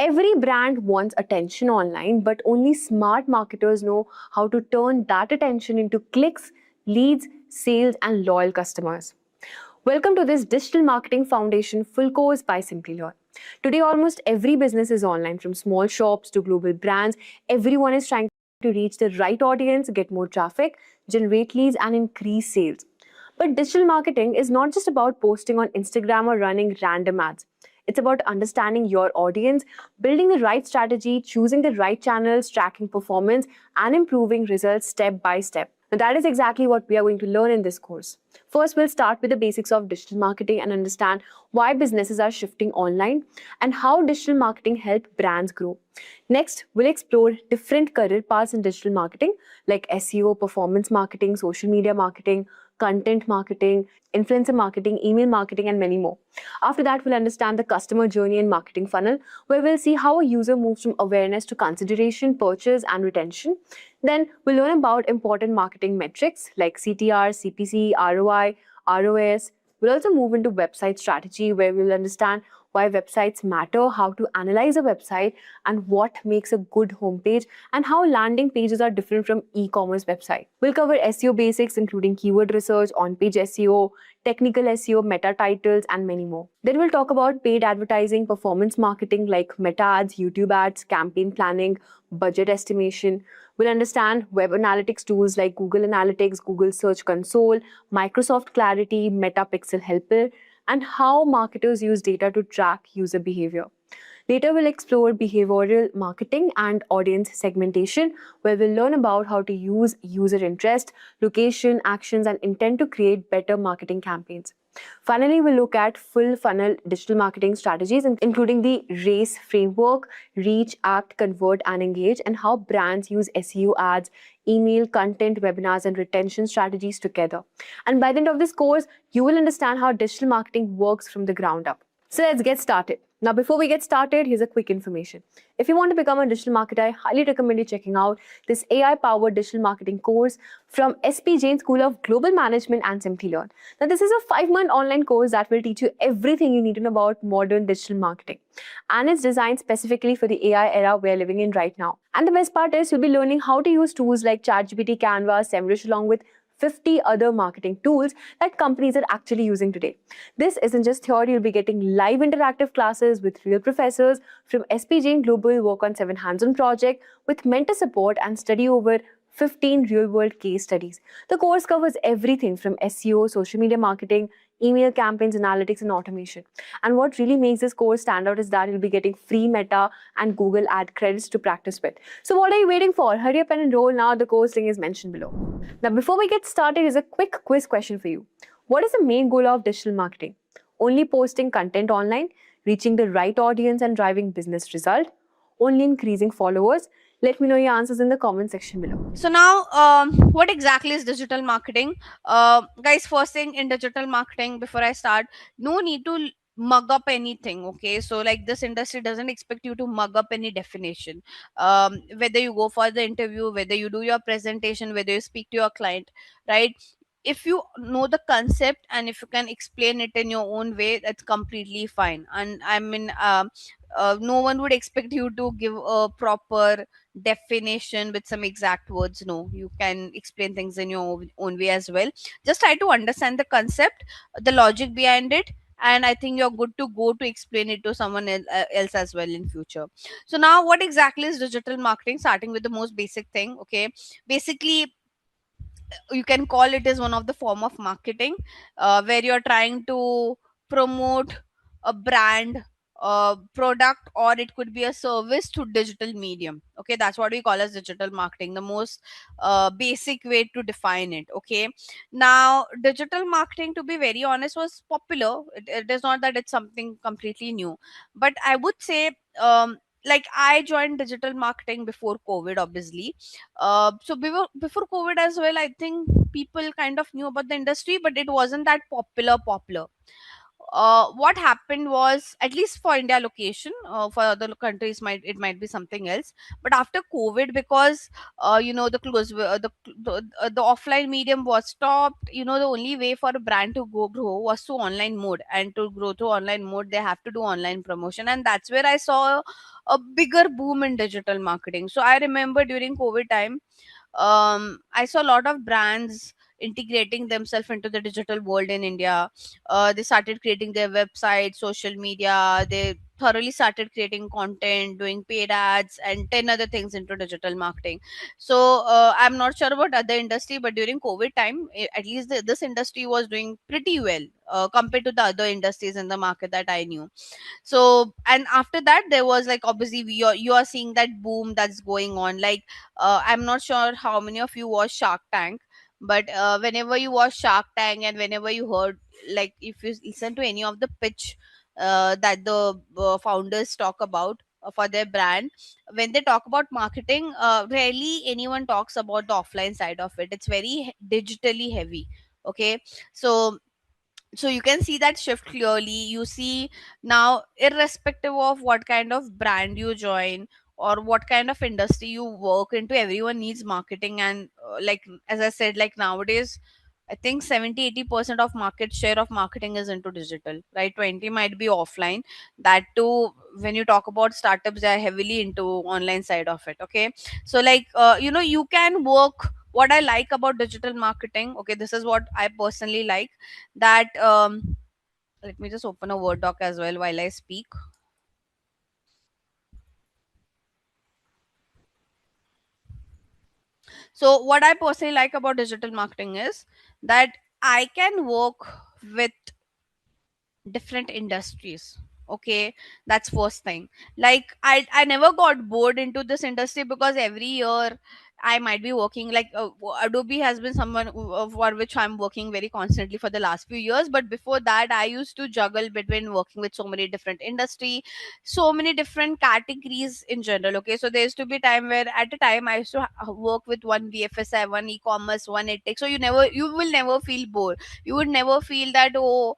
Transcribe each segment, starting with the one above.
Every brand wants attention online, but only smart marketers know how to turn that attention into clicks, leads, sales, and loyal customers. Welcome to this Digital Marketing Foundation full course by Simplilearn. Today, almost every business is online, from small shops to global brands. Everyone is trying to reach the right audience, get more traffic, generate leads, and increase sales. But digital marketing is not just about posting on Instagram or running random ads. It's about understanding your audience, building the right strategy, choosing the right channels, tracking performance, and improving results step by step. Now, that is exactly what we are going to learn in this course. First, we'll start with the basics of digital marketing and understand why businesses are shifting online and how digital marketing helps brands grow. Next, we'll explore different career paths in digital marketing like SEO, performance marketing, social media marketing, content marketing, influencer marketing, email marketing, and many more. After that, we'll understand the customer journey and marketing funnel, where we'll see how a user moves from awareness to consideration, purchase, and retention. Then we'll learn about important marketing metrics like CTR, CPC, ROI, ROAS. We'll also move into website strategy, where we'll understand why websites matter, how to analyze a website, and what makes a good homepage, and how landing pages are different from e-commerce website. We'll cover SEO basics, including keyword research, on-page SEO, technical SEO, meta titles, and many more. Then we'll talk about paid advertising, performance marketing like meta ads, YouTube ads, campaign planning, budget estimation. We'll understand web analytics tools like Google Analytics, Google Search Console, Microsoft Clarity, Meta Pixel Helper, and how marketers use data to track user behavior. Later, we'll explore behavioral marketing and audience segmentation, where we'll learn about how to use user interest, location, actions, and intent to create better marketing campaigns. Finally, we'll look at full funnel digital marketing strategies, including the RACE framework: reach, act, convert, and engage, and how brands use SEO ads, email, content, webinars, and retention strategies together. And by the end of this course, you will understand how digital marketing works from the ground up. So let's get started. Now, before we get started, here's a quick information. If you want to become a digital marketer, I highly recommend you checking out this AI-powered digital marketing course from SP Jain School of Global Management and Simplilearn. Now, this is a 5-month online course that will teach you everything you need to know about modern digital marketing. And it's designed specifically for the AI era we're living in right now. And the best part is you'll be learning how to use tools like ChatGPT, Canva, SEMrush, along with 50 other marketing tools that companies are actually using today. This isn't just theory, you'll be getting live interactive classes with real professors from SP Jain Global, work on 7 hands-on projects with mentor support, and study over 15 real-world case studies. The course covers everything from SEO, social media marketing, email campaigns, analytics, and automation. And what really makes this course stand out is that you'll be getting free Meta and Google ad credits to practice with. So what are you waiting for? Hurry up and enroll now. The course link is mentioned below. Now, before we get started, here's a quick quiz question for you. What is the main goal of digital marketing? Only posting content online, reaching the right audience, and driving business result? Only increasing followers? Let me know your answers in the comment section below. So now, what exactly is digital marketing? Guys, first thing in digital marketing, before I start, no need to mug up anything. Okay, so like this industry doesn't expect you to mug up any definition. Whether you go for the interview, whether you do your presentation, whether you speak to your client, right? If you know the concept and if you can explain it in your own way, that's completely fine. And I mean, no one would expect you to give a proper definition with some exact words. No, you can explain things in your own way as well. Just try to understand the concept, the logic behind it, and I think you're good to go to explain it to someone else as well in future. So now, what exactly is digital marketing? Starting with the most basic thing. Okay, basically you can call it as one of the form of marketing, where you're trying to promote a brand, product, or it could be a service to digital medium. Okay, that's what we call as digital marketing, the most basic way to define it. Okay, now digital marketing, to be very honest, was popular. It is not that it's something completely new, but I would say, like, I joined digital marketing before COVID, obviously. So before COVID as well, I think people kind of knew about the industry, but it wasn't that popular. what happened was, at least for India location, for other countries might be something else. But after COVID, because the the offline medium was stopped, the only way for a brand to grow was to online mode, and to grow to online mode they have to do online promotion, and that's where I saw a bigger boom in digital marketing. So I remember during COVID time, I saw a lot of brands integrating themselves into the digital world in India. They started creating their website, social media. They thoroughly started creating content, doing paid ads, and 10 other things into digital marketing. So I'm not sure about other industry, but during COVID time, at least this industry was doing pretty well compared to the other industries in the market that I knew. So, and after that there was like, obviously you are seeing that boom that's going on. Like, I'm not sure how many of you watch Shark Tank, but whenever you watch Shark Tank, and whenever you heard, like, if you listen to any of the pitch that the founders talk about for their brand, when they talk about marketing, rarely anyone talks about the offline side of it. It's very digitally heavy. Okay. So you can see that shift clearly. You see now, irrespective of what kind of brand you join or what kind of industry you work into, everyone needs marketing. And like, as I said, like, nowadays I think 70-80% of market share of marketing is into digital, right? 20 might be offline. That too, when you talk about startups, they are heavily into online side of it. Okay. So like, you can work. What I like about digital marketing, okay, this is what I personally like, that let me just open a Word doc as well while I speak. So what I personally like about digital marketing is that I can work with different industries. Okay, that's first thing. Like, I never got bored into this industry, because every year I might be working, like, Adobe has been someone for which I'm working very constantly for the last few years. But before that, I used to juggle between working with so many different industry, so many different categories in general. Okay, so there used to be time where, at a time, I used to work with one BFSI, one e-commerce, one edtech. So you will never feel bored. You would never feel that, oh,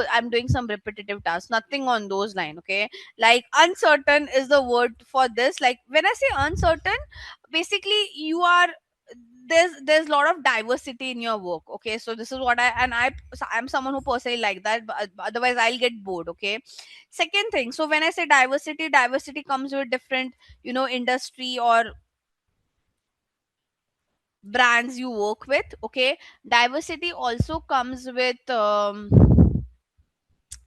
I'm doing some repetitive tasks, nothing on those line. Okay. Like, uncertain is the word for this. Like, when I say uncertain, basically you are, there's a lot of diversity in your work. Okay, so this is what I'm someone who personally like that, but otherwise I'll get bored. Okay. Second thing, so when I say diversity comes with different, industry or brands you work with. Okay. Diversity also comes with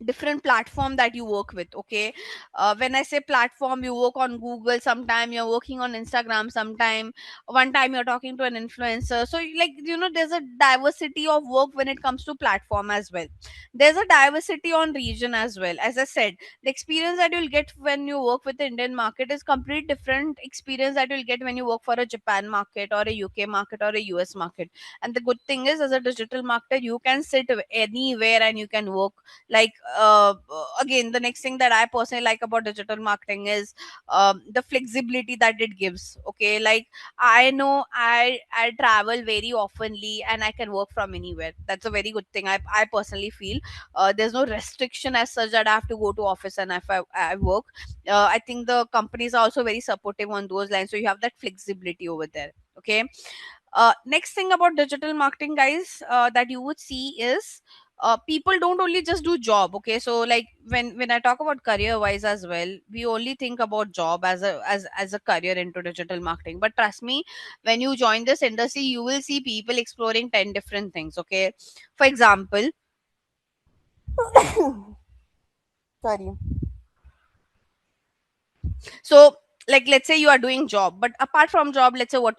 different platform that you work with. Okay. When I say platform, you work on Google, sometime you're working on Instagram, sometime one time you're talking to an influencer. So, like, there's a diversity of work when it comes to platform as well. There's a diversity on region as well. As I said, the experience that you'll get when you work with the Indian market is complete different experience that you'll get when you work for a Japan market or a UK market or a US market. And the good thing is, as a digital marketer, you can sit anywhere and you can work. Like, again, the next thing that I personally like about digital marketing is the flexibility that it gives. Okay. Like, I know I travel very oftenly and I can work from anywhere. That's a very good thing. I personally feel there's no restriction as such that I have to go to office, and if I work, I think the companies are also very supportive on those lines, so you have that flexibility over there. Okay. Next thing about digital marketing, guys, that you would see is, people don't only just do job. Okay, so like, when I talk about career wise as well, we only think about job as a career into digital marketing. But trust me, when you join this industry, you will see people exploring 10 different things. Okay. For example, sorry. So, like, let's say you are doing job, but apart from job, let's say, what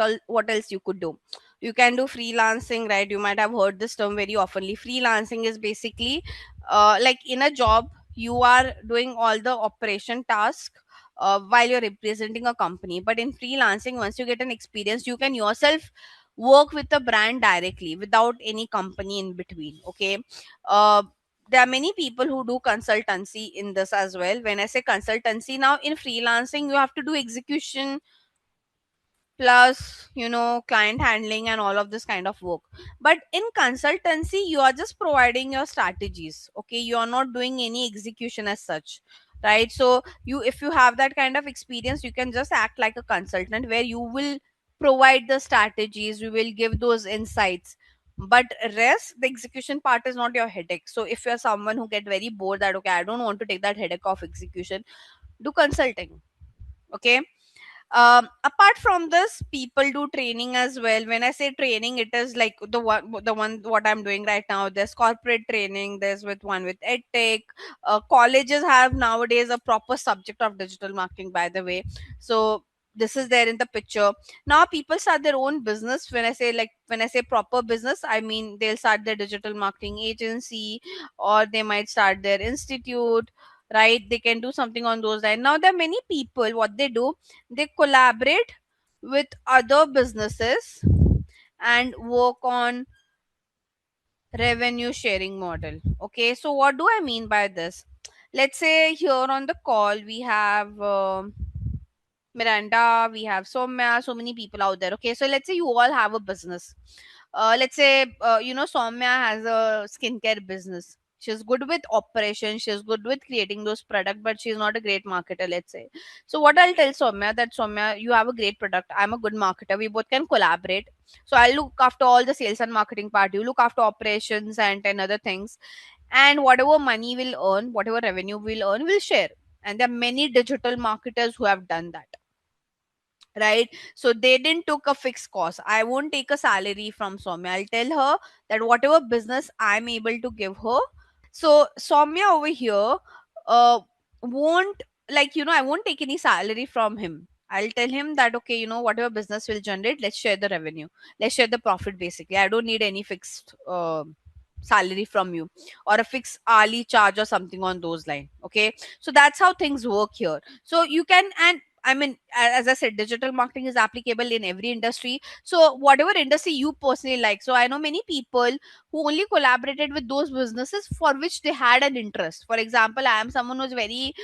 else you could do. You can do freelancing, right? You might have heard this term very oftenly. Freelancing is basically, like, in a job you are doing all the operation task while you're representing a company. But in freelancing, once you get an experience, you can yourself work with the brand directly without any company in between. Okay. uh, there are many people who do consultancy in this as well. When I say consultancy, now in freelancing, you have to do execution. plus client handling and all of this kind of work. But in consultancy you are just providing your strategies, okay, you are not doing any execution as such, right? So you, if you have that kind of experience, you can just act like a consultant where you will provide the strategies, you will give those insights, but rest the execution part is not your headache. So if you're someone who get very bored that okay, I don't want to take that headache of execution, do consulting, okay. Apart from this, people do training as well. When I say training, it is like the one what I'm doing right now. There's corporate training, there's with one with edtech. Colleges have nowadays a proper subject of digital marketing, by the way. So this is there in the picture. Now people start their own business. When I say proper business, I mean they'll start their digital marketing agency, or they might start their institute, right? They can do something on those lines. Now there are many people, what they do, they collaborate with other businesses and work on revenue sharing model. Okay, so what do I mean by this? Let's say here on the call we have Miranda, we have Soumya, so many people out there. Okay, so let's say you all have a business. Let's say, Soumya has a skincare business. She's good with operations, she's good with creating those products, but she's not a great marketer, let's say. So, what I'll tell Soumya that Soumya, you have a great product, I'm a good marketer, we both can collaborate. So, I'll look after all the sales and marketing part, you look after operations and 10 other things. And whatever money we'll earn, whatever revenue we'll earn, we'll share. And there are many digital marketers who have done that, right? So they didn't took a fixed cost. I won't take a salary from Soumya, I'll tell her that whatever business I'm able to give her. So Soumya over here uh won't, I won't take any salary from him. I'll tell him that okay, whatever business will generate, let's share the revenue, let's share the profit. Basically, I don't need any fixed salary from you, or a fixed hourly charge or something on those lines, okay. So that's how things work here. So you can, and I mean, as I said, digital marketing is applicable in every industry. So whatever industry you personally like. So I know many people who only collaborated with those businesses for which they had an interest. For example, I am someone who's very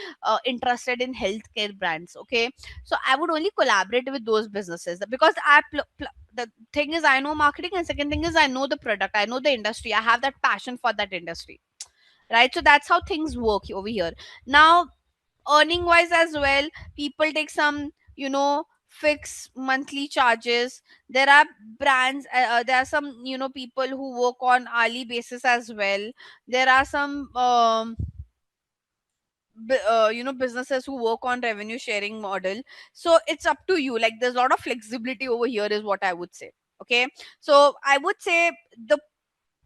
interested in healthcare brands, okay. So I would only collaborate with those businesses because the thing is I know marketing, and second thing is I know the product, I know the industry, I have that passion for that industry, right? So that's how things work over here. Now, earning wise as well, people take some, fixed monthly charges. There are brands, there are some, people who work on hourly basis as well. There are some businesses who work on revenue sharing model. So it's up to you, like there's a lot of flexibility over here is what I would say, okay. So I would say the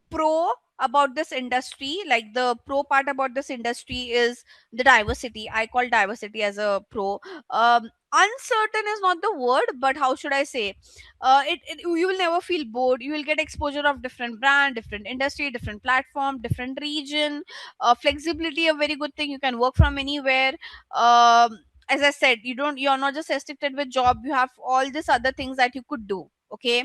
pro about this industry, like the pro part about this industry is the diversity. I call diversity as a pro. Uncertain is not the word, but how should I say, you will never feel bored, you will get exposure of different brand, different industry, different platform, different region. Flexibility, a very good thing, you can work from anywhere. As I said, you're not just restricted with job, you have all these other things that you could do, okay.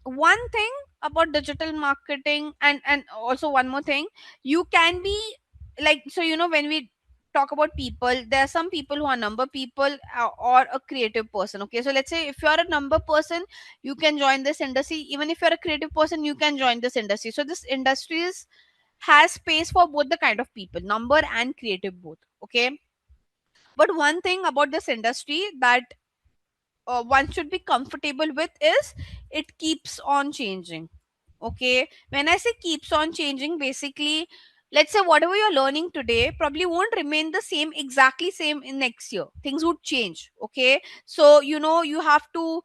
One thing about digital marketing, and also one more thing, you can be like, so when we talk about people, there are some people who are number people, or a creative person, okay. So let's say if you are a number person, you can join this industry. Even if you're a creative person, you can join this industry. So this industry has space for both the kind of people, number and creative both, okay. But one thing about this industry that one should be comfortable with is it keeps on changing, okay. When I say keeps on changing, basically, let's say whatever you're learning today probably won't remain the same, exactly same in next year. Things would change, okay. So you have to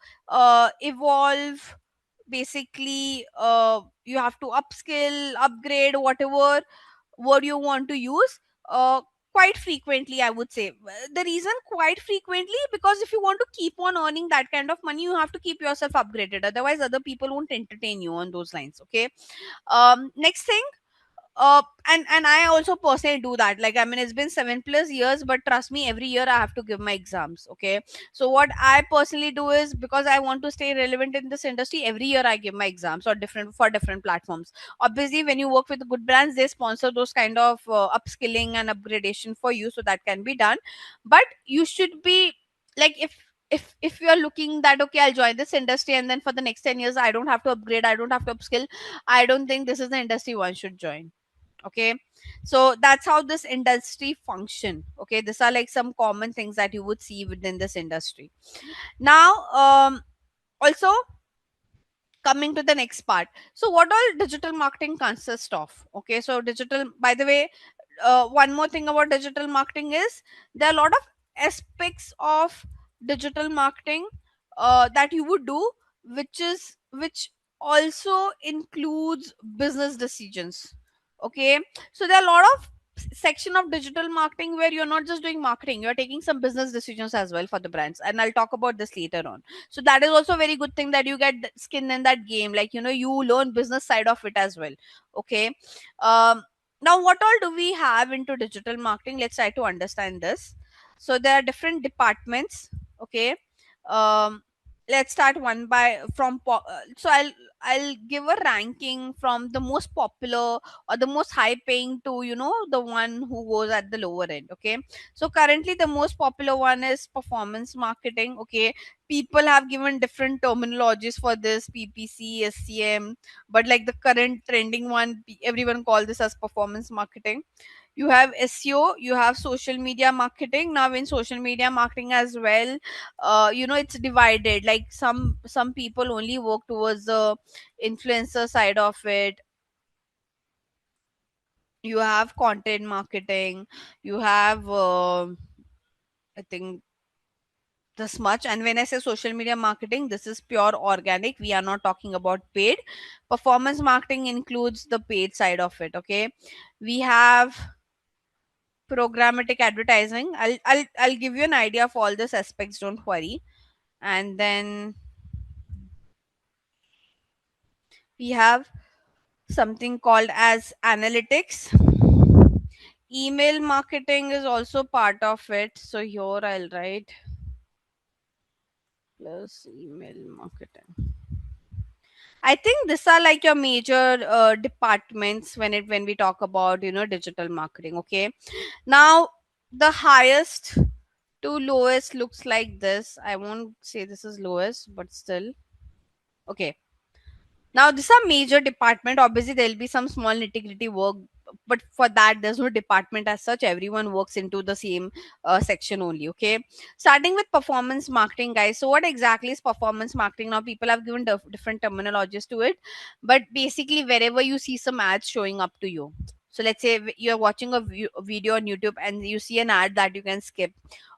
evolve. Basically, you have to upskill, upgrade, whatever word you want to use, uh, quite frequently, I would say. The reason quite frequently, because if you want to keep on earning that kind of money, you have to keep yourself upgraded, otherwise other people won't entertain you on those lines, okay. Next thing, and I also personally do that. Like, I mean, it's been 7+ years, but trust me, every year I have to give my exams, okay. So what I personally do is, because I want to stay relevant in this industry, every year I give my exams, or different for different platforms. Obviously, when you work with good brands, they sponsor those kind of upskilling and upgradation for you, so that can be done. But you should be, like, if you're looking that okay, I'll join this industry and then for the next 10 years I don't have to upgrade, I don't have to upskill, I don't think this is the industry one should join. Okay, so that's how this industry function. Okay, these are like some common things that you would see within this industry. Now also coming to the next part, so what all digital marketing consists of? Okay, so digital, by the way, one more thing about digital marketing is there are a lot of aspects of digital marketing that you would do, which also includes business decisions. Okay, so there are a lot of section of digital marketing where you're not just doing marketing, you're taking some business decisions as well for the brands, and I'll talk about this later on. So that is also a very good thing that you get skin in that game, like you learn business side of it as well. Okay, um now what all do we have into digital marketing? Let's try to understand this. So there are different departments. Okay, um let's start one by so I'll give a ranking from the most popular or the most high paying to the one who goes at the lower end. Okay, so currently the most popular one is performance marketing. Okay, people have given different terminologies for this, PPC, SCM, but like the current trending one, everyone call this as performance marketing. You have SEO, you have social media marketing. Now in social media marketing as well, it's divided, like some people only work towards the influencer side of it. You have content marketing, you have I think this much. And when I say social media marketing, this is pure organic, we are not talking about paid. Performance marketing includes the paid side of it. Okay, we have programmatic advertising. I'll give you an idea of all these aspects, don't worry. And then we have something called as analytics. Email marketing is also part of it, so here I'll write plus email marketing. I think these are like your major departments when we talk about digital marketing. Okay, now the highest to lowest looks like this. I won't say this is lowest, but still. Okay, now this is a major department. Obviously, there will be some small nitty gritty work, but for that, there's no department as such. Everyone works into the same section only. Okay, starting with performance marketing, guys. So, what exactly is performance marketing? Now, people have given different terminologies to it, but basically, wherever you see some ads showing up to you. So, let's say you're watching a video on YouTube and you see an ad that you can skip,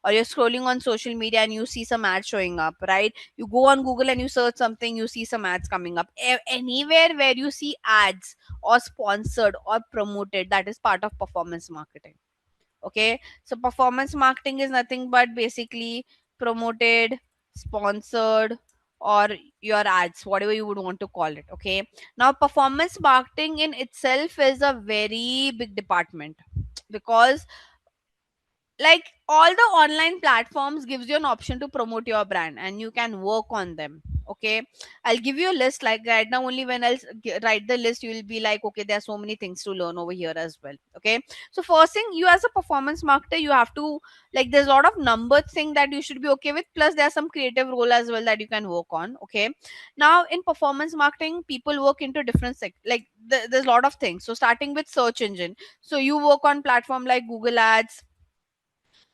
or you're scrolling on social media and you see some ads showing up, right? You go on Google and you search something, you see some ads coming up. Anywhere where you see ads or sponsored or promoted, that is part of performance marketing. Okay, so performance marketing is nothing but basically promoted, sponsored, or your ads, whatever you would want to call it. Okay, now performance marketing in itself is a very big department, because like all the online platforms gives you an option to promote your brand and you can work on them. Okay, I'll give you a list. Like right now, only when write the list, you will be like, okay, there are so many things to learn over here as well. Okay, so first thing, you as a performance marketer, you have to, like, there's a lot of number thing that you should be okay with, plus there's some creative role as well that you can work on. Okay, now in performance marketing, people work into different there's a lot of things. So starting with search engine, so you work on platform like Google Ads,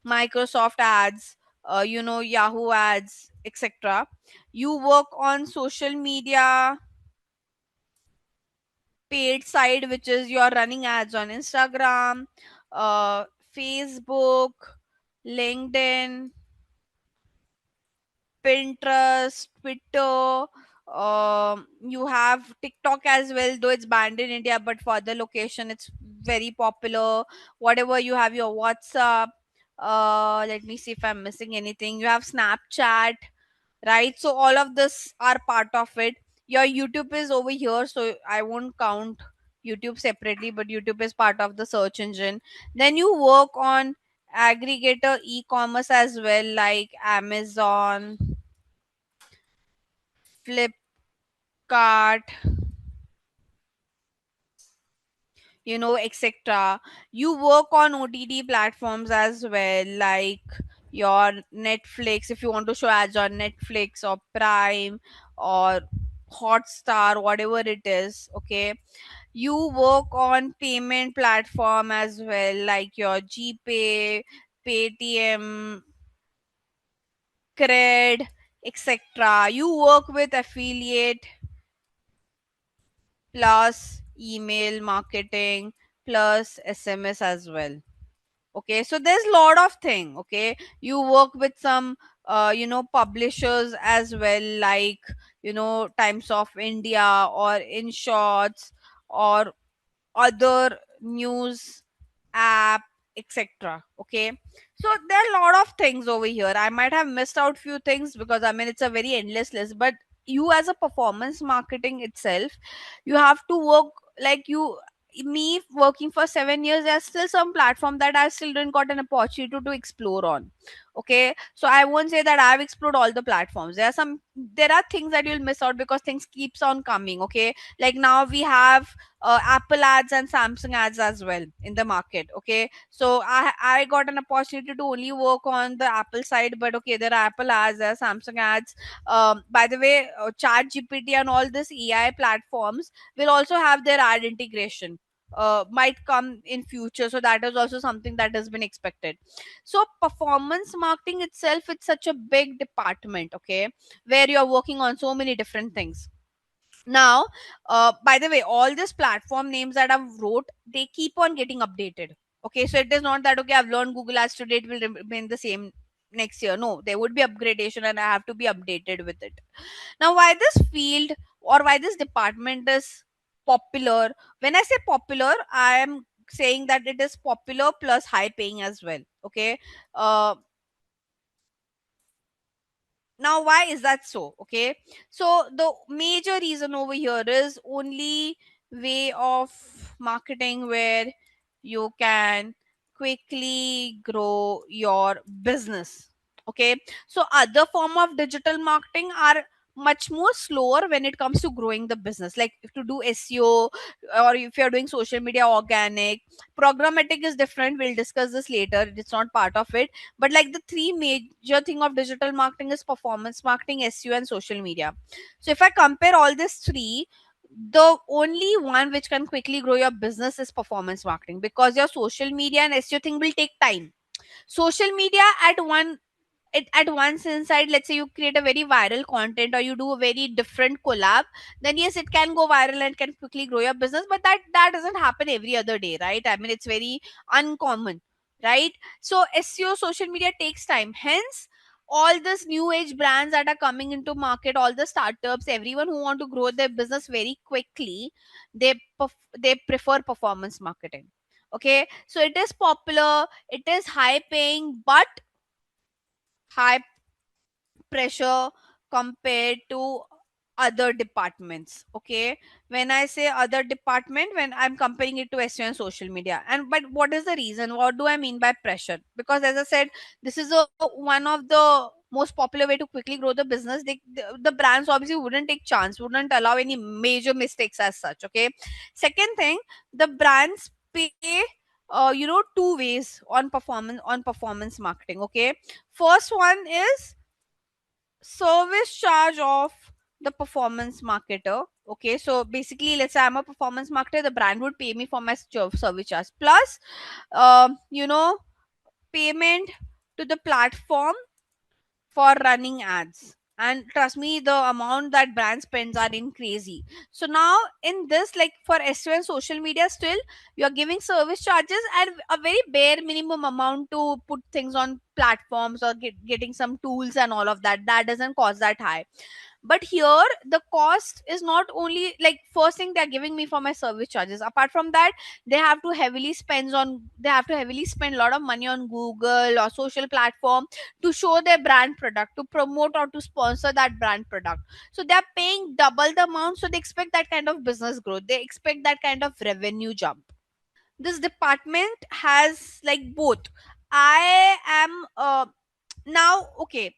Microsoft ads, Yahoo ads, etc. You work on social media paid side, which is you're running ads on Instagram, uh, Facebook, LinkedIn, Pinterest, Twitter. You have TikTok as well, though it's banned in India, but for other location, it's very popular. Whatever you have, your WhatsApp. Let me see if I'm missing anything. You have Snapchat, right? So all of this are part of it. Your YouTube is over here, so I won't count YouTube separately, but YouTube is part of the search engine. Then you work on aggregator e-commerce as well, like Amazon, Flipkart, etc. You work on OTT platforms as well, like your Netflix, if you want to show ads on Netflix or Prime or Hotstar, whatever it is. Okay, you work on payment platform as well, like your GPay, Paytm, Cred, etc. You work with affiliate plus email marketing plus SMS as well. Okay, so there's a lot of thing. Okay, you work with some publishers as well, like Times of India or In Shorts or other news app, etc. Okay, so there are a lot of things over here. I might have missed out few things because I mean it's a very endless list, but you as a performance marketing itself, you have to work, like you, me working for 7 years, there's still some platform that I still didn't got an opportunity to explore on. Okay, so I won't say that I've explored all the platforms. There are things that you'll miss out because things keeps on coming. Okay, like now we have Apple ads and Samsung ads as well in the market. Okay, so I got an opportunity to only work on the Apple side, but okay, there are Apple ads, there are Samsung ads. By the way, Chat GPT and all this AI platforms will also have their ad integration. Might come in future, so that is also something that has been expected. So performance marketing itself, it's such a big department. Okay, where you are working on so many different things. Now, by the way, all these platform names that I've wrote, they keep on getting updated. Okay, so it is not that okay, I've learned Google Ads today, it will remain the same next year. No, there would be upgradation and I have to be updated with it. Now, why this field or why this department is popular? When I say popular, I am saying that it is popular plus high paying as well. Okay, uh, now why is that so? Okay, so the major reason over here is only way of marketing where you can quickly grow your business. Okay, so other form of digital marketing are much more slower when it comes to growing the business, like if to do SEO or if you're doing social media organic. Programmatic is different, we'll discuss this later, it's not part of it. But like the three major thing of digital marketing is performance marketing, SEO, and social media. So if I compare all these three, the only one which can quickly grow your business is performance marketing, because your social media and SEO thing will take time. Social media at once inside, let's say you create a very viral content or you do a very different collab, then yes, it can go viral and can quickly grow your business, but that doesn't happen every other day, right? I mean, it's very uncommon, right? So SEO, social media takes time. Hence, all this new age brands that are coming into market, all the startups, everyone who want to grow their business very quickly, they prefer performance marketing. Okay, so it is popular, it is high paying, but high pressure compared to other departments. Okay, when I say other department, when I'm comparing it to SEO and social media, and but what is the reason, what do I mean by pressure? Because as I said, this is one of the most popular way to quickly grow the business. The brands obviously wouldn't take chance, wouldn't allow any major mistakes as such. Okay, second thing, the brands pay two ways on performance marketing. Okay, first one is service charge of the performance marketer. Okay, so basically, let's say I'm a performance marketer, the brand would pay me for my service charge plus, payment to the platform for running ads. And trust me, the amount that brand spends are in crazy. So now in this, like for SEO and social media, still you're giving service charges and a very bare minimum amount to put things on platforms or getting some tools and all of that. That doesn't cost that high. But here the cost is not only like first thing they're giving me for my service charges. Apart from that, they have to heavily spend a lot of money on Google or social platform to show their brand product, to promote or to sponsor that brand product. So they're paying double the amount, so they expect that kind of business growth, they expect that kind of revenue jump. This department has like both. I am now, okay,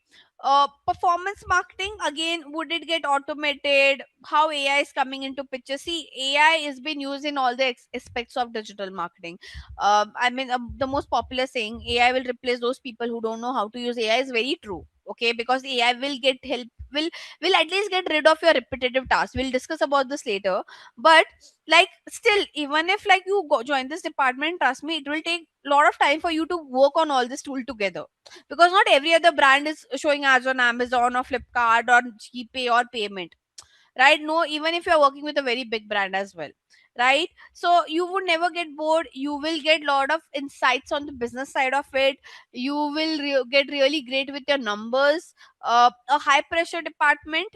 Performance marketing, again, would it get automated? How AI is coming into picture? See, AI is being used in all the aspects of digital marketing. I mean, the most popular saying, AI will replace those people who don't know how to use AI, is very true. Okay, because AI will get help, will at least get rid of your repetitive tasks. We'll discuss about this later. But like, still, even if like you go join this department, trust me, it will take a lot of time for you to work on all this tool together, because not every other brand is showing ads on Amazon or Flipkart or GPay or payment, right? No, even if you're working with a very big brand as well, right? So you would never get bored. You will get a lot of insights on the business side of it. You will get really great with your numbers. A high pressure department,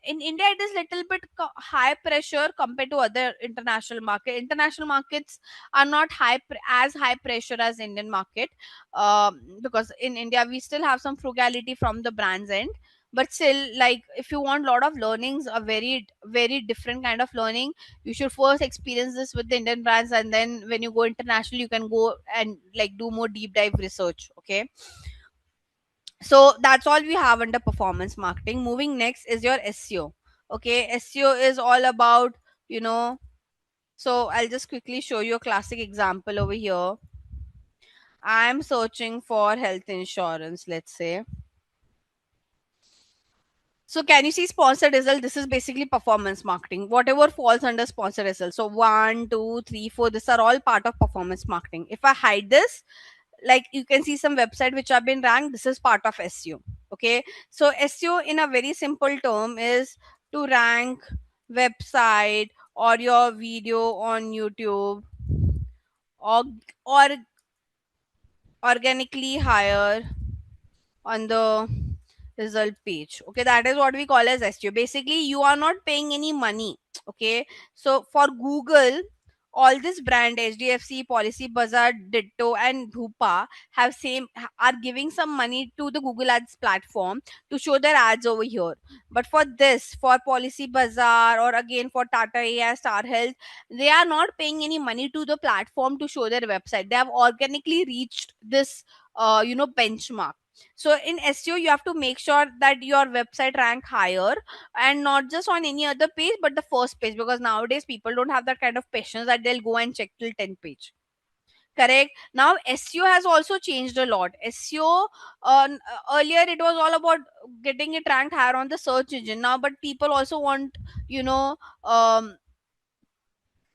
in India it is little bit high pressure compared to other international market. International markets are not as high pressure as Indian market, because in India we still have some frugality from the brand's end. But still, like, if you want a lot of learnings, a very different kind of learning, you should first experience this with the Indian brands, and then when you go international, you can go and like do more deep dive research. Okay, so that's all we have under performance marketing. Moving next is your SEO. Okay, SEO is all about, you know so I'll just quickly show you a classic example over here. I'm searching for health insurance, let's say. So can you see sponsored result? This is basically performance marketing. Whatever falls under sponsored result. So one, two, three, four. These are all part of performance marketing. If I hide this, like you can see some website which have been ranked. This is part of SEO. Okay. So SEO in a very simple term is to rank website or your video on YouTube, or or organically higher on the result page. Okay, that is what we call as SEO. Basically, you are not paying any money. Okay, so for Google, all this brand HDFC, Policy Bazaar, Ditto, and Bhupa are giving some money to the Google Ads platform to show their ads over here. But for this, for Policy Bazaar, or again for Tata AI, Star Health, they are not paying any money to the platform to show their website. They have organically reached this benchmark. So in SEO, you have to make sure that your website rank higher, and not just on any other page, but the first page, because nowadays people don't have that kind of patience that they'll go and check till 10 page. Correct. Now SEO has also changed a lot. SEO, earlier it was all about getting it ranked higher on the search engine. Now, but people also want, you know um,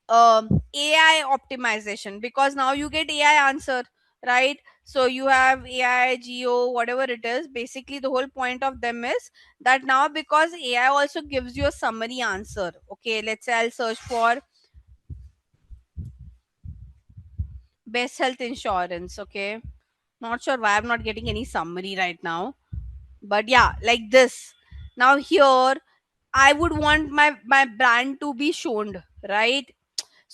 AI optimization, because now you get AI answer, right? So you have AI, Geo, whatever it is. Basically, the whole point of them is that now, because AI also gives you a summary answer. Okay, let's say I'll search for best health insurance. Okay, not sure why I'm not getting any summary right now, but yeah, like this. Now here, I would want my brand to be shown, right?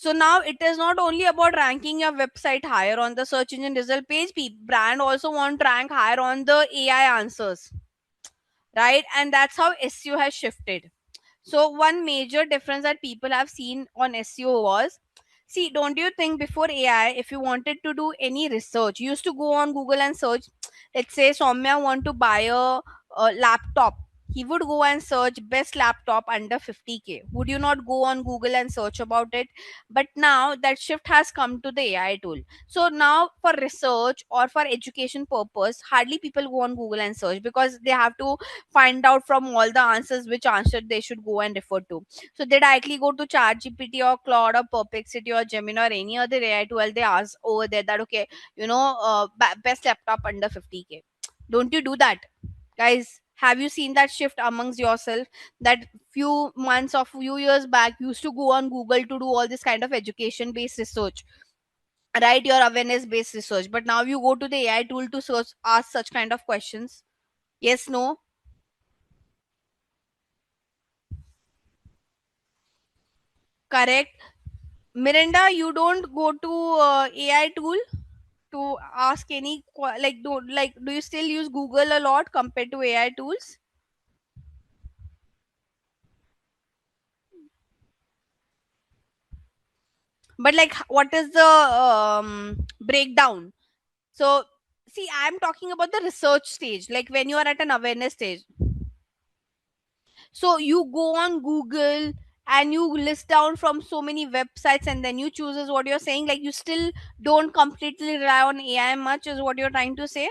So now it is not only about ranking your website higher on the search engine result page. Brand also want to rank higher on the AI answers, right? And that's how SEO has shifted. So one major difference that people have seen on SEO was, see, don't you think before AI, if you wanted to do any research, you used to go on Google and search. Let's say Soumya want to buy a laptop. He would go and search best laptop under 50K. Would you not go on Google and search about it? But now that shift has come to the AI tool. So now for research or for education purpose, hardly people go on Google and search, because they have to find out from all the answers which answer they should go and refer to. So they directly go to ChatGPT or Claude or Perplexity or Gemini or any other AI tool. They ask over there that, okay, best laptop under 50K. Don't you do that, guys? Have you seen that shift amongst yourself? That few months or few years back, you used to go on Google to do all this kind of education based research, right? Your awareness based research. But now you go to the AI tool to search, ask such kind of questions. Yes, no? Correct. Miranda, you don't go to AI tool to ask any do you still use Google a lot compared to AI tools? But like, what is the breakdown? So See, I'm talking about the research stage, like when you are at an awareness stage. So you go on Google and you list down from so many websites and then you chooses what you're saying. Like you still don't completely rely on AI much, is what you're trying to say.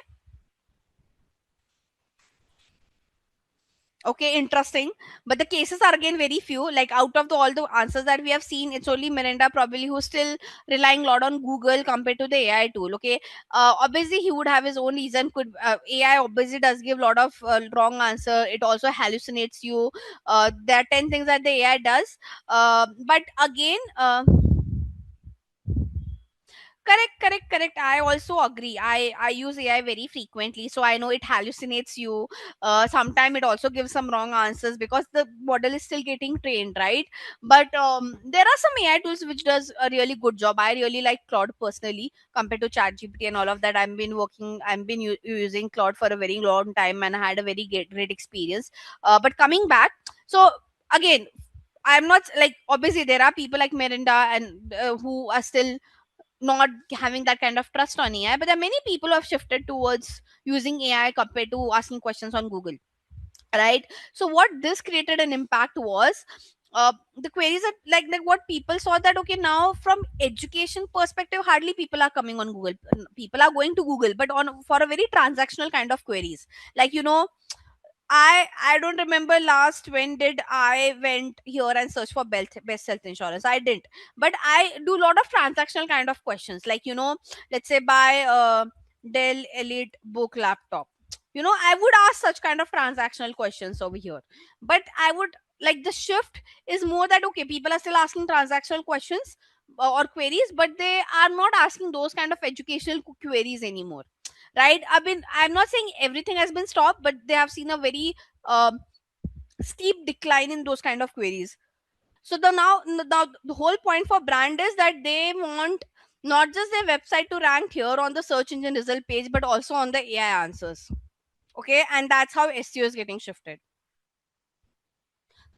Okay, interesting. But the cases are again very few. Like out of all the answers that we have seen, it's only Miranda probably who's still relying a lot on Google compared to the AI tool. Okay, obviously he would have his own reason. Could AI obviously does give a lot of wrong answer. It also hallucinates you. There are 10 things that the AI does. But again, correct, correct, correct. I also agree. I use AI very frequently, so I know it hallucinates you. Sometimes it also gives some wrong answers because the model is still getting trained, right? But there are some AI tools which does a really good job. I really like Claude personally compared to ChatGPT and all of that. I've been using Claude for a very long time, and I had a very great experience. But coming back, so again, I'm not like, obviously there are people like Miranda and who are still not having that kind of trust on AI, but there are many people who have shifted towards using AI compared to asking questions on Google, right? So what this created an impact was, the queries that like what people saw that okay, now from education perspective hardly people are coming on Google. People are going to Google, but on for a very transactional kind of queries, like I don't remember last when did I went here and search for best health insurance. I didn't, but I do a lot of transactional kind of questions. Like let's say buy a Dell Elite Book laptop. I would ask such kind of transactional questions over here. But I would like the shift is more that okay, people are still asking transactional questions or queries, but they are not asking those kind of educational queries anymore, right? I'm not saying everything has been stopped, but they have seen a very um, steep decline in those kind of queries. So now the whole point for brand is that they want not just their website to rank here on the search engine result page, but also on the AI answers. Okay, and that's how SEO is getting shifted.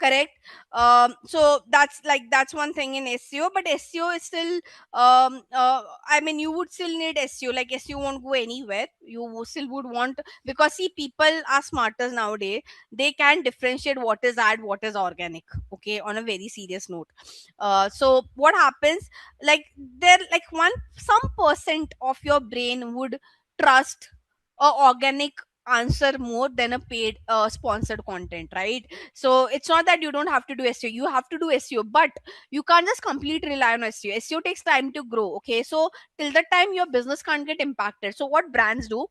Correct. So that's one thing in SEO, but SEO is still I mean, you would still need SEO. Like SEO won't go anywhere. Still would want, because see, people are smarter nowadays. They can differentiate what is ad, what is organic. Okay, on a very serious note. So what happens, like there like one some percent of your brain would trust a organic answer more than a paid sponsored content, right? So it's not that you don't have to do SEO, you have to do SEO, but you can't just completely rely on SEO. SEO takes time to grow. Okay, so till the time your business can't get impacted, so what brands do,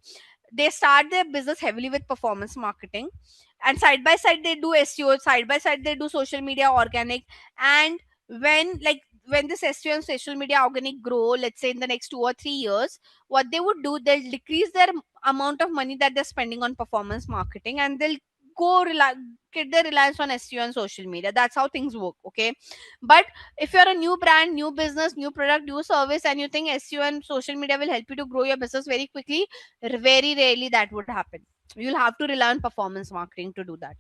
they start their business heavily with performance marketing, and side by side they do SEO, side by side they do social media organic. And when this SEO and social media organic grow, let's say in the next 2 or 3 years, what they would do, they'll decrease their amount of money that they're spending on performance marketing, and they'll go get their reliance on SEO and social media. That's how things work. Okay, but if you're a new brand, new business, new product, new service, and you think SEO and social media will help you to grow your business very quickly, very rarely that would happen. You'll have to rely on performance marketing to do that.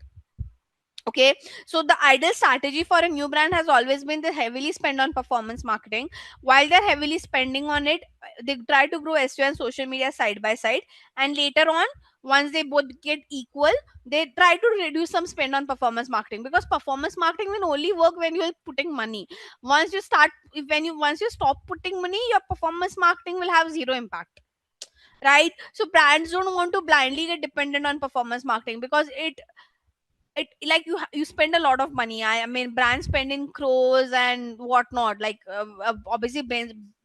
Okay, so the ideal strategy for a new brand has always been to heavily spend on performance marketing. While they're heavily spending on it, they try to grow SEO and social media side by side, and later on, once they both get equal, they try to reduce some spend on performance marketing, because performance marketing will only work when you're putting money. Once you stop putting money, your performance marketing will have zero impact, right? So brands don't want to blindly get dependent on performance marketing, because it like you spend a lot of money. I mean, brands spend in crores and whatnot, like obviously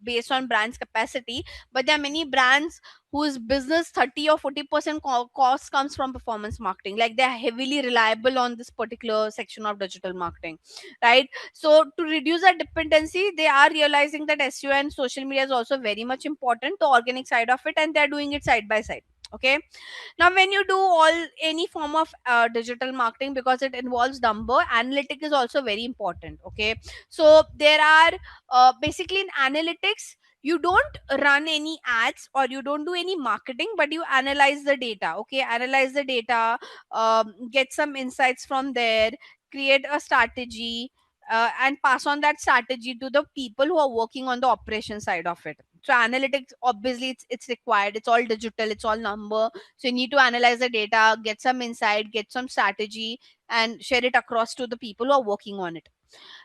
based on brands capacity. But there are many brands whose business 30 or 40% cost comes from performance marketing, like they're heavily reliable on this particular section of digital marketing, right? So to reduce that dependency, they are realizing that SEO and social media is also very much important, the organic side of it, and they're doing it side by side. Okay, now when you do any form of digital marketing, because it involves number, analytic is also very important. Okay, so there are basically in analytics, you don't run any ads or you don't do any marketing, but you analyze the data. Okay, analyze the data, get some insights from there, create a strategy, and pass on that strategy to the people who are working on the operation side of it. So analytics, obviously, it's required. It's all digital, it's all number. So you need to analyze the data, get some insight, get some strategy, and share it across to the people who are working on it.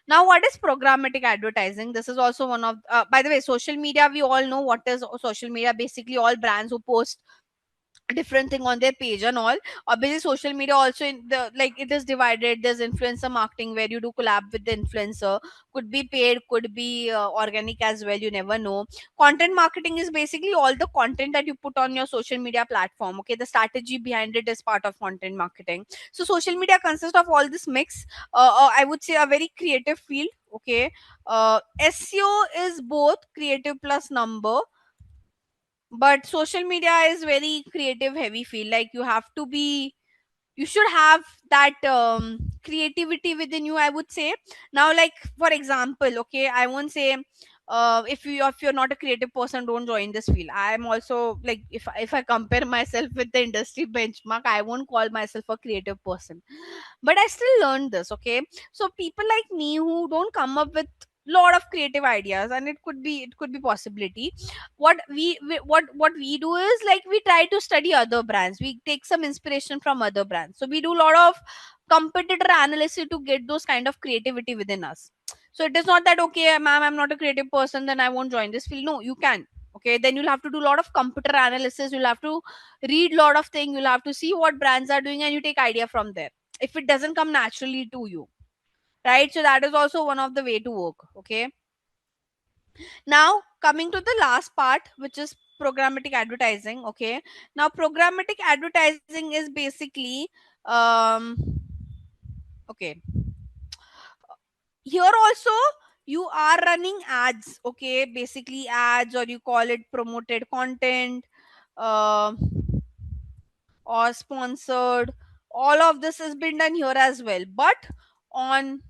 Now, what is programmatic advertising? This is also one of, by the way, social media. We all know what is social media. Basically, all brands who post different thing on their page and all. Obviously, social media also, in the like, it is divided. There's influencer marketing where you do collab with the influencer. Could be paid, could be organic as well. You never know. Content marketing is basically all the content that you put on your social media platform. Okay, the strategy behind it is part of content marketing. So social media consists of all this mix. I would say a very creative field. Okay, SEO is both creative plus number, but social media is very creative heavy field. Like, you should have that creativity within you, I would say. Now, like, for example, okay, I won't say, if you're not a creative person, don't join this field. I am also, like, if I compare myself with the industry benchmark, I won't call myself a creative person, but I still learned this. Okay, so people like me who don't come up with lot of creative ideas, and it could be possibility. What we do is, like, we try to study other brands, we take some inspiration from other brands. So we do a lot of competitor analysis to get those kind of creativity within us. So it is not that, okay, ma'am, I'm not a creative person, then I won't join this field. No, you can. Okay, then you'll have to do a lot of computer analysis, you'll have to read a lot of things, you'll have to see what brands are doing, and you take idea from there if it doesn't come naturally to you, right? So that is also one of the way to work. Okay, now coming to the last part, which is programmatic advertising. Okay, now programmatic advertising is basically, um okay, here also you are running ads. Okay, basically ads, or you call it promoted content, uh, or sponsored. All of this has been done here as well, but on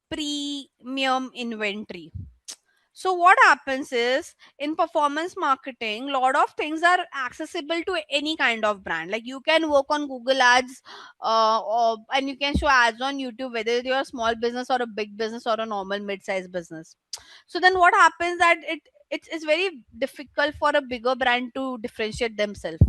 premium inventory. So what happens is, in performance marketing, lot of things are accessible to any kind of brand. Like, you can work on Google ads, and you can show ads on YouTube, whether you're a small business or a big business or a normal mid-sized business. So then what happens that it's very difficult for a bigger brand to differentiate themselves.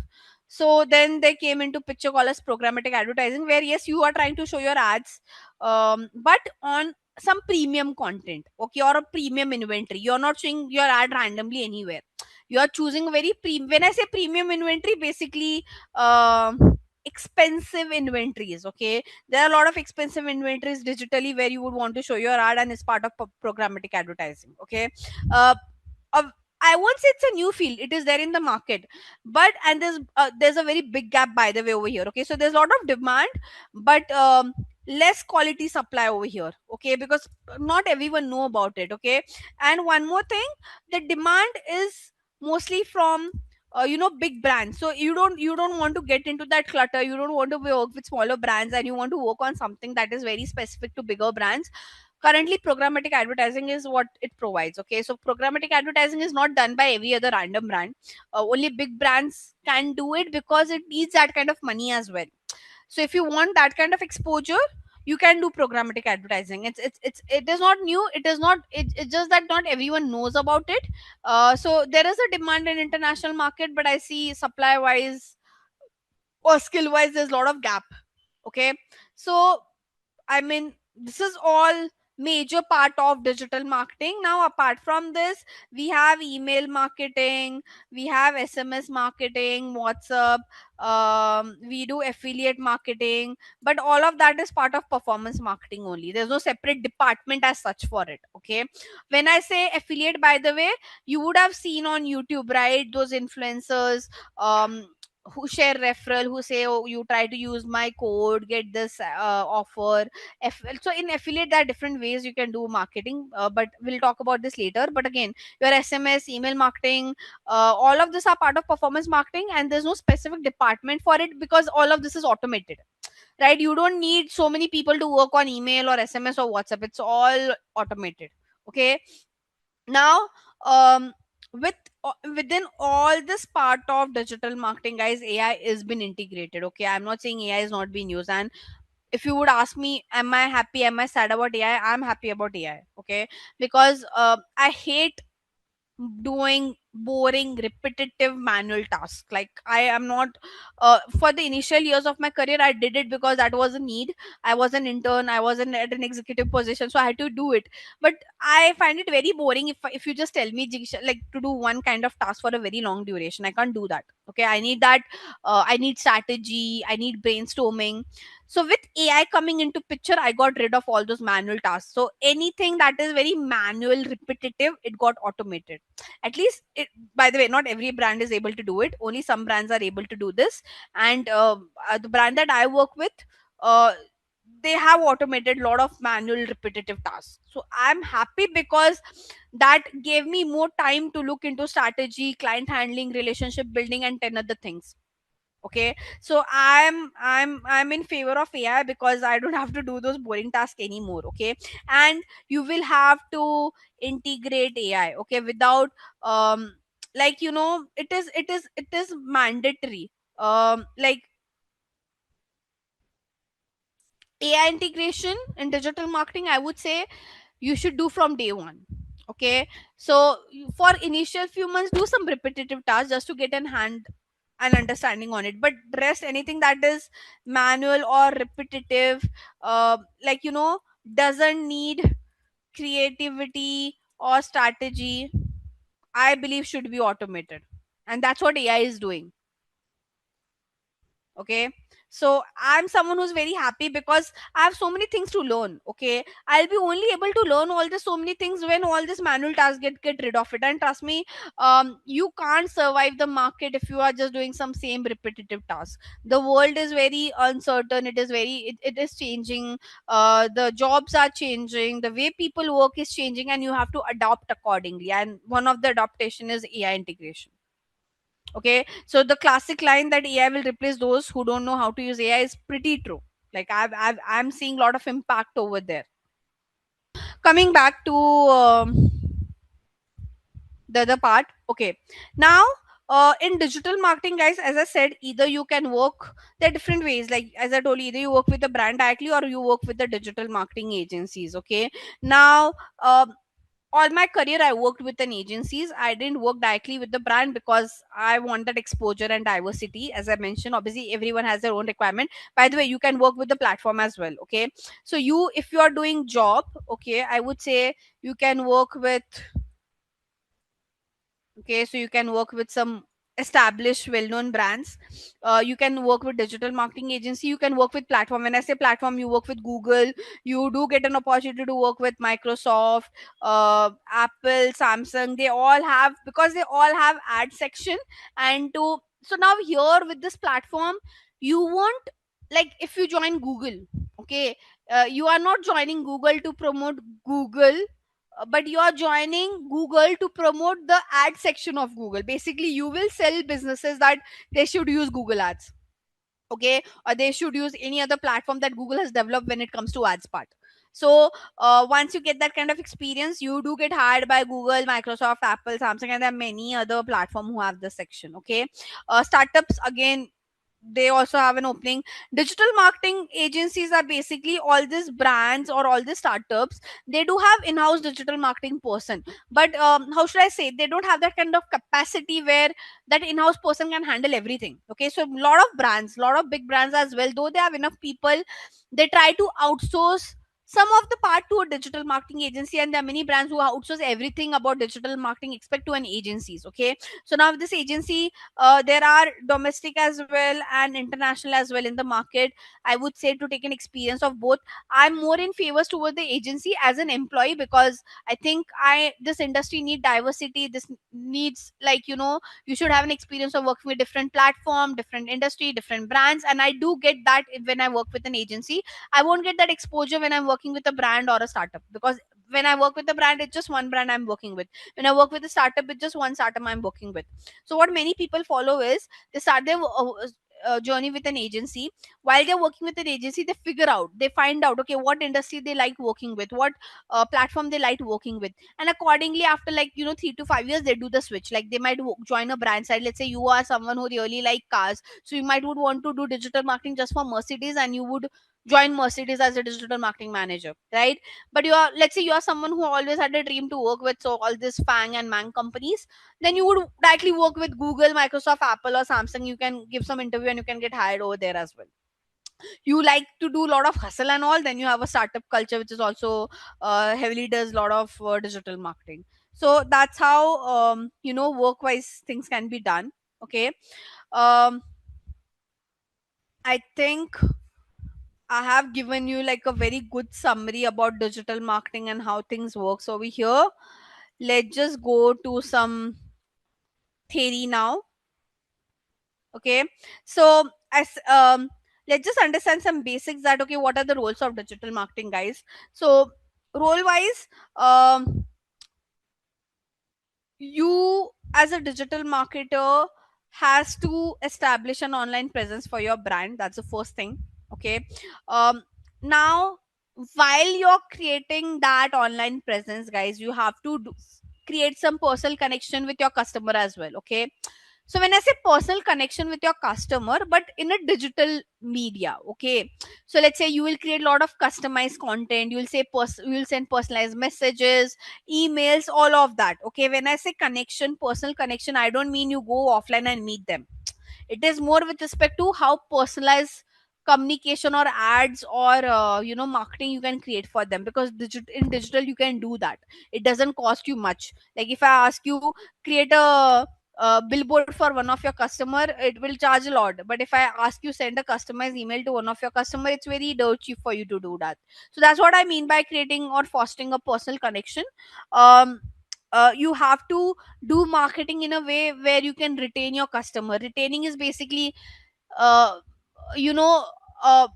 So then they came into picture called as programmatic advertising, where yes, you are trying to show your ads, but on some premium content, okay, or a premium inventory. You're not showing your ad randomly anywhere. You are choosing very when I say premium inventory, basically, expensive inventories. Okay, there are a lot of expensive inventories digitally where you would want to show your ad, and it's part of programmatic advertising. Okay, uh, uh, I won't say it's a new field. It is there in the market, but and there's a very big gap, by the way, over here. Okay, so there's a lot of demand, but less quality supply over here. Okay, because not everyone know about it. Okay, and one more thing, the demand is mostly from, big brands. So you don't want to get into that clutter. You don't want to work with smaller brands, and you want to work on something that is very specific to bigger brands. Currently, programmatic advertising is what it provides. Okay, so programmatic advertising is not done by every other random brand. Only big brands can do it because it needs that kind of money as well. So if you want that kind of exposure, you can do programmatic advertising. It is not new. It is not. It's just that not everyone knows about it. So there is a demand in international market, but I see supply wise or skill wise, there's a lot of gap. Okay, so I mean, this is all major part of digital marketing. Now, apart from this, we have email marketing, we have SMS marketing, WhatsApp, we do affiliate marketing, but all of that is part of performance marketing only. There's no separate department as such for it. Okay. When I say affiliate, by the way, you would have seen on YouTube, right? Those influencers, who share referral, who say, oh, you try to use my code, get this offer. So in affiliate, there are different ways you can do marketing, but we'll talk about this later. But again, your SMS, email marketing, all of this are part of performance marketing, and there's no specific department for it because all of this is automated, right? You don't need so many people to work on email or SMS or WhatsApp. It's all automated. Okay, now, um with within all this part of digital marketing, guys, AI is been integrated. Okay, I'm not saying AI is not being used. And if you would ask me, am I happy, am I sad about AI, I'm happy about AI. Okay, because I hate doing boring repetitive manual tasks. Like I am not for the initial years of my career I did it because that was a need. I was an intern, I was at an executive position, so I had to do it. But I find it very boring if you just tell me Jigisha, like to do one kind of task for a very long duration. I can't do that. Okay, I need that. I need strategy, I need brainstorming. So with AI coming into picture, I got rid of all those manual tasks. So anything that is very manual repetitive, it got automated. At least it, by the way, not every brand is able to do it, only some brands are able to do this. And the brand that I work with, uh, they have automated a lot of manual repetitive tasks. So I'm happy because that gave me more time to look into strategy, client handling, relationship building, and 10 other things. Okay, so I'm in favor of AI because I don't have to do those boring tasks anymore. Okay, and you will have to integrate AI, okay, without like it is mandatory. Like AI integration in digital marketing, I would say you should do from day one. Okay, so for initial few months do some repetitive tasks just to get an hand and understanding on it. But rest anything that is manual or repetitive, like doesn't need creativity or strategy, I believe should be automated. And that's what AI is doing. Okay, so I'm someone who's very happy because I have so many things to learn. Okay, I'll be only able to learn all this so many things when all this manual tasks get rid of it. And trust me, you can't survive the market if you are just doing some same repetitive tasks. The world is very uncertain, it is changing. The jobs are changing, the way people work is changing, and you have to adapt accordingly. And one of the adaptation is AI integration. Okay, so the classic line that AI will replace those who don't know how to use AI is pretty true. Like I'm seeing a lot of impact over there. Coming back to the other part. Okay, now in digital marketing, guys, as I said, either you can work, there are different ways. Like as I told you, either you work with the brand directly or you work with the digital marketing agencies. Okay, now all my career I worked with an agencies. I didn't work directly with the brand because I want that exposure and diversity. As I mentioned, obviously everyone has their own requirement. By the way, you can work with the platform as well. Okay, so you, if you are doing job, okay, I would say you can work with, okay, so you can work with some established well-known brands. You can work with digital marketing agency, you can work with platform. When I say platform, you work with Google, you do get an opportunity to work with Microsoft, Apple, Samsung. They all have, because they all have ad section. And to, so now here with this platform, you won't, like if you join Google, okay, you are not joining Google to promote Google, but you are joining Google to promote the ad section of Google. Basically, you will sell businesses that they should use Google ads, okay, or they should use any other platform that Google has developed when it comes to ads part. So once you get that kind of experience, you do get hired by Google, Microsoft, Apple, Samsung, and there are many other platform who have this section. Okay, startups again, they also have an opening. Digital marketing agencies are basically all these brands or all these startups. They do have in-house digital marketing person, but how should I say, they don't have that kind of capacity where that in-house person can handle everything. Okay, so a lot of brands, a lot of big brands as well, though they have enough people, they try to outsource some of the part to a digital marketing agency. And there are many brands who outsource everything about digital marketing expect to an agencies. Okay, so now this agency, there are domestic as well and international as well in the market. I would say to take an experience of both. I'm more in favors toward the agency as an employee because I think I this industry need diversity. This needs, like, you should have an experience of working with different platform, different industry, different brands. And I do get that when I work with an agency. I won't get that exposure when I'm working with a brand or a startup, because when I work with a brand, it's just one brand I'm working with. When I work with a startup, it's just one startup I'm working with. So what many people follow is they start their journey with an agency. While they're working with an agency, they figure out, they find out, okay, what industry they like working with, what platform they like working with. And accordingly, after, like, 3 to 5 years, they do the switch. Like they might join a brand side. Let's say you are someone who really like cars, so you might would want to do digital marketing just for Mercedes, and you would join Mercedes as a digital marketing manager, right? But you are, let's say you are someone who always had a dream to work with so all this Fang and Mang companies, then you would directly work with Google, Microsoft, Apple, or Samsung. You can give some interview and you can get hired over there as well. You like to do a lot of hustle and all, then you have a startup culture which is also heavily does a lot of digital marketing. So that's how work wise things can be done. Okay. um I think I have given you like a very good summary about digital marketing and how things work. So over here, let's just go to some theory now. Okay. So as let's just understand some basics that okay, what are the roles of digital marketing, guys? So role wise, you as a digital marketer has to establish an online presence for your brand. That's the first thing. Okay. Now, while you're creating that online presence, guys, you have to create some personal connection with your customer as well. Okay. So when I say personal connection with your customer, but in a digital media, okay. So let's say you will create a lot of customized content. You will say you will send personalized messages, emails, all of that. Okay. When I say connection, personal connection, I don't mean you go offline and meet them. It is more with respect to how personalized communication or ads or marketing you can create for them, because in digital you can do that. It doesn't cost you much. Like if I ask you create a billboard for one of your customer, it will charge a lot. But if I ask you send a customized email to one of your customer, it's very dirt cheap for you to do that. So that's what I mean by creating or fostering a personal connection. um you have to do marketing in a way where you can retain your customer. Retaining is basically uh, you know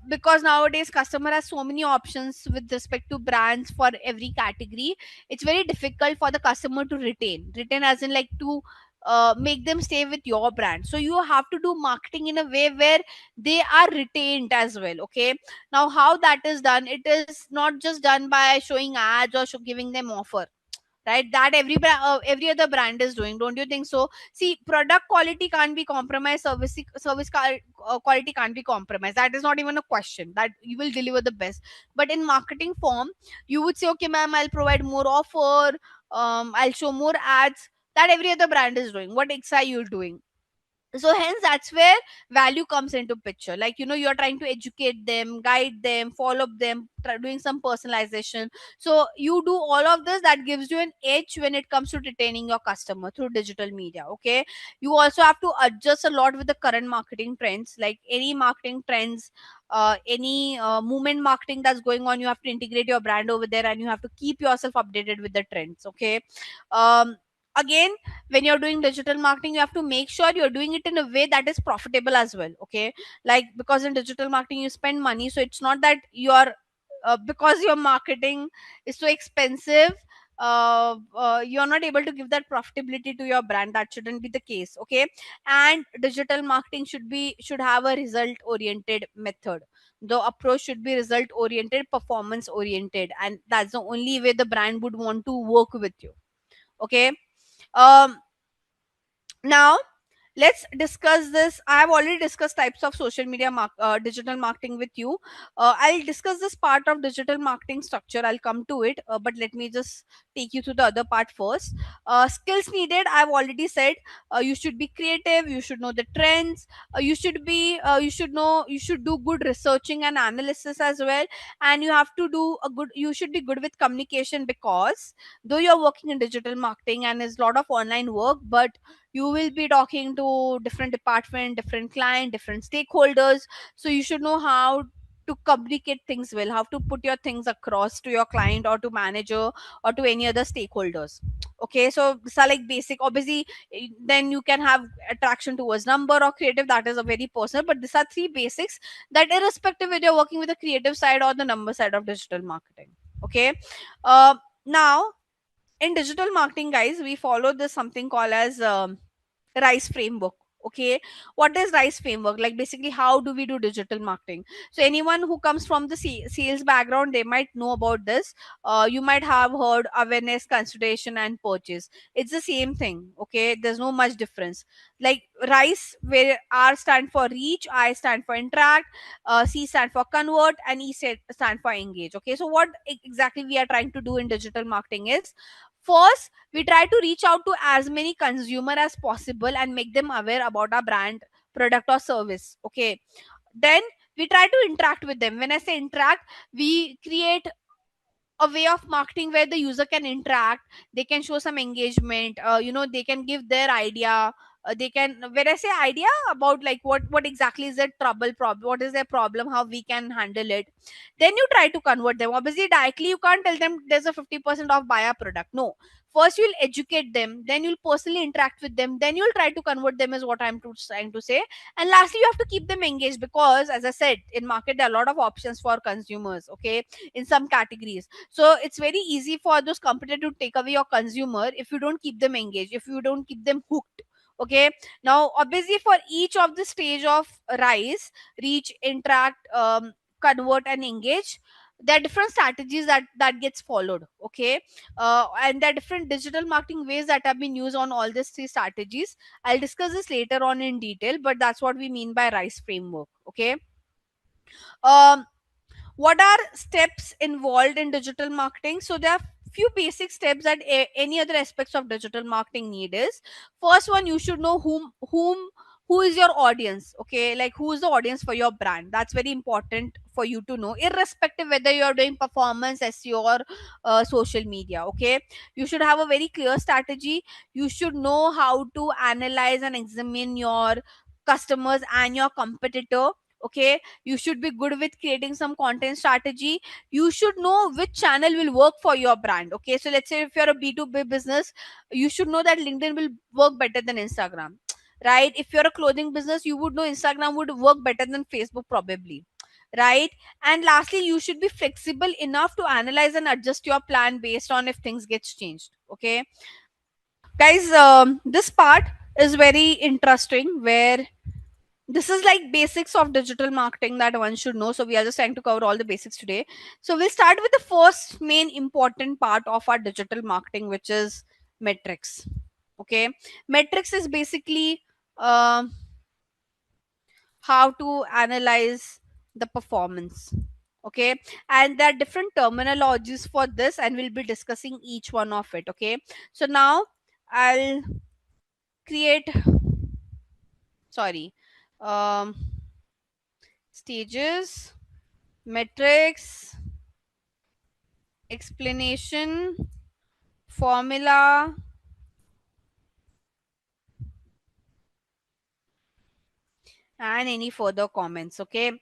because nowadays customer has so many options with respect to brands for every category. It's very difficult for the customer to retain as in like to make them stay with your brand. So you have to do marketing in a way where they are retained as well. Okay. Now how that is done, it is not just done by showing ads or giving them offer, right? That every other brand is doing, don't you think so? See, product quality can't be compromised, quality can't be compromised. That is not even a question, that you will deliver the best. But in marketing form, you would say okay ma'am, I'll provide more offer, I'll show more ads. That every other brand is doing. What are you doing? So hence that's where value comes into picture. Like you're trying to educate them, guide them, follow up them, doing some personalization. So you do all of this, that gives you an edge when it comes to retaining your customer through digital media. Okay. You also have to adjust a lot with the current marketing trends, like any marketing trends, any movement marketing that's going on. You have to integrate your brand over there, and you have to keep yourself updated with the trends. Okay. Again, when you're doing digital marketing, you have to make sure you're doing it in a way that is profitable as well. Okay. Like because in digital marketing you spend money, so it's not that you're because your marketing is so expensive, you're not able to give that profitability to your brand. That shouldn't be the case. Okay. And digital marketing should have a result oriented method. The approach should be result oriented, performance oriented, and that's the only way the brand would want to work with you. Okay. um Now let's discuss this. I have already discussed types of social media digital marketing with you. I'll discuss this part of digital marketing structure, I'll come to it, but let me just take you through the other part first. Skills needed, I've already said. You should be creative, you should know the trends, you should do good researching and analysis as well. And you should be good with communication, because though you're working in digital marketing and there's a lot of online work, but you will be talking to different department, different client, different stakeholders. So you should know how to communicate things well, how to put your things across to your client or to manager or to any other stakeholders. Okay. So these are like basic. Obviously, then you can have attraction towards number or creative, that is a very personal, but these are three basics that irrespective whether you're working with the creative side or the number side of digital marketing. Okay. Now in digital marketing, guys, we follow this something called as RISE framework. Okay, what is rice framework? Like basically how do we do digital marketing? So anyone who comes from the sales background, they might know about this. You might have heard awareness, consideration, and purchase. It's the same thing. Okay, there's no much difference. Like rice, where R stand for reach, I stand for interact, C stand for convert, and stand for engage. Okay, so what exactly we are trying to do in digital marketing is, first we try to reach out to as many consumer as possible and make them aware about our brand, product, or service. Okay, then we try to interact with them. When I say interact, we create a way of marketing where the user can interact, they can show some engagement, they can give their idea. They can, when I say idea about like what exactly is their problem, what is their problem, how we can handle it, then you try to convert them. Obviously directly you can't tell them there's a 50% off, buy a product. No, first you'll educate them, then you'll personally interact with them, then you'll try to convert them, is what trying to say. And lastly, you have to keep them engaged, because as I said, in market there are a lot of options for consumers. Okay, in some categories, so it's very easy for those competitors to take away your consumer if you don't keep them engaged, if you don't keep them hooked. Okay, now obviously for each of the stage of rise, reach, interact, convert, and engage, there are different strategies that gets followed. Okay, and there are different digital marketing ways that have been used on all these three strategies. I'll discuss this later on in detail, but that's what we mean by rise framework. Okay, um what are steps involved in digital marketing? So there are few basic steps that any other aspects of digital marketing need is, first one, you should know who is your audience. Okay, like who is the audience for your brand? That's very important for you to know, irrespective whether you're doing performance, SEO, or social media. Okay, you should have a very clear strategy. You should know how to analyze and examine your customers and your competitor. Okay, you should be good with creating some content strategy. You should know which channel will work for your brand. Okay, so let's say if you're a B2B business, you should know that LinkedIn will work better than Instagram, right? If you're a clothing business, you would know Instagram would work better than Facebook probably, right? And lastly, you should be flexible enough to analyze and adjust your plan based on if things gets changed. Okay, guys, this part is very interesting, where this is like basics of digital marketing that one should know. So we are just trying to cover all the basics today. So we'll start with the first main important part of our digital marketing, which is metrics. Okay, metrics is basically um how to analyze the performance. Okay, and there are different terminologies for this, and we'll be discussing each one of it. Okay, so now I'll create, sorry, um stages, metrics, explanation, formula, and any further comments. Okay,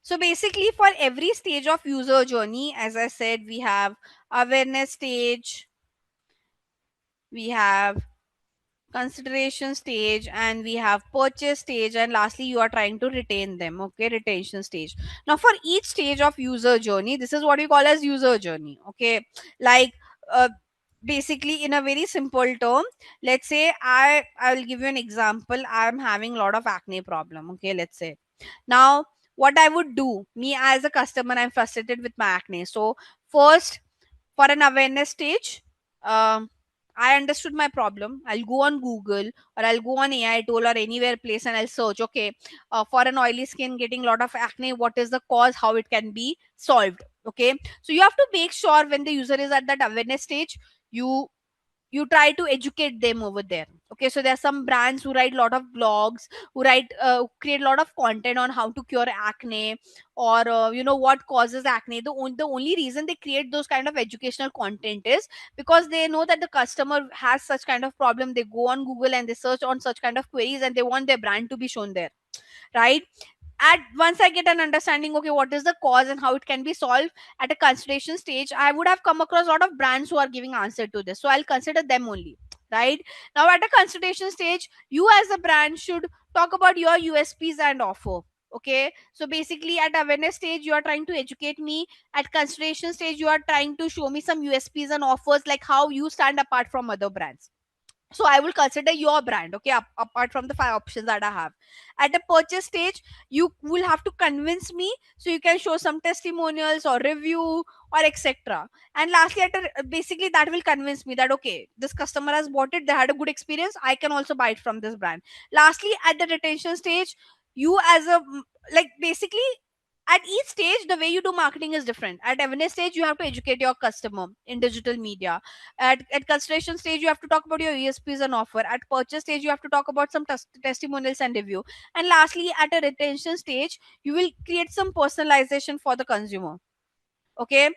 so basically for every stage of user journey, as I said, we have awareness stage, we have consideration stage, and we have purchase stage, and lastly you are trying to retain them. Okay, retention stage. Now for each stage of user journey, this is what we call as user journey. Okay, like uh, basically in a very simple term, let's say I'll give you an example. I'm having a lot of acne problem. Okay, let's say now what I would do, me as a customer, I'm frustrated with my acne. So first, for an awareness stage, um, I understood my problem. I'll go on Google, or I'll go on AI tool, or anywhere place, and I'll search. Okay, for an oily skin getting a lot of acne, what is the cause? How it can be solved? Okay, so you have to make sure when the user is at that awareness stage, you you try to educate them over there. Okay, so there are some brands who write a lot of blogs, who create a lot of content on how to cure acne, or what causes acne. The only reason they create those kind of educational content is because they know that the customer has such kind of problem. They go on Google and they search on such kind of queries, and they want their brand to be shown there, right? At once I get an understanding, okay, what is the cause and how it can be solved, at a consideration stage, I would have come across a lot of brands who are giving answer to this, so I'll consider them only, right? Now at a consideration stage, you as a brand should talk about your USPs and offer. Okay, so basically at awareness stage you are trying to educate me, at consideration stage you are trying to show me some USPs and offers, like how you stand apart from other brands, So I will consider your brand, okay, apart from the 5 options that I have. At the purchase stage, you will have to convince me, so you can show some testimonials or review or etc. And lastly, basically that will convince me that okay, this customer has bought it, they had a good experience, I can also buy it from this brand. Lastly, at the retention stage, you as a like basically at each stage the way you do marketing is different. At awareness stage, you have to educate your customer in digital media. At consideration stage, you have to talk about your USPs and offer. At purchase stage, you have to talk about some testimonials and review. And lastly, at a retention stage, you will create some personalization for the consumer. Okay.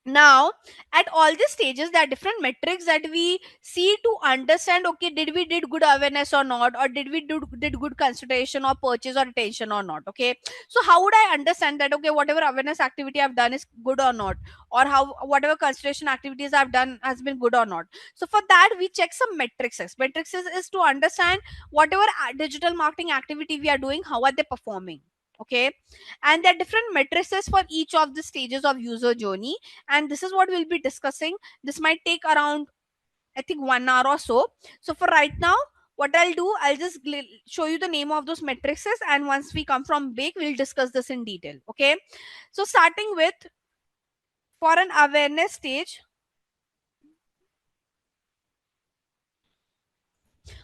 Now, at all these stages, there are different metrics that we see to understand, okay, did good awareness or not, or did good consideration or purchase or retention or not. Okay, so how would I understand that okay, whatever awareness activity I've done is good or not, or how whatever consideration activities I've done has been good or not? So for that, we check some metrics. Metrics is to understand whatever digital marketing activity we are doing, how are they performing. Okay, and there are different matrices for each of the stages of user journey, and this is what we'll be discussing. This might take around, I think, 1 hour or so. So for right now, what I'll do, I'll just show you the name of those matrices, and once we come from break, we'll discuss this in detail. Okay, so starting with, for an awareness stage,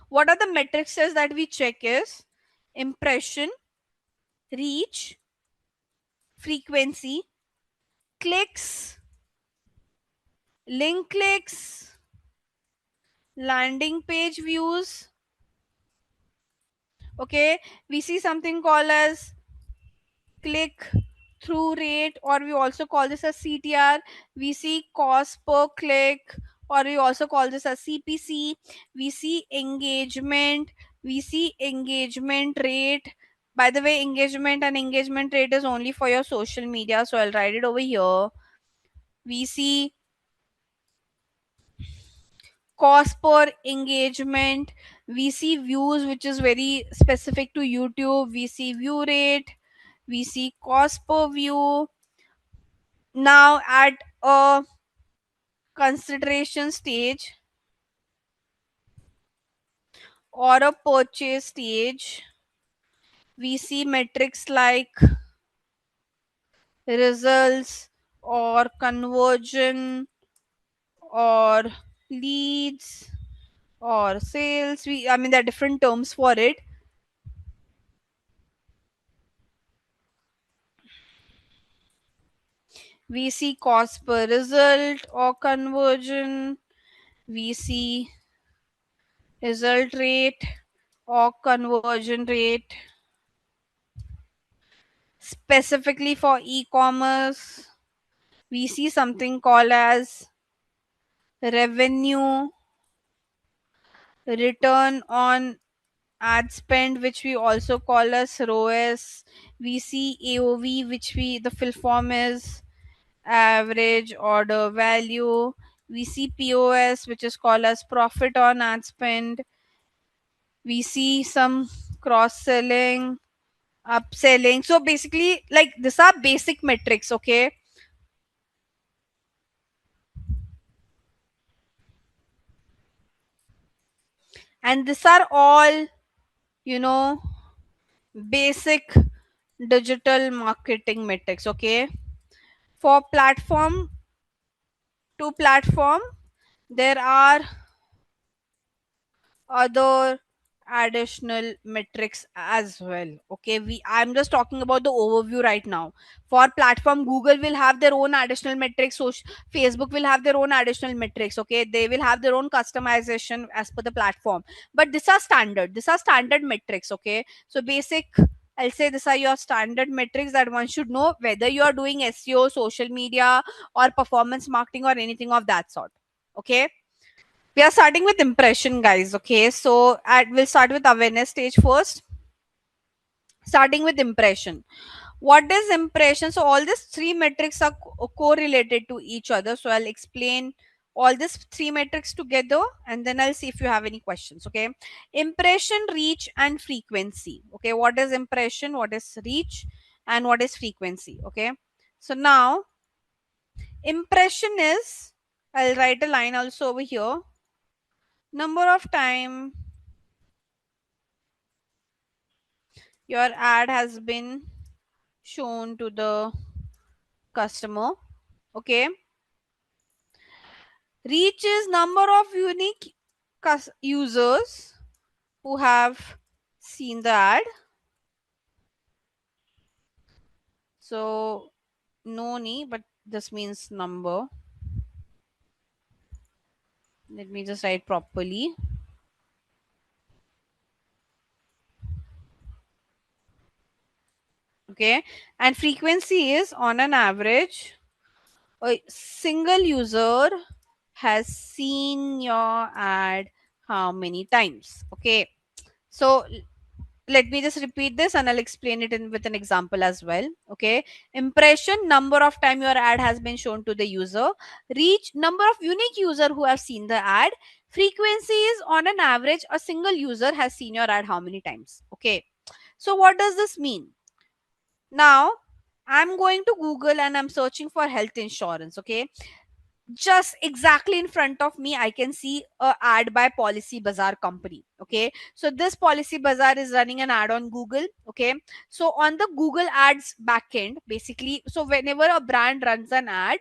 what are the matrices that we check is impression, reach, frequency, clicks, link clicks, landing page views. Okay, we see something called as click through rate, or we also call this as CTR. We see cost per click, or we also call this as CPC. We see engagement, we see engagement rate. By the way, engagement and engagement rate is only for your social media, so I'll write it over here. We see cost per engagement. We see views, which is very specific to YouTube. We see view rate. We see cost per view. Now, at a consideration stage or a purchase stage, we see metrics like results or conversion or leads or sales. I mean, there are different terms for it. We see cost per result or conversion. We see result rate or conversion rate. Specifically for e-commerce, we see something called as revenue, return on ad spend, which we also call as ROAS. We see AOV, which we the full form is average order value. We see POS, which is called as profit on ad spend. We see some cross selling, upselling. So basically, like, these are basic metrics. Okay, and these are all, you know, basic digital marketing metrics. Okay, for platform to platform, there are other additional metrics as well. Okay, I'm just talking about the overview right now. For platform, Google will have their own additional metrics, so Facebook will have their own additional metrics. Okay, they will have their own customization as per the platform, but these are standard metrics. Okay, so basic, I'll say these are your standard metrics that one should know, whether you are doing SEO, social media, or performance marketing, or anything of that sort. Okay, we are starting with impression, guys. Okay, so we'll start with awareness stage first. Starting with impression. What is impression? So all these three metrics are correlated to each other. So I'll explain all these three metrics together, and then I'll see if you have any questions. Okay, impression, reach, and frequency. Okay, what is impression, what is reach, and what is frequency? Okay, so now impression is, I'll write a line also over here. number of time your ad has been shown to the customer. Okay. Reach is number of unique users who have seen the ad. So no need, but this means number. Let me just write properly. Okay. And frequency is on an average, a single user has seen your ad how many times. Okay. So let me just repeat this and I'll explain it with an example as well. Okay. Impression, number of time your ad has been shown to the user. Reach, number of unique user who have seen the ad. Frequency is on an average, a single user has seen your ad how many times. Okay. So what does this mean? Now I'm going to Google and I'm searching for health insurance. Okay. Just exactly in front of me, I can see a ad by Policy Bazaar company. Okay. So this Policy Bazaar is running an ad on Google. Okay. So on the Google ads backend, basically, so whenever a brand runs an ad,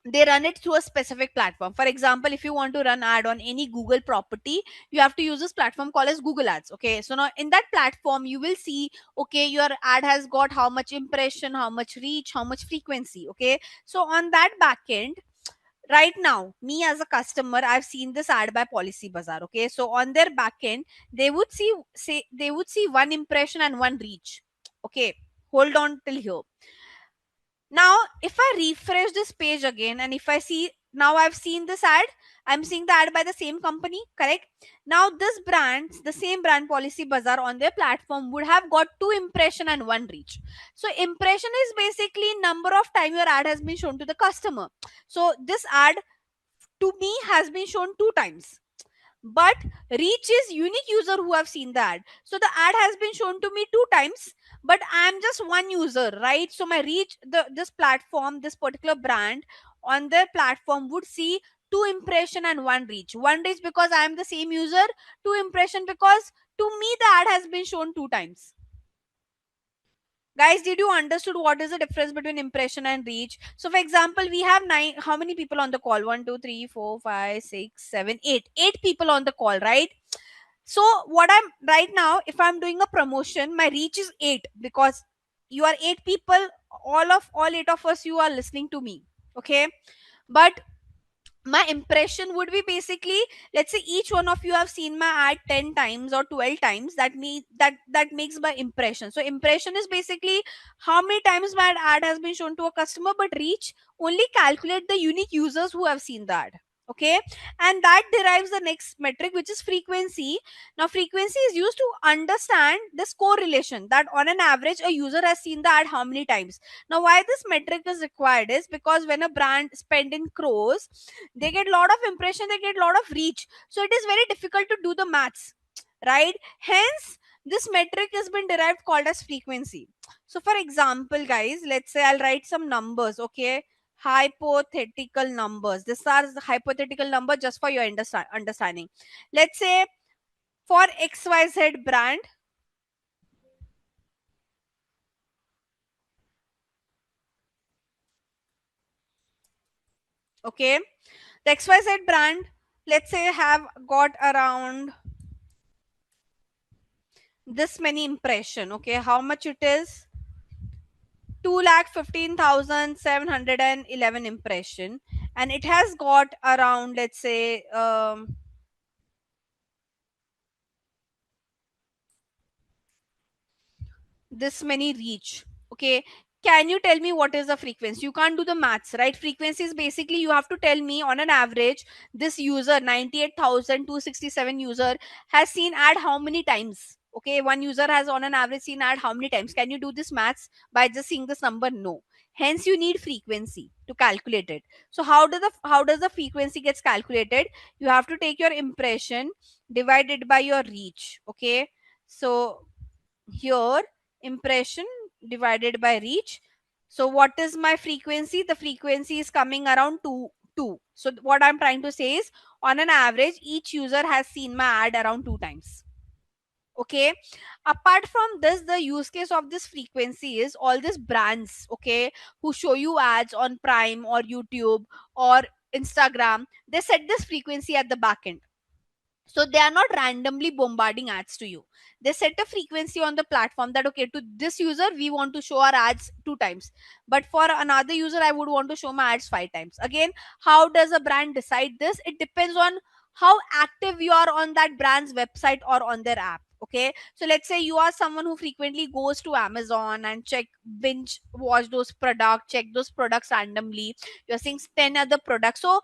they run it through a specific platform. For example, if you want to run ad on any Google property, you have to use this platform called as Google Ads. Okay. So now in that platform, you will see, okay, your ad has got how much impression, how much reach, how much frequency. Okay. So on that backend, right now, me as a customer, I've seen this ad by Policy Bazaar. Okay. So on their backend, they would see one impression and one reach. Okay. Hold on till here. Now, if I refresh this page again and if I see, now I've seen this ad, I'm seeing the ad by the same company, correct? Now, this brand, the same brand Policy Bazaar on their platform would have got two impression and one reach. So, impression is basically number of time your ad has been shown to the customer. So, this ad to me has been shown two times, but reach is unique user who have seen the ad. So the ad has been shown to me two times, but I am just one user, right? So my reach, this platform, this particular brand on their platform would see two impression and one reach. One reach because I am the same user, two impression because to me the ad has been shown two times. Guys, did you understood what is the difference between impression and reach? So for example, we have nine, how many people on the call? 1 2 3 4 5 6 7 8 people on the call, right? So what I'm right now, if I'm doing a promotion, my reach is 8 because you are 8 people, all 8 of us, you are listening to me. Okay. But my impression would be basically, let's say each one of you have seen my ad 10 times or 12 times, that makes my impression. So impression is basically how many times my ad has been shown to a customer, but reach only calculate the unique users who have seen the ad. Okay. And that derives the next metric, which is frequency. Now frequency is used to understand this correlation that on an average a user has seen the ad how many times. Now why this metric is required is because when a brand spend in crores, they get a lot of impression, they get a lot of reach, so it is very difficult to do the maths, right? Hence this metric has been derived called as frequency. So for example, guys, let's say I'll write some numbers. Okay, hypothetical numbers, these are the hypothetical number just for your understanding. Let's say for XYZ brand, okay, the XYZ brand, let's say, have got around this many impression. Okay, how much it is? 2,15,711 impression, and it has got around, let's say, this many reach. Okay, can you tell me what is the frequency? You can't do the maths, right? Frequency is basically you have to tell me on an average this user 98,267 user has seen ad how many times. Okay, one user has on an average seen ad how many times. Can you do this maths by just seeing this number? No. Hence you need frequency to calculate it. So how does the frequency gets calculated? You have to take your impression divided by your reach. Okay, so here impression divided by reach. So what is my frequency? The frequency is coming around 2. So what I'm trying to say is On an average, each user has seen my ad around 2 times. Okay. Apart from this, the use case of this frequency is all these brands, okay, who show you ads on Prime or YouTube or Instagram. They set this frequency at the back end, so they are not randomly bombarding ads to you. They set a frequency on the platform that, okay, to this user we want to show our ads 2 times, but for another user I would want to show my ads 5 times. Again, how does a brand decide this? It depends on how active you are on that brand's website or on their app. Okay, so let's say you are someone who frequently goes to Amazon and check, binge watch those products, check those products randomly. You're seeing 10 other products, so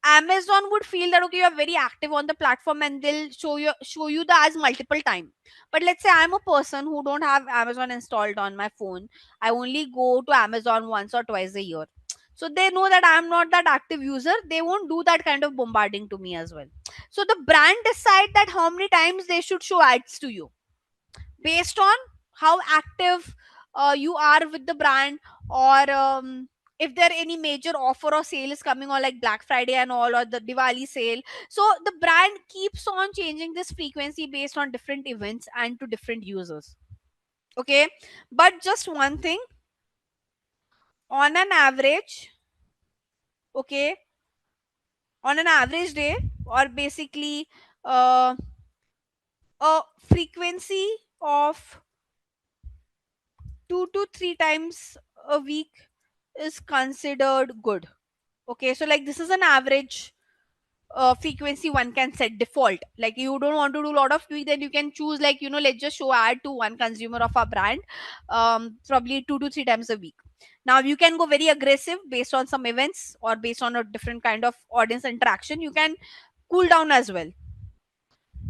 Amazon would feel that, okay, you are very active on the platform and they'll show you the ads multiple time. But let's say I'm a person who don't have Amazon installed on my phone. I only go to Amazon once or twice a year. So they know that I'm not that active user. They won't do that kind of bombarding to me as well. So the brand decide that how many times they should show ads to you based on how active you are with the brand, or if there any major offer or sale is coming on, like Black Friday and all, or the Diwali sale. So the brand keeps on changing this frequency based on different events and to different users. Okay, but just one thing, on an average, okay, on an average day, or basically uh, a frequency of 2 to 3 times a week is considered good. Okay, so like this is an average frequency one can set default. Like you don't want to do a lot of tweak, then you can choose, like, let's just show ad to one consumer of our brand, probably 2 to 3 times a week. Now you can go very aggressive based on some events or based on a different kind of audience interaction. You can cool down as well.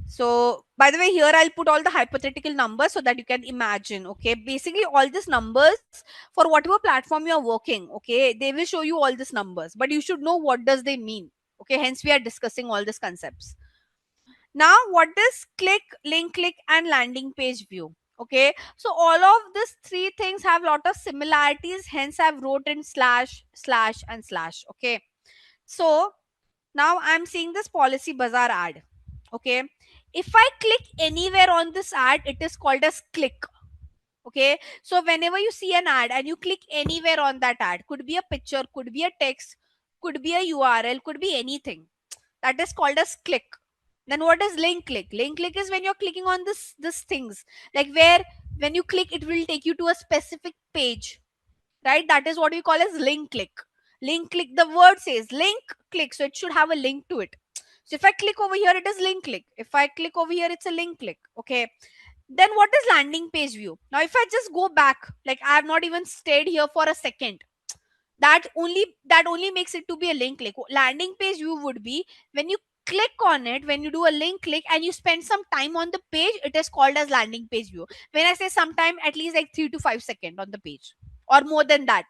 So, by the way, here I'll put all the hypothetical numbers so that you can imagine. Okay, basically, all these numbers for whatever platform you are working, okay, they will show you all these numbers, but you should know what does they mean. Okay, hence we are discussing all these concepts. Now, what is click, link click, and landing page view? Okay, so all of these three things have lot of similarities. Hence, I've wrote in slash, slash, and slash. Okay, so now I'm seeing this Policy Bazaar ad. Okay, if I click anywhere on this ad, it is called as click. Okay, so whenever you see an ad and you click anywhere on that ad, could be a picture, could be a text, could be a URL, could be anything, that is called as click. Then what is link click? Link click is when you're clicking on this things, like where when you click it will take you to a specific page, right? That is what we call as link click. Link click, the word says link click, so it should have a link to it. So if I click over here, it is link click. If I click over here, it's a link click. Okay, then what is landing page view? Now if I just go back, like I have not even stayed here for a second, that only makes it to be a link click. Landing page view would be when you click on it, when you do a link click and you spend some time on the page, it is called as landing page view. When I say sometime, at least like 3 to 5 seconds on the page or more than that.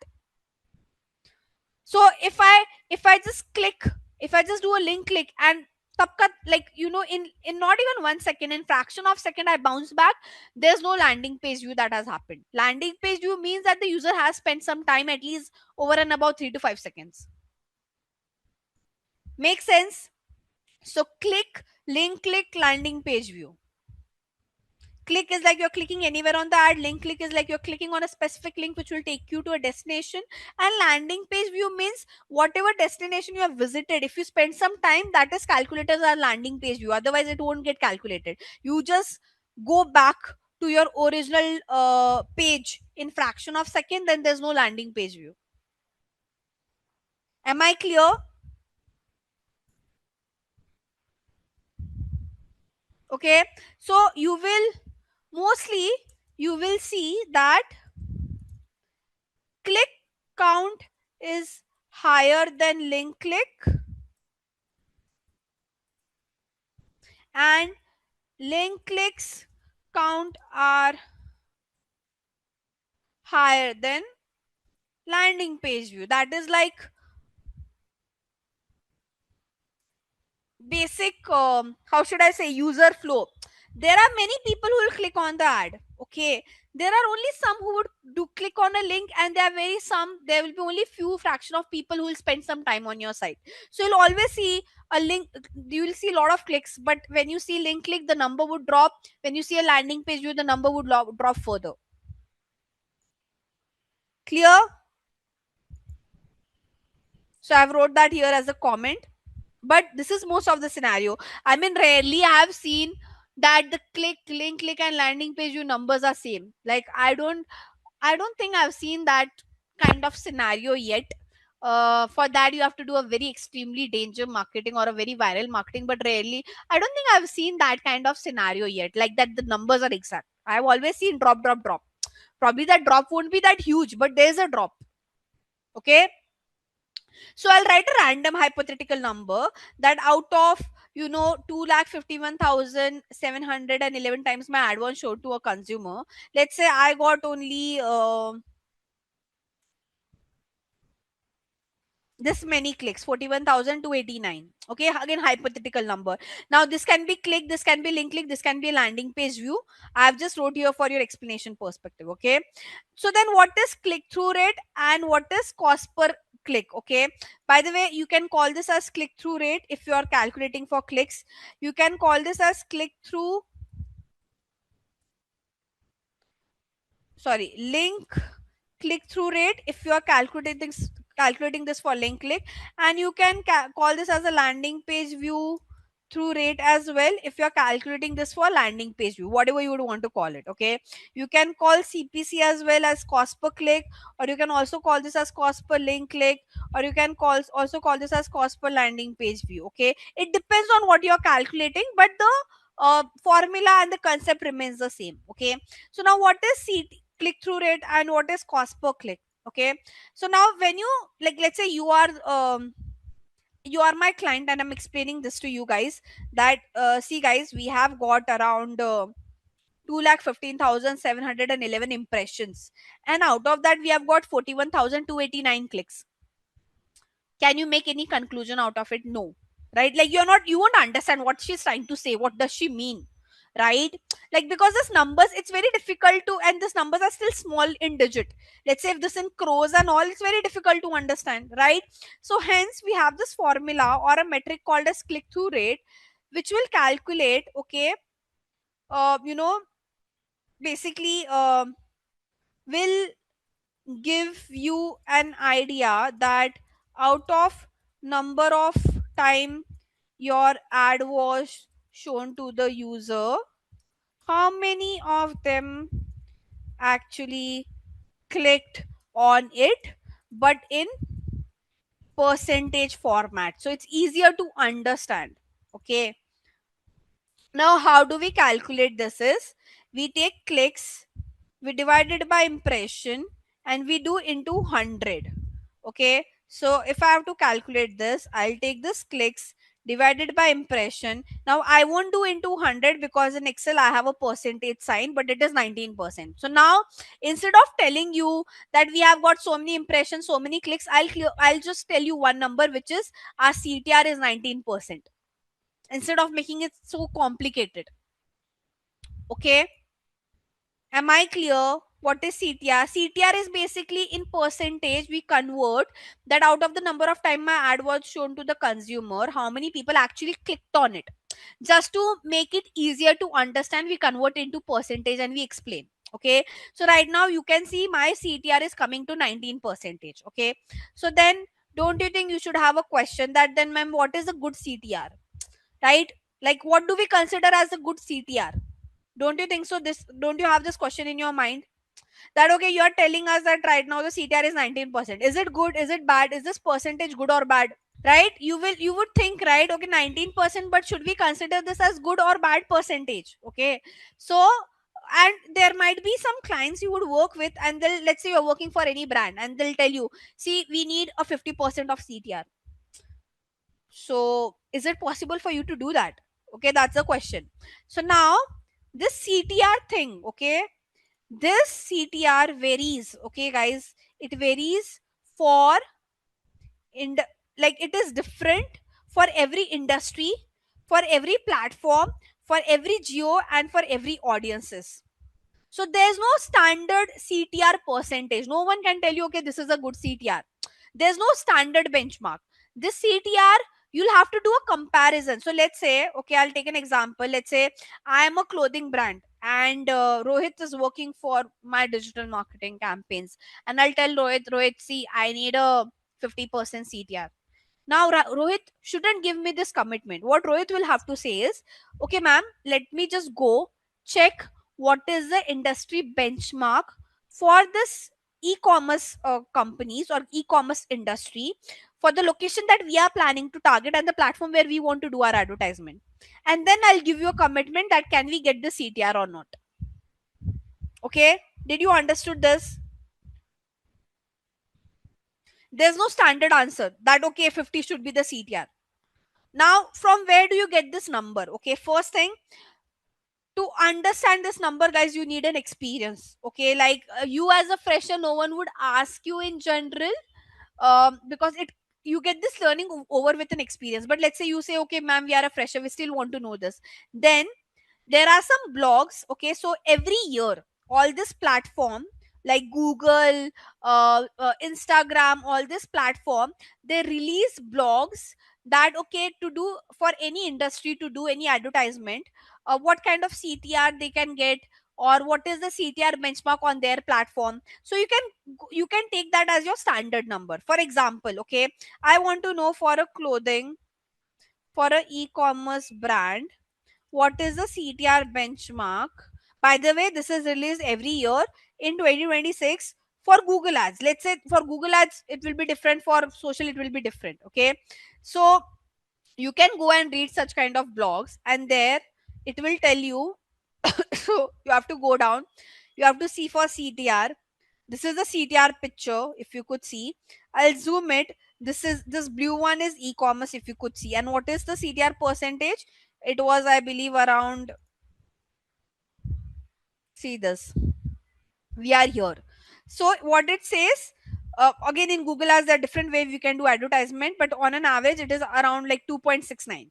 So if I just click, if I just do a link click and tapka, like in not even 1 second, in fraction of second I bounce back, there's no landing page view that has happened. Landing page view means that the user has spent some time, at least over and about 3 to 5 seconds. Make sense? So click, link click, landing page view. Click is like you're clicking anywhere on the ad. Link click is like you're clicking on a specific link which will take you to a destination. And landing page view means whatever destination you have visited, if you spend some time, that is calculated as a landing page view. Otherwise, it won't get calculated. You just go back to your original page in fraction of second, then there's no landing page view. Am I clear? Okay. So mostly you will see that click count is higher than link click, and link clicks count are higher than landing page view. That is like basic, how should I say, user flow. There are many people who will click on the ad. Okay, there are only some who would do click on a link, and there will be only few fraction of people who will spend some time on your site. So you'll always see a link, you will see a lot of clicks, but when you see link click, the number would drop. When you see a landing page view, the number would drop further. Clear? So I've wrote that here as a comment. But this is most of the scenario. I mean, rarely I have seen that the click, link click, and landing page view numbers are same. Like, I don't think I've seen that kind of scenario yet. For that, you have to do a very extremely danger marketing or a very viral marketing, but rarely. I don't think I've seen that kind of scenario yet. Like that, the numbers are exact. I've always seen drop, drop, drop. Probably that drop won't be that huge, but there's a drop. Okay. So I'll write a random hypothetical number that out of 2,51,711 times my ad was showed to a consumer. Let's say I got only this many clicks, 41,289. Okay, again hypothetical number. Now this can be click, this can be link click, this can be a landing page view. I've just wrote here for your explanation perspective. Okay, so then what is click through rate and what is cost per click? Okay, by the way, you can call this as click through rate if you are calculating for clicks. You can call this as link click through rate if you are calculating this for link click, and you can call this as a landing page view through rate as well if you are calculating this for landing page view, whatever you would want to call it. Okay, you can call CPC as well as cost per click, or you can also call this as cost per link click, or you can call this as cost per landing page view. Okay, it depends on what you are calculating, but the formula and the concept remains the same. Okay, so now what is click through rate and what is cost per click? Okay, so now when you, like, let's say you are my client and I'm explaining this to you guys that see guys, we have got around 2,15,711 impressions, and out of that we have got 41,289 clicks. Can you make any conclusion out of it? No, right? Like, you won't understand what she's trying to say, what does she mean, right? Like, because this numbers, it's very difficult to, and these numbers are still small in digit. Let's say if this in crores and all, it's very difficult to understand, right? So hence we have this formula or a metric called as click through rate, which will calculate, okay, uh, you know basically will give you an idea that out of number of time your ad was shown to the user, how many of them actually clicked on it, but in percentage format, so it's easier to understand. Okay, now how do we calculate this is, we take clicks, we divide it by impression, and we do into 100. Okay, so if I have to calculate this, I'll take this clicks divided by impression. Now I won't do into 100 because in Excel I have a percentage sign, but it is 19%. So now instead of telling you that we have got so many impressions, so many clicks, I'll just tell you one number, which is our CTR is 19%, instead of making it so complicated. Okay, am I clear? What is CTR? CTR is basically in percentage we convert that out of the number of time my ad was shown to the consumer, how many people actually clicked on it. Just to make it easier to understand, we convert into percentage and we explain. Okay, so right now you can see my CTR is coming to 19 percentage. Okay, so then don't you think you should have a question that then, ma'am, what is a good CTR? Right? Like, what do we consider as a good CTR? Don't you think so? Don't you have this question in your mind? That okay, you are telling us that right now the CTR is 19%. Is it good? Is it bad? Is this percentage good or bad? Right? You would think, right? Okay, 19%, but should we consider this as good or bad percentage? Okay. So, and there might be some clients you would work with, and they'll, let's say you're working for any brand, and they'll tell you, see, we need a 50% of CTR. So is it possible for you to do that? Okay, that's the question. So now this CTR thing, okay, this CTR varies. Okay, guys, it varies for in like, it is different for every industry, for every platform, for every geo, and for every audiences. So there's no standard CTR percentage. No one can tell you, okay, this is a good CTR. There's no standard benchmark. This CTR you'll have to do a comparison. So let's say, okay, I'll take an example. Let's say I am a clothing brand, and Rohit is working for my digital marketing campaigns, and I'll tell Rohit, see, I need a 50% CTR. Now, Rohit shouldn't give me this commitment. What Rohit will have to say is, okay, ma'am, let me just go check what is the industry benchmark for this e-commerce companies or e-commerce industry for the location that we are planning to target and the platform where we want to do our advertisement. And then I'll give you a commitment that can we get the CTR or not. Okay? Did you understood this? There's no standard answer that okay, 50 should be the CTR. Now, from where do you get this number? Okay, first thing, to understand this number, guys, you need an experience. Okay, like you as a fresher, no one would ask you in general, because it you get this learning over with an experience. But let's say you say, okay, ma'am, we are a fresher, we still want to know this. Then there are some blogs. Okay, so every year, all this platform like Google, Instagram, all this platform, they release blogs that okay, to do for any industry, to do any advertisement, what kind of CTR they can get, or what is the CTR benchmark on their platform. So you can take that as your standard number. For example, okay, I want to know for a clothing, for a e-commerce brand, what is the CTR benchmark. By the way, this is released every year in 2026 for Google ads. Let's say for Google ads it will be different, for social it will be different. Okay, so you can go and read such kind of blogs, and there it will tell you. So you have to go down, you have to see for CTR. This is the CTR picture, if you could see. I'll zoom it. This blue one is e-commerce, if you could see. And what is the CTR percentage? It was, I believe, around, see this, we are here. So what it says, again, in Google ads there are different ways we can do advertisement, but on an average it is around like 2.69,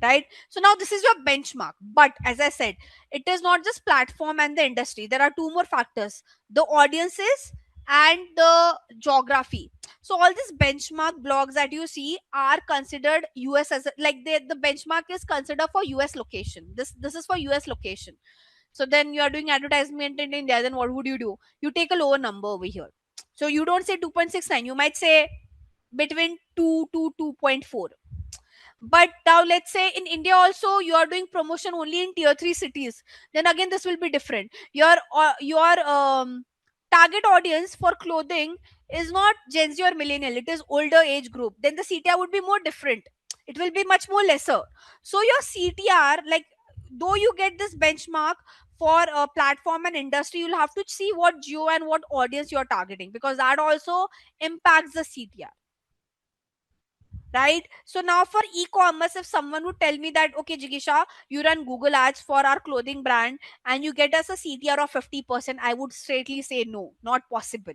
right? So now this is your benchmark. But as I said, it is not just platform and the industry. There are two more factors: the audiences and the geography. So all these benchmark blogs that you see are considered US as like the benchmark is considered for US location. This is for US location. So then you are doing advertisement in India, then what would you do? You take a lower number over here. So you don't say 2.69, you might say between 2 to 2.4. But now let's say in India also you are doing promotion only in tier 3 cities, then again this will be different. Your target audience for clothing is not Gen Z or millennial, it is older age group, then the CTR would be more different. It will be much more lesser. So your CTR, like, though you get this benchmark for a platform and industry, you'll have to see what geo and what audience you're targeting, because that also impacts the CTR, right? So now for e-commerce, if someone would tell me that okay, Jigisha, you run Google ads for our clothing brand and you get us a CTR of 50%, I would straightly say no, not possible,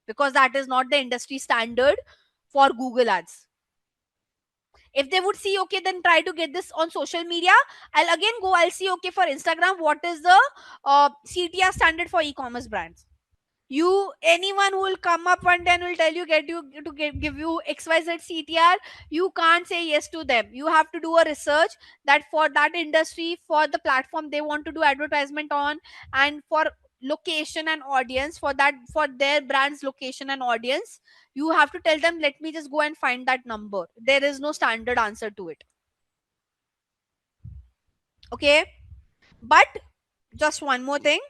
because that is not the industry standard for Google ads. If they would see okay, then try to get this on social media, I'll again go, I'll see okay, for Instagram, what is the CTR standard for e-commerce brands. You, anyone who will come up one day and will tell you, get you to give you XYZ CTR, you can't say yes to them. You have to do a research that for that industry, for the platform they want to do advertisement on, and for location and audience, for that, for their brand's location and audience, you have to tell them, let me just go and find that number. There is no standard answer to it. Okay, but just one more thing,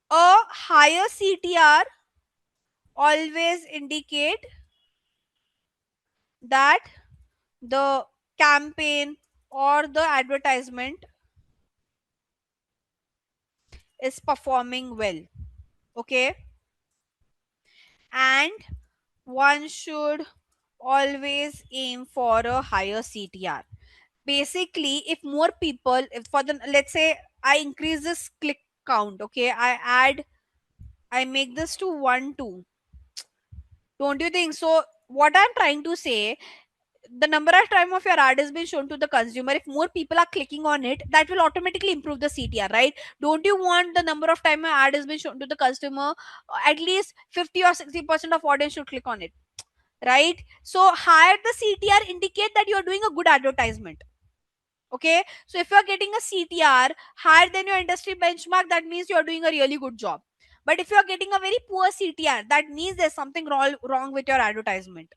a higher CTR always indicate that the campaign or the advertisement is performing well. Okay, and one should always aim for a higher CTR. Basically, if more people, if for the, let's say I increase this click count, okay, I make this to 1 2, don't you think so? What I'm trying to say, the number of time of your ad has been shown to the consumer, if more people are clicking on it, that will automatically improve the CTR, right? Don't you want the number of time your ad has been shown to the customer, at least 50 or 60% of audience should click on it? right? So higher the CTR indicate that you're doing a good advertisement. Okay, so if you're getting a CTR higher than your industry benchmark, that means you're doing a really good job. But if you're getting a very poor CTR, that means there's something wrong with your advertisement.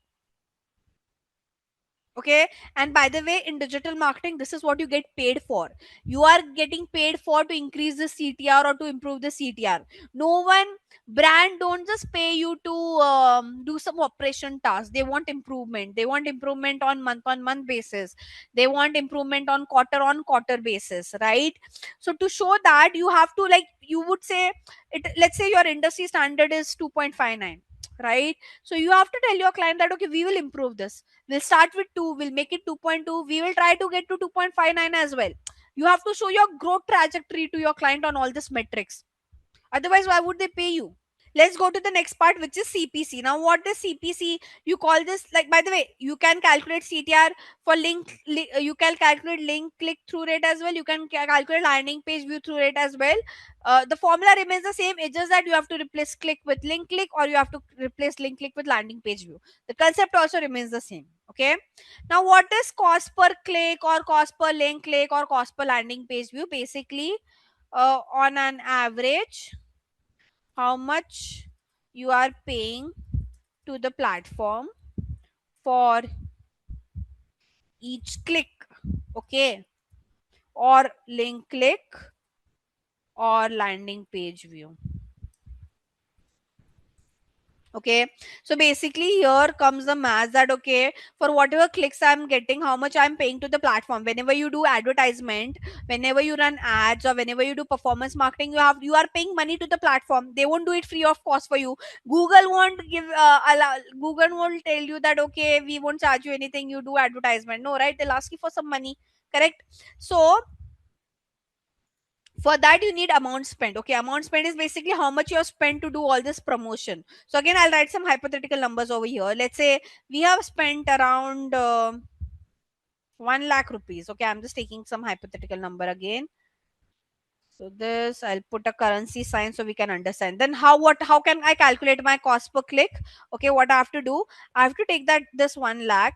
Okay, and by the way, in digital marketing, this is what you get paid for. You are getting paid for to increase the CTR or to improve the CTR. No one brand don't just pay you to do some operation tasks. They want improvement. They want improvement on month basis. They want improvement on quarter basis, right? So to show that, you have to, like, you would say it, let's say your industry standard is 2.59, right? So you have to tell your client that, okay, we will improve this. We'll start with 2, we'll make it 2.2, we will try to get to 2.59 as well. You have to show your growth trajectory to your client on all these metrics. Otherwise, why would they pay you? Let's go to the next part, which is CPC. Now, what is CPC? You call this, like, by the way, you can calculate CTR for you can calculate link click through rate as well. You can calculate landing page view through rate as well. The formula remains the same. It's just that you have to replace click with link click, or you have to replace link click with landing page view. The concept also remains the same. Okay. Now, what is cost per click, or cost per link click, or cost per landing page view? Basically, on an average, how much you are paying to the platform for each click, okay, or link click, or landing page view. Okay, so basically here comes the math that, okay, for whatever clicks I'm getting, how much I'm paying to the platform. Whenever you do advertisement, whenever you run ads, or whenever you do performance marketing, you are paying money to the platform. They won't do it free of cost for you. Google won't Google won't tell you that, okay, we won't charge you anything, you do advertisement. No, right? They'll ask you for some money. Correct. So for that, you need amount spent. Okay, amount spent is basically how much you have spent to do all this promotion. So again, I'll write some hypothetical numbers over here. Let's say we have spent around 1 lakh rupees. Okay, I'm just taking some hypothetical number again. So this, I'll put a currency sign so we can understand. Then how can I calculate my cost per click? Okay, what I have to do, I have to take that this 1 lakh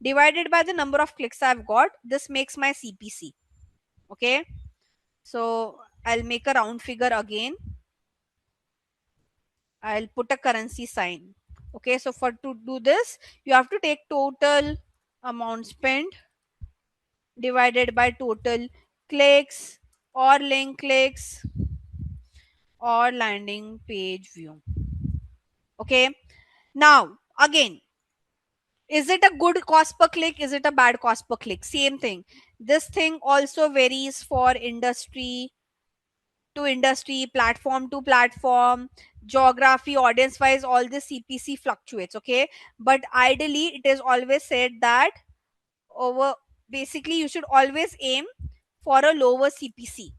divided by the number of clicks I've got. This makes my CPC. Okay, so I'll make a round figure again. I'll put a currency sign. Okay, so for to do this, you have to take total amount spent divided by total clicks, or link clicks, or landing page view. Okay, now again, is it a good cost per click? Is it a bad cost per click? Same thing. This thing also varies for industry to industry, platform to platform, geography, audience wise, all this CPC fluctuates. Okay, but ideally, it is always said that over basically you should always aim for a lower CPC.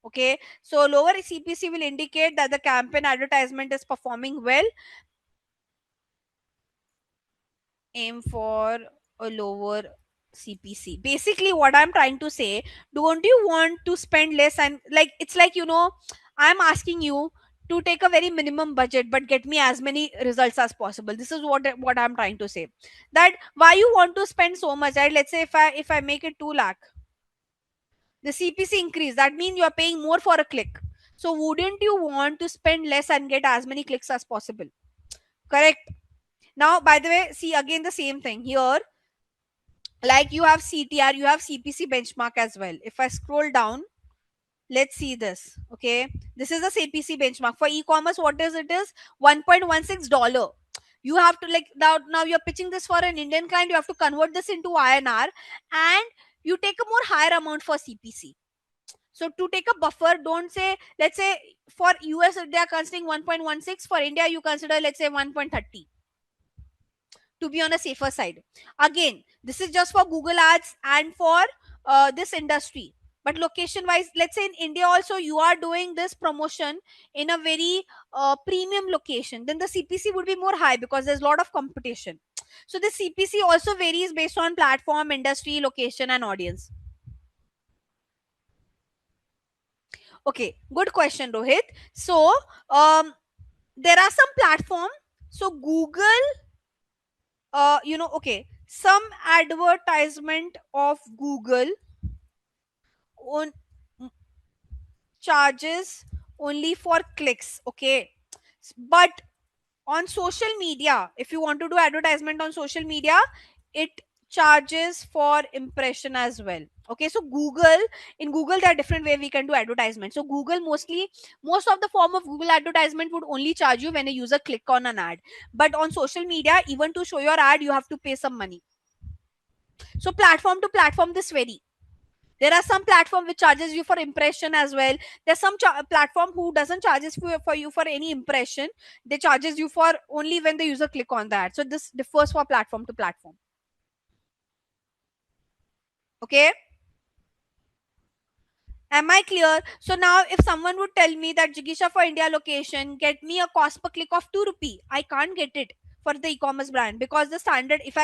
Okay, so lower CPC will indicate that the campaign advertisement is performing well. Aim for a lower CPC. Basically, what I'm trying to say, don't you want to spend less? And like, it's like, I'm asking you to take a very minimum budget but get me as many results as possible. This is what I'm trying to say. That why you want to spend so much, right? Let's say if I make it 2 lakh, the CPC increase, that means you're paying more for a click. So wouldn't you want to spend less and get as many clicks as possible? Correct. Now, by the way, see again the same thing here. Like, you have CTR, you have CPC benchmark as well. If I scroll down, let's see this. Okay, this is a CPC benchmark for e-commerce. What is it? Is $1.16. You have to, like, now you're pitching this for an Indian client, you have to convert this into INR, and you take a more higher amount for CPC. So to take a buffer, don't say, let's say for US they are considering 1.16, for India you consider, let's say, 1.30, to be on a safer side. Again, this is just for Google ads and for this industry. But location wise, let's say in India also you are doing this promotion in a very premium location, then the CPC would be more high because there's a lot of competition. So the CPC also varies based on platform, industry, location, and audience. Okay, good question, Rohit. So um, there are some platform. So Google okay, some advertisement of Google on charges only for clicks, okay? But on social media, if you want to do advertisement on social media, it charges for impression as well. Okay, so in Google there are different way we can do advertisement. So Google mostly, most of the form of Google advertisement would only charge you when a user click on an ad. But on social media, even to show your ad, you have to pay some money. So platform to platform this vary. There are some platform which charges you for impression as well. There's some platform who doesn't charges for you for any impression. They charges you for only when the user click on that. So this differs for platform to platform. Okay, am I clear? So now if someone would tell me that Jigisha, for India location, get me a cost per click of 2 rupee, I can't get it for the e-commerce brand, because the standard, if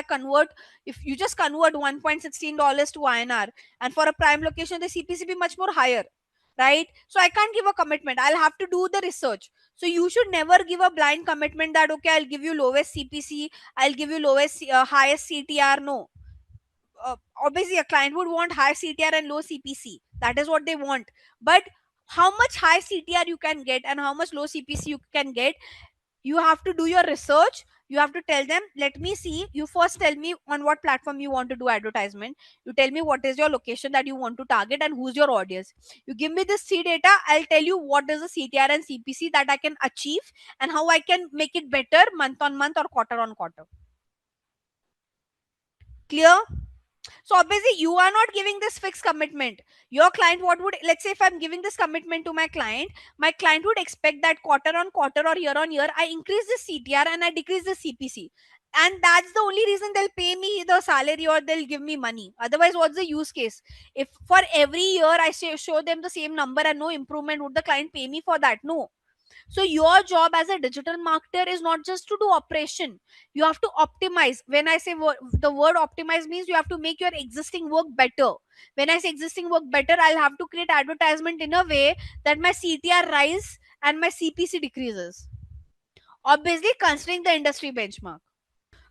you just convert $1.16 to INR, and for a prime location the CPC be much more higher, right? So I can't give a commitment, I'll have to do the research. So you should never give a blind commitment that okay, I'll give you lowest CPC, I'll give you highest CTR. No, obviously a client would want high CTR and low CPC. That is what they want. But how much high CTR you can get and how much low CPC you can get, you have to do your research. You have to tell them, let me see, you first tell me on what platform you want to do advertisement. You tell me what is your location that you want to target and who's your audience. You give me this C data, I'll tell you what is the CTR and CPC that I can achieve and how I can make it better month on month or quarter on quarter. Clear? So obviously you are not giving this fixed commitment. Your client, what would, let's say if I'm giving this commitment to my client would expect that quarter on quarter or year on year I increase the CTR and I decrease the CPC. And that's the only reason they'll pay me the salary or they'll give me money. Otherwise, what's the use case? If for every year I show them the same number and no improvement, would the client pay me for that? No. So your job as a digital marketer is not just to do operation. You have to optimize. When I say the word optimize means you have to make your existing work better. When I say existing work better, I'll have to create advertisement in a way that my CTR rise and my CPC decreases. Obviously, considering the industry benchmark.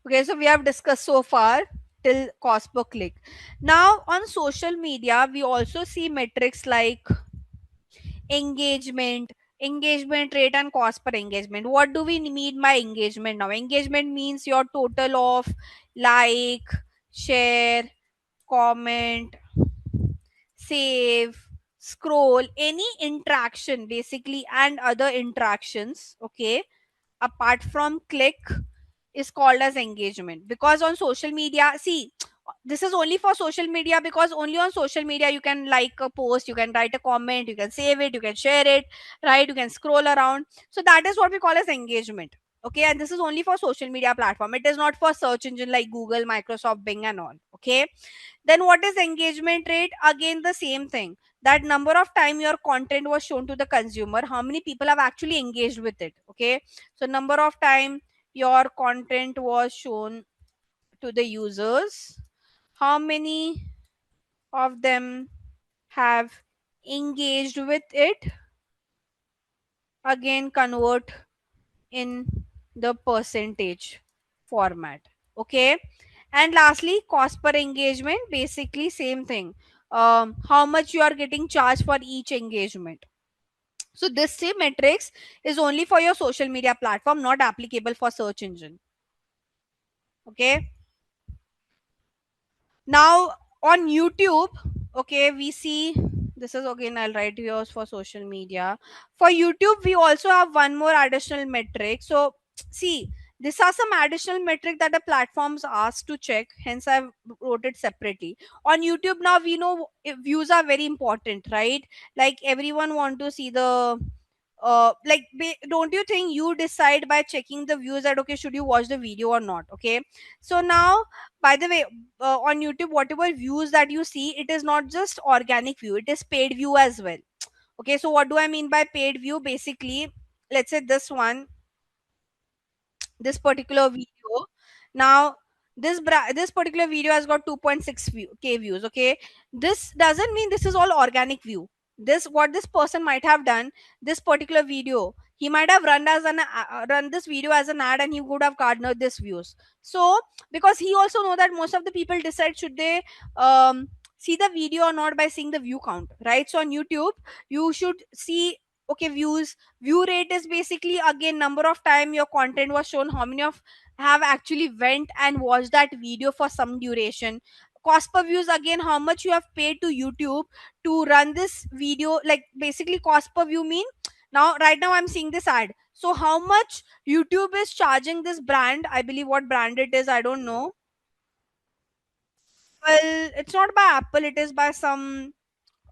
Okay, so we have discussed so far till cost per click. Now on social media, we also see metrics like engagement rate and cost per engagement. What do we mean by engagement? Now engagement means your total of like, share, comment, save, scroll, any interaction basically, and other interactions, okay, apart from click, is called as engagement. Because on social media, see, this is only for social media, because only on social media you can like a post, you can write a comment, you can save it, you can share it, right? You can scroll around. So that is what we call as engagement. Okay, and this is only for social media platform. It is not for search engine like Google, Microsoft, Bing, and all. Okay, then what is engagement rate? Again, the same thing. That number of time your content was shown to the consumer, how many people have actually engaged with it. Okay, so number of time your content was shown to the users, how many of them have engaged with it, again convert in the percentage format. Okay, and lastly cost per engagement, basically same thing. How much you are getting charged for each engagement. So this same metrics is only for your social media platform, not applicable for search engine. Okay, now on YouTube, okay, we see, this is again, I'll write yours for social media. For YouTube, we also have one more additional metric. So see, these are some additional metric that the platforms ask to check, hence I've wrote it separately. On YouTube, now we know views are very important, right? Like everyone want to see the don't you think you decide by checking the views that okay, should you watch the video or not? Okay, so now, by the way, on YouTube, whatever views that you see, it is not just organic view, it is paid view as well. Okay, so what do I mean by paid view? Basically, let's say this particular video. Now this particular video has got 2.6 k views. Okay, this doesn't mean this is all organic view. This, what this person might have done, this particular video, He might have run this video as an ad, and he would have garnered this views. So because he also know that most of the people decide should they um, see the video or not by seeing the view count, right? So on YouTube you should see, okay, view rate is basically again number of time your content was shown, how many of have actually went and watched that video for some duration. Cost per views, again how much you have paid to YouTube to run this video. Like basically cost per view mean, now right now I'm seeing this ad, so how much YouTube is charging this brand, I believe what brand it is, I don't know. Well, it's not by Apple, it is by some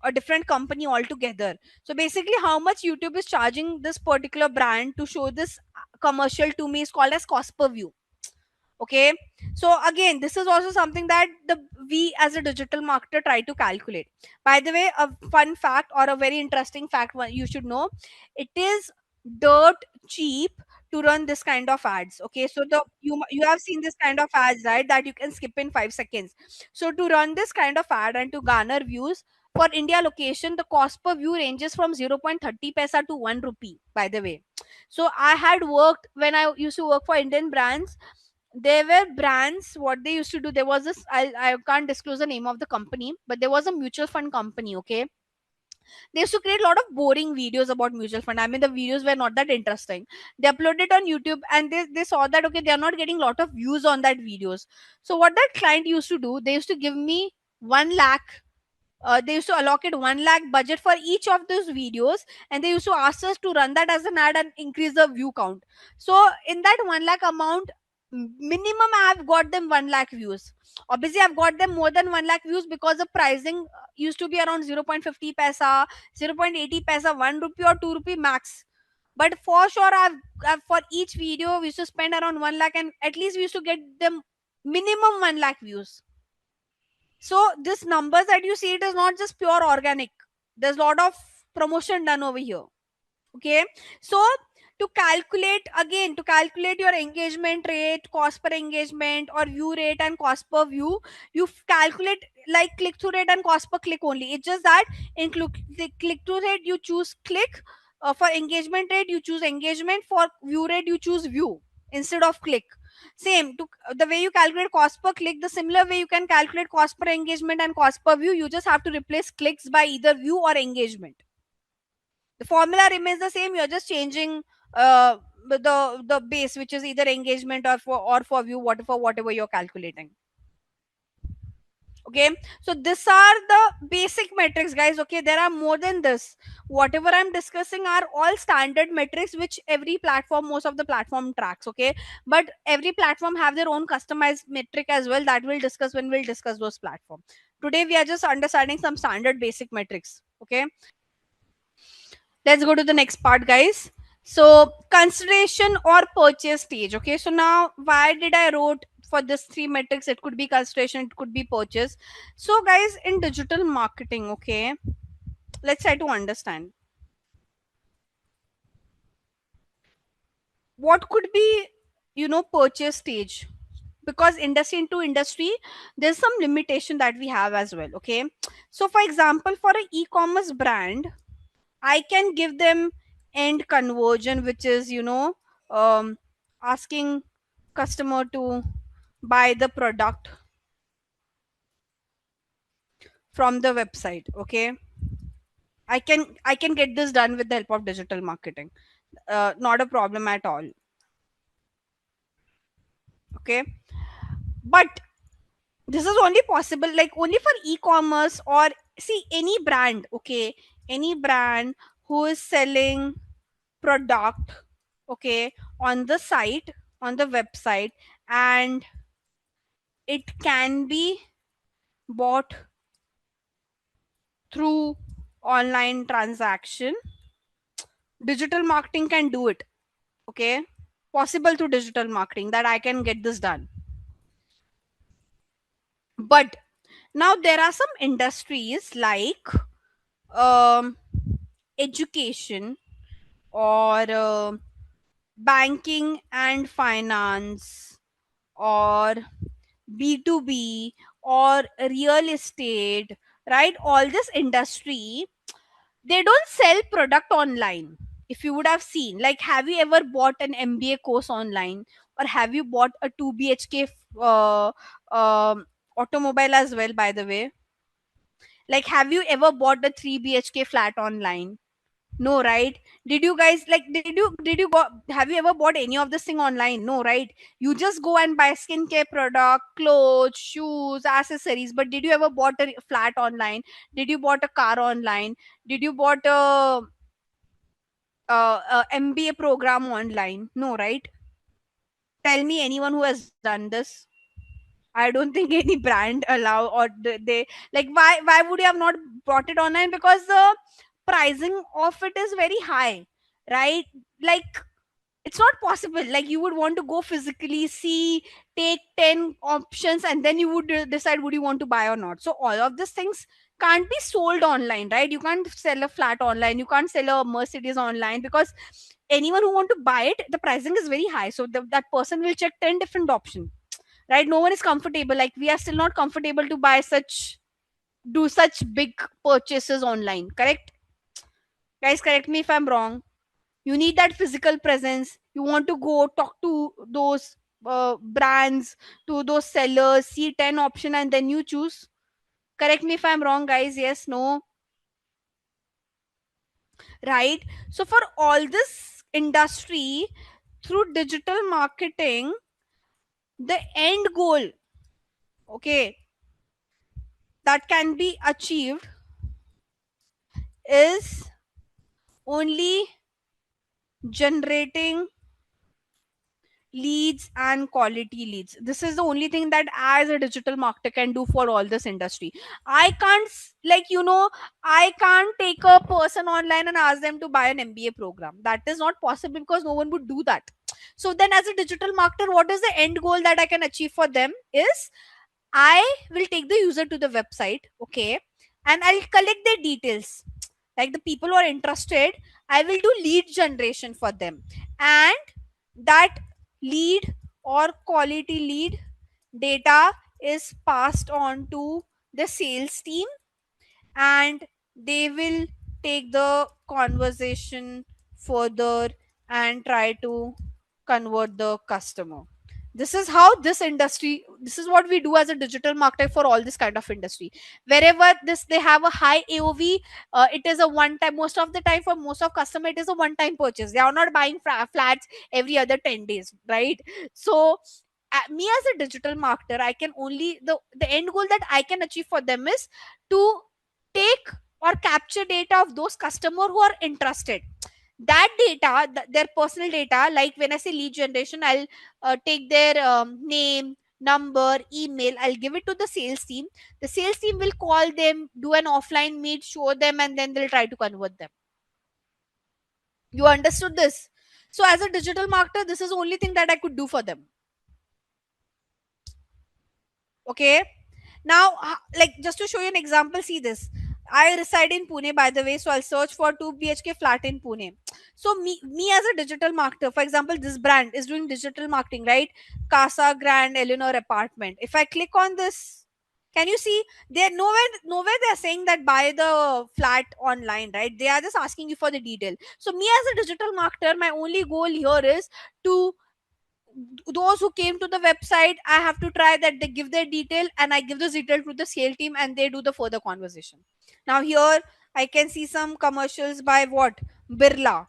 a different company altogether. So basically how much YouTube is charging this particular brand to show this commercial to me is called as cost per view. Okay, so again this is also something that the we as a digital marketer try to calculate. By the way, a fun fact or a very interesting fact you should know, it is dirt cheap to run this kind of ads. Okay, so the you have seen this kind of ads, right, that you can skip in 5 seconds. So to run this kind of ad and to garner views for India location, the cost per view ranges from 0.30 paisa to 1 rupee, by the way. So I had worked, when I used to work for Indian brands, there were brands, what they used to do, there was this, I can't disclose the name of the company, but there was a mutual fund company. Okay, they used to create a lot of boring videos about mutual fund. I mean, the videos were not that interesting. They uploaded it on YouTube, and they saw that okay, they are not getting a lot of views on that videos. So what that client used to do, they used to give me 1 lakh, they used to allocate 1 lakh budget for each of those videos, and they used to ask us to run that as an ad and increase the view count. So in that 1 lakh amount, minimum I've got them 1 lakh views. Obviously I've got them more than 1 lakh views because the pricing used to be around 0.50 paisa, 0.80 paisa, 1 rupee or 2 rupee max. But for sure I've for each video we used to spend around 1 lakh, and at least we used to get them minimum 1 lakh views. So this numbers that you see, it is not just pure organic. There's a lot of promotion done over here. Okay, so to calculate your engagement rate, cost per engagement, or view rate and cost per view, you calculate like click through rate and cost per click only. It's just that in click through rate you choose click, for engagement rate you choose engagement, for view rate you choose view instead of click. Same to the way you calculate cost per click, the similar way you can calculate cost per engagement and cost per view. You just have to replace clicks by either view or engagement. The formula remains the same, you're just changing the base, which is either engagement or for view, whatever you're calculating. Okay, so these are the basic metrics, guys. Okay, there are more than this. Whatever I'm discussing are all standard metrics which every platform, most of the platform tracks. Okay, but every platform have their own customized metric as well, that we'll discuss when we'll discuss those platforms. Today we are just understanding some standard basic metrics. Okay, let's go to the next part, guys. So consideration or purchase stage. Okay, so now why did I wrote for this three metrics? It could be consideration, it could be purchase. So guys, in digital marketing, okay, let's try to understand what could be, purchase stage, because industry to industry there's some limitation that we have as well. Okay, so for example, for an e-commerce brand, I can give them end conversion, which is, asking customer to buy the product from the website. Okay, I can get this done with the help of digital marketing. Not a problem at all. Okay, but this is only possible like only for e-commerce, or see any brand. Okay, any brand who is selling product, okay, on the site, on the website, and it can be bought through online transaction. Digital marketing can do it. Okay, possible through digital marketing that I can get this done. But now there are some industries like um, education, or banking and finance, or B2B, or real estate, right? All this industry, they don't sell product online. if you would have seen, like, have you ever bought an MBA course online, or have you bought a 2 BHK uh, um, automobile as well, by the way? Like, have you ever bought a 3 BHK flat online? No, right? Did you guys, like, did you go, have you ever bought any of this thing online? No, right? You just go and buy skincare product, clothes, shoes, accessories. But did you ever bought a flat online? Did you bought a car online? Did you bought a MBA program online? No, right? Tell me anyone who has done this. I don't think any brand allow, or they, like, why would you have not bought it online? Because the pricing of it is very high, right? Like, it's not possible. Like, you would want to go physically, see, take 10 options, and then you would decide would you want to buy or not. So all of these things can't be sold online, right? You can't sell a flat online, you can't sell a Mercedes online, because anyone who want to buy it, the pricing is very high. So that person will check 10 different options, right? No one is comfortable, like, we are still not comfortable to buy such, do such big purchases online, correct? Guys, correct me if I'm wrong. You need that physical presence. You want to go talk to those brands, to those sellers, see 10 option, and then you choose. Correct me if I'm wrong, guys. Yes, no, right? So for all this industry, through digital marketing, the end goal, okay, that can be achieved is only generating leads and quality leads. This is the only thing that as a digital marketer can do for all this industry. I can't like, I can't take a person online and ask them to buy an MBA program. That is not possible, because no one would do that. So then, as a digital marketer, what is the end goal that I can achieve for them is, I will take the user to the website, okay, and I'll collect their details, like the people who are interested. I will do lead generation for them, and that lead or quality lead data is passed on to the sales team, and they will take the conversation further and try to convert the customer. This is how this industry, this is what we do as a digital marketer for all this kind of industry. Wherever this they have a high AOV, it is a one time, most of the time for most of customer it is a one time purchase. They are not buying flats every other 10 days, right? So me as a digital marketer, I can only, the end goal that I can achieve for them is to take or capture data of those customer who are interested. That data, their personal data, like when I say lead generation, I'll take their name, number, email, I'll give it to the sales team. The sales team will call them, do an offline meet, show them, and then they'll try to convert them. You understood this? So as a digital marketer, this is the only thing that I could do for them. Okay. Now, like, just to show you an example, see this. I reside in Pune, by the way, so I'll search for 2 BHK flat in Pune. So me as a digital marketer, for example, this brand is doing digital marketing, right? Casa Grand Eleanor apartment. If I click on this, can you see? They're nowhere they're saying that buy the flat online, right? They are just asking you for the detail. So me as a digital marketer, my only goal here is to, those who came to the website, I have to try that they give their detail, and I give this detail to the sales team, and they do the further conversation. Now here I can see some commercials by what, Birla.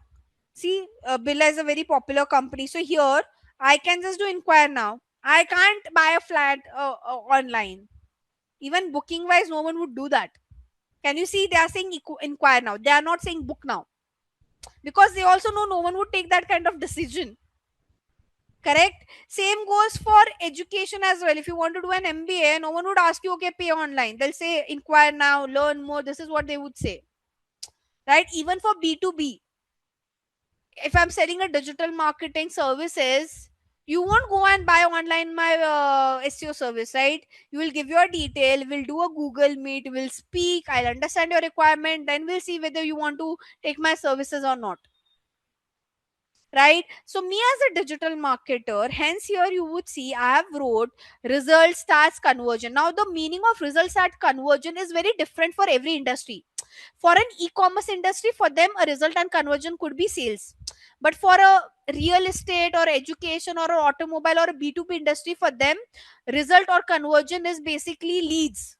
See, Birla is a very popular company. So here I can just do inquire now. I can't buy a flat online. Even booking wise, no one would do that. Can you see, they are saying inquire now, they are not saying book now, because they also know no one would take that kind of decision. Correct. Same goes for education as well. If you want to do an MBA, no one would ask you, okay, pay online. They'll say, inquire now, learn more. This is what they would say. Right? Even for B2B, if I'm selling a digital marketing services, you won't go and buy online my SEO service, right? You will give your detail, we'll do a Google Meet, we'll speak, I'll understand your requirement, then we'll see whether you want to take my services or not, right? So me as a digital marketer, hence here you would see I have wrote result stats conversion. Now the meaning of result stat conversion is very different for every industry. For an e-commerce industry, for them a result and conversion could be sales. But for a real estate or education or an automobile or a B2B industry, for them result or conversion is basically leads.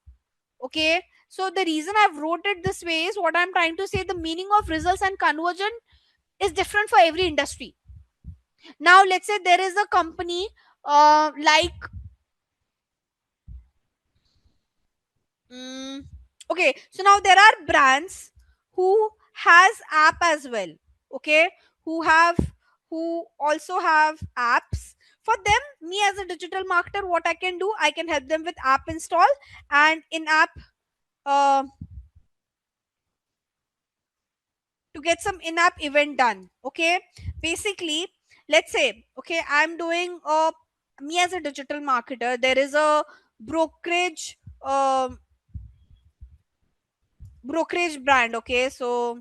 Okay, so the reason I've wrote it this way is what I'm trying to say, the meaning of results and conversion is different for every industry. Now let's say there is a company like mm, okay, so now there are brands who has app as well. Okay, who have, who also have apps. For them, me as a digital marketer, what I can do, I can help them with app install and in app uh, to get some in-app event done. Okay, basically, let's say, okay, I'm doing me as a digital marketer, there is a brokerage brokerage brand. Okay, so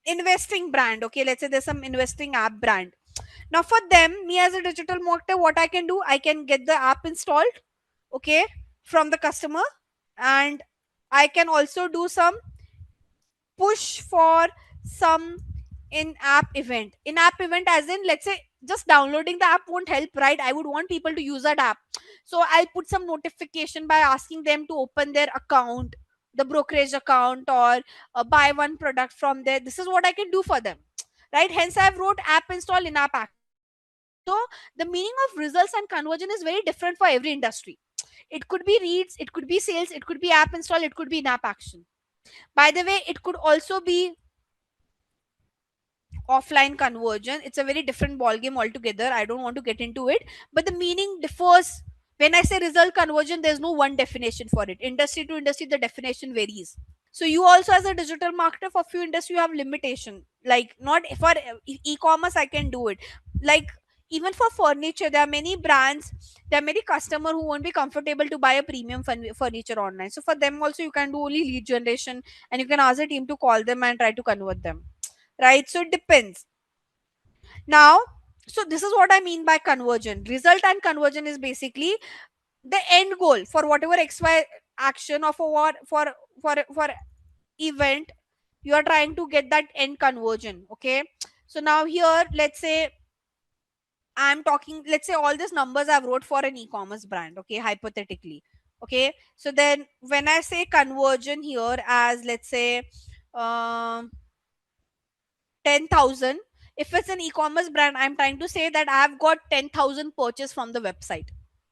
investing brand. Okay, let's say there's some investing app brand. Now for them, me as a digital marketer, what I can do, I can get the app installed, okay, from the customer, and I can also do some push for some in-app event, as in, let's say, just downloading the app won't help, right? I would want people to use that app, so I'll put some notification by asking them to open their account, the brokerage account, or buy one product from there. This is what I can do for them, right? Hence I've wrote app install in-app action. So the meaning of results and conversion is very different for every industry. It could be reads, it could be sales, it could be app install, it could be in-app action. By the way, it could also be offline conversion. It's a very different ball game altogether. I don't want to get into it, but the meaning differs. When I say result conversion, there's no one definition for it. Industry to industry, the definition varies. So you also, as a digital marketer, for few industry you have limitation, like not for e-commerce I can do it. Like even for furniture, there are many brands, there are many customer who won't be comfortable to buy a premium furniture online. So for them also you can do only lead generation, and you can ask the team to call them and try to convert them, right? So it depends. Now, so this is what I mean by conversion. Result and conversion is basically the end goal for whatever xy action, or for what, for event you are trying to get that end conversion. Okay, so now here, let's say I'm talking, let's say all these numbers I've wrote for an e-commerce brand, okay, hypothetically. Okay, so then when I say conversion here as, let's say, um 10,000, if it's an e-commerce brand, I'm trying to say that I've got 10,000 purchase from the website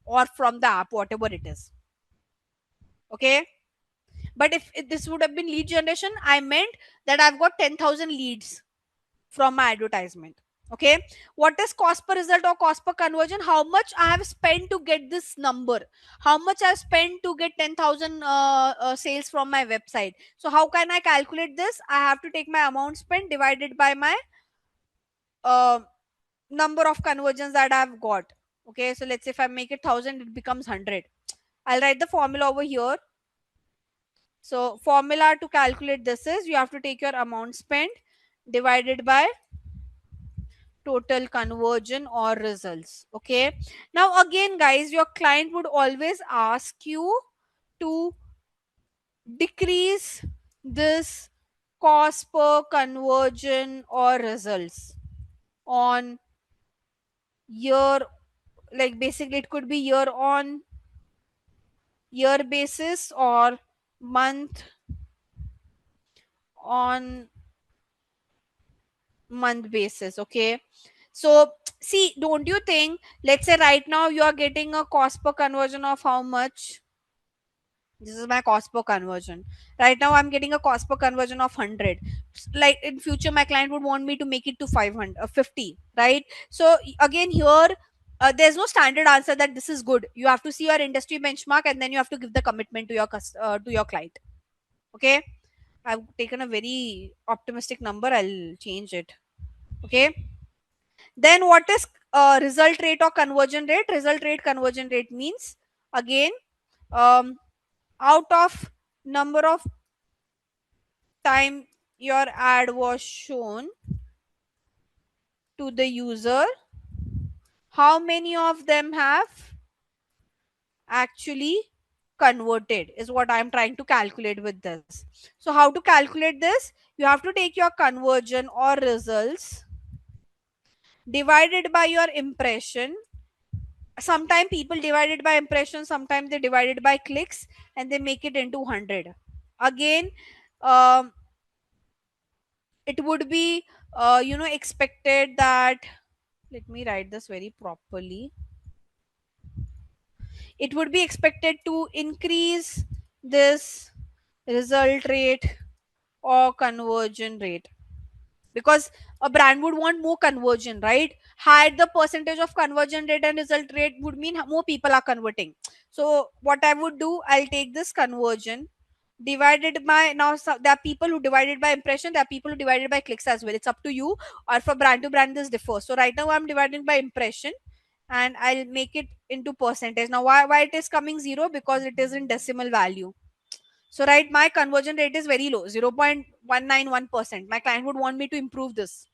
or from the app, whatever it is. Okay, but if this would have been lead generation, I meant that I've got 10,000 leads from my advertisement. Okay, what is cost per result or cost per conversion? How much I have spent to get this number, how much I've spent to get 10,000 sales from my website. So how can I calculate this? I have to take my amount spent divided by my uh, number of conversions that I've got. Okay, so let's say if I make it 1,000, it becomes 100. I'll write the formula over here. So formula to calculate this is, you have to take your amount spent divided by total conversion or results. Okay, now again guys, your client would always ask you to decrease this cost per conversion or results on year, like basically it could be year on year basis or month on month basis. Okay, so see, don't you think, let's say right now you are getting a cost per conversion of how much? This is my cost per conversion. Right now I'm getting a cost per conversion of 100. Like in future my client would want me to make it to 500, 50, right? So again here, there's no standard answer that this is good. You have to see your industry benchmark, and then you have to give the commitment to your to your client. Okay, I've taken a very optimistic number, I'll change it. Okay, then what is result rate or conversion rate? Result rate, conversion rate means, again, um, out of number of time your ad was shown to the user, how many of them have actually converted is what I'm trying to calculate with this. So how to calculate this? You have to take your conversion or results divided by your impression. Sometimes people divide it by impression, sometimes they divide it by clicks, and they make it into 100. Again, um, it would be expected that, let me write this very properly, it would be expected to increase this result rate or conversion rate, because a brand would want more conversion, right? Higher the percentage of conversion rate and result rate would mean more people are converting. So what I would do, I'll take this conversion divided by, now there are people who divide it by impression, there are people who divide it by clicks as well. It's up to you, or for brand to brand this differs. So right now I'm dividing by impression, and I'll make it into percentage. Now why it is coming zero? Because it is in decimal value. So right, my conversion rate is very low, 0.191%. My client would want me to improve this.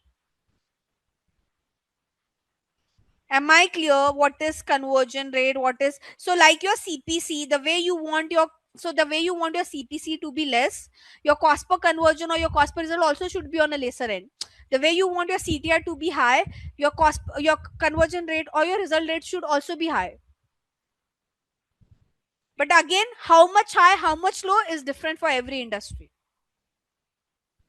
Am I clear what is conversion rate? What is, so like your CPC, the way you want your, so the way you want your CPC to be less, your cost per conversion or your cost per result also should be on a lesser end. The way you want your CTR to be high, your conversion rate or your result rate should also be high. But again, how much high, how much low is different for every industry.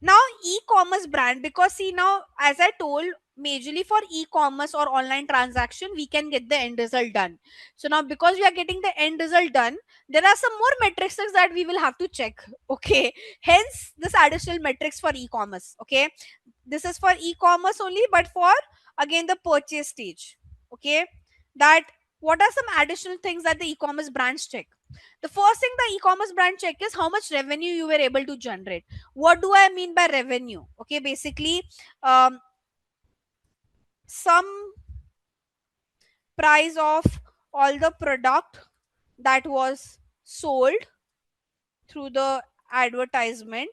Now e-commerce brand, because see, now as I told, majorly for e-commerce or online transaction we can get the end result done. So now because we are getting the end result done, there are some more metrics that we will have to check. Okay, hence this additional metrics for e-commerce. Okay, this is for e-commerce only, but for again the purchase stage. Okay, that what are some additional things that the e-commerce brands check? The first thing the e-commerce brand check is how much revenue you were able to generate. What do I mean by revenue? Okay, basically, some price of all the product that was sold through the advertisement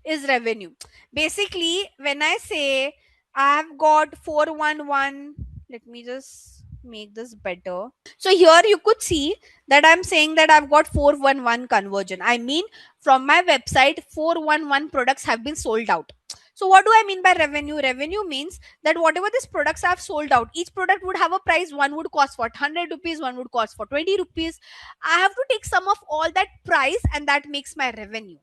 is revenue. Basically, when I say I have got 411, let me just make this better. So here you could see that I'm saying that I've got 411 conversion. I mean, from my website, 411 products have been sold out. So what do I mean by revenue? Revenue means that whatever these products have sold out, each product would have a price. One would cost for 100 rupees, one would cost for 20 rupees. I have to take sum of all that price, and that makes my revenue.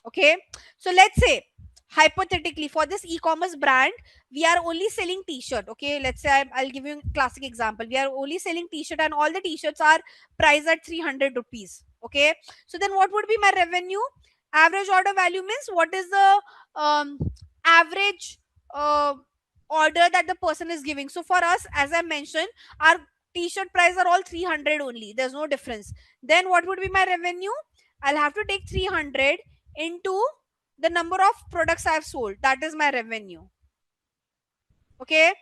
Okay, so let's say hypothetically for this e-commerce brand, we are only selling t-shirt. Okay, let's say I'll give you a classic example. We are only selling t-shirt, and all the t-shirts are priced at 300 rupees. Okay, so then what would be my revenue? Average order value means what is the average uh, order that the person is giving. So for us, as I mentioned, our t-shirt price are all 300 only, there's no difference. Then what would be my revenue? I'll have to take 300 into the number of products I've sold. That is my revenue. Okay.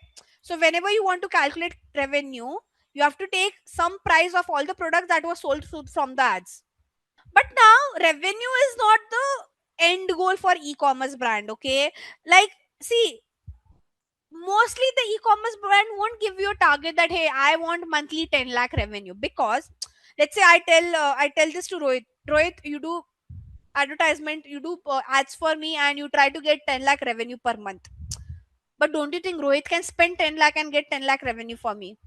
So whenever you want to calculate revenue, you have to take some price of all the products that were sold from the ads. But now revenue is not the end goal for e-commerce brand. Okay. Like, see, mostly the e-commerce brand won't give you a target that, hey, I want monthly 10 lakh revenue. Because let's say I tell this to Rohit, you do advertisement, you do ads for me, and you try to get 10 lakh revenue per month. But don't you think Rohit can spend 10 lakh and get 10 lakh revenue for me?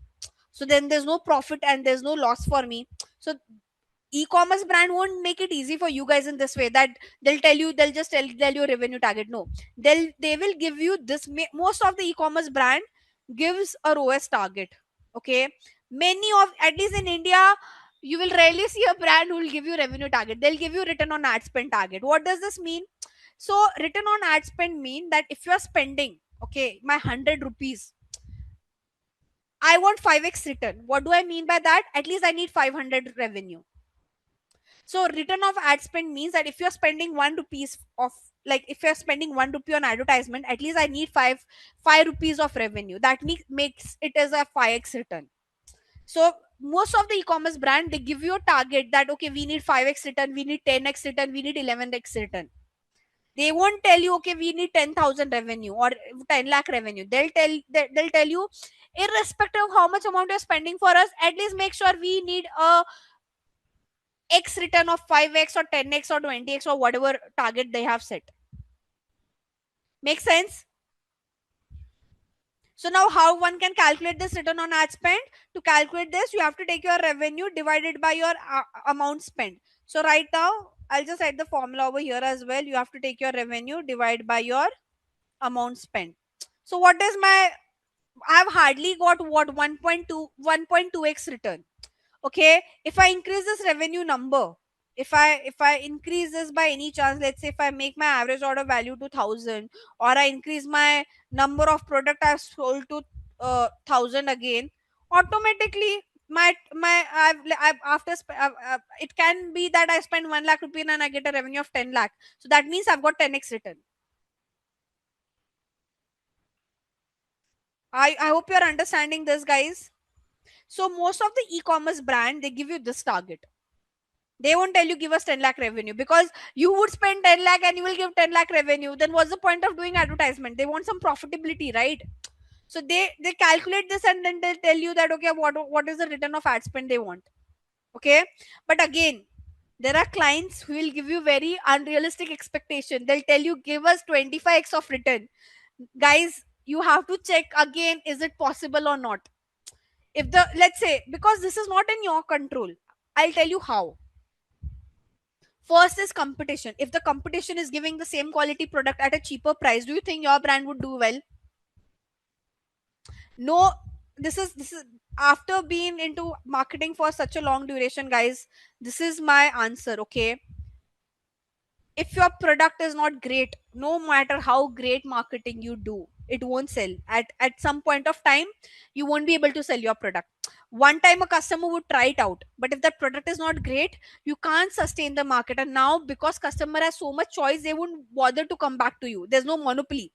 So then there's no profit and there's no loss for me. So e-commerce brand won't make it easy for you guys in this way, that they'll just tell you revenue target. No, they will give you this. Most of the e-commerce brand gives a ROAS target. Okay, many of, at least in India, you will rarely see a brand who will give you revenue target. They'll give you return on ad spend target. What does this mean? So return on ad spend mean that if you are spending, okay, my 100 rupees, I want 5x return. What do I mean by that? At least I need 500 revenue. So return of ad spend means that if you're spending 1 rupees of, like if you're spending 1 rupee on advertisement, at least I need five rupees of revenue. That makes it as a 5x return. So most of the e-commerce brand, they give you a target that, okay, we need 5x return, we need 10x return, we need 11x return. They won't tell you, okay, we need 10,000 revenue or 10 lakh revenue. They'll tell you irrespective of how much amount you're spending for us, at least make sure we need a x return of 5x or 10x or 20x or whatever target they have set. Make sense? So now how one can calculate this return on ad spend? To calculate this, you have to take your revenue divided by your amount spent. So right now, I'll just write the formula over here as well. You have to take your revenue divided by your amount spent. So what is my, I've hardly got what 1.2x return. Okay, if I increase this revenue number, if I increase this by any chance, let's say if I make my average order value to 1000, or I increase my number of product I've sold to 1000 again, automatically I've it can be that I spend 1 lakh rupee and I get a revenue of 10 lakh. So that means I've got 10x return. I hope you're understanding this, guys. So most of the e-commerce brand, they give you this target. They won't tell you give us 10 lakh revenue, because you would spend 10 lakh and you will give 10 lakh revenue. Then what's the point of doing advertisement? They want some profitability, right? So they calculate this and then they'll tell you that okay, what is the return of ad spend they want. Okay, but again, there are clients who will give you very unrealistic expectation. They'll tell you give us 25x of return. Guys, you have to check again, is it possible or not? If the, let's say, because this is not in your control, I'll tell you how. First is competition. If the competition is giving the same quality product at a cheaper price, do you think your brand would do well? No. This is after being into marketing for such a long duration, guys. This is my answer. Okay, if your product is not great, no matter how great marketing you do, it won't sell. At some point of time, you won't be able to sell your product. One time a customer would try it out, but if that product is not great, you can't sustain the market. And now, because customer has so much choice, they won't bother to come back to you. There's no monopoly.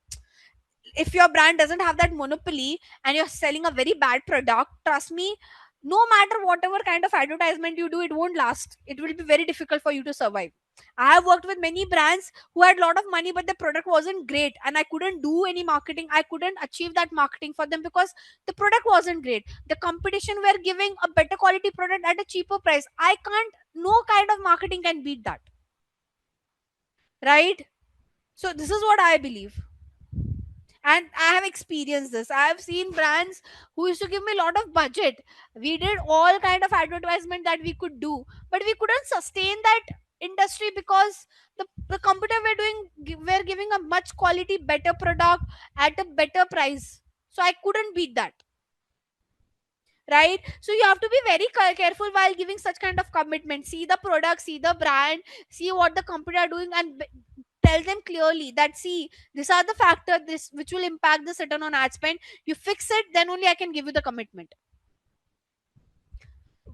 If your brand doesn't have that monopoly and you're selling a very bad product, trust me, no matter whatever kind of advertisement you do, it won't last. It will be very difficult for you to survive. I have worked with many brands who had a lot of money, but the product wasn't great, and I couldn't do any marketing. I couldn't achieve that marketing for them because the product wasn't great. The competition were giving a better quality product at a cheaper price. I can't, no kind of marketing can beat that. Right? So this is what I believe. And I have experienced this. I have seen brands who used to give me a lot of budget. We did all kind of advertisement that we could do, but we couldn't sustain that industry because the competitor were were giving a much quality better product at a better price. So I couldn't beat that. Right? So you have to be very careful while giving such kind of commitment. See the product, see the brand, see what the company are doing, and tell them clearly that see, these are the factor this which will impact the return on ad spend. You fix it, then only I can give you the commitment.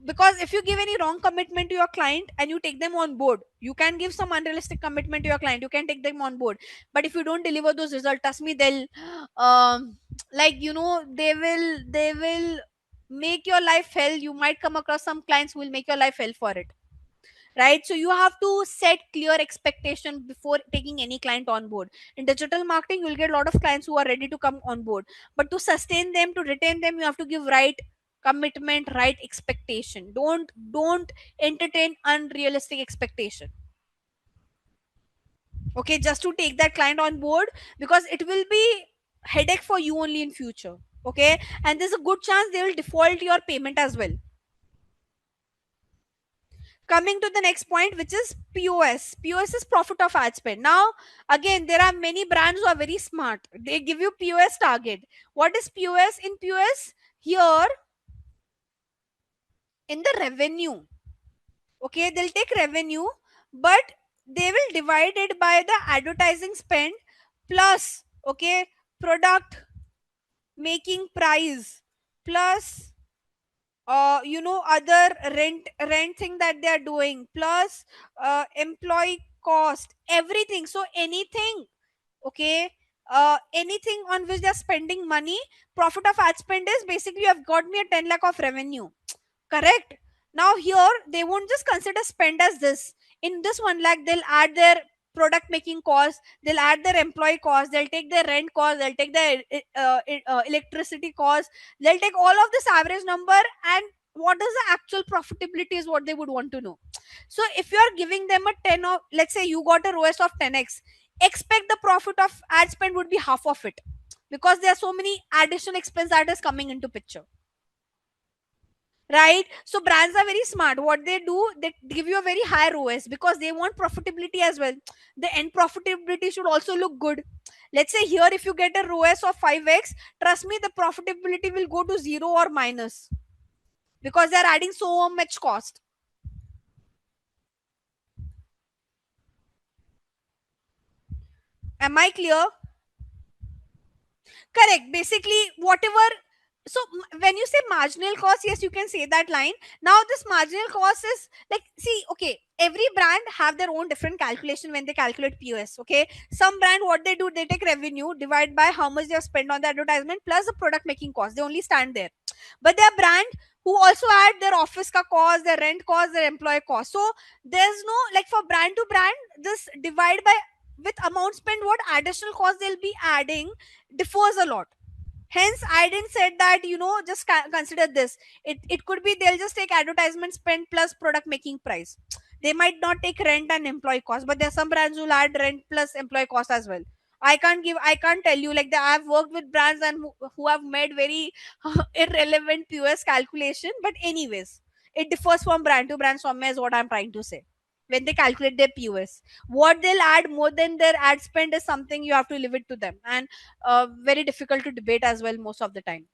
Because if you give any wrong commitment to your client and you take them on board, you can give some unrealistic commitment to your client, you can take them on board, but if you don't deliver those results, trust me, they'll like, they will make your life hell. You might come across some clients who will make your life hell for it. Right? So you have to set clear expectation before taking any client on board. In digital marketing, you'll get a lot of clients who are ready to come on board, but to sustain them, to retain them, you have to give right commitment, right expectation. Don't entertain unrealistic expectation. Okay, just to take that client on board, because it will be headache for you only in future. Okay, and there's a good chance they will default your payment as well. Coming to the next point, which is POS is profit of ad spend. Now again, there are many brands who are very smart. They give you POS target. What is POS? In POS, here in the revenue, okay, they'll take revenue, but they will divide it by the advertising spend plus, okay, product making price plus other rent thing that they are doing plus employee cost, everything. So anything, okay, anything on which they're spending money, profit of ad spend is basically you have got me a 10 lakh of revenue. Correct? Now here they won't just consider spend as this. In this 1 lakh, they'll add their product making cost, they'll add their employee cost, they'll take their rent cost, they'll take their electricity cost, they'll take all of this average number, and what is the actual profitability is what they would want to know. So if you are giving them a 10, of let's say you got a ROAS of 10x, expect the profit of ad spend would be half of it, because there are so many additional expense that is coming into picture, right? So brands are very smart. What they do, they give you a very high ROAS because they want profitability as well. The end profitability should also look good. Let's say here, if you get a ROAS of 5x, trust me, the profitability will go to zero or minus, because they're adding so much cost. Am I clear? Correct. Basically, whatever. So when you say marginal cost, yes, you can say that line. Now this marginal cost is like, see, okay, every brand have their own different calculation when they calculate POS. Okay, some brand, what they do, they take revenue divide by how much they have spent on the advertisement plus the product making cost. They only stand there. But there are brand who also add their office ka cost, their rent cost, their employee cost. So there's no, like, for brand to brand, this divide by with amount spent, what additional cost they'll be adding differs a lot. Hence I didn't said that, just consider this. It could be they'll just take advertisement spend plus product making price. They might not take rent and employee cost, but there are some brands who'll add rent plus employee cost as well. I can't tell you, like, that I've worked with brands and who have made very irrelevant POS calculation. But anyways, it differs from brand to brand. So is what I'm trying to say. When they calculate their POS, what they'll add more than their ad spend is something you have to leave it to them, and very difficult to debate as well most of the time.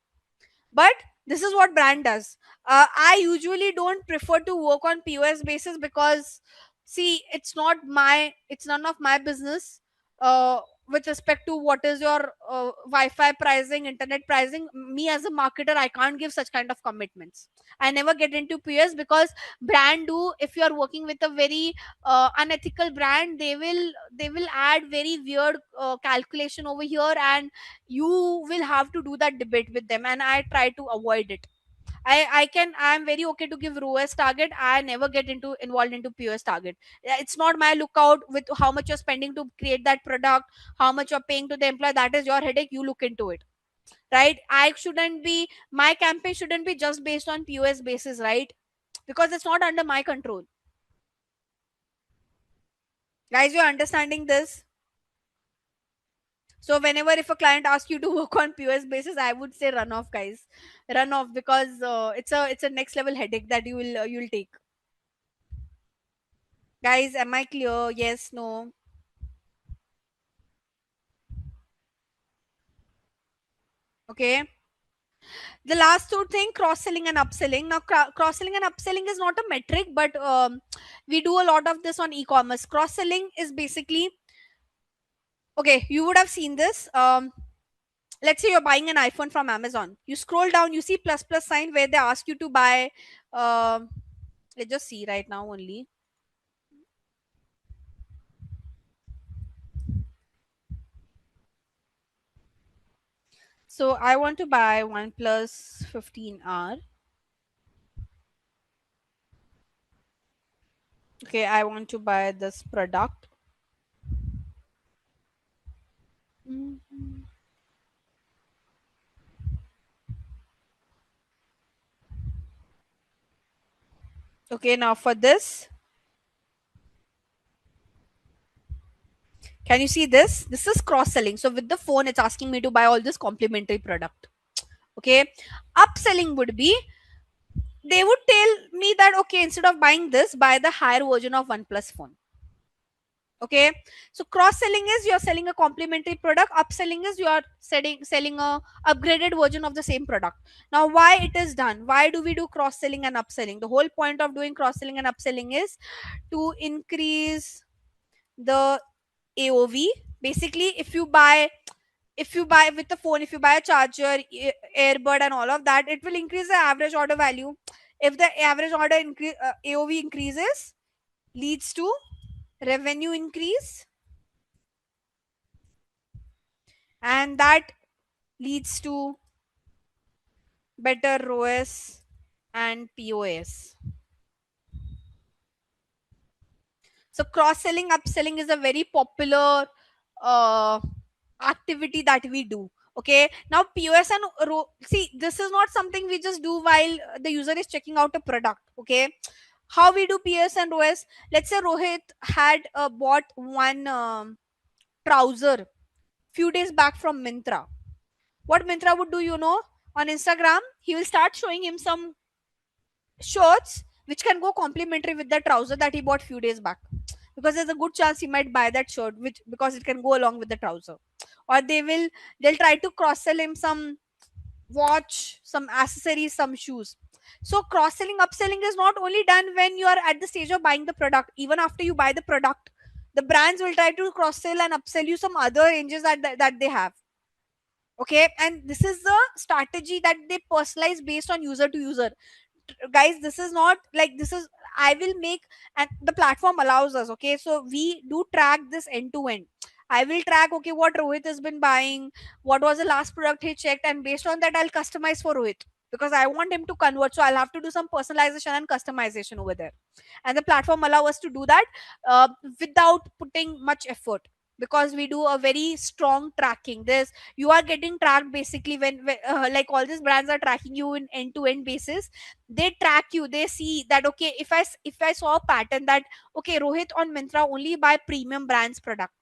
But this is what brand does. I usually don't prefer to work on POS basis, because, see, it's none of my business. With respect to what is your Wi-Fi pricing, internet pricing, me as a marketer, I can't give such kind of commitments. I never get into POS, because brand do, if you are working with a very unethical brand, they will add very weird calculation over here, and you will have to do that debate with them, and I try to avoid it. I'm very okay to give ROAS target. I never get into involved into POS target. Yeah, it's not my lookout with how much you're spending to create that product, how much you're paying to the employee. That is your headache. You look into it, right? My campaign shouldn't be just based on POS basis, right? Because it's not under my control. Guys, you're understanding this? So whenever, if a client asks you to work on POS basis, I would say run off, guys. Run off, because it's a next level headache that you'll take. Guys, am I clear? Yes, no. Okay. The last two thing, cross selling and upselling. Now, cross selling and upselling is not a metric, but we do a lot of this on e-commerce. Cross selling is basically, okay. You would have seen this. Let's say you're buying an iPhone from Amazon. You scroll down, you see plus plus sign where they ask you to buy. Um, let's just see right now only. So I want to buy OnePlus 15R. Okay, I want to buy this product. Mhm. Okay, now for this, can you see this? This is cross selling. So with the phone, it's asking me to buy all this complementary product. Okay, upselling would be, they would tell me that, okay, instead of buying this, buy the higher version of OnePlus phone. Okay, so cross selling is you're selling a complementary product. Upselling is you are selling a upgraded version of the same product. Now, why it is done? Why do we do cross selling and upselling? The whole point of doing cross selling and upselling is to increase the AOV. Basically, if you buy with the phone, if you buy a charger, earbud, and all of that, it will increase the average order value. If the average order AOV increases, leads to revenue increase, and that leads to better ROAS and POS. So cross selling, upselling is a very popular uh, activity that we do. Okay, now POS and see, this is not something we just do while the user is checking out a product. Okay, how we do PS and OS? Let's say Rohit had bought one trouser few days back from Mintra. What Mintra would do, on Instagram, he will start showing him some shirts which can go complementary with the trouser that he bought few days back, because there's a good chance he might buy that shirt, which because it can go along with the trouser. Or they'll try to cross sell him some watch, some accessories, some shoes. So cross selling, upselling is not only done when you are at the stage of buying the product. Even after you buy the product, the brands will try to cross sell and upsell you some other ranges that they have. Okay, and this is the strategy that they personalize based on user to user. Guys, this is not like this is I will make, and the platform allows us. Okay, so we do track this end to end. I will track, okay, what Rohit has been buying, what was the last product he checked, and based on that I'll customize for Rohit, because I want him to convert, so I'll have to do some personalization and customization over there. And the platform allow us to do that uh, without putting much effort, because we do a very strong tracking. This You are getting tracked basically when like all these brands are tracking you in end to end basis. They track you, they see that, okay, if I saw a pattern that, okay, Rohit on Mintra only buy premium brands product,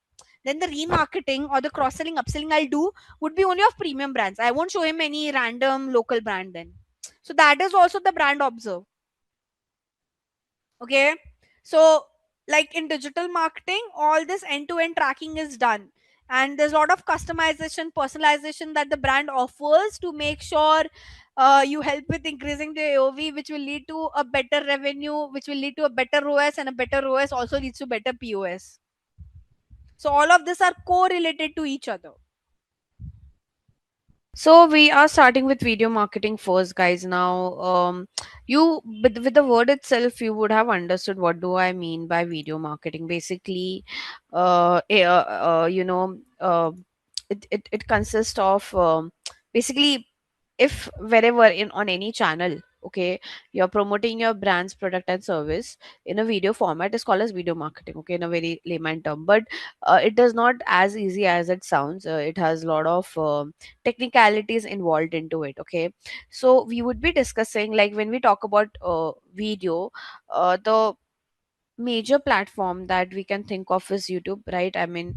then the remarketing or the cross selling, upselling I'll do would be only of premium brands. I won't show him any random local brand then. So that is also the brand observe. Okay, so like in digital marketing, all this end to end tracking is done, and there's a lot of customization, personalization that the brand offers to make sure you help with increasing the AOV, which will lead to a better revenue, which will lead to a better ROAS, and a better ROAS also leads to better POS. So all of this are correlated to each other. So we are starting with video marketing first, guys. Now, you with the word itself, you would have understood what do I mean by video marketing. Basically, you know, it consists of basically, if wherever in on any channel, okay, you're promoting your brand's product and service in a video format, is called as video marketing. Okay, in a very layman term, but it is not as easy as it sounds. It has a lot of technicalities involved into it. Okay, so we would be discussing, like when we talk about video, the major platform that we can think of is YouTube, right? I mean,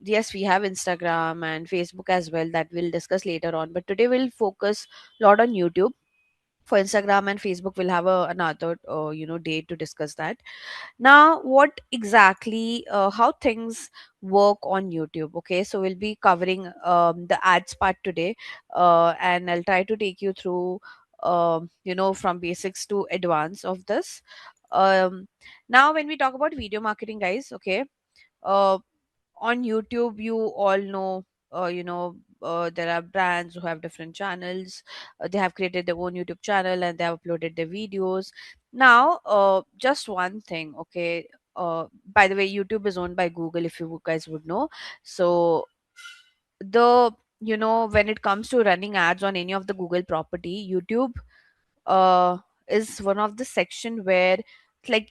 yes, we have Instagram and Facebook as well, that we'll discuss later on, but today we'll focus a lot on YouTube. For Instagram and Facebook, we'll have another day to discuss that. Now, what exactly, how things work on YouTube? Okay, so we'll be covering the ads part today, and I'll try to take you through, from basics to advance of this. Um, Now, when we talk about video marketing, guys, okay, uh, on YouTube, you all know, there are brands who have different channels. They have created their own YouTube channel and they have uploaded their videos. Now, just one thing, okay. By the way, YouTube is owned by Google, if you guys would know. So the when it comes to running ads on any of the Google property, YouTube uh, is one of the section where, like,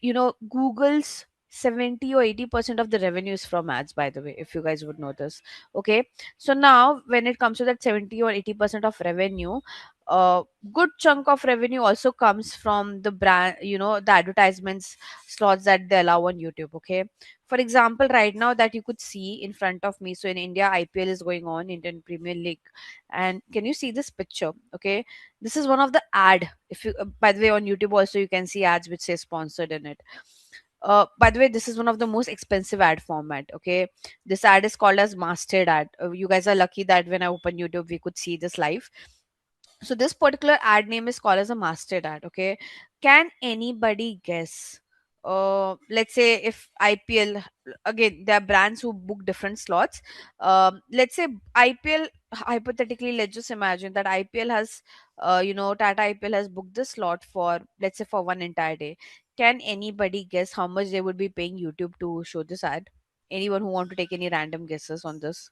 Google's 70 or 80% of the revenue is from ads, by the way, if you guys would know this. Okay, so now when it comes to that 70 or 80% of revenue, good chunk of revenue also comes from the brand, the advertisements slots that they allow on YouTube. Okay, for example, right now that you could see in front of me, so in India, IPL is going on, Indian Premier League. And can you see this picture? Okay, this is one of the ad. If you by the way, on YouTube also you can see ads which say sponsored in it. By the way, this is one of the most expensive ad format. Okay, this ad is called as mastered ad. You guys are lucky that when I open YouTube we could see this live. So this particular ad name is called as a mastered ad. Okay, can anybody guess, let's say if IPL, again there are brands who book different slots. Let's say IPL, hypothetically, let's just imagine that IPL has Tata IPL has booked the slot for, let's say, for one entire day. Can anybody guess how much they would be paying YouTube to show this ad? Anyone who want to take any random guesses on this?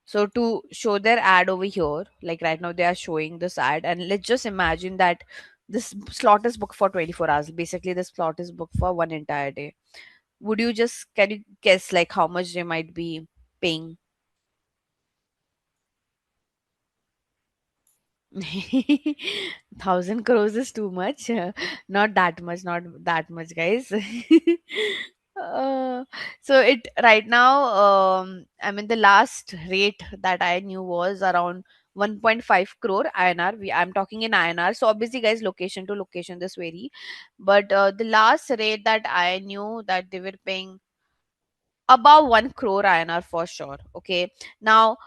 So to show their ad over here, like right now they are showing this ad, and let's just imagine that This slot is booked for 24 hours. Basically, this slot is booked for one entire day. Would you just can you guess like how much they might be paying? 1,000 crores is too much. Not that much, not that much, guys. uh, so it right now, I mean, the last rate that I knew was around 1.5 crore INR. I'm talking in INR. So obviously, guys, location to location this vary, but the last rate that I knew that they were paying above 1 crore INR for sure. Okay, now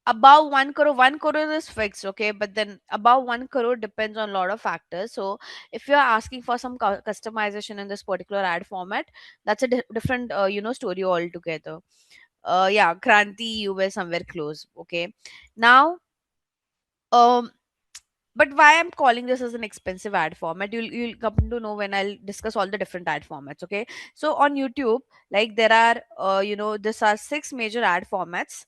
above 1 crore, 1 crore is fixed, okay, but then above 1 crore depends on a lot of factors. So if you're asking for some customization in this particular ad format, that's a different story altogether. Yeah, Kranti, you were somewhere close. Okay, now um but why I'm calling this as an expensive ad format, you'll come to know when I'll discuss all the different ad formats. Okay, so on YouTube, like there are these are six major ad formats,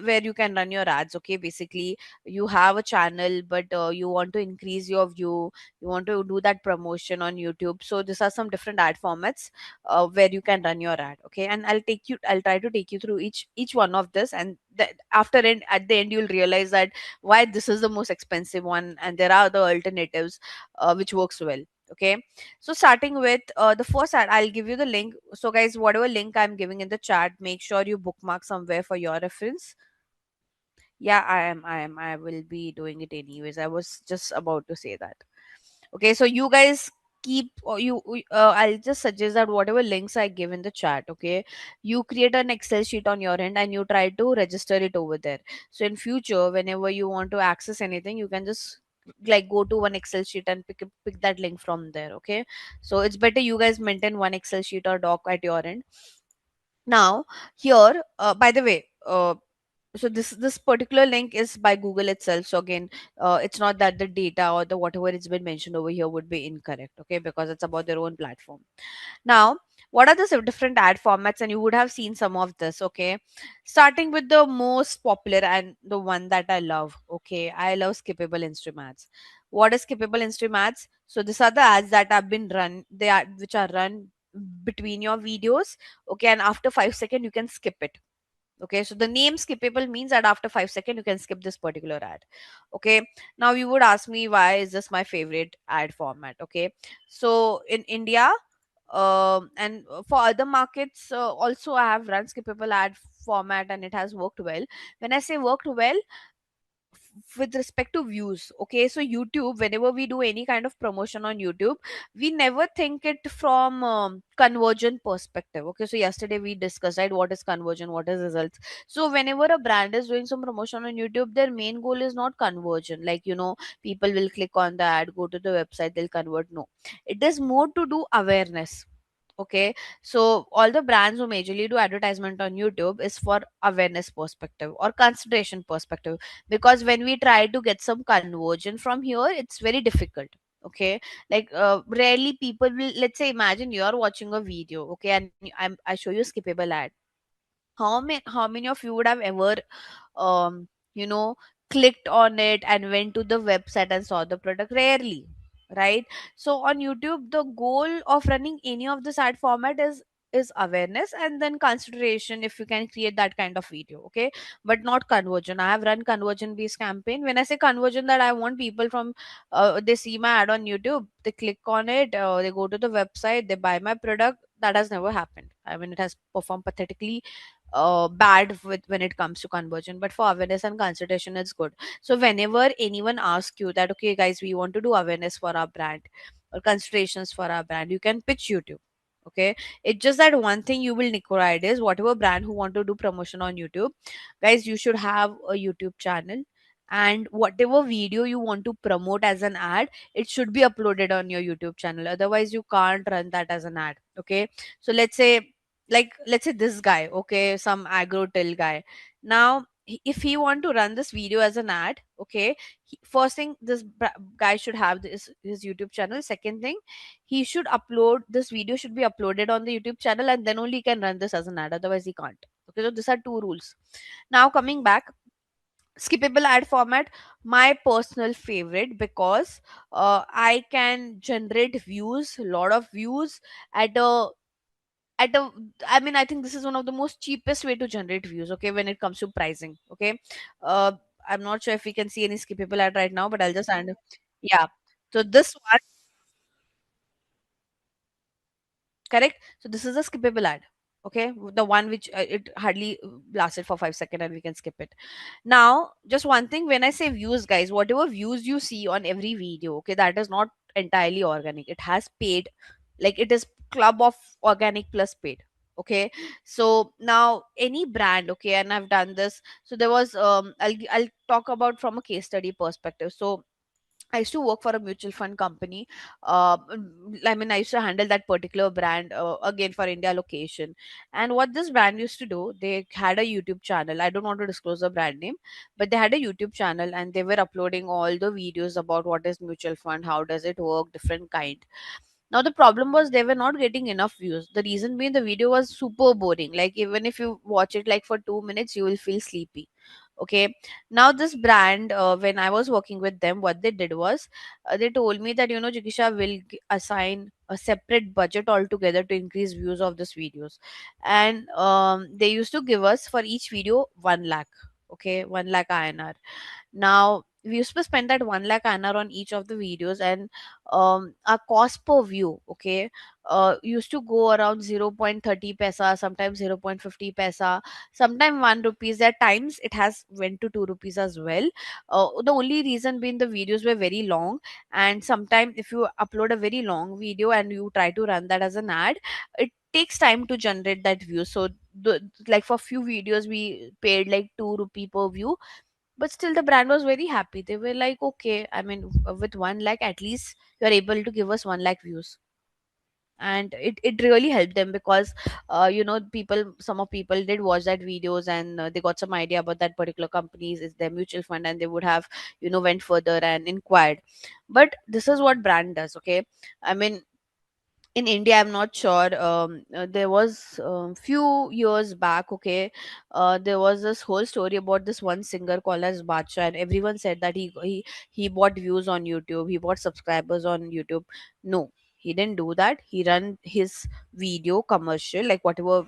where you can run your ads. Okay, basically you have a channel, but you want to increase your view, you want to do that promotion on YouTube. So these are some different ad formats where you can run your ad. Okay, and I'll try to take you through each one of this, and at the end you'll realize that why this is the most expensive one and there are other alternatives which works well. Okay, so starting with the first ad, I'll give you the link. So guys, whatever link I'm giving in the chat, make sure you bookmark somewhere for your reference. Yeah, I will be doing it anyways. I was just about to say that. Okay, so you guys keep or I'll just suggest that whatever links I give in the chat, okay, you create an Excel sheet on your end and you try to register it over there. So in future, whenever you want to access anything, you can just like go to one Excel sheet and pick that link from there. Okay, so it's better you guys maintain one Excel sheet or doc at your end. Now here, by the way, so this particular link is by Google itself. So again, it's not that the data or the whatever it's been mentioned over here would be incorrect. Okay, because it's about their own platform. Now, what are the different ad formats? And you would have seen some of this. Okay, starting with the most popular and the one that I love. Okay, I love skippable Instagram ads. What is skippable Instagram ads? So these are the ads that have been run. They are which are run between your videos. Okay, and after 5 seconds you can skip it. Okay, so the name skippable means that after 5 seconds you can skip this particular ad. Okay, now you would ask me why is this my favorite ad format. Okay, so in India, and for other markets also I have run skippable ad format and it has worked well. When I say worked well, with respect to views. Okay, so YouTube, whenever we do any kind of promotion on YouTube, we never think it from conversion perspective. Okay, so yesterday we discussed, right, what is conversion, what is results. So whenever a brand is doing some promotion on YouTube, their main goal is not conversion, like people will click on the ad, go to the website, they'll convert. No, it is more to do awareness. Okay, so all the brands who majorly do advertisement on YouTube is for awareness perspective or consideration perspective, because when we try to get some conversion from here, it's very difficult. Okay, like rarely people will, let's say, imagine you're watching a video, okay, and I show you skippable ad. How many of you would have ever um you know clicked on it and went to the website and saw the product? Rarely, right? So on YouTube, the goal of running any of this ad format is awareness and then consideration, if you can create that kind of video. Okay, but not conversion. I have run conversion based campaign. When I say conversion, that I want people from they see my ad on YouTube, they click on it, they go to the website, they buy my product. That has never happened. I mean, it has performed pathetically bad when it comes to conversion, but for awareness and consultation it's good. So whenever anyone asks you that, okay guys, we want to do awareness for our brand or considerations for our brand, you can pitch YouTube. Okay, it's just that one thing you will require is whatever brand who want to do promotion on YouTube, guys, you should have a YouTube channel, and whatever video you want to promote as an ad, it should be uploaded on your YouTube channel. Otherwise you can't run that as an ad. Okay, so let's say this guy, okay, some agro till guy. Now if he want to run this video as an ad, okay, first thing, this guy should have his YouTube channel. Second thing, he should upload this video, should be uploaded on the YouTube channel, and then only he can run this as an ad. Otherwise he can't. Okay, so these are two rules. Now coming back, Skippable ad format, my personal favorite, because I can generate views, lot of views, at a I mean, I think this is one of the most cheapest way to generate views, okay, when it comes to pricing, okay. uh I'm not sure if we can see any skippable ad right now, but I'll just add. Yeah, so this one, correct, so this is a skippable ad, okay, the one which it hardly lasted for 5 seconds and we can skip it. Now, just one thing, when I say views, guys, whatever views you see on every video, okay, that is not entirely organic. It has paid, like it is club of organic plus paid. Okay, so now any brand, okay, and I've done this. So there was I'll talk about from a case study perspective. So I used to work for a mutual fund company. I mean, I used to handle that particular brand, again for India location. And what this brand used to do, they had a YouTube channel. I don't want to disclose the brand name, but they had a YouTube channel and they were uploading all the videos about what is mutual fund, how does it work, different kind. Now the problem was they were not getting enough views. The reason being the video was super boring. Like even if you watch it like for 2 minutes, you will feel sleepy. Okay. Now this brand, when I was working with them, what they did was, they told me that, Jikisha will assign a separate budget altogether to increase views of this videos. And they used to give us for each video 1 lakh. Okay, 1 lakh INR. Now we used to spend that 1 lakh INR on each of the videos, and our cost per view, okay, used to go around 0.30 paisa, sometimes 0.50 paisa, sometimes 1 rupees. At times it has went to 2 rupees as well. The only reason being the videos were very long, and sometimes if you upload a very long video and you try to run that as an ad, it takes time to generate that view. So like for few videos we paid like 2 rupee per view, but still the brand was very happy. They were like, okay, I mean, with 1 lakh at least you are able to give us 1 lakh views. And it really helped them, because people, some of people did watch that videos, and they got some idea about that particular companies is their mutual fund, and they would have went further and inquired. But this is what brand does, okay. I mean, in India, I'm not sure. There was few years back. Okay, there was this whole story about this one singer called as Bacha, and everyone said that he bought views on YouTube, he bought subscribers on YouTube. No, he didn't do that. He ran his video commercial, like whatever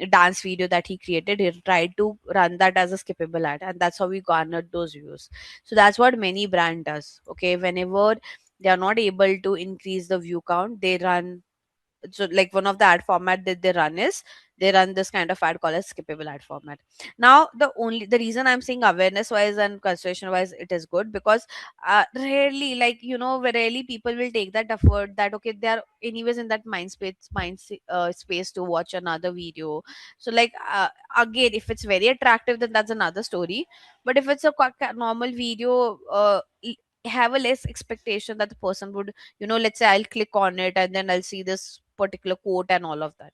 dance video that he created. He tried to run that as a skippable ad, and that's how we garnered those views. So that's what many brand does. Okay, whenever they are not able to increase the view count, they run. So like one of the ad format that they run is, they run this kind of ad called as skippable ad format. Now the reason I'm saying awareness wise and consideration wise it is good, because rarely, like rarely people will take that effort, that okay, they are anyways in that space to watch another video. So like again, if it's very attractive, then that's another story. But if it's a normal video, have a less expectation that the person would, let's say I'll click on it and then I'll see this particular quote and all of that,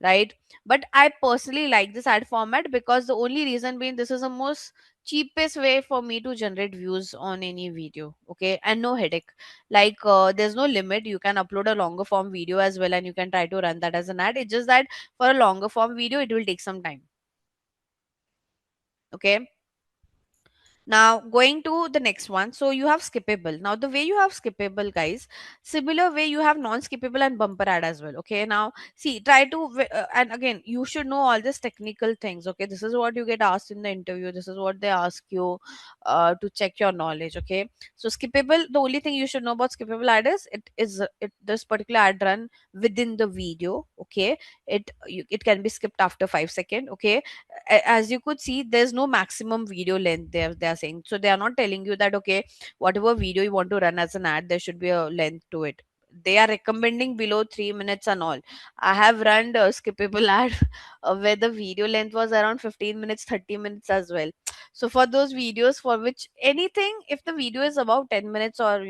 right? But I personally like this ad format, because the only reason being, this is the most cheapest way for me to generate views on any video, okay, and no headache. Like there's no limit, you can upload a longer form video as well, and you can try to run that as an ad. It's just that for a longer form video it will take some time, okay. Now, going to the next one. So, you have skippable. Now, the way you have skippable, guys, similar way you have non skippable and bumper ad as well. Okay. Now, see, try to, and again, you should know all these technical things. Okay. This is what you get asked in the interview. This is what they ask you to check your knowledge. Okay. So, skippable, the only thing you should know about skippable ad is this particular ad run within the video. Okay. It can be skipped after 5 seconds. Okay. As you could see, there's no maximum video length there, they are saying. So they are not telling you that okay, whatever video you want to run as an ad, there should be a length to it. They are recommending below 3 minutes and all. I have run a skippable ad where the video length was around 15 minutes, 30 minutes as well. So for those videos for which anything, if the video is about 10 minutes, or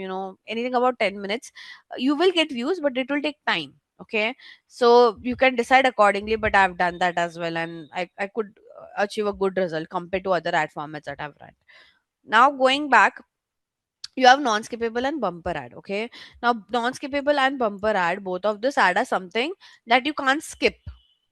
anything about 10 minutes, you will get views, but it will take time. Okay, so you can decide accordingly, but I've done that as well, and I could achieve a good result compared to other ad formats that I've run. Now going back, you have non-skippable and bumper ad. Okay, now non-skippable and bumper ad, both of this ad are something that you can't skip.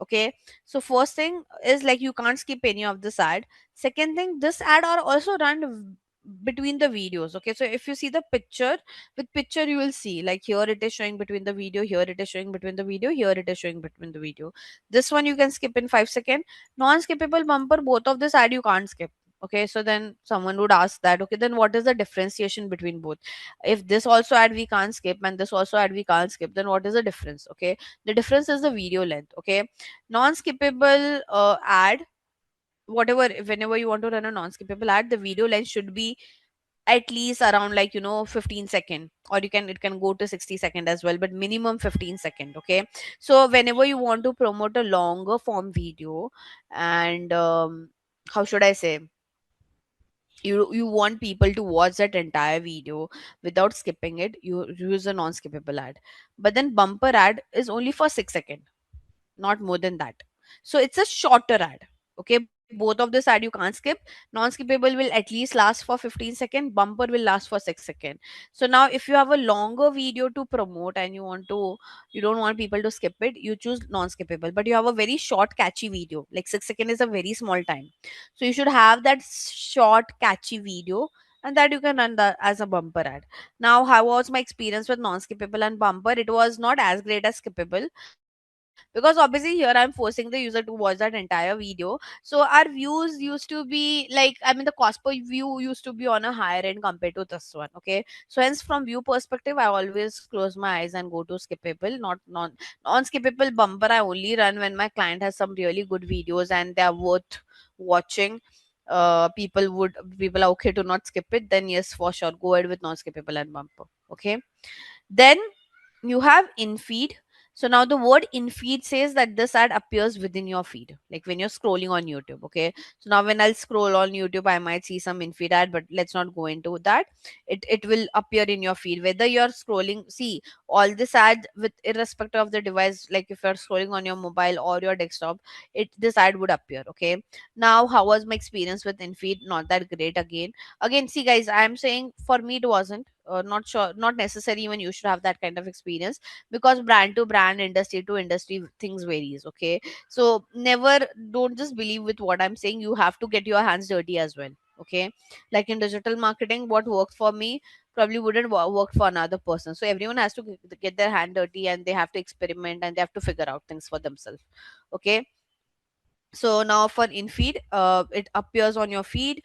Okay, so first thing is like you can't skip any of this ad. Second thing, this ad are also run between the videos. Okay, so if you see the picture, with picture you will see like here it is showing between the video, here it is showing between the video, here it is showing between the video. This one you can skip in 5 seconds. Non-skippable bumper, both of this ad you can't skip. Okay, so then someone would ask that, okay, then what is the differentiation between both? If this also ad we can't skip and this also ad we can't skip, then what is the difference? Okay, the difference is the video length. Okay, non-skippable ad, whatever, whenever you want to run a non-skippable ad, the video length should be at least around like 15 second, or it can go to 60 second as well, but minimum 15 second. Okay, so whenever you want to promote a longer form video, and how should I say, you want people to watch that entire video without skipping it, you use a non-skippable ad. But then bumper ad is only for 6 seconds, not more than that. So it's a shorter ad. Okay, both of this ad you can't skip. Non-skippable will at least last for 15 seconds, bumper will last for 6 seconds. So now if you have a longer video to promote and you don't want people to skip it, you choose non-skippable. But you have a very short catchy video, like 6 seconds is a very small time, so you should have that short catchy video, and that you can run that as a bumper ad. Now, how was my experience with non-skippable and bumper? It was not as great as skippable, because obviously here I'm forcing the user to watch that entire video. So our views used to be like, I mean, the cost per view used to be on a higher end compared to this one. Okay, so hence from view perspective, I always close my eyes and go to skippable, not non-skippable bumper. I only run when my client has some really good videos and they are worth watching. People are okay to not skip it, then yes, for sure, go ahead with non-skippable and bumper. Okay, then you have in feed. So now the word in feed says that this ad appears within your feed, like when you're scrolling on YouTube. Okay, so now when I'll scroll on YouTube, I might see some in feed ad, but let's not go into that. It will appear in your feed whether you're scrolling. See, all this ad, with irrespective of the device, like if you're scrolling on your mobile or your desktop, it this ad would appear. Okay, now how was my experience with in feed? Not that great. Again, see guys, I'm saying for me it wasn't, not sure, not necessary even you should have that kind of experience, because brand to brand, industry to industry, things varies. Okay, so never, don't just believe with what I'm saying, you have to get your hands dirty as well. Okay, like in digital marketing, what worked for me probably wouldn't work for another person, so everyone has to get their hand dirty, and they have to experiment, and they have to figure out things for themselves. Okay, so now for in feed, it appears on your feed.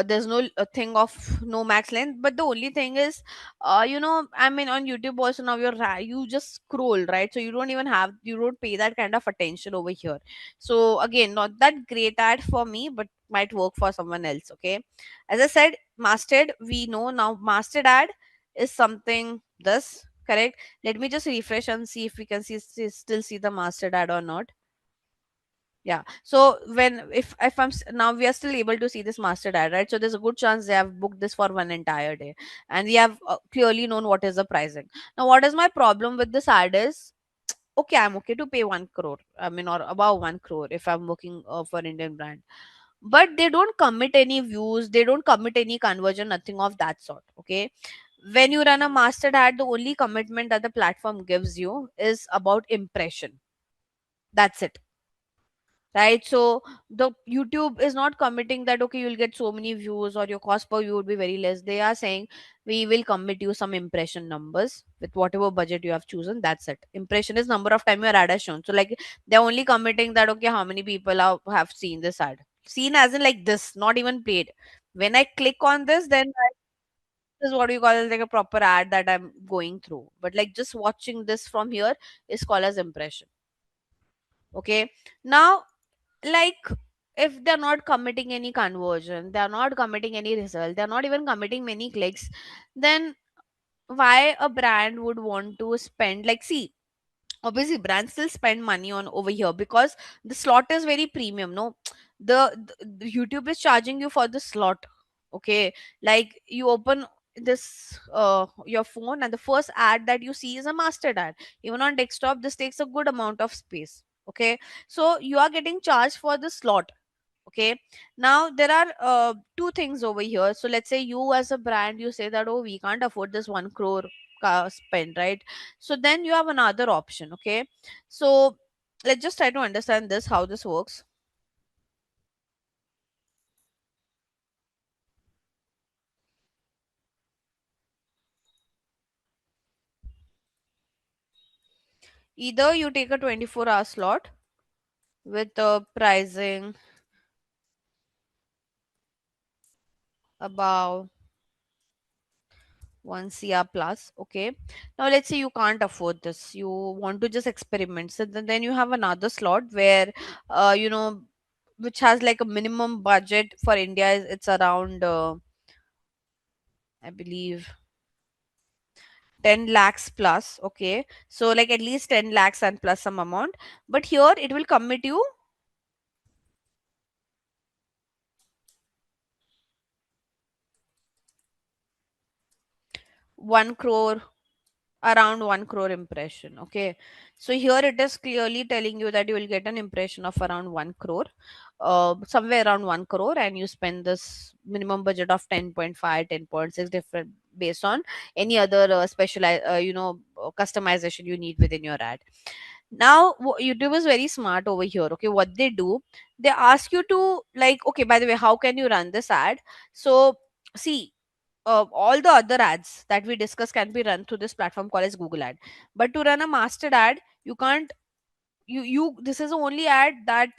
There's no thing of no max length, but the only thing is, I mean, on YouTube also now you just scroll, right? So you don't pay that kind of attention over here. So again, not that great ad for me, but might work for someone else. Okay, as I said, masted, we know now masted ad is something this, correct? Let me just refresh and see if we can still see the masted ad or not. Yeah. So when if now we are still able to see this master ad, right? So there's a good chance they have booked this for one entire day, and we have clearly known what is the pricing. Now, what is my problem with this ad is, okay, I'm okay to pay 1 crore. I mean, or above 1 crore if I'm booking for Indian brand, but they don't commit any views, they don't commit any conversion, nothing of that sort. Okay. When you run a master ad, the only commitment that the platform gives you is about impression. That's it, right? So the YouTube is not committing that, okay, you'll get so many views or your cost per view would be very less. They are saying we will commit you some impression numbers with whatever budget you have chosen. That's it. Impression is number of time your ad has shown. So like they're only committing that, okay, how many people have seen this ad, seen as in like this, not even played. When I click on this, then this is what you call as like a proper ad that I'm going through, but like just watching this from here is called as impression. Okay, now, like, if they're not committing any conversion, they're not committing any result, they're not even committing many clicks, then why a brand would want to spend, like, see, obviously brands still spend money on over here because the slot is very premium, no? The YouTube is charging you for the slot. Okay, like you open this your phone, and the first ad that you see is a mastered ad. Even on desktop, this takes a good amount of space. Okay, so you are getting charged for the slot. Okay, now there are two things over here. So let's say you as a brand, you say that, oh, we can't afford this 1 crore spend, right? So then you have another option. Okay, so let's just try to understand this, how this works. Either you take a 24-hour slot with pricing about 1 CR plus. Okay. Now let's say you can't afford this. You want to just experiment. So then you have another slot where, you know, which has like a minimum budget for India. It's around, I believe, 10 lakhs plus. Okay. So like at least 10 lakhs and plus some amount. But here it will commit you 1 crore, around 1 crore impression. Okay, so here it is clearly telling you that you will get an impression of around 1 crore, somewhere around 1 crore, and you spend this minimum budget of 10.5, 10.6, different based on any other special customization you need within your ad. Now YouTube is very smart over here. Okay, what they do, they ask you to, like, okay, by the way, how can you run this ad? So see, all the other ads that we discuss can be run through this platform called as Google Ad. But to run a mastered ad, you can't. You this is the only ad that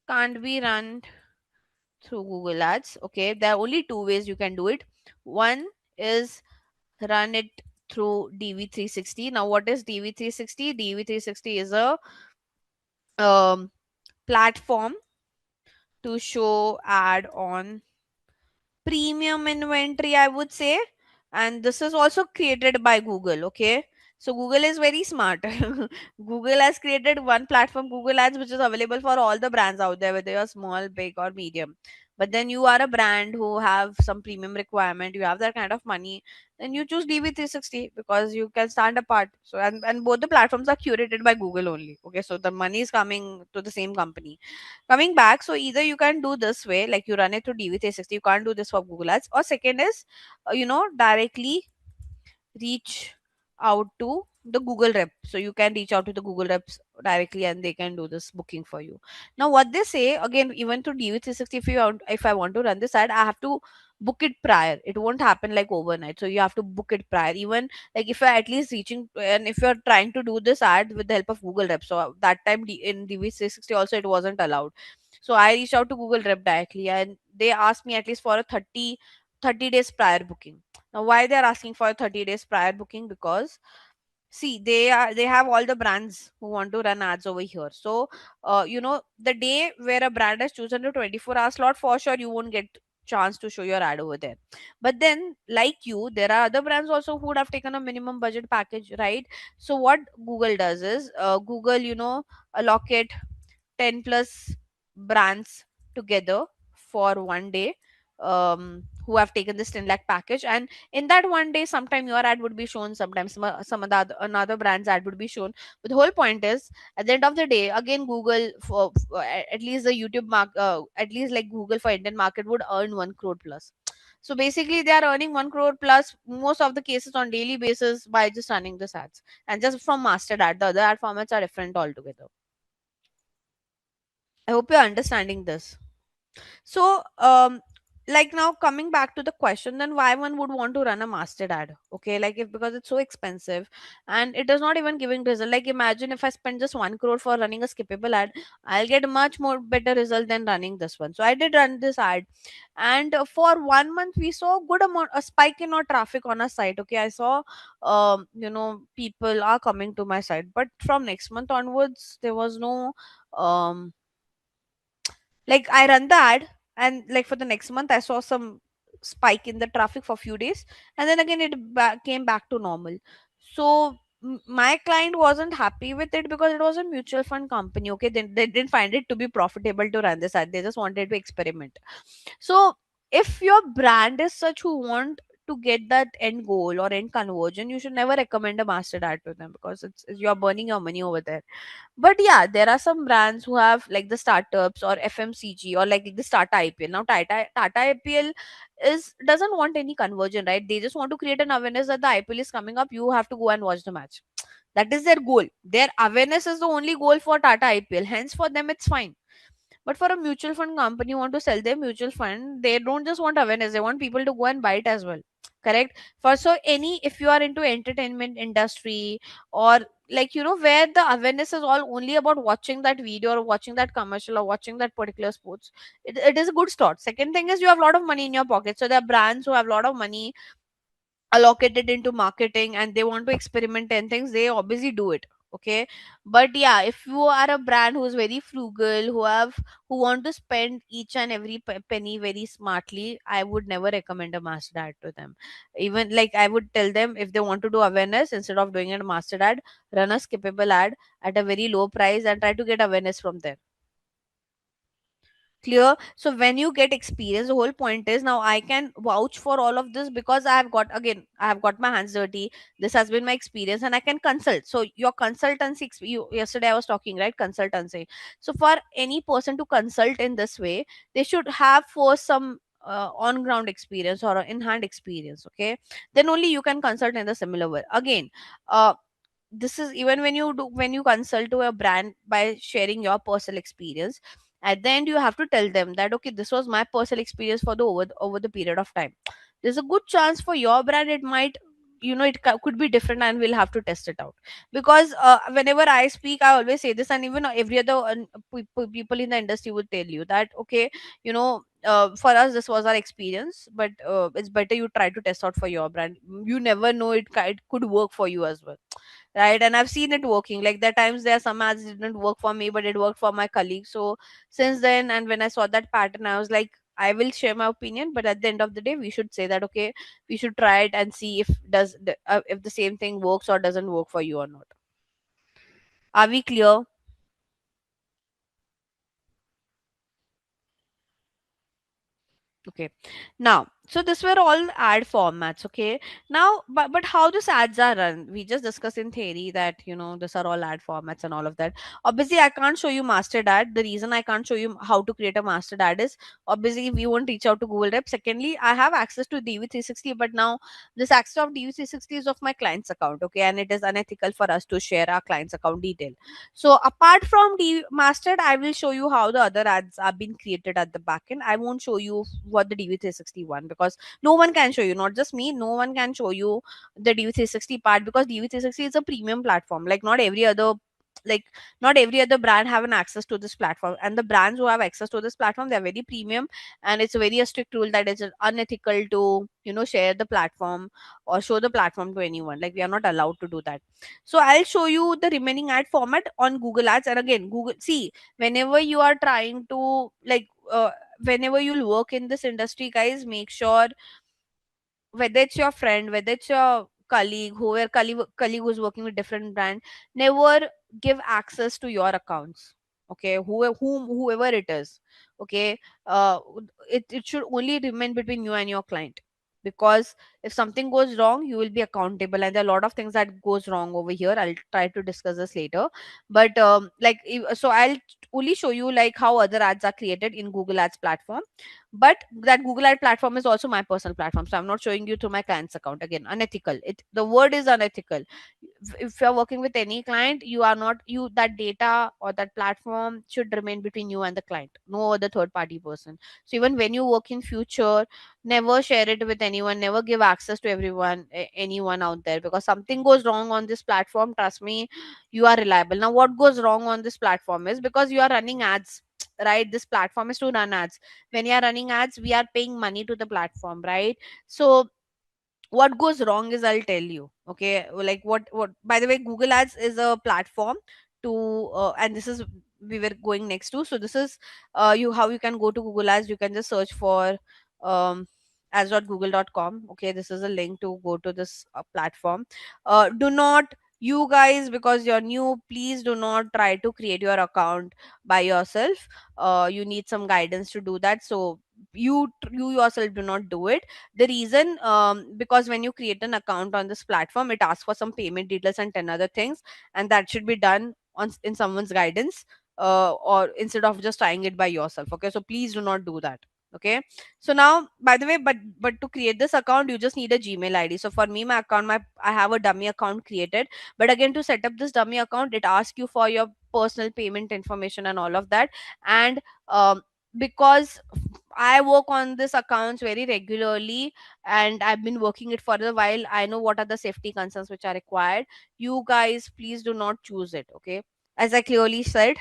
can't be run through Google Ads. Okay, there are only two ways you can do it. One is run it through DV360. Now, what is DV360? DV360 is a um, platform to show ad on premium inventory, I would say. And this is also created by Google. Okay, so Google is very smart. Google has created one platform, Google Ads, which is available for all the brands out there, whether you're small, big, or medium. But then you are a brand who have some premium requirement, you have that kind of money, then you choose DV360 because you can stand apart. So and both the platforms are curated by Google only. Okay, so the money is coming to the same company. Coming back, so either you can do this way, like you run it through DV360, you can't do this for Google Ads, or second is, directly reach out to the Google rep. So you can reach out to the Google reps directly and they can do this booking for you. Now what they say again, even through DV360, if I want to run this ad, I have to book it prior. It won't happen like overnight. So you have to book it prior. Even like if you're at least reaching, and if you're trying to do this ad with the help of Google reps. So that time in DV360 also it wasn't allowed. So I reached out to Google rep directly and they asked me at least for a 30 days prior booking. Now, why they are asking for 30 days prior booking? Because see, they have all the brands who want to run ads over here. So, the day where a brand has chosen a 24-hour slot, for sure you won't get chance to show your ad over there. But then, like you, there are other brands also who would have taken a minimum budget package, right? So what Google does is, Google, allocate 10 plus brands together for one day, who have taken this 10 lakh package, and in that one day sometime your ad would be shown, sometimes some another brand's ad would be shown. But the whole point is, at the end of the day, again Google for at least the YouTube at least like Google for Indian market would earn 1 crore plus. So basically they are earning 1 crore plus most of the cases on daily basis by just running this ads, and just from mastered ad. The other ad formats are different altogether. I hope you're understanding this. So, like now coming back to the question, then why one would want to run a mastered ad? Okay, like if because it's so expensive and it is not even giving result. Like imagine if I spend just 1 crore for running a skippable ad, I'll get much more better result than running this one. So I did run this ad, and for 1 month we saw good amount a spike in our traffic on our site. Okay, I saw, people are coming to my site, but from next month onwards there was no um like I run the ad, and like for the next month I saw some spike in the traffic for a few days, and then again it came back to normal. So my client wasn't happy with it because it was a mutual fund company. Okay, they didn't find it to be profitable to run this ad, they just wanted to experiment. So if your brand is such who want to get that end goal or end conversion, you should never recommend a master ad to them, because you're burning your money over there. But yeah, there are some brands who have like the startups or FMCG or like the Tata IPL. Now Tata IPL is doesn't want any conversion, right? They just want to create an awareness that the IPL is coming up. You have to go and watch the match. That is their goal. Their awareness is the only goal for Tata IPL. Hence, for them, it's fine. But for a mutual fund company want to sell their mutual fund, they don't just want awareness, they want people to go and buy it as well. Correct? For so any, if you are into entertainment industry, or like where the awareness is all only about watching that video or watching that commercial or watching that particular sports, it is a good start. Second thing is you have a lot of money in your pocket. So there are brands who have a lot of money allocated into marketing and they want to experiment and things, they obviously do it. Okay. But yeah, if you are a brand who's very frugal, who want to spend each and every penny very smartly, I would never recommend a master ad to them. Even like I would tell them, if they want to do awareness, instead of doing a master ad, run a skippable ad at a very low price and try to get awareness from there. Clear? So when you get experience, the whole point is, now I can vouch for all of this because I have got my hands dirty. This has been my experience and I can consult. So your consultancy yesterday I was talking, right, consultancy. So for any person to consult in this way, they should have for some on ground experience or in hand experience. Okay, then only you can consult in the similar way. Again, this is even when you consult to a brand by sharing your personal experience, at the end you have to tell them that, okay, this was my personal experience for the over the period of time. There's a good chance for your brand it might, could be different, and we'll have to test it out. Because whenever I speak, I always say this, and even every other people in the industry would tell you that, okay, for us this was our experience, but it's better you try to test out for your brand. You never know, it could work for you as well, right? And I've seen it working. Like there are times there are some ads didn't work for me, but it worked for my colleague. So since then, and when I saw that pattern, I was like, I will share my opinion, but at the end of the day, we should say that, okay, we should try it and see if the same thing works or doesn't work for you or not. Are we clear? Okay. Now, so this were all ad formats. Okay. Now, but how these ads are run? We just discussed in theory that these are all ad formats and all of that. Obviously, I can't show you mastered ad. The reason I can't show you how to create a mastered ad is, obviously we won't reach out to Google Rep. Secondly, I have access to DV360, but now this access of DV360 is of my client's account. Okay, and it is unethical for us to share our client's account detail. So apart from mastered, I will show you how the other ads are being created at the backend. I won't show you what the DV361, because no one can show you, not just me, no one can show you the DV360 part, because DV360 is a premium platform. Like not every other brand have an access to this platform, and the brands who have access to this platform, they're very premium, and it's a very strict rule that it's unethical to share the platform or show the platform to anyone. Like we are not allowed to do that. So I'll show you the remaining ad format on Google Ads. And again, Google, see, whenever you are trying to whenever you'll work in this industry, guys, make sure, whether it's your friend, whether it's your colleague who's working with different brand, never give access to your accounts. Okay, whoever it is. Okay, it should only remain between you and your client, because if something goes wrong, you will be accountable, and there are a lot of things that goes wrong over here. I'll try to discuss this later. But so I'll only show you like how other ads are created in Google Ads platform. But that Google Ad platform is also my personal platform, so I'm not showing you through my client's account. Again, unethical, the word is unethical. If you're working with any client, you are not you that data or that platform should remain between you and the client, no other third party person. So even when you work in future, never share it with anyone, never give access to anyone out there, because something goes wrong on this platform, trust me, you are reliable. Now what goes wrong on this platform is, because you are running ads, right? This platform is to run ads. When you are running ads, we are paying money to the platform, right? So what goes wrong is, I'll tell you. Okay, like what by the way, Google Ads is a platform to and this is we were going next to. So this is you how you can go to Google Ads. You can just search for um ads.google.com. Okay, this is a link to go to this platform. Do not, you guys, because you're new, please do not try to create your account by yourself. You need some guidance to do that. So you yourself do not do it. The reason, because when you create an account on this platform, it asks for some payment details and 10 other things, and that should be done in someone's guidance, or instead of just trying it by yourself. Okay, so please do not do that. Okay. So now, by the way, but to create this account you just need a Gmail ID. So for me, my account, my I have a dummy account created. But again, to set up this dummy account, it asks you for your personal payment information and all of that. And because I work on this accounts very regularly, and I've been working it for a while, I know what are the safety concerns which are required. You guys please do not choose it. Okay. As I clearly said,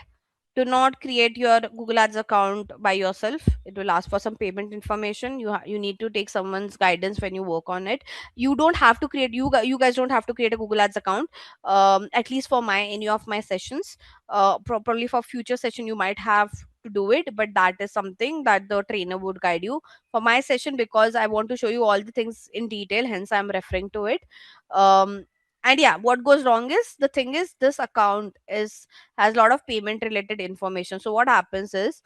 do not create your Google Ads account by yourself. It will ask for some payment information. You need to take someone's guidance when you work on it. You don't have to create, you guys don't have to create a Google Ads account. At least for my any of my sessions. Probably for future session you might have to do it, but that is something that the trainer would guide you. For my session, because I want to show you all the things in detail, hence I'm referring to it. um and yeah, what goes wrong is, the thing is, this account is has a lot of payment related information. So what happens is,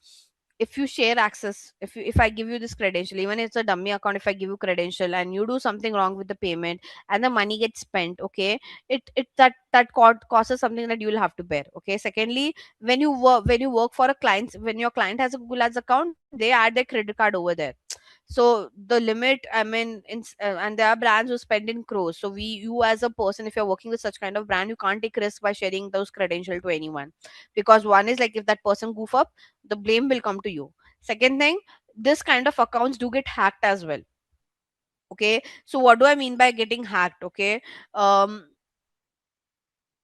if you share access, if I give you this credential, even if it's a dummy account, if I give you credential and you do something wrong with the payment and the money gets spent, okay, it cost is something that you will have to bear. Okay. Secondly, when you work for a client, when your client has a Google Ads account, they add their credit card over there. So the limit, I mean, and there are brands who spend in crores. So you as a person, if you're working with such kind of brand, you can't take risk by sharing those credential to anyone, because one is like, if that person goof up, the blame will come to you. Second thing, this kind of accounts do get hacked as well. Okay. So what do I mean by getting hacked? Okay. um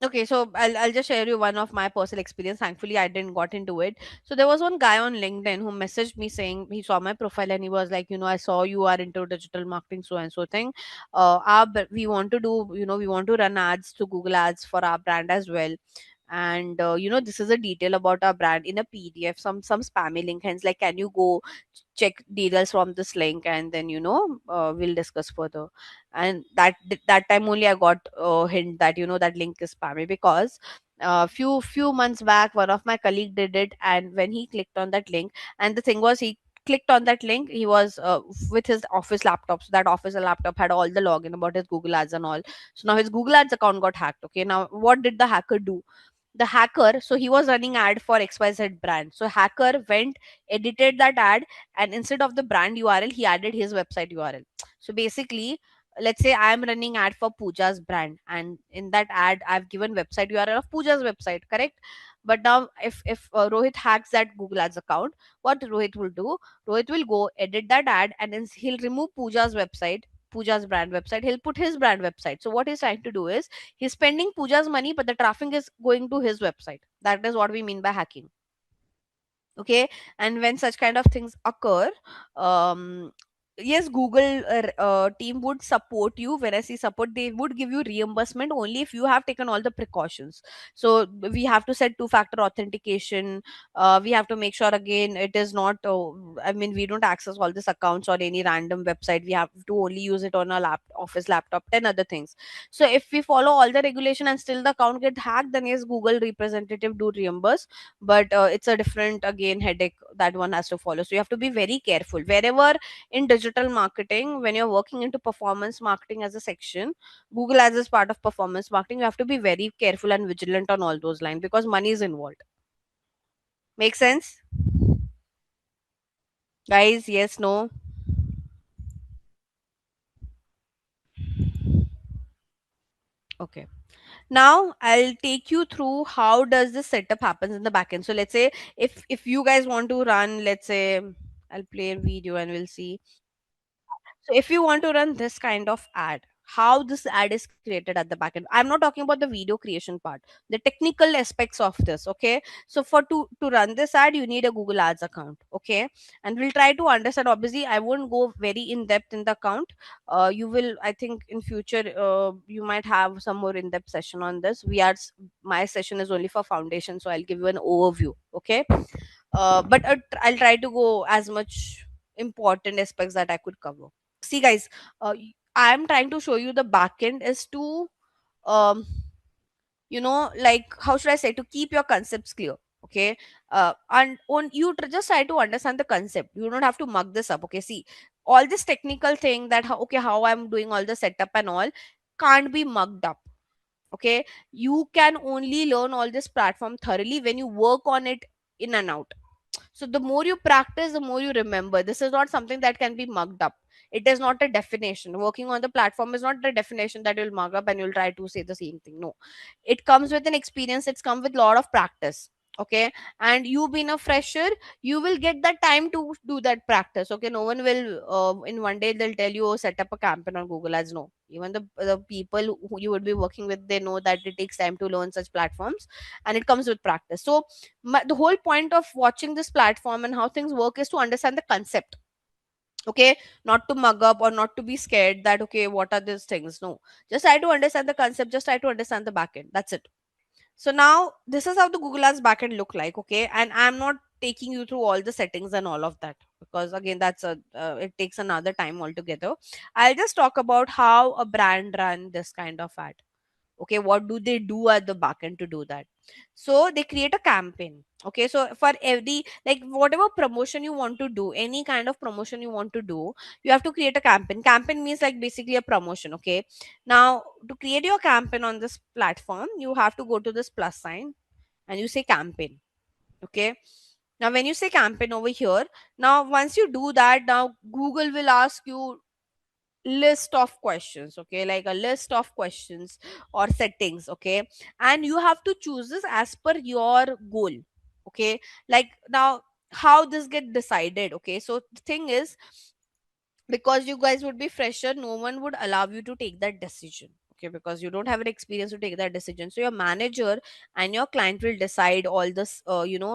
Okay, so I'll just share you one of my personal experience. Thankfully, I didn't got into it. So there was one guy on LinkedIn who messaged me saying he saw my profile and he was like, I saw you are into digital marketing, so and so thing. We want to do, we want to run ads to Google Ads for our brand as well. And this is a detail about our brand in a PDF, some spammy link. Hence, like, can you go check details from this link, and then we'll discuss further. And that time only I got a hint that that link is spammy, because few months back one of my colleague did it, and when he clicked on that link, and the thing was, he clicked on that link, he was with his office laptop. So that office laptop had all the login about his Google Ads and all. So now his Google Ads account got hacked. Okay, now what did the hacker do? The hacker, so he was running ad for XYZ brand, so hacker went, edited that ad, and instead of the brand URL, he added his website URL. So basically, let's say I am running ad for Pooja's brand, and in that ad I've given website URL of Pooja's website, correct? But now if Rohit hacks that Google Ads account, what Rohit will do, Rohit will go edit that ad, and then he'll remove Pooja's website, Pooja's brand website, he'll put his brand website. So what he's trying to do is, he's spending Pooja's money, but the traffic is going to his website. That is what we mean by hacking. Okay. And when such kind of things occur, um yes, Google team would support you. When I say support, they would give you reimbursement only if you have taken all the precautions. So we have to set two factor authentication. We have to make sure, again, it is not I mean, we don't access all these accounts on any random website. We have to only use it on a office laptop, 10 other things. So if we follow all the regulation and still the account get hacked, then yes, Google representative do reimburse. But it's a different, again, headache that one has to follow. So you have to be very careful wherever in digital marketing, when you're working into performance marketing as a section, Google as part of performance marketing, you have to be very careful and vigilant on all those lines, because money is involved. Make sense, guys? Yes, no? Okay. Now I'll take you through how does this setup happens in the backend. So let's say, if you guys want to run, let's say, I'll play a video and we'll see. So if you want to run this kind of ad, how this ad is created at the backend. I'm not talking about the video creation part, the technical aspects of this. Okay. So for to run this ad, you need a Google Ads account. Okay. And we'll try to understand. Obviously, I won't go very in depth in the account. You will, I think, in future, you might have some more in depth session on this. My session is only for foundation, so I'll give you an overview. Okay. But I'll try to go as much important aspects that I could cover. See, guys, I am trying to show you the backend is to, um like, how should I say, to keep your concepts clear. Okay. And on you just try to understand the concept. You don't have to mug this up. Okay. See, all this technical thing, that how I'm doing all the setup and all, can't be mugged up. Okay. You can only learn all this platform thoroughly when you work on it in and out. So the more you practice, the more you remember. This is not something that can be mugged up. It is not a definition. Working on the platform is not a definition that you'll mug up and you'll try to say the same thing. No, it comes with an experience. It's come with a lot of practice. Okay, and you being a fresher, you will get that time to do that practice. Okay, no one will in one day they'll tell you, oh, set up a campaign on Google Ads. No, even the people who you would be working with, they know that it takes time to learn such platforms, and it comes with practice. So the whole point of watching this platform and how things work is to understand the concept. Okay, not to mug up or not to be scared that okay, what are these things. No, just try to understand the concept, just try to understand the backend. That's it. So now this is how the Google Ads backend look like. Okay, and I'm not taking you through all the settings and all of that, because again that's a it takes another time altogether. I'll just talk about how a brand run this kind of ad. Okay, what do they do at the back end to do that? So they create a campaign. Okay, so for every, like, whatever promotion you want to do, any kind of promotion you want to do, you have to create a campaign. Campaign means like basically a promotion. Okay, now to create your campaign on this platform, you have to go to this plus sign and you say campaign. Okay, now when you say campaign over here, now once you do that, now Google will ask you list of questions. Okay, like a list of questions or settings. Okay, and you have to choose this as per your goal. Okay, like now how this get decided. Okay, so the thing is, because you guys would be fresher, no one would allow you to take that decision. Okay, because you don't have an experience to take that decision, so your manager and your client will decide all this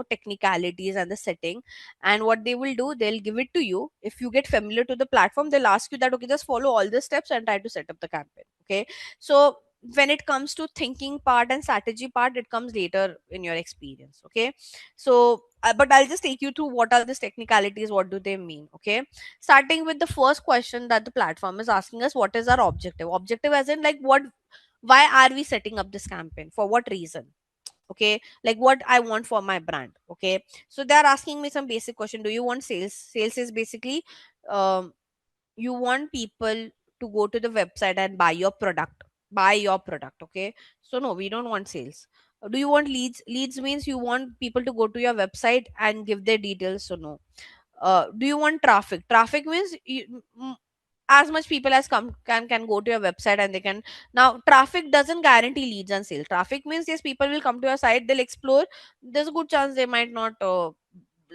technicalities and the setting. And what they will do, they'll give it to you. If you get familiar to the platform, they'll ask you that okay, just follow all the steps and try to set up the campaign. Okay, so when it comes to thinking part and strategy part, it comes later in your experience. Okay, so but I'll just take you through what are these technicalities, what do they mean. Okay, starting with the first question that the platform is asking us, what is our objective as in like what, why are we setting up this campaign, for what reason. Okay, like what I want for my brand. Okay, so they're asking me some basic question. Do you want sales? Sales is basically um, you want people to go to the website and buy your product. Okay, so no, we don't want sales. Do you want leads? Leads means you want people to go to your website and give their details. So no. Do you want traffic? Traffic means as much people as come can go to your website and they can. Now traffic doesn't guarantee leads and sales. Traffic means yes, people will come to your site, they'll explore. There's a good chance they might not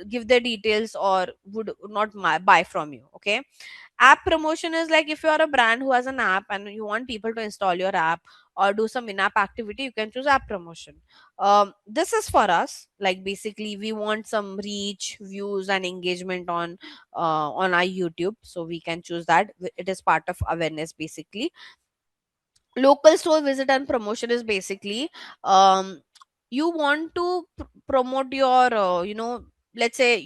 give their details or would not buy from you. Okay, app promotion is like if you are a brand who has an app and you want people to install your app or do some in-app activity, you can choose app promotion. This is for us, like basically we want some reach, views and engagement on our YouTube, so we can choose that. It is part of awareness basically. Local store visit and promotion is basically um you want to promote your let's say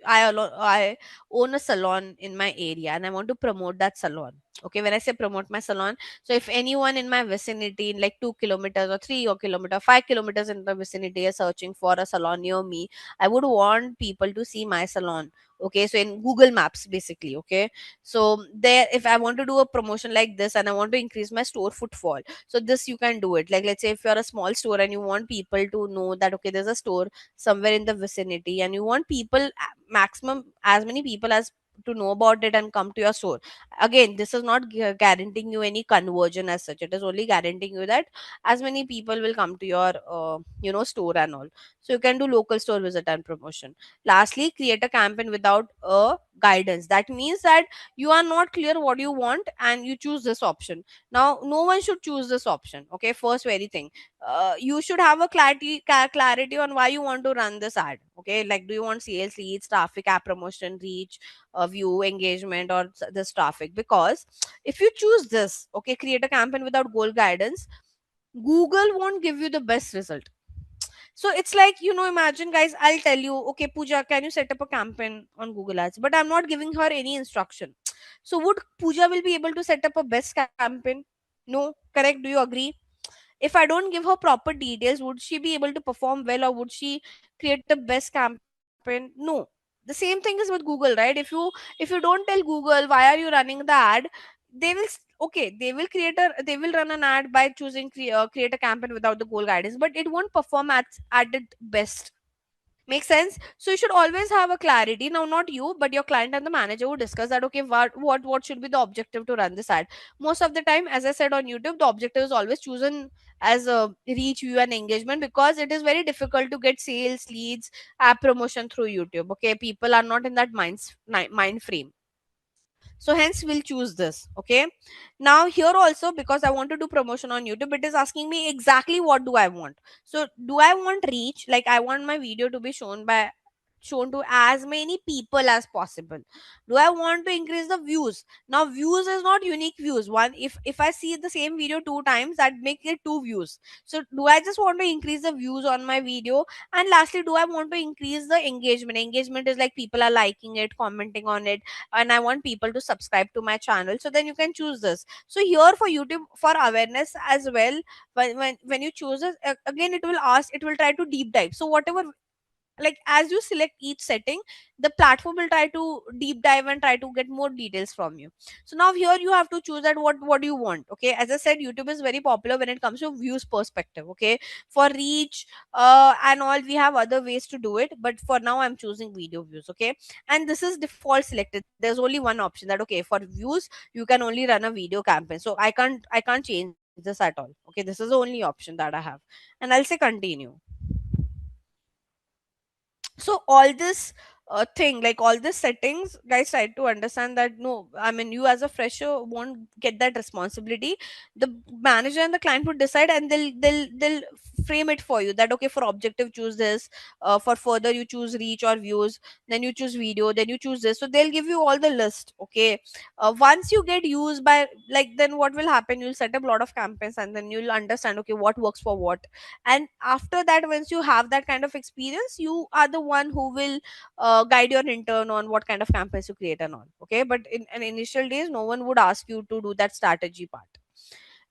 I own a salon in my area and I want to promote that salon. Okay, when I say promote my salon, so if anyone in my vicinity in like 2 kilometers or 3 or kilometer 5 kilometers in the vicinity is searching for a salon near me, I would want people to see my salon. Okay, so in Google Maps basically. Okay, so there, if I want to do a promotion like this and I want to increase my store footfall, so this you can do it. Like let's say if you're a small store and you want people to know that okay, there's a store somewhere in the vicinity, and you want people maximum as many people as to know about it and come to your store. Again, this is not guaranteeing you any conversion as such. It is only guaranteeing you that as many people will come to your store and all. So you can do local store visit and promotion. Lastly, create a campaign without a guidance. That means that you are not clear what you want and you choose this option. Now no one should choose this option. Okay, first very thing, you should have a clarity on why you want to run this ad. Okay, like do you want sales, leads, traffic, app promotion, reach, view, engagement, or this traffic? Because if you choose this, okay, create a campaign without goal guidance, Google won't give you the best result. So it's like, imagine guys, I'll tell you, okay, Pooja, can you set up a campaign on Google Ads? But I'm not giving her any instruction. So would Pooja will be able to set up a best campaign? No, correct? Do you agree? If I don't give her proper details, would she be able to perform well, or would she create the best campaign? No. The same thing is with Google, right? If you don't tell Google why are you running the ad, okay, they will run an ad by choosing create a campaign without the goal guidance, but it won't perform at it best. Make sense? So you should always have a clarity. Now, not you, but your client and the manager would discuss that. Okay, what should be the objective to run this ad? Most of the time, as I said on YouTube, the objective is always chosen as a reach, view, and engagement, because it is very difficult to get sales leads, app promotion through YouTube. Okay, people are not in that mind frame, so hence we'll choose this. Okay, now here also, because I want to do promotion on YouTube, it is asking me exactly what do I want. So do I want reach, like I want my video to be shown to as many people as possible? Do I want to increase the views? Now views is not unique views. One, if I see the same video two times, that make it two views. So do I just want to increase the views on my video? And lastly, do I want to increase the engagement is like people are liking it, commenting on it, and I want people to subscribe to my channel. So then you can choose this. So here for YouTube, for awareness as well, when you choose this, again it will ask, it will try to deep dive. So whatever, like as you select each setting, the platform will try to deep dive and try to get more details from you. So now here you have to choose that what do you want. Okay, as I said, YouTube is very popular when it comes to views perspective. Okay, for reach and all, we have other ways to do it, but for now I'm choosing video views. Okay, and this is default selected. There's only one option, that okay, for views you can only run a video campaign. So I can't change this at all. Okay, this is the only option that I have, and I'll say continue. So all this thing, like all these settings, guys, try to understand that no, I mean, you as a fresher won't get that responsibility. The manager and the client would decide, and they'll frame it for you, that okay, for objective choose this, for further you choose reach or views, then you choose video, then you choose this. So they'll give you all the list. Okay, once you get used by, like, then what will happen, you'll set up a lot of campaigns, and then you'll understand okay, what works for what. And after that, once you have that kind of experience, you are the one who will guide your intern on what kind of campaigns to create and all. Okay, but in an initial days, no one would ask you to do that strategy part.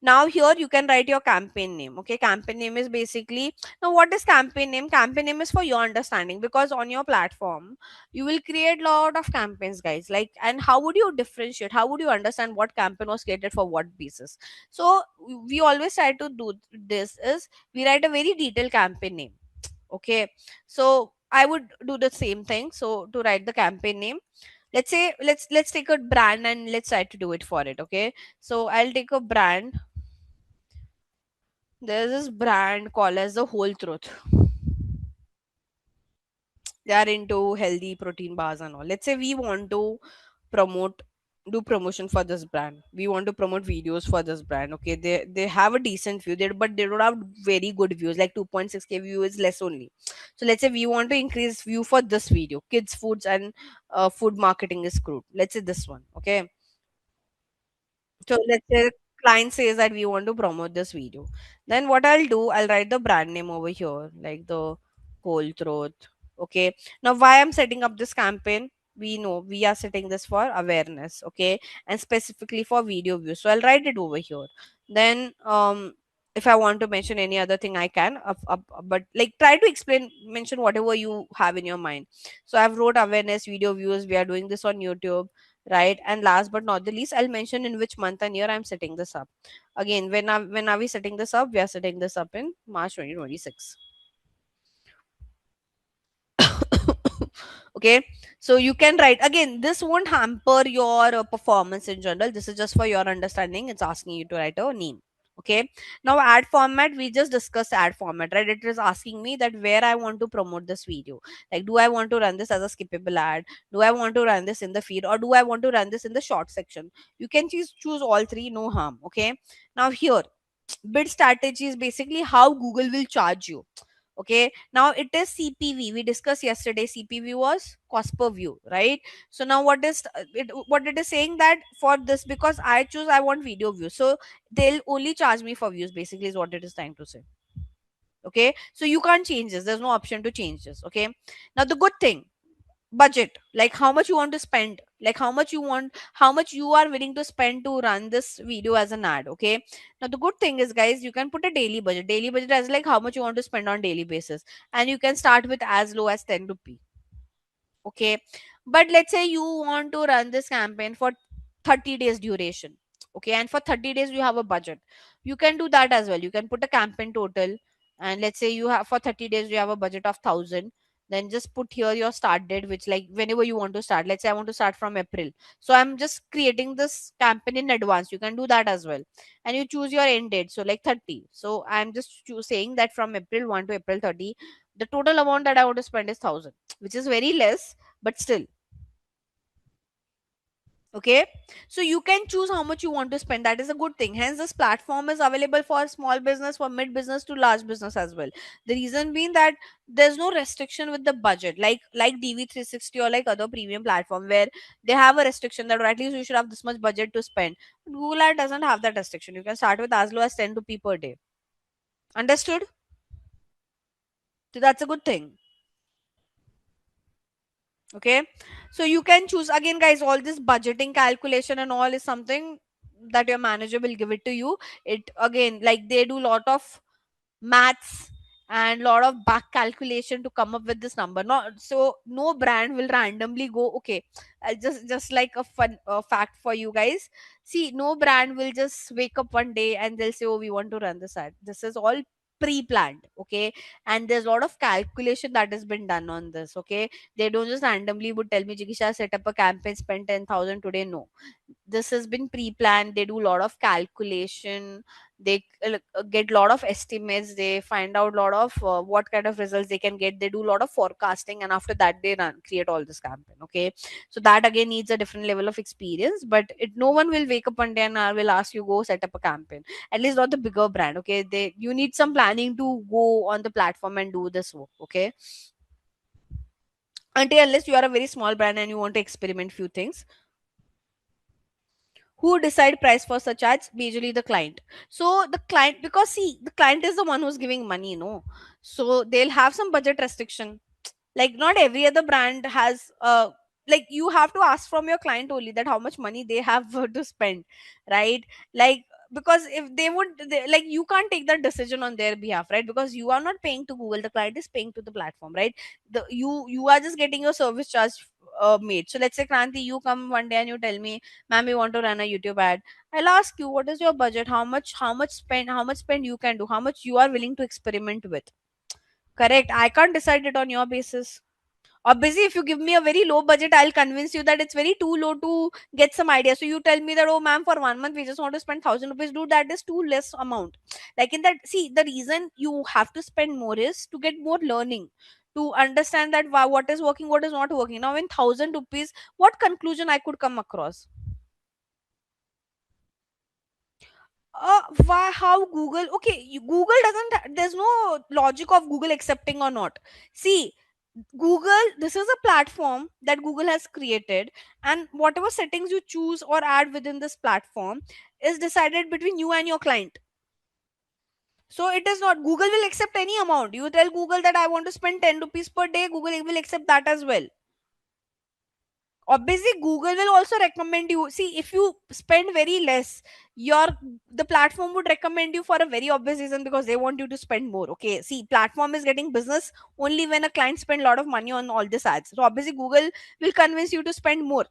Now here you can write your campaign name. Okay, campaign name is basically, now what is campaign name? Campaign name is for your understanding, because on your platform you will create lot of campaigns, guys. Like, and how would you differentiate, how would you understand what campaign was created for what basis? So we always try to do this is, we write a very detailed campaign name. Okay, so I would do the same thing. So to write the campaign name, let's say, let's take a brand and let's try to do it for it. Okay, so I'll take a brand. There's this brand called as the Whole Truth. They are into healthy protein bars and all. Let's say we want to promote, do promotion for this brand. We want to promote videos for this brand. Okay, they have a decent view there, but they don't have very good views. Like 2.6K view is less only. So let's say we want to increase view for this video, kids foods and food marketing is crude. Let's say this one. Okay, so let's say client says that we want to promote this video. Then what I'll do, I'll write the brand name over here, like the Whole Truth. Okay. Now why I'm setting up this campaign? We know we are setting this for awareness. Okay. And specifically for video views. So I'll write it over here. Then if I want to mention any other thing, I can. But like try to explain, mention whatever you have in your mind. So I've wrote awareness, video views. We are doing this on YouTube, right? And last but not the least, I'll mention in which month and year I'm setting this up. Again, when are we setting this up? We are setting this up in March 2026. Okay, so you can write, again, this won't hamper your performance in general. This is just for your understanding. It's asking you to write a name. Okay, now ad format, we just discussed ad format, right? It is asking me that where I want to promote this video. Like, do I want to run this as a skippable ad? Do I want to run this in the feed, or do I want to run this in the short section? You can choose all three, no harm. Okay, now here, bid strategy is basically how Google will charge you. Okay, now it is CPV. We discussed yesterday, CPV was cost per view, right? So now what it is saying, that for this, because I want video views, so they'll only charge me for views, basically, is what it is trying to say. Okay, so you can't change this, there's no option to change this. Okay, now the good thing, budget, like how much you want to spend, like how much you are willing to spend to run this video as an ad. Okay, now the good thing is, guys, you can put a daily budget as like how much you want to spend on daily basis, and you can start with as low as 10 rupee. Okay, but let's say you want to run this campaign for 30 days duration. Okay, and for 30 days you have a budget, you can do that as well. You can put a campaign total, and let's say you have, for 30 days you have a budget of 1000, Then just put here your start date, which like whenever you want to start. Let's say I want to start from April, so I'm just creating this campaign in advance. You can do that as well. And you choose your end date, so like 30. So I'm just saying that from April 1 to April 30, the total amount that I want to spend is 1000, which is very less, but still. Okay, so you can choose how much you want to spend. That is a good thing. Hence this platform is available for small business, for mid business to large business as well. The reason being that there's no restriction with the budget, like DV360 or like other premium platform where they have a restriction that, or at least you should have this much budget to spend. Google Ad doesn't have that restriction. You can start with as low as 10 rupee per day. Understood? So that's a good thing. Okay, so you can choose again, guys. All this budgeting calculation and all is something that your manager will give it to you. It again, like they do lot of maths and lot of back calculation to come up with this number. Not so no brand will randomly go, okay, just like a fun fact for you guys. See, no brand will just wake up one day and they'll say, oh, we want to run this ad. This is all pre-planned. Okay, and there's a lot of calculation that has been done on this. Okay, they don't just randomly would tell me, Jikisha, set up a campaign, spend 10,000 today. No, this has been pre-planned. They do a lot of calculation. They get a lot of estimates. They find out a lot of what kind of results they can get. They do a lot of forecasting, and after that they create all this campaign. Okay, so that again needs a different level of experience, but no one will wake up one day and will ask you go set up a campaign, at least not the bigger brand. Okay, they you need some planning to go on the platform and do this work. Okay, until unless you are a very small brand and you want to experiment few things. Who decide price for such ads? Majorly the client. So the client, because see, the client is the one who's giving money, no, so they'll have some budget restriction. Like not every other brand has like you have to ask from your client only that how much money they have to spend, right? Like, because if they would like, you can't take that decision on their behalf, right? Because you are not paying to Google, the client is paying to the platform, right? You are just getting your service charge made. So let's say, Kranti, you come one day and you tell me, ma'am, we want to run a YouTube ad. I'll ask you, what is your budget? How much spend you can do, how much you are willing to experiment with. Correct, I can't decide it on your basis. Obviously, if you give me a very low budget, I'll convince you that it's very too low to get some idea. So you tell me that, oh, ma'am, for 1 month we just want to spend 1,000 rupees. Dude, that is too less amount. Like in that, see, the reason you have to spend more is to get more learning, to understand that what is working, what is not working. Now, in 1,000 rupees, what conclusion I could come across? Why? How Google? Okay, Google doesn't. There's no logic of Google accepting or not. See, Google, this is a platform that Google has created, and whatever settings you choose or add within this platform is decided between you and your client. So it is not Google will accept any amount. You tell Google that I want to spend 10 rupees per day, Google will accept that as well. Obviously, Google will also recommend you. See, if you spend very less, your the platform would recommend you for a very obvious reason, because they want you to spend more. Okay, see, platform is getting business only when a client spend a lot of money on all these ads. So obviously, Google will convince you to spend more,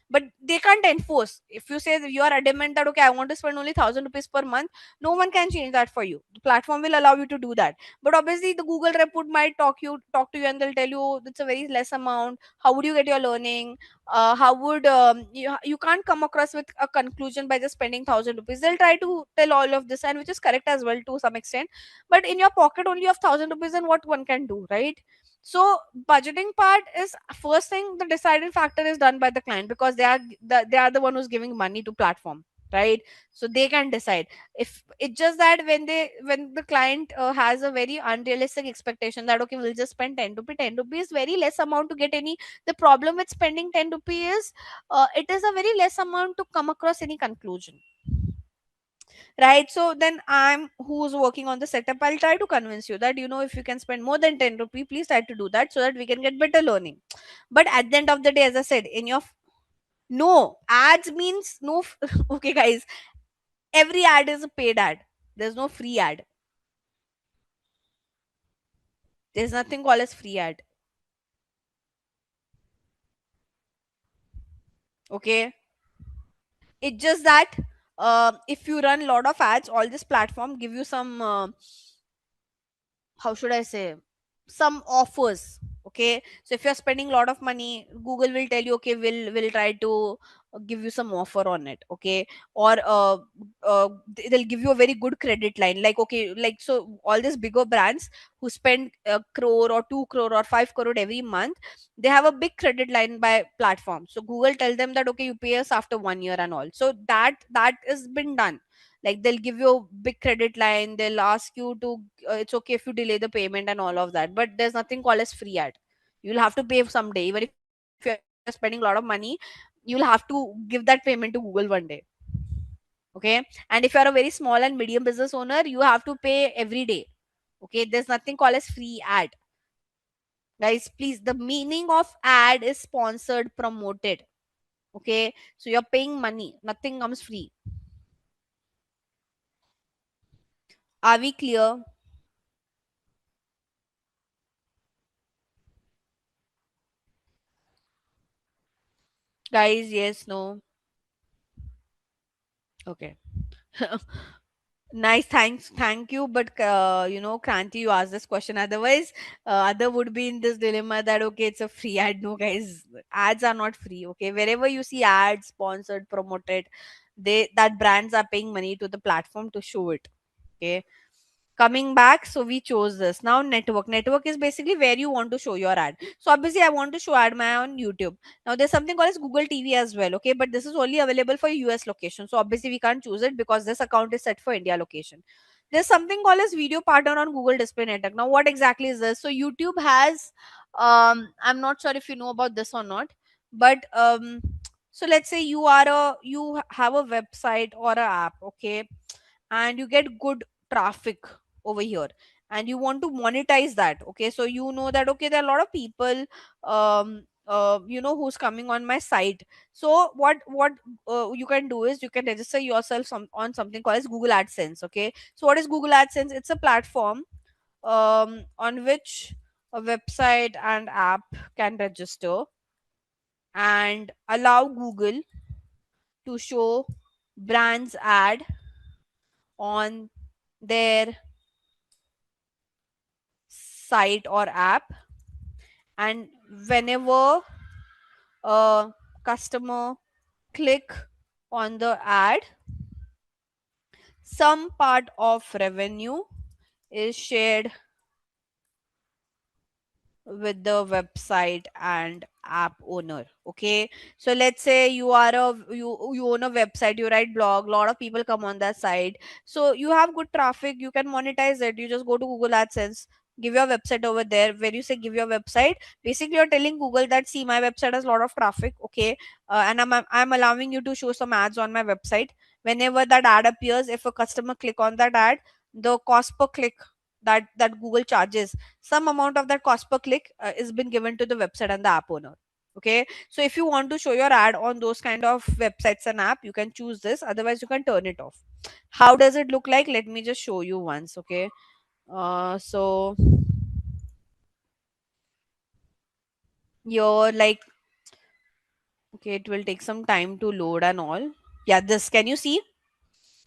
but they can't enforce. If you say that you are adamant that, okay, I want to spend only 1,000 rupees per month, no one can change that for you. The platform will allow you to do that, but obviously the Google rep would might talk to you and they'll tell you it's a very less amount. How would you get your learning? How would you can't come across with a conclusion by just spending 1,000 rupees. They'll try to tell all of this, and which is correct as well to some extent, but in your pocket only of 1,000 rupees, and what one can do, right? So budgeting part is first thing. The deciding factor is done by the client, because they are the one who's giving money to platform, right? So they can decide. If it's just that when the client has a very unrealistic expectation that, okay, we'll just spend 10 rupees very less amount to get any. The problem with spending 10 rupees is it is a very less amount to come across any conclusion, right? So then I'm who's working on the setup, I'll try to convince you that, if you can spend more than 10 rupee, please try to do that so that we can get better learning. But at the end of the day, as I said, in your no ads means no okay, guys, every ad is a paid ad. There's no free ad. There's nothing called as free ad. Okay, it's just that if you run a lot of ads, all this platform give you some how should I say, some offers. Okay, so if you're spending a lot of money, Google will tell you, okay, we'll try to give you some offer on it. Okay, or they'll give you a very good credit line, like, okay, like, so all these bigger brands who spend a crore or 2 crore or 5 crore every month, they have a big credit line by platform. So Google tell them that, okay, you pay us after 1 year and all. So that has been done. Like, they'll give you a big credit line, they'll ask you to it's okay if you delay the payment and all of that, but there's nothing called as free ad. You'll have to pay someday. Even if you're spending a lot of money, you'll have to give that payment to Google one day. Okay, and if you're a very small and medium business owner, you have to pay every day. Okay, there's nothing called as free ad. Guys, please, the meaning of ad is sponsored, promoted. Okay, so you're paying money, nothing comes free. Are we clear? Guys, yes, no? Okay. Nice, thanks, thank you. But Kranti, you asked this question. Otherwise, other would be in this dilemma that, okay, it's a free ad. No, guys, ads are not free. Okay, wherever you see ads, sponsored, promoted, that brands are paying money to the platform to show it. Okay, coming back, so we chose this. Now network is basically where you want to show your ad. So obviously I want to show ad my on YouTube. Now there's something called as Google TV as well. Okay, but this is only available for US location, so obviously we can't choose it because this account is set for India location. There's something called as video partner on Google Display Network. Now what exactly is this? So YouTube has, I'm not sure if you know about this or not, but so let's say you have a website or a app. Okay, and you get good traffic over here, and you want to monetize that. Okay, so you know that, okay, there are a lot of people, who's coming on my site. So what you can do is you can register yourself on something called as Google AdSense. Okay, so what is Google AdSense? It's a platform on which a website and app can register and allow Google to show brands ad on their site or app. And whenever a customer click on the ad, some part of revenue is shared with the website and app owner. Okay, so let's say you own a website, you write blog, a lot of people come on that site, so you have good traffic, you can monetize it. You just go to Google AdSense, give your website over there. Where you say give your website, basically you're telling Google that, see, my website has a lot of traffic. Okay, and I'm allowing you to show some ads on my website. Whenever that ad appears, if a customer click on that ad, the cost per click that Google charges, some amount of that cost per click is been given to the website and the app owner. Okay, so if you want to show your ad on those kind of websites and app, you can choose this, otherwise you can turn it off. How does it look like? Let me just show you once. Okay, so you're like, okay, it will take some time to load and all. Yeah, this, can you see?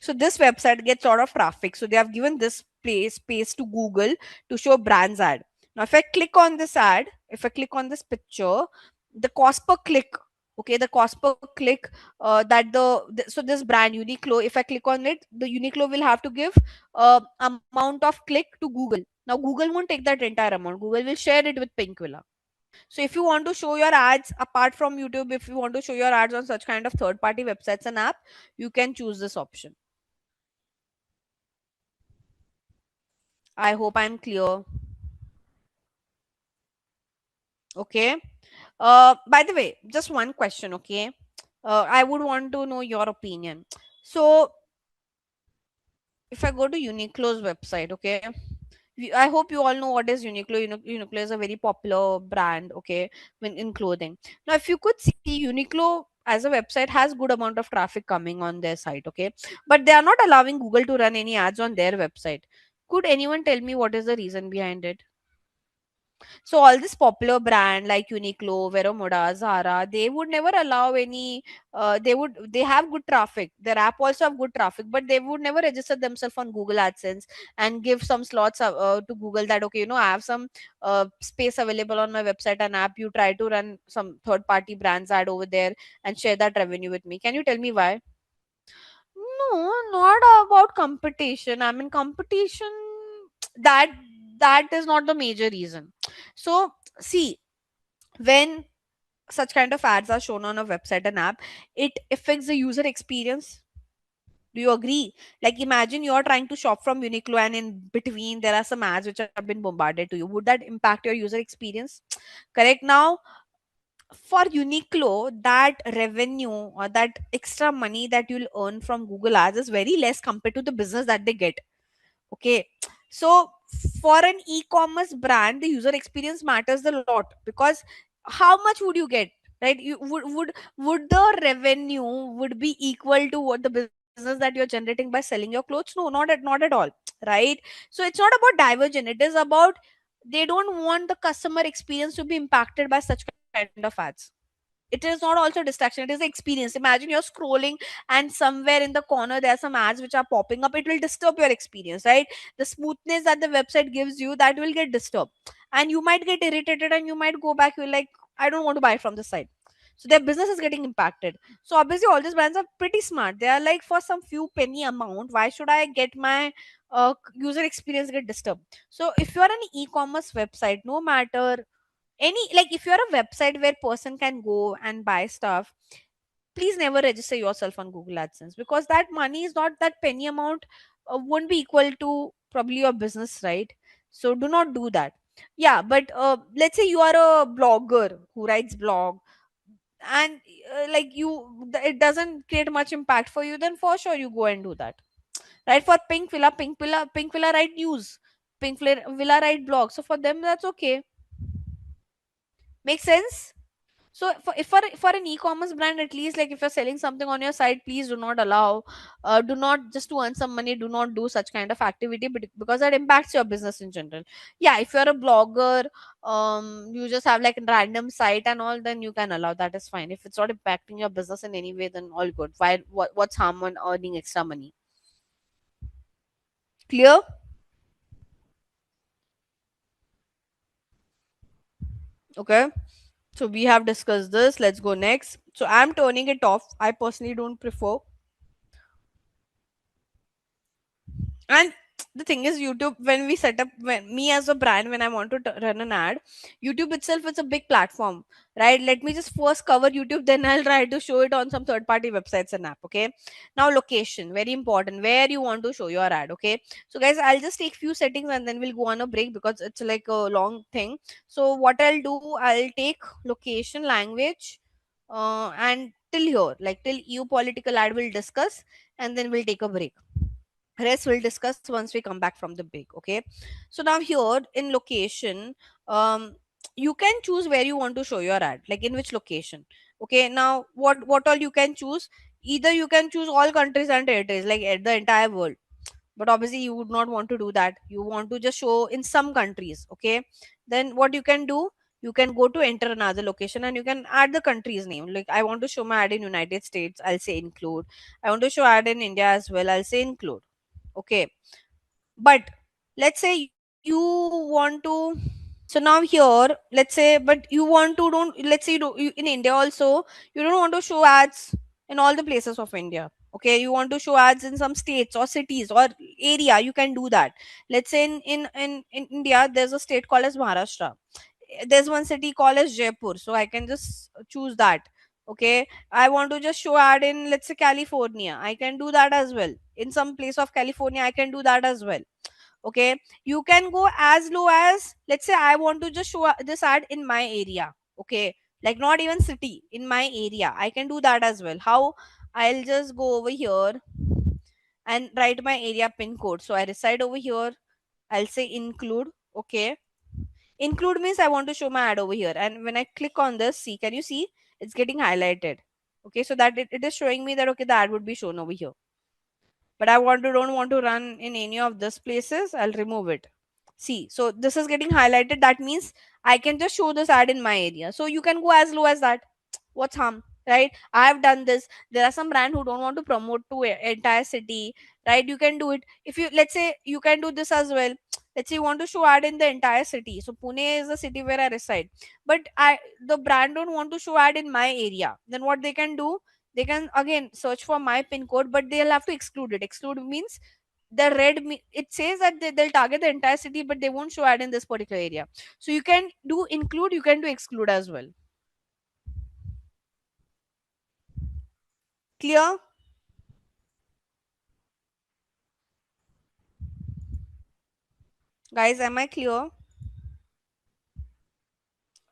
So this website gets a lot of traffic. So they have given this place space to Google to show brands ad. Now, if I click on this ad, if I click on this picture, the cost per click, okay, the cost per click, so this brand Uniqlo, if I click on it, the Uniqlo will have to give amount of click to Google. Now Google won't take that entire amount. Google will share it with Pinkvilla. So if you want to show your ads apart from YouTube, if you want to show your ads on such kind of third party websites and app, you can choose this option. I hope I'm clear. Okay. By the way, just one question. Okay. I would want to know your opinion. So, if I go to Uniqlo's website, okay, I hope you all know what is Uniqlo. Uniqlo is a very popular brand, okay, in clothing. Now, if you could see, Uniqlo as a website has good amount of traffic coming on their site, okay, but they are not allowing Google to run any ads on their website. Could anyone tell me what is the reason behind it? So all this popular brand like Uniqlo, Veromoda, Zara, they would never allow any. They have good traffic. Their app also have good traffic, but they would never register themselves on Google AdSense and give some slots to Google that, okay, I have some space available on my website and app. You try to run some third party brands ad over there and share that revenue with me. Can you tell me why? No, not about competition. I mean, competition that that is not the major reason. So, see, when such kind of ads are shown on a website and app, it affects the user experience. Do you agree? Like, imagine you're trying to shop from Uniqlo, and in between there are some ads which have been bombarded to you. Would that impact your user experience? Correct. Now, for Uniqlo, that revenue or that extra money that you'll earn from Google ads is very less compared to the business that they get. Okay. So for an e-commerce brand, the user experience matters a lot, because how much would you get? Right? You would the revenue would be equal to what the business that you're generating by selling your clothes? No, not at all. Right? So it's not about diversion. It is about they don't want the customer experience to be impacted by such kind of ads. It is not also distraction, it is the experience. Imagine you're scrolling and somewhere in the corner there are some ads which are popping up. It will disturb your experience, right? The smoothness that the website gives you, that will get disturbed, and you might get irritated and you might go back. You're like, I don't want to buy from this site. So their business is getting impacted. So obviously all these brands are pretty smart. They are like, for some few penny amount, why should I get my user experience get disturbed? So if you are an e-commerce website, no matter any, like, if you're a website where person can go and buy stuff, please never register yourself on Google AdSense, because that money is not, that penny amount won't be equal to probably your business, right? So do not do that. Yeah, but let's say you are a blogger who writes blog, and like it doesn't create much impact for you, then for sure you go and do that. Right? For Pink Villa write news, Villa write blog, so for them that's okay. Make sense? So for an e-commerce brand, at least, like, if you're selling something on your site, please do not allow, do not, just to earn some money, do not do such kind of activity, but because that impacts your business in general. Yeah, if you're a blogger, you just have like a random site and all, then you can allow, that is fine. If it's not impacting your business in any way, then all good. Why, what's harm on earning extra money? Clear? Okay. So we have discussed this. Let's go next. So I'm turning it off. I personally don't prefer. And the thing is, YouTube, when we set up, when me as a brand, when I want to run an ad, YouTube itself is a big platform, right? Let me just first cover YouTube, then I'll try to show it on some third party websites and app. Okay. Now, location, very important, where you want to show your ad. Okay. So guys, I'll just take few settings and then we'll go on a break, because it's like a long thing. So what I'll do, I'll take location, language, and till here, like till EU political ad will discuss, and then we'll take a break. Rest we'll discuss once we come back from the break. Okay. So now here in location, um you can choose where you want to show your ad, like in which location. Okay. Now what all you can choose, either you can choose all countries and territories, like at the entire world, but obviously you would not want to do that. You want to just show in some countries. Okay. Then what you can do, you can go to enter another location and you can add the country's name. Like, I want to show my ad in United States, I'll say include. I want to show ad in India as well, I'll say include. Okay. But let's say you want to, so now here, let's say, but you want to don't, let's say in India also, you don't want to show ads in all the places of India. Okay, you want to show ads in some states or cities or area, you can do that. Let's say in India, there's a state called as Maharashtra. There's one city called as Jaipur, so I can just choose that. Okay, I want to just show ad in, let's say, California, I can do that as well. In some place of California, I can do that as well. Okay. You can go as low as, let's say, I want to just show this ad in my area. Okay. Like, not even city, in my area, I can do that as well. How? I'll just go over here and write my area pin code. So I reside over here, I'll say include. Okay. Include means I want to show my ad over here, and when I click on this, see, can you see, it's getting highlighted. Okay. So that it is showing me that, okay, the ad would be shown over here, but I don't want to run in any of these places, I'll remove it. See, so this is getting highlighted. That means I can just show this ad in my area. So you can go as low as that. What's harm, right? I have done this. There are some brand who don't want to promote to entire city, right? You can do it. If you, let's say, you can do this as well. Let's say you want to show ad in the entire city. So Pune is the city where I reside, but the brand don't want to show ad in my area. Then what they can do? They can again search for my pin code, but they'll have to exclude it. Exclude means the it says that they'll target the entire city, but they won't show ad in this particular area. So you can do include, you can do exclude as well. Clear, guys? Am I clear?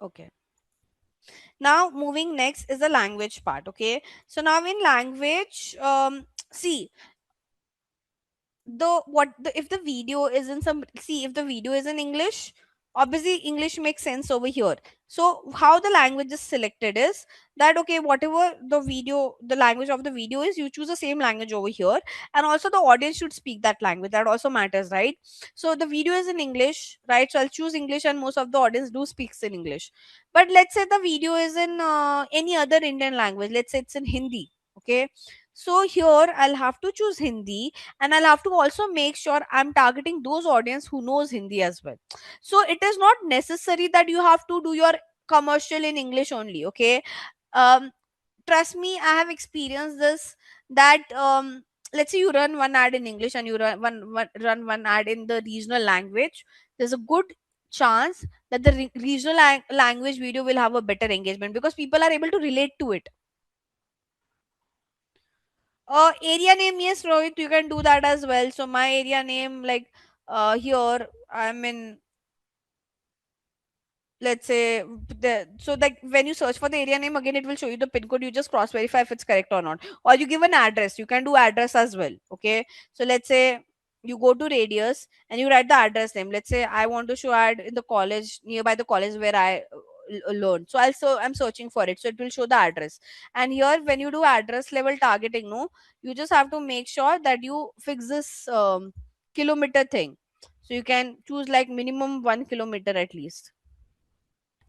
Okay. Now moving next is the language part. Okay. So now in language, see, the what the if the video is in some, see, if the video is in English, obviously English makes sense over here. So how the language is selected is that, okay, whatever the video, the language of the video is, you choose the same language over here, and also the audience should speak that language. That also matters, right? So the video is in English, right? So I'll choose English, and most of the audience do speaks in English. But let's say the video is in any other Indian language. Let's say it's in Hindi. Okay, so here I'll have to choose Hindi, and I'll have to also make sure I'm targeting those audience who knows Hindi as well. So it is not necessary that you have to do your commercial in English only. Okay, um trust me, I have experienced this, that let's say you run one ad in English and you run one ad in the regional language. There's a good chance that the regional language video will have a better engagement because people are able to relate to it. Area name, yes, Rohit, you can do that as well. So my area name, like here, I'm in, let's say, so like when you search for the area name again, it will show you the pin code. You just cross verify if it's correct or not, or you give an address. You can do address as well. Okay, so let's say you go to radius and you write the address name. Let's say I want to show ad in the college, nearby the college where I learned. So I'm searching for it, so it will show the address. And here when you do address level targeting, no, you just have to make sure that you fix this kilometer thing. So you can choose like minimum 1 kilometer at least.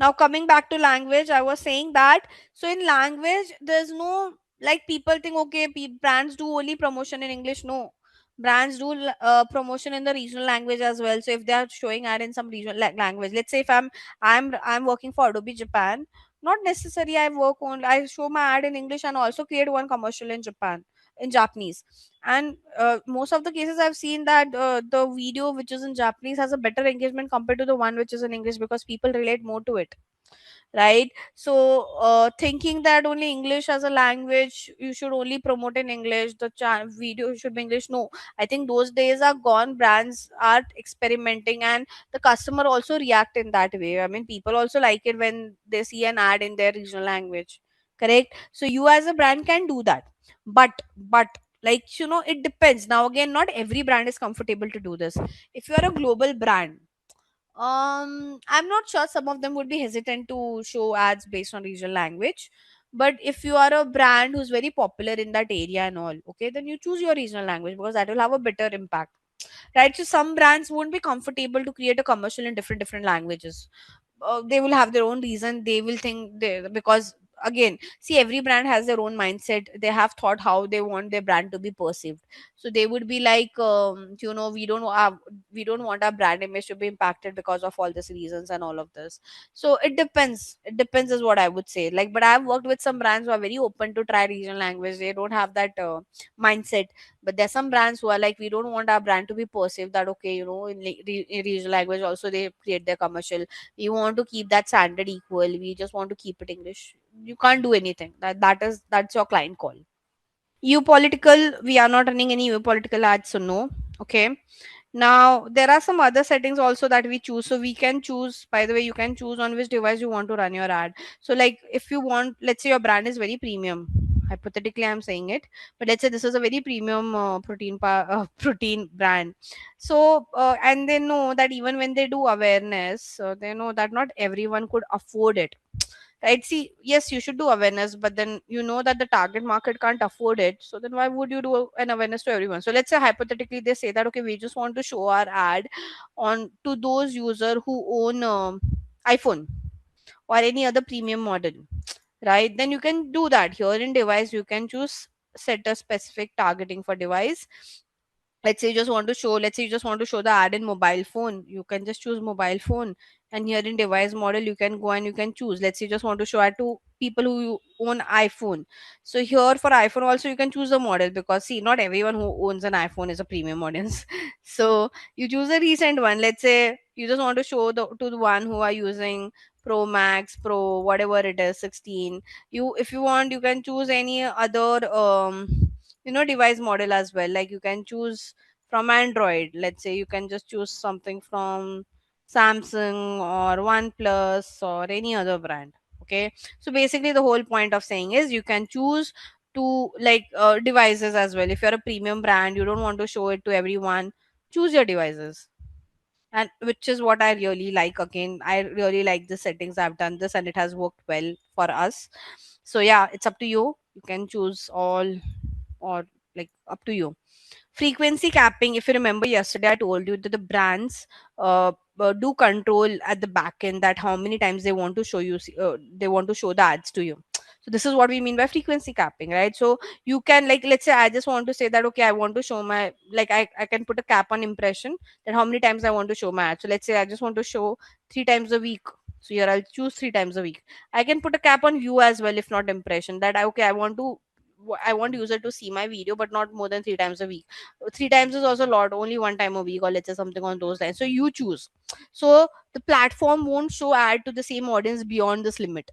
Now coming back to language, I was saying that, so in language there's no, like, people think, okay, brands do only promotion in English. No, brands do promotion in the regional language as well. So if they are showing ad in some regional language, let's say if I'm working for Adobe Japan, not necessary I work on, I show my ad in English and also create one commercial in Japan in Japanese. And most of the cases I've seen that the video which is in Japanese has a better engagement compared to the one which is in English because people relate more to it, right? So thinking that only English as a language, you should only promote in English, the video should be English. No, I think those days are gone. Brands are experimenting, and the customer also react in that way. I mean, people also like it when they see an ad in their regional language, correct? So you as a brand can do that, but like, it depends. Now again, not every brand is comfortable to do this. If you are a global brand, I'm not sure, some of them would be hesitant to show ads based on regional language. But if you are a brand who's very popular in that area and all, okay, then you choose your regional language because that will have a better impact, right? So some brands won't be comfortable to create a commercial in different languages. They will have their own reason. They will think because again, see, every brand has their own mindset. They have thought how they want their brand to be perceived. So they would be like, we don't want our brand image to be impacted because of all these reasons and all of this. So it depends is what I would say. Like, but I've worked with some brands who are very open to try regional language. They don't have that mindset. But there's some brands who are like, we don't want our brand to be perceived that, okay, in regional language also they create their commercial. We want to keep that standard equal. We just want to keep it English. You can't do anything. That's your client call. You political, we are not running any you political ads, so no. Okay. Now there are some other settings also that we choose. So we can choose, by the way, you can choose on which device you want to run your ad. So like, if you want, let's say your brand is very premium, hypothetically I'm saying it, but let's say this is a very premium protein brand. So and they know that even when they do awareness, they know that not everyone could afford it, right? See, yes, you should do awareness, but then you know that the target market can't afford it, so then why would you do an awareness to everyone? So let's say hypothetically they say that, okay, we just want to show our ad on to those user who own iPhone or any other premium model, right? Then you can do that. Here in device you can choose set a specific targeting for device. Let's say you just want to show, let's say you just want to show the ad in mobile phone, you can just choose mobile phone. And here in device model you can go and you can choose, let's say you just want to show ad to people who own iPhone. So here for iPhone also you can choose the model, because see, not everyone who owns an iPhone is a premium audience. So you choose a recent one. Let's say you just want to show the one who are using Pro Max, Pro, whatever it is, 16. You, if you want, you can choose any other device model as well. Like you can choose from Android. Let's say you can just choose something from Samsung or OnePlus or any other brand. Okay, so basically the whole point of saying is you can choose to like devices as well. If you're a premium brand, you don't want to show it to everyone, choose your devices. And which is what I really like. Again, I really like the settings. I've done this and it has worked well for us. So yeah, it's up to you. You can choose all, or like up to you. Frequency capping, if you remember yesterday I told you that the brands do control at the back end that how many times they want to show you, they want to show the ads to you. So this is what we mean by frequency capping, right? So you can, like, let's say I just want to say that, okay, I want to show my, like, I can put a cap on impression, that how many times I want to show my ad. So let's say I just want to show 3 times a week. So here I'll choose 3 times a week. I can put a cap on view as well, if not impression, that okay, I want user to see my video, but not more than 3 times a week. 3 times is also a lot, only 1 time a week, or let's say something on those lines. So you choose. So the platform won't show ad to the same audience beyond this limit.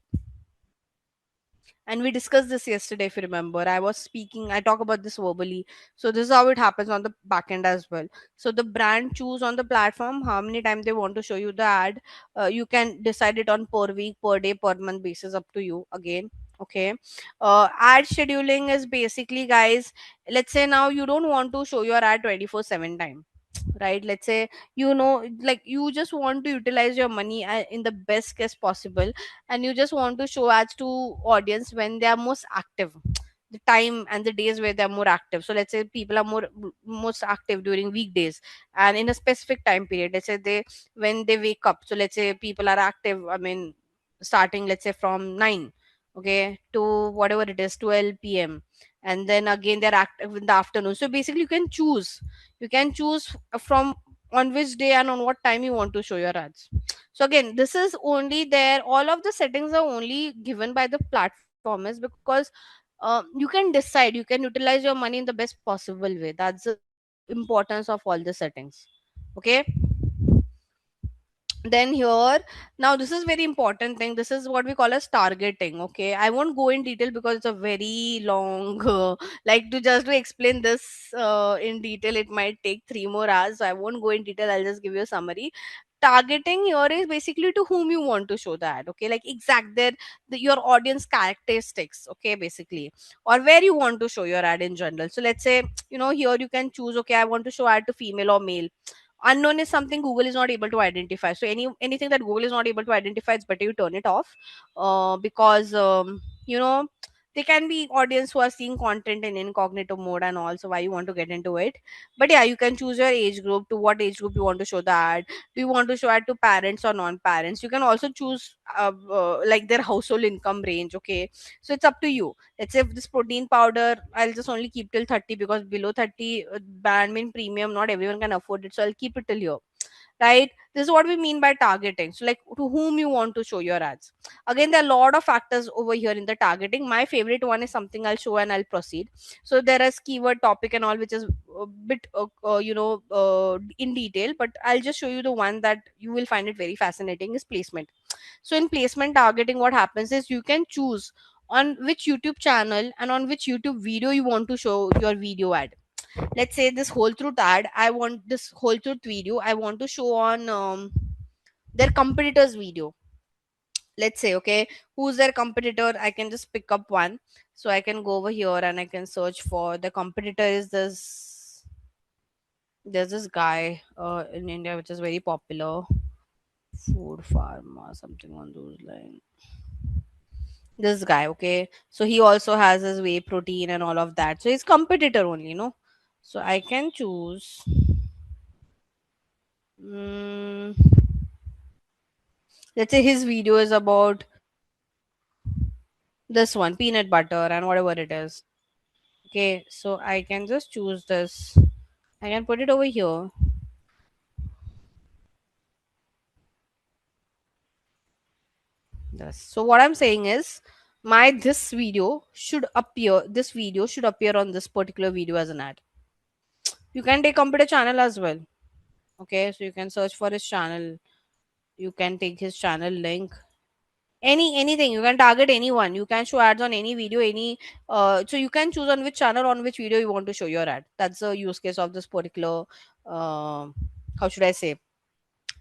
And we discussed this yesterday, if you remember. I was speaking, I talk about this verbally. So this is how it happens on the back end as well. So the brand choose on the platform how many times they want to show you the ad. You can decide it on per week, per day, per month basis, up to you again. Okay. Ad scheduling is basically, guys, let's say now you don't want to show your ad 24/7 time, right? Let's say, like you just want to utilize your money in the best case possible, and you just want to show ads to audience when they are most active, the time and the days where they're more active. So let's say people are most active during weekdays and in a specific time period. Let's say they, when they wake up, so let's say people are active, I mean, starting let's say from 9, okay, to whatever it is, 12 p.m, and then again they're active in the afternoon. So basically you can choose from on which day and on what time you want to show your ads. So again, this is only there, all of the settings are only given by the platform is because you can decide, you can utilize your money in the best possible way. That's the importance of all the settings. Okay. Then here, now this is very important thing, this is what we call as targeting. Okay, I won't go in detail because it's a very long like to explain this in detail, it might take 3 more hours, so I won't go in detail, I'll just give you a summary. Targeting here is basically to whom you want to show the ad. Okay, like exact your audience characteristics, okay, basically, or where you want to show your ad in general. So let's say, here you can choose, okay, I want to show ad to female or male. Unknown is something Google is not able to identify. So anything that Google is not able to identify, it's better you turn it off, because they can be audience who are seeing content in incognito mode and also why you want to get into it. But yeah, you can choose your age group, to what age group you want to show the ad. Do you want to show ad to parents or non-parents? You can also choose like their household income range. Okay, so it's up to you. Let's say if this protein powder, I'll just only keep till 30, because below 30 brand mean premium, not everyone can afford it, so I'll keep it till here, right? This is what we mean by targeting. So like to whom you want to show your ads. Again, there are a lot of factors over here in the targeting. My favorite one is something I'll show and I'll proceed. So there is keyword, topic and all, which is a bit in detail, but I'll just show you the one that you will find it very fascinating, is placement. So in placement targeting, what happens is you can choose on which YouTube channel and on which YouTube video you want to show your video ad. Let's say this whole truth ad, I want this whole truth video, I want to show on their competitors video. Let's say, okay, who's their competitor, I can just pick up one. So I can go over here and I can search for the competitor. Is this, there's this guy in India which is very popular, food pharma, something on those lines. This guy, okay, so he also has his whey protein and all of that, so he's competitor only, so I can choose, mm, let's say his video is about this one, peanut butter and whatever it is. Okay, so I can just choose this. I can put it over here. This. So what I'm saying is, my this video should appear on this particular video as an ad. You can take computer channel as well. Okay, so you can search for his channel. You can take his channel link. Anything, you can target anyone, you can show ads on any video, so you can choose on which channel, on which video you want to show your ad. That's the use case of this particular, how should I say,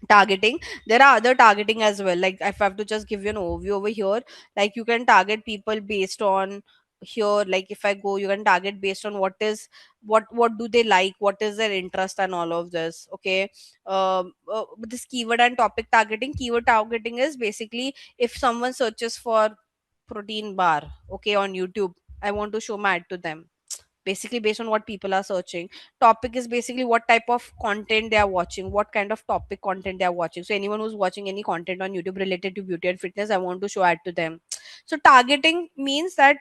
targeting. There are other targeting as well, like if I have to just give you an overview over here, like you can target people based on here, like if I go, you can target based on what do they like, what is their interest and all of this. Okay, this keyword and topic targeting, keyword targeting is basically if someone searches for protein bar, okay, on YouTube, I want to show my ad to them, basically based on what people are searching. Topic is basically what type of content they are watching, what kind of topic content they are watching. So anyone who's watching any content on YouTube related to beauty and fitness, I want to show ad to them. So targeting means that,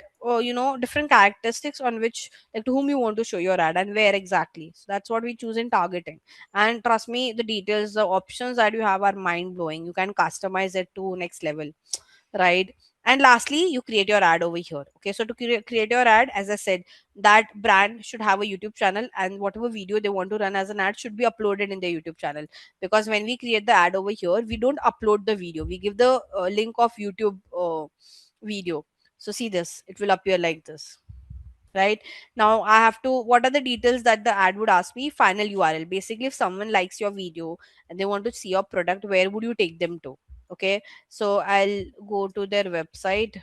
different characteristics on which, like, to whom you want to show your ad and where exactly. So that's what we choose in targeting. And trust me, the details, the options that you have are mind blowing. You can customize it to next level, right? And lastly, you create your ad over here. Okay, so to create your ad, as I said, that brand should have a YouTube channel, and whatever video they want to run as an ad should be uploaded in their YouTube channel. Because when we create the ad over here, we don't upload the video, we give the link of YouTube video. So see this, it will appear like this, right? Now I have to, what are the details that the ad would ask me? Final URL, basically if someone likes your video and they want to see your product, where would you take them to? Okay, so I'll go to their website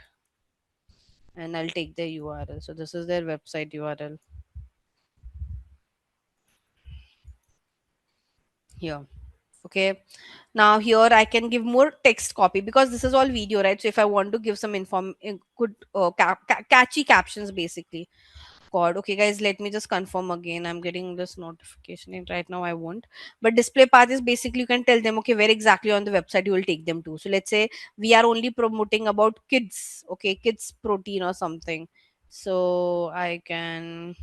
and I'll take their URL. So this is their website URL here. Okay, now here I can give more text copy because this is all video, right? So if I want to give some good catchy captions, basically. God, okay, guys, let me just confirm again. I'm getting this notification and right now. I won't. But display path is basically you can tell them, okay, where exactly on the website you will take them to. So let's say we are only promoting about kids, okay, kids protein or something. So I can.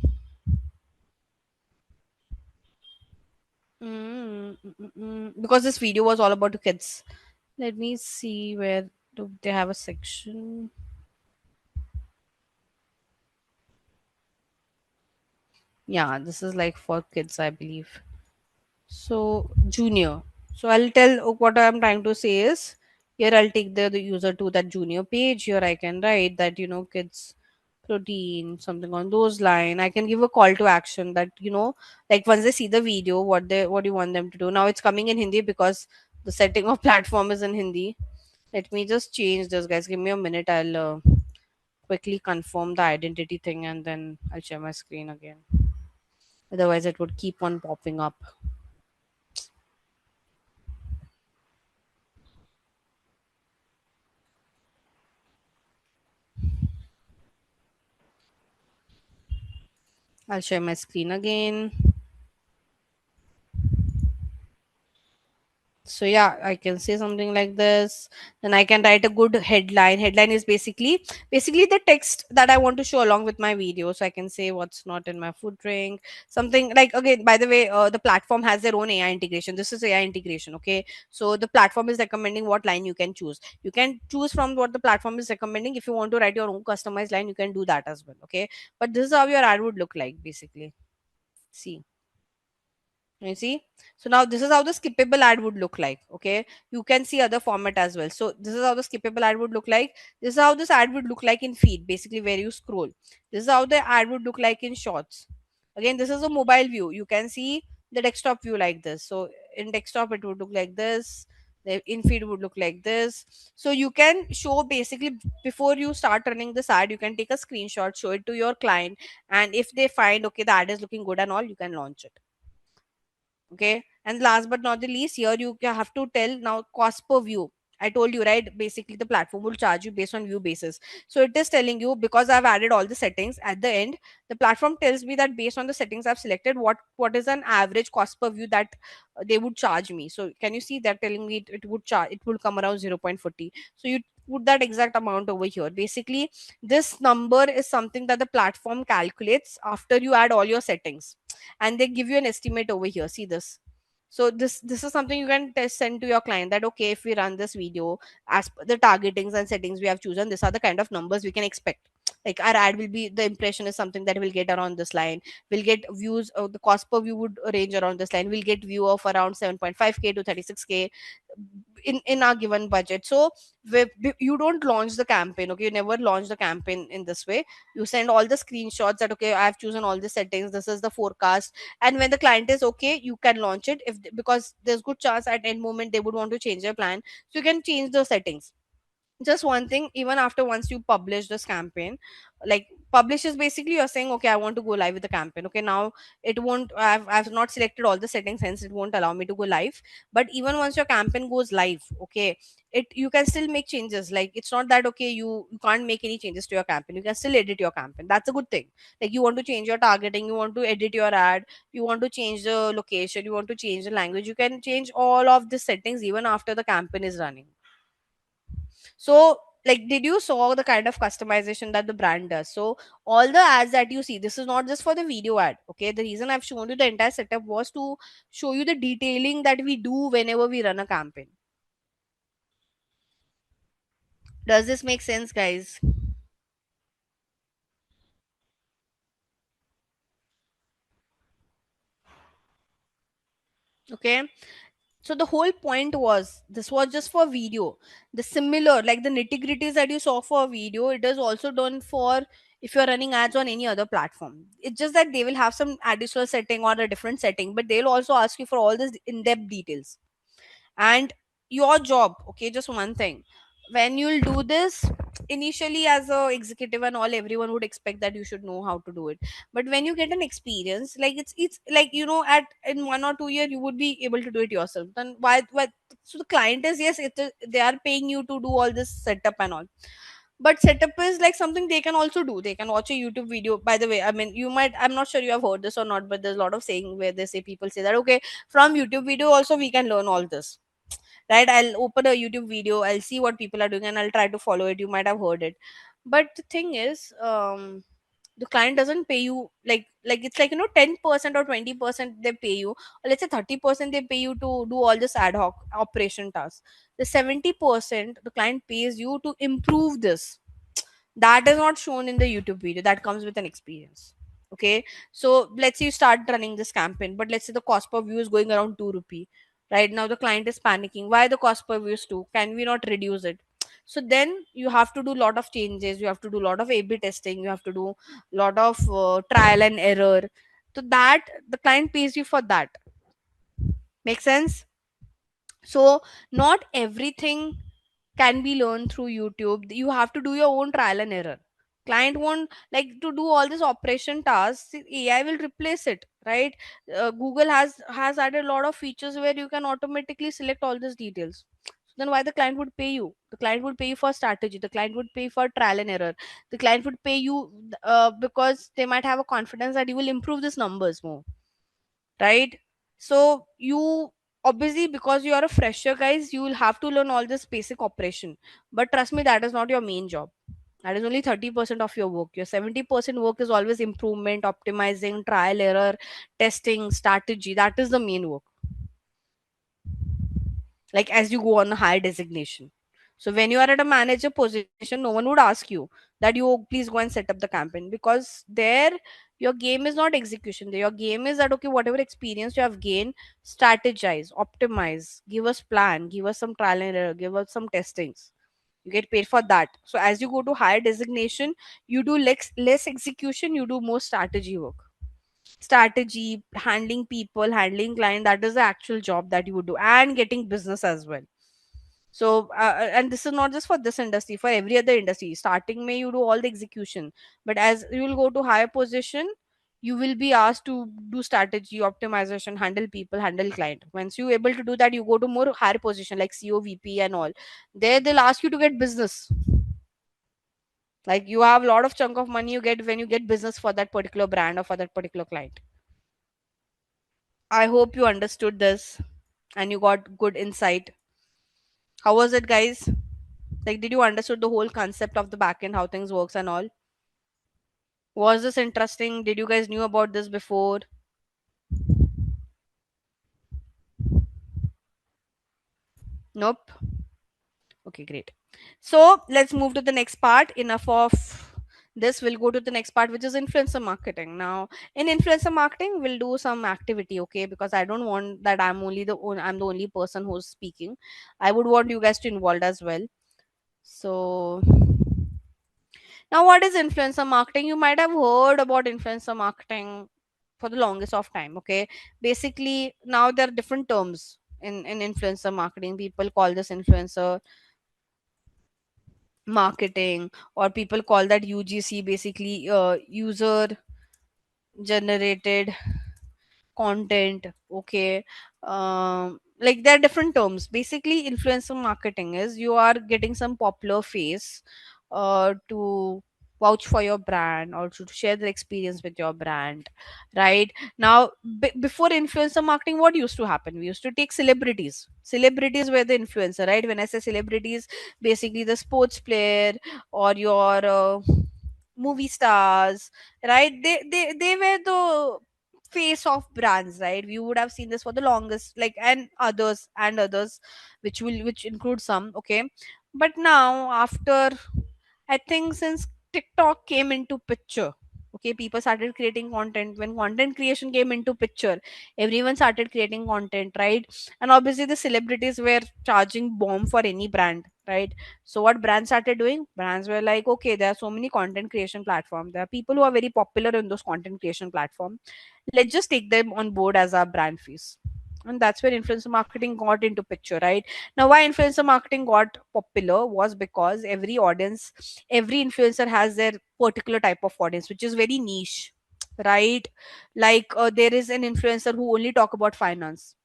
Because this video was all about kids. Let me see where do they have a section. Yeah, this is like for kids, I believe. So junior. So I'll tell what I'm trying to say is here I'll take the user to that junior page. Here I can write that kids protein, something on those line. I can give a call to action that like once they see the video, what do you want them to do. Now it's coming in Hindi because the setting of platform is in Hindi. Let me just change this, guys. Give me a minute. I'll quickly confirm the identity thing and then I'll share my screen again. Otherwise, it would keep on popping up. I'll share my screen again. So yeah, I can say something like this. Then I can write a good headline is basically the text that I want to show along with my video. So I can say what's not in my food drink, something like, okay, by the way, the platform has their own AI integration. This is AI integration, okay? So the platform is recommending what line you can choose. You can choose from what the platform is recommending. If you want to write your own customized line, you can do that as well, okay? But this is how your ad would look like, basically. See, you see, so now this is how the skippable ad would look like. Okay, you can see other format as well. So this is how the skippable ad would look like. This is how this ad would look like in feed, basically where you scroll. This is how the ad would look like in shorts. Again, this is a mobile view. You can see the desktop view like this. So in desktop it would look like this. The in feed would look like this. So you can show, basically before you start running this ad, you can take a screenshot, show it to your client, and if they find, okay, the ad is looking good and all, you can launch it. Okay, and last but not the least, here you have to tell now cost per view. I told you, right? Basically, the platform will charge you based on view basis. So it is telling you, because I've added all the settings at the end, the platform tells me that based on the settings I've selected, what is an average cost per view that they would charge me. So can you see that telling me it would charge, it would come around 0.40. So you put that exact amount over here. Basically, this number is something that the platform calculates after you add all your settings, and they give you an estimate over here. See this. So this is something you can test, send to your client, that okay, if we run this video as per the targetings and settings we have chosen, these are the kind of numbers we can expect. Like our ad will be, the impression is something that will get around this line, we'll get views, the cost per view would range around this line, we'll get view of around 7.5k to 36k in our given budget. So you don't launch the campaign, okay, you never launch the campaign in this way. You send all the screenshots that okay, I've chosen all the settings, this is the forecast, and when the client is okay, you can launch it. If because there's good chance at end moment they would want to change their plan, so you can change the settings. Just one thing, even after once you publish this campaign, like publish is basically you're saying okay, I want to go live with the campaign. Okay, now it won't, I've not selected all the settings, hence it won't allow me to go live. But even once your campaign goes live, okay, it you can still make changes. Like it's not that okay, you can't make any changes to your campaign, you can still edit your campaign. That's a good thing. Like you want to change your targeting, you want to edit your ad, you want to change the location, you want to change the language, you can change all of the settings even after the campaign is running. So, like, did you saw the kind of customization that the brand does? So, all the ads that you see, this is not just for the video ad. Okay, the reason I've shown you the entire setup was to show you the detailing that we do whenever we run a campaign. Does this make sense, guys? Okay, so the whole point was this was just for video. The similar, like the nitty gritties that you saw for video, it is also done for if you're running ads on any other platform. It's just that they will have some additional setting or a different setting, but they'll also ask you for all this in-depth details. And your job, okay, just one thing, when you'll do this initially as a executive and all, everyone would expect that you should know how to do it. But when you get an experience, like it's like at in 1 or 2 year you would be able to do it yourself. Then why so the client is, yes, they are paying you to do all this setup and all, but setup is like something they can also do. They can watch a YouTube video. By the way, I mean, you might, I'm not sure you have heard this or not, but there's a lot of saying where they say, people say that okay, from YouTube video also we can learn all this, right? I'll open a YouTube video, I'll see what people are doing, and I'll try to follow it. You might have heard it. But the thing is, the client doesn't pay you like it's like 10% or 20% they pay you, or let's say 30% they pay you to do all this ad hoc operation tasks. The 70% the client pays you to improve this. That is not shown in the YouTube video, that comes with an experience. Okay, so let's say you start running this campaign, but let's say the cost per view is going around 2 rupee. Right now the client is panicking, why the cost per view is 2, can we not reduce it? So then you have to do a lot of changes, you have to do a lot of A/B testing, you have to do a lot of trial and error. So that the client pays you for that. Make sense? So not everything can be learned through YouTube. You have to do your own trial and error. Client won't like to do all this operation tasks. AI will replace it, right? Google has added a lot of features where you can automatically select all these details. So then why the client would pay you? The client would pay you for strategy. The client would pay for trial and error. The client would pay you because they might have a confidence that you will improve these numbers more, right? So you, obviously, because you are a fresher, guys, you will have to learn all this basic operation. But trust me, that is not your main job. That is only 30% of your work. Your 70% work is always improvement, optimizing, trial error, testing, strategy. That is the main work, like as you go on a higher designation. So when you are at a manager position, no one would ask you that you please go and set up the campaign, because there your game is not execution. There your game is that okay, whatever experience you have gained, strategize, optimize, give us plan, give us some trial and error, give us some testings. You get paid for that. So as you go to higher designation, you do less execution, you do more strategy work. Strategy, handling people, handling client, that is the actual job that you would do, and getting business as well. So and this is not just for this industry, for every other industry. Starting may you do all the execution, but as you will go to higher position, You will be asked to do strategy, optimization, handle people, handle client. Once you able to do that, you go to more higher position like CO, VP and all. There they'll ask you to get business. Like you have a lot of chunk of money you get when you get business for that particular brand or for that particular client. I hope you understood this and you got good insight. How was it, guys? Like, did you understood the whole concept of the backend, how things works and all? Was this interesting? Did you guys knew about this before? Nope. Okay, great. So let's move to the next part. Enough of this. We'll go to the next part, which is influencer marketing. Now, in influencer marketing, we'll do some activity, okay? Because I don't want that I'm the only person who's speaking. I would want you guys to involve as well. So now, what is influencer marketing? You might have heard about influencer marketing for the longest of time. Okay, basically now there are different terms in influencer marketing. People call this influencer marketing, or people call that UGC, basically user generated content. Okay, like there are different terms. Basically influencer marketing is you are getting some popular face to vouch for your brand or to share their experience with your brand, right? Now before influencer marketing, what used to happen? We used to take celebrities were the influencer, right? When I say celebrities, basically the sports player or your movie stars, right? They were the face of brands, right? We would have seen this for the longest, like, and others which include some. Okay, but now after, I think since TikTok came into picture, okay, people started creating content. When content creation came into picture, everyone started creating content, right? And obviously the celebrities were charging bomb for any brand, right? So what brands started doing? Brands were like, okay, there are so many content creation platforms. There are people who are very popular in those content creation platforms. Let's just take them on board as our brand face. And that's where influencer marketing got into picture, right? Now why influencer marketing got popular was because every influencer has their particular type of audience, which is very niche, right? Like there is an influencer who only talk about finance,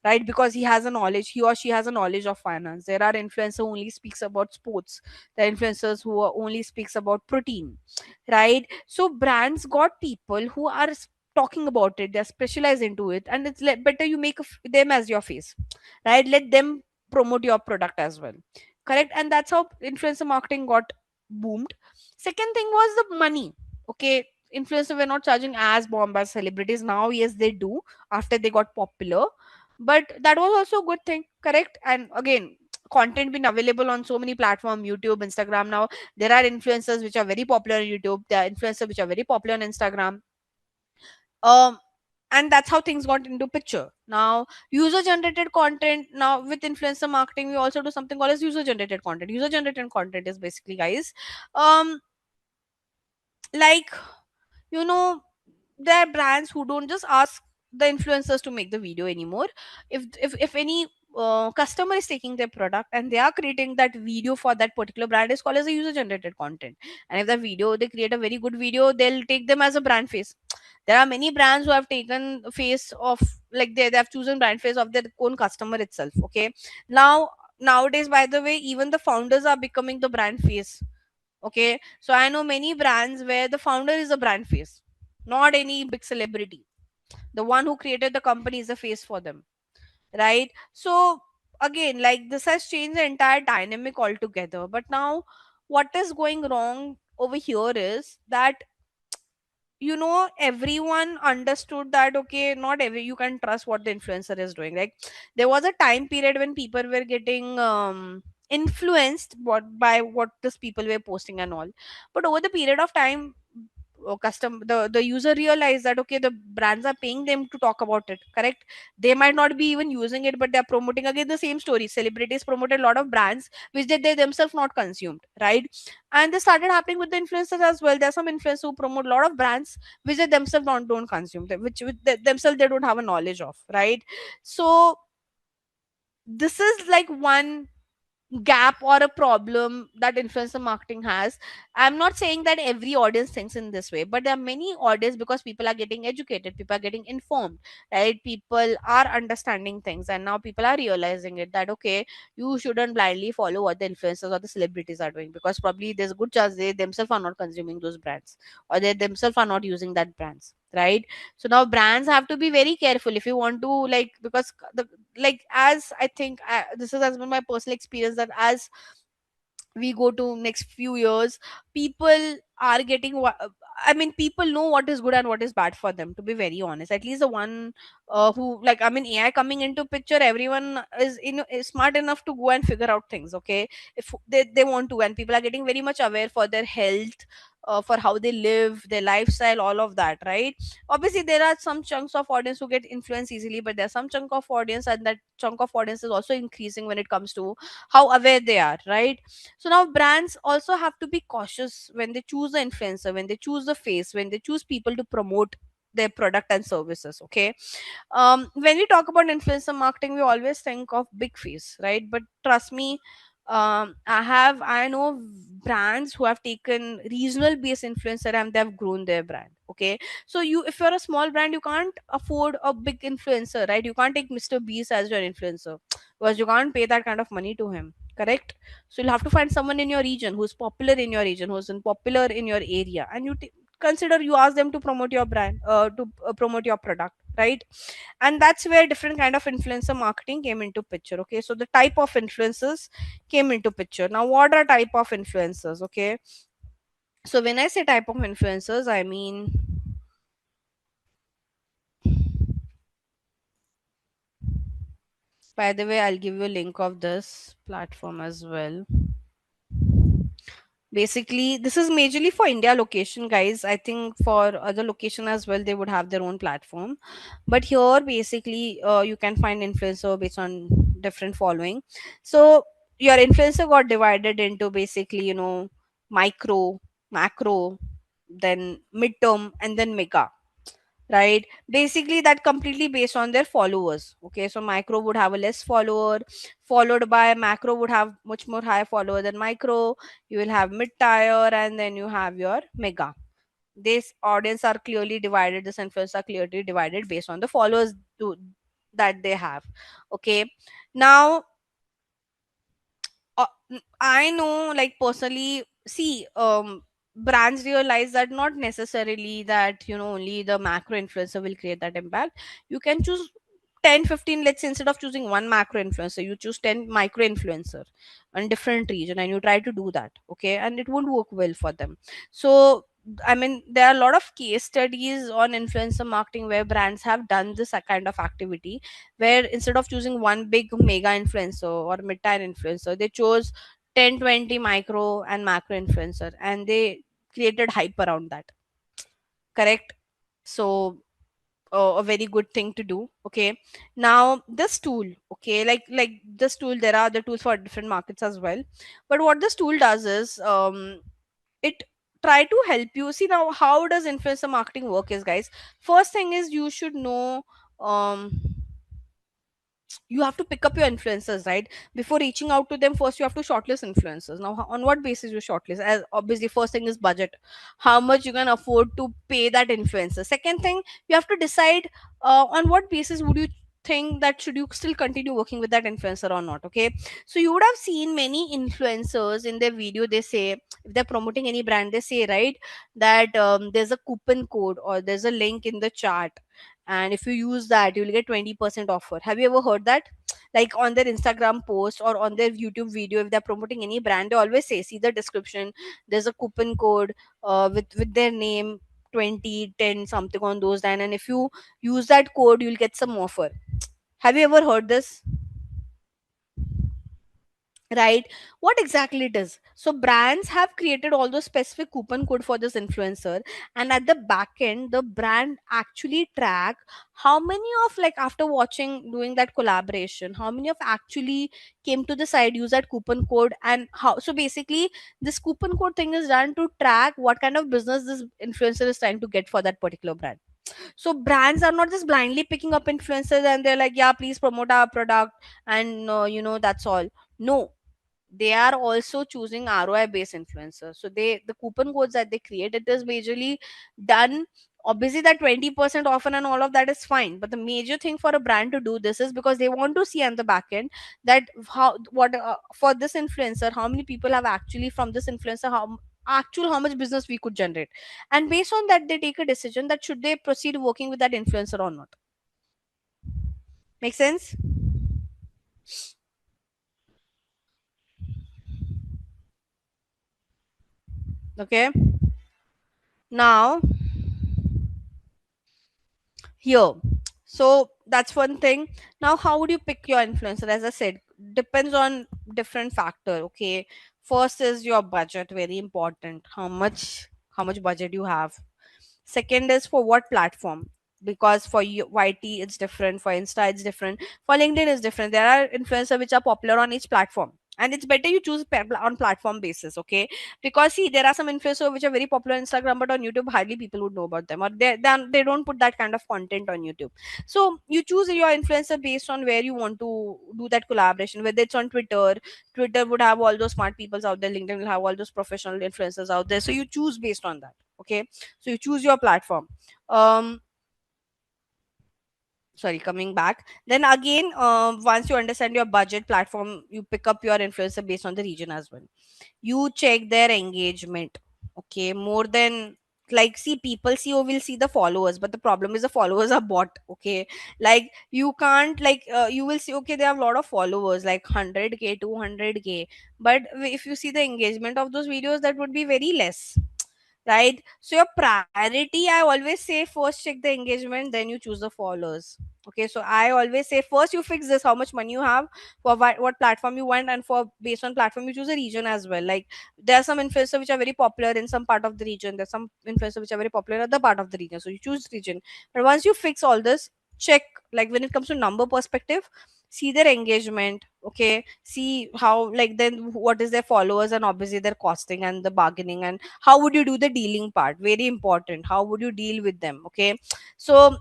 right? Because he or she has a knowledge of finance. There are influencers who only speaks about sports. There are influencers who only speaks about protein, right? So brands got people who are talking about it, they're specialized into it, and it's better you make them as your face, right? Let them promote your product as well, correct? And that's how influencer marketing got boomed. Second thing was the money. Okay, influencers were not charging as bomb as celebrities. Now yes, they do, after they got popular. But that was also a good thing, correct? And again, content been available on so many platforms, YouTube, Instagram. Now there are influencers which are very popular on YouTube, there are influencers which are very popular on Instagram. um and that's how things got into picture. Now user generated content, now with influencer marketing we also do something called as user generated content. User generated content is basically, guys, um like, you know, there are brands who don't just ask the influencers to make the video anymore. If any customer is taking their product and they are creating that video for that particular brand, is called as a user generated content. And if that video, they create a very good video, they'll take them as a brand face. There are many brands who have taken face of, like, they have chosen brand face of their own customer itself. Okay, now nowadays, by the way, even the founders are becoming the brand face. Okay, so I know many brands where the founder is a brand face, not any big celebrity. The one who created the company is a face for them, right? So again, like, this has changed the entire dynamic altogether. But now what is going wrong over here is that, you know, everyone understood that, okay, not every you can trust what the influencer is doing. Like, there was a time period when people were getting influenced by what these people were posting and all. But over the period of time, the user realized that, okay, the brands are paying them to talk about it, correct? They might not be even using it, but they're promoting again the same story. Celebrities promoted a lot of brands which they themselves not consumed, right? And this started happening with the influencers as well. There are some influencers who promote a lot of brands which they themselves don't consume, which themselves they don't have a knowledge of, right? So this is like one gap or a problem that influencer marketing has. I'm not saying that every audience thinks in this way, but there are many audience, because people are getting educated, people are getting informed, right? People are understanding things, and now people are realizing it, that okay, you shouldn't blindly follow what the influencers or the celebrities are doing, because probably there's a good chance they themselves are not consuming those brands, or they themselves are not using that brands, right? So now brands have to be very careful if you want to, like, because the, like, as I think this has been my personal experience, that as we go to next few years, people are getting I mean, people know what is good and what is bad for them, to be very honest. At least the one who, like, I mean, AI coming into picture, everyone is smart enough to go and figure out things, okay, if they want to, and people are getting very much aware for their health, for how they live their lifestyle, all of that, right? Obviously there are some chunks of audience who get influenced easily, but there's some chunk of audience, and that chunk of audience is also increasing when it comes to how aware they are, right? So now brands also have to be cautious when they choose the influencer, when they choose the face, when they choose people to promote their product and services, okay? When we talk about influencer marketing, we always think of big face, right? But trust me, I know brands who have taken regional based influencer and they've grown their brand, okay? So you, if you're a small brand, you can't afford a big influencer, right? You can't take Mr. Beast as your influencer, because you can't pay that kind of money to him, correct? So you'll have to find someone in your region who's popular in your region, popular in your area, and consider, you ask them to promote your brand, to promote your product, right? And that's where different kind of influencer marketing came into picture, okay? So the type of influencers came into picture. Now what are type of influencers, okay? So when I say type of influencers, I mean, by the way, I'll give you a link of this platform as well. Basically, this is majorly for India location, guys. I think for other location as well, they would have their own platform. But here, basically, you can find influencer based on different following. So your influencer got divided into basically, micro, macro, then midterm, and then mega, right? Basically that completely based on their followers, okay? So micro would have a less follower, followed by macro would have much more high follower than micro. You will have mid tier, and then you have your mega. This audience are clearly divided, this influencers are clearly divided based on the followers that they have, okay? Now I know, like, personally, see, brands realize that not necessarily that, only the macro influencer will create that impact. You can choose 10, 15. Let's say instead of choosing one macro influencer, you choose 10 micro influencer in different region, and you try to do that, okay? And it won't work well for them. So I mean, there are a lot of case studies on influencer marketing where brands have done this kind of activity, where instead of choosing one big mega influencer or mid-tier influencer, they chose 10, 20 micro and macro influencer, and they created hype around that, correct? So a very good thing to do, okay? Now this tool, okay, like this tool, there are other tools for different markets as well, but what this tool does is, it try to help you see. Now how does influencer marketing work is, guys, first thing is you should know, um you have to pick up your influencers, right? Before reaching out to them, first you have to shortlist influencers. Now on what basis you shortlist? As obviously first thing is budget, how much you can afford to pay that influencer. Second thing, you have to decide, on what basis would you think that should you still continue working with that influencer or not, okay? So you would have seen many influencers in their video, they say, if they're promoting any brand, they say, right, that there's a coupon code or there's a link in the chart, and if you use that you will get 20% offer. Have you ever heard that? Like on their Instagram post or on their YouTube video, if they're promoting any brand, they always say, see the description, there's a coupon code with their name, 20, 10, something on those line, and if you use that code you'll get some offer. Have you ever heard this? Right, what exactly it is? So brands have created all those specific coupon code for this influencer, and at the back end the brand actually track how many of, like, after watching doing that collaboration, how many of actually came to the site, use that coupon code, and how. So basically this coupon code thing is done to track what kind of business this influencer is trying to get for that particular brand. So brands are not just blindly picking up influencers and they're like, yeah, please promote our product, and that's all. No, they are also choosing ROI based influencers. So the coupon codes that they create, it is majorly done. Obviously that 20% often and all of that is fine, but the major thing for a brand to do this is because they want to see on the back end that how what for this influencer, how many people have actually from this influencer, how much business we could generate, and based on that they take a decision that should they proceed working with that influencer or not. Make sense? Okay. Now here, so that's one thing. Now how would you pick your influencer? As I said, depends on different factor. Okay, first is your budget, very important. How much budget you have. Second is for what platform, because for YT it's different, for Insta it's different, for LinkedIn it's different. There are influencers which are popular on each platform, and it's better you choose on platform basis. Okay, because see, there are some influencers which are very popular on Instagram, but on YouTube hardly people would know about them, or they don't put that kind of content on YouTube. So you choose your influencer based on where you want to do that collaboration, whether it's on Twitter. Twitter would have all those smart people out there, LinkedIn will have all those professional influencers out there, so you choose based on that. Okay, so you choose your platform. um Sorry, coming back, then again, once you understand your budget platform, you pick up your influencer based on the region as well. You check their engagement. Okay, more than, like, see, people see, or will see the followers, but the problem is the followers are bought. Okay, like you can't, like, you will see, okay, they have a lot of followers like 100K, 200K, but if you see the engagement of those videos, that would be very less, right? So your priority, I always say, first check the engagement, then you choose the followers. Okay, so I always say first you fix this, how much money you have, for what platform you want, and for based on platform you choose a region as well. Like, there are some influencers which are very popular in some part of the region, there's some influencers which are very popular in other part of the region, so you choose region. But once you fix all this, check, like when it comes to number perspective, see their engagement. Okay, see how, like, then what is their followers, and obviously their costing and the bargaining, and how would you do the dealing part, very important, how would you deal with them. Okay, so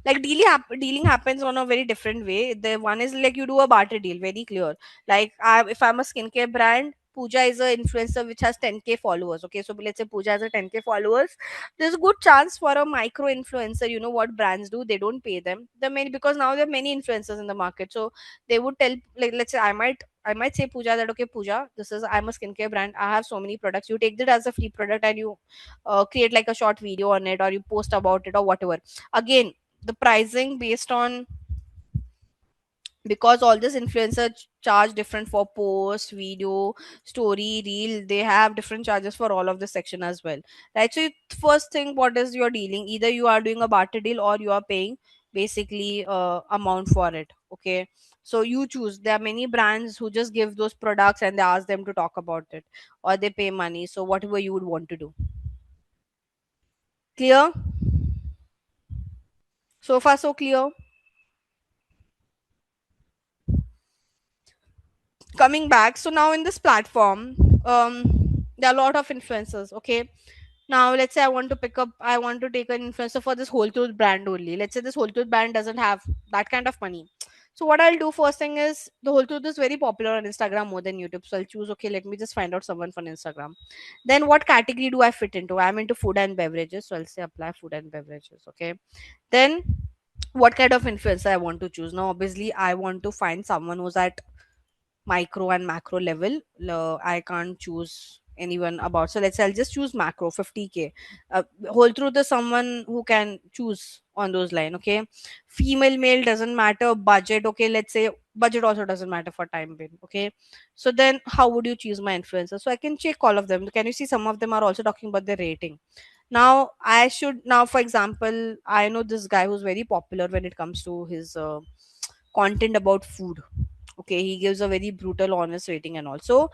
like dealing happens on a very different way. The one is like you do a barter deal, very clear. Like, if I'm a skincare brand, Pooja is an influencer which has 10K followers. Okay, so let's say Pooja has a 10K followers. There's a good chance for a micro influencer. You know what brands do? They don't pay them the many, because now there are many influencers in the market. So they would tell, like, let's say I might say Pooja that, okay, Pooja, this is, I'm a skincare brand. I have so many products. You take that as a free product, and you create like a short video on it, or you post about it, or whatever. Again, the pricing based on, because all this influencer charge different for post, video, story, reel. They have different charges for all of this section as well, right? So you first think what is your dealing. Either you are doing a barter deal, or you are paying basically amount for it. Okay, so you choose. There are many brands who just give those products and they ask them to talk about it, or they pay money. So whatever you would want to do. Clear? So far so clear. Coming back, so now in this platform, there are a lot of influencers. Okay, now let's say I want to take an influencer for this whole tooth brand only. Let's say this whole tooth brand doesn't have that kind of money. So what I'll do first thing is, the whole tooth is very popular on Instagram more than YouTube, so I'll choose, okay, let me just find out someone from Instagram. Then what category do I fit into? I'm into food and beverages, so I'll say apply food and beverages. Okay, then what kind of influencer I want to choose? Now obviously I want to find someone who's at micro and macro level. I can't choose anyone about. So let's say I'll just choose macro, 50K. Whole truth is someone who can choose on those line. Okay, female, male doesn't matter. Budget, okay, let's say budget also doesn't matter for time being. Okay, so then how would you choose my influencer? So I can check all of them. Can you see some of them are also talking about their rating? Now I should, now for example, I know this guy who's very popular when it comes to his content about food. Okay, he gives a very brutal honest rating and also.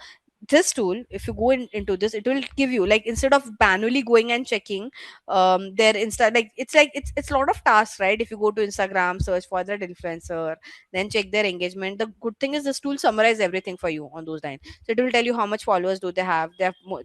this tool, if you go into this, it will give you, like, instead of manually going and checking their insta, like it's a lot of tasks, right? If you go to Instagram, search for that influencer, then check their engagement. The good thing is this tool summarize everything for you on those lines. So it will tell you how much followers do they have.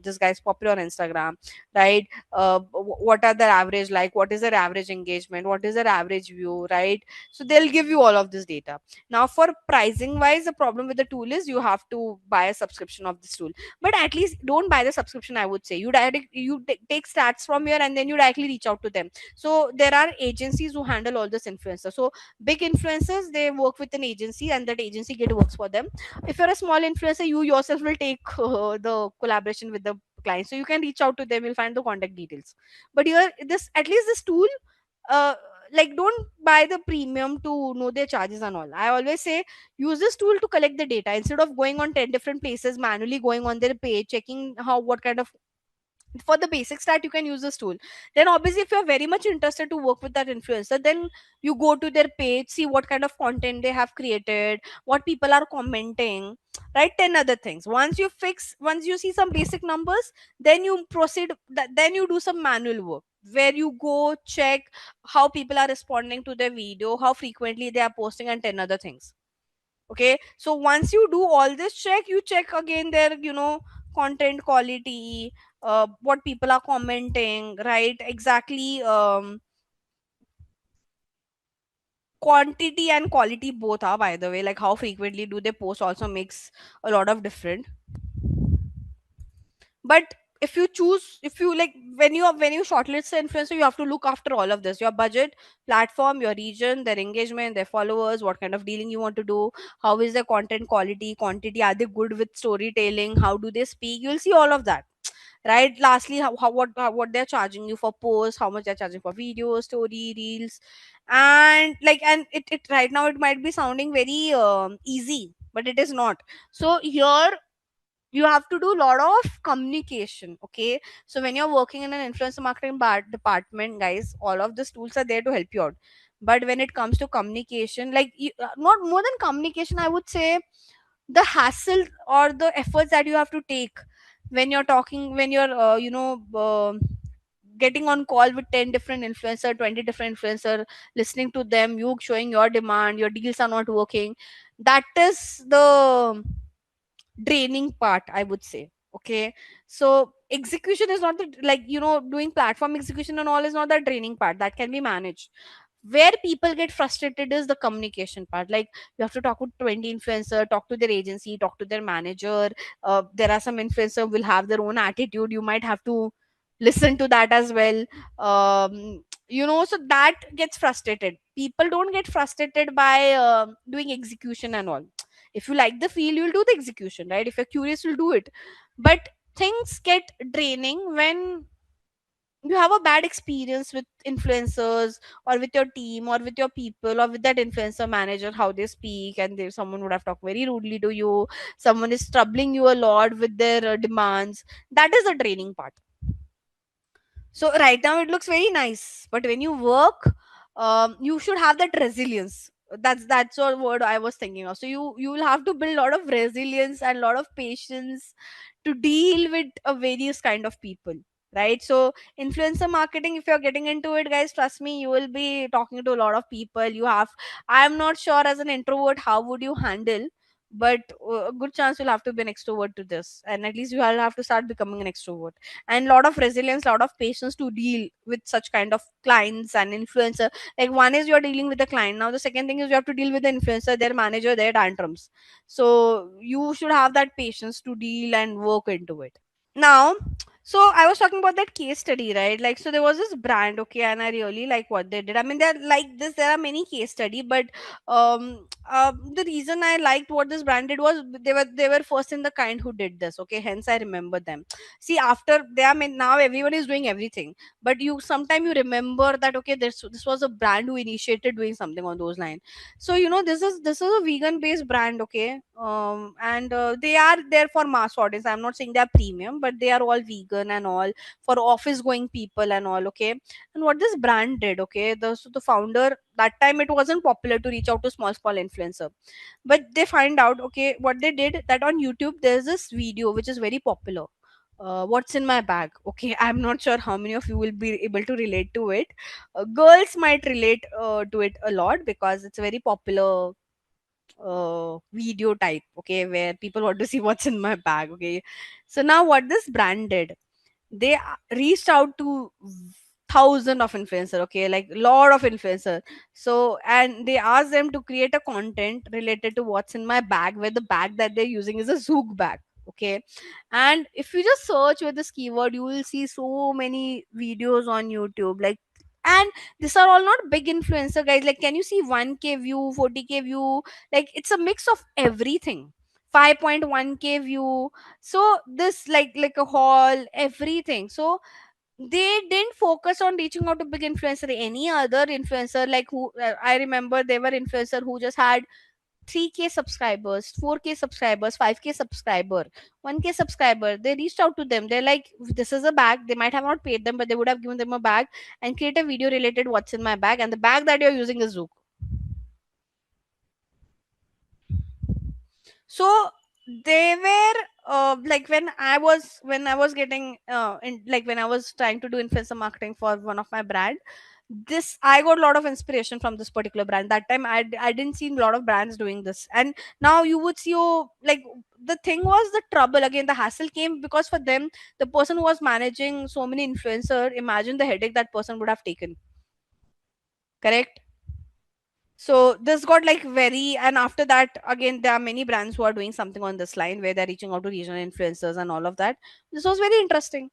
This guy's popular on Instagram, right? What are their average, like, what is their average engagement, what is their average view, right? So they'll give you all of this data. Now, for pricing wise, the problem with the tool is you have to buy a subscription of this tool. But at least don't buy the subscription, I would say. Take stats from here, and then you directly reach out to them. So there are agencies who handle all this influencer. So big influencers, they work with an agency, and that agency get works for them. If you're a small influencer, you yourself will take the collaboration with the client. So you can reach out to them, you'll find the contact details. But here, this, at least this tool, uh, like, don't buy the premium to know their charges and all. I always say use this tool to collect the data instead of going on 10 different places, manually going on their page, checking how, what kind of, for the basic stat you can use this tool. Then obviously, if you're very much interested to work with that influencer, then you go to their page, see what kind of content they have created, what people are commenting, right? 10 other things. Once you see some basic numbers, then you proceed, then you do some manual work where you go check how people are responding to their video, how frequently they are posting, and 10 other things. Okay, so once you do all this check, you check again their, content quality, what people are commenting, right? Exactly. Quantity and quality both are, by the way, like how frequently do they post also makes a lot of difference. But if you like, when you shortlist the influencer, you have to look after all of this: your budget, platform, your region, their engagement, their followers, what kind of dealing you want to do, how is their content quality, quantity, are they good with storytelling, how do they speak, you'll see all of that, right? Lastly, what they're charging you for posts, how much they're charging for videos, story, reels. And it right now it might be sounding very easy, but it is not. So here you have to do a lot of communication. Okay, so when you're working in an influencer marketing department, guys, all of these tools are there to help you out. But when it comes to communication, like, not more than communication, I would say, the hassle or the efforts that you have to take when you're talking, when you're getting on call with 10 different influencer, 20 different influencer, listening to them, you showing your demand, your deals are not working. That is the draining part, I would say. Okay, so execution is not the, like, doing platform execution and all is not the draining part, that can be managed. Where people get frustrated is the communication part. Like, you have to talk with 20 influencer, talk to their agency, talk to their manager. There are some influencer will have their own attitude, you might have to listen to that as well. So that gets frustrated. People don't get frustrated by doing execution and all. If you like the field, you'll do the execution, right? If you're curious, you'll do it. But things get draining when you have a bad experience with influencers, or with your team, or with your people, or with that influencer manager, how they speak, and someone would have talked very rudely to you, someone is troubling you a lot with their demands. That is the draining part. So right now it looks very nice, but when you work, you should have that resilience. That's what word I was thinking of. So you will have to build a lot of resilience and a lot of patience to deal with a various kind of people, right? So influencer marketing, if you're getting into it, guys, trust me, you will be talking to a lot of people. I'm not sure, as an introvert, how would you handle, but a good chance you'll have to be an extrovert to this, and at least you will have to start becoming an extrovert. And a lot of resilience, a lot of patience to deal with such kind of clients and influencer. Like, one is you're dealing with the client, now the second thing is you have to deal with the influencer, their manager, their tantrums. So you should have that patience to deal and work into it. Now, so I was talking about that case study, right? Like, so there was this brand, okay, and I really like what they did. I mean, they're like this, there are many case study, but the reason I liked what this brand did was they were first in the kind who did this. Okay, hence I remember them. See, after they, I mean, now everyone is doing everything, but you sometime you remember that, okay, this was a brand who initiated doing something on those lines. So this is a vegan based brand, okay, and they are there for mass audience. I'm not saying they are premium, but they are all vegan. jargon and all for office going people and all. Okay, and what this brand did, okay, the founder, that time it wasn't popular to reach out to small influencer, but they find out, okay, what they did, that on YouTube there's this video which is very popular, what's in my bag. Okay, I'm not sure how many of you will be able to relate to it. Girls might relate to it a lot because it's a very popular video type, okay, where people want to see what's in my bag. Okay, so now what this brand did, they reached out to thousand of influencer, okay, like lot of influencer. So and they asked them to create a content related to what's in my bag, where the bag that they're using is a zook bag. Okay, and if you just search with this keyword, you will see so many videos on YouTube, like, and these are all not big influencer, guys. Like, can you see 1K view, 40K view? Like, it's a mix of everything. 5.1K view. So this, like a haul, everything. So they didn't focus on reaching out to big influencer, any other influencer, like who, I remember there were influencer who just had 3K subscribers, 4K subscribers, 5K subscriber, 1K subscriber. They reached out to them. They're like, this is a bag. They might have not paid them, but they would have given them a bag and create a video related what's in my bag. And the bag that you're using is Zook. So they were like, when I was getting like when I was trying to do influencer marketing for one of my brand, this I got a lot of inspiration from this particular brand. That time I didn't see a lot of brands doing this, and now you would see, oh, like, the thing was, the trouble again, the hassle came because for them, the person who was managing so many influencer, imagine the headache that person would have taken. Correct. So this got like very, and after that, again, there are many brands who are doing something on this line where they're reaching out to regional influencers and all of that. This was very interesting.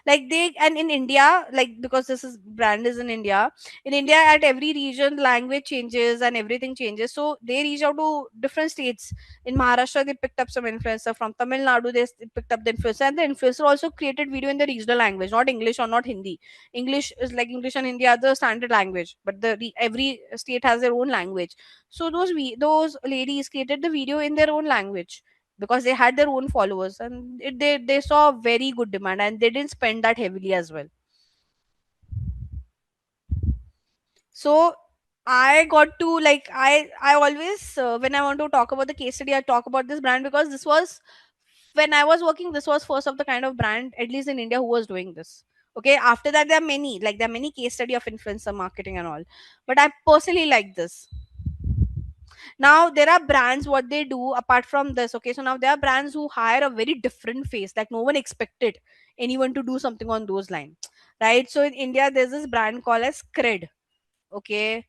Like, they, and in India, like, because this is brand is in India, at every region language changes and everything changes, so they reach out to different states. In Maharashtra, they picked up some influencer. From Tamil Nadu, they picked up the influencer, and the influencer also created video in the regional language, not English or not Hindi. English is like, English and Hindi are the standard language, but every state has their own language. So those ladies created the video in their own language because they had their own followers, and they saw very good demand, and they didn't spend that heavily as well. So I got to, like, I always, when I want to talk about the case study, I talk about this brand because this was, when I was working, this was first of the kind of brand, at least in India, who was doing this. Okay, after that, there are many, like, there are many case study of influencer marketing and all, but I personally like this. Now there are brands, what they do apart from this. Okay, so now there are brands who hire a very different face, like no one expected anyone to do something on those lines, right? So in India, there's this brand called as Cred. Okay,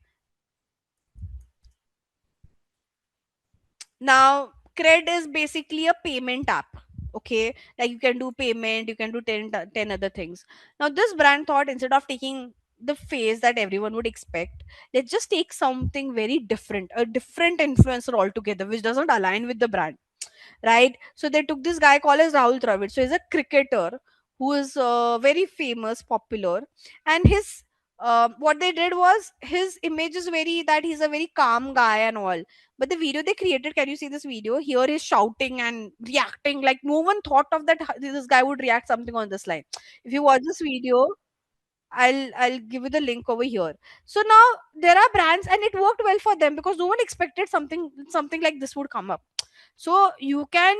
now Cred is basically a payment app. Okay, like, you can do payment, you can do 10 other things. Now this brand thought, instead of taking the face that everyone would expect, let's just take something very different, a different influencer altogether, which doesn't align with the brand, right? So they took this guy called as Rahul Dravid. So he's a cricketer who is very famous, popular, and his what they did was, his image is very, that he's a very calm guy and all. But the video they created, can you see this video? Here he's shouting and reacting like no one thought of that. This guy would react something on this line. If you watch this video, I'll give you the link over here. So now there are brands, and it worked well for them because no one expected something like this would come up. So you can,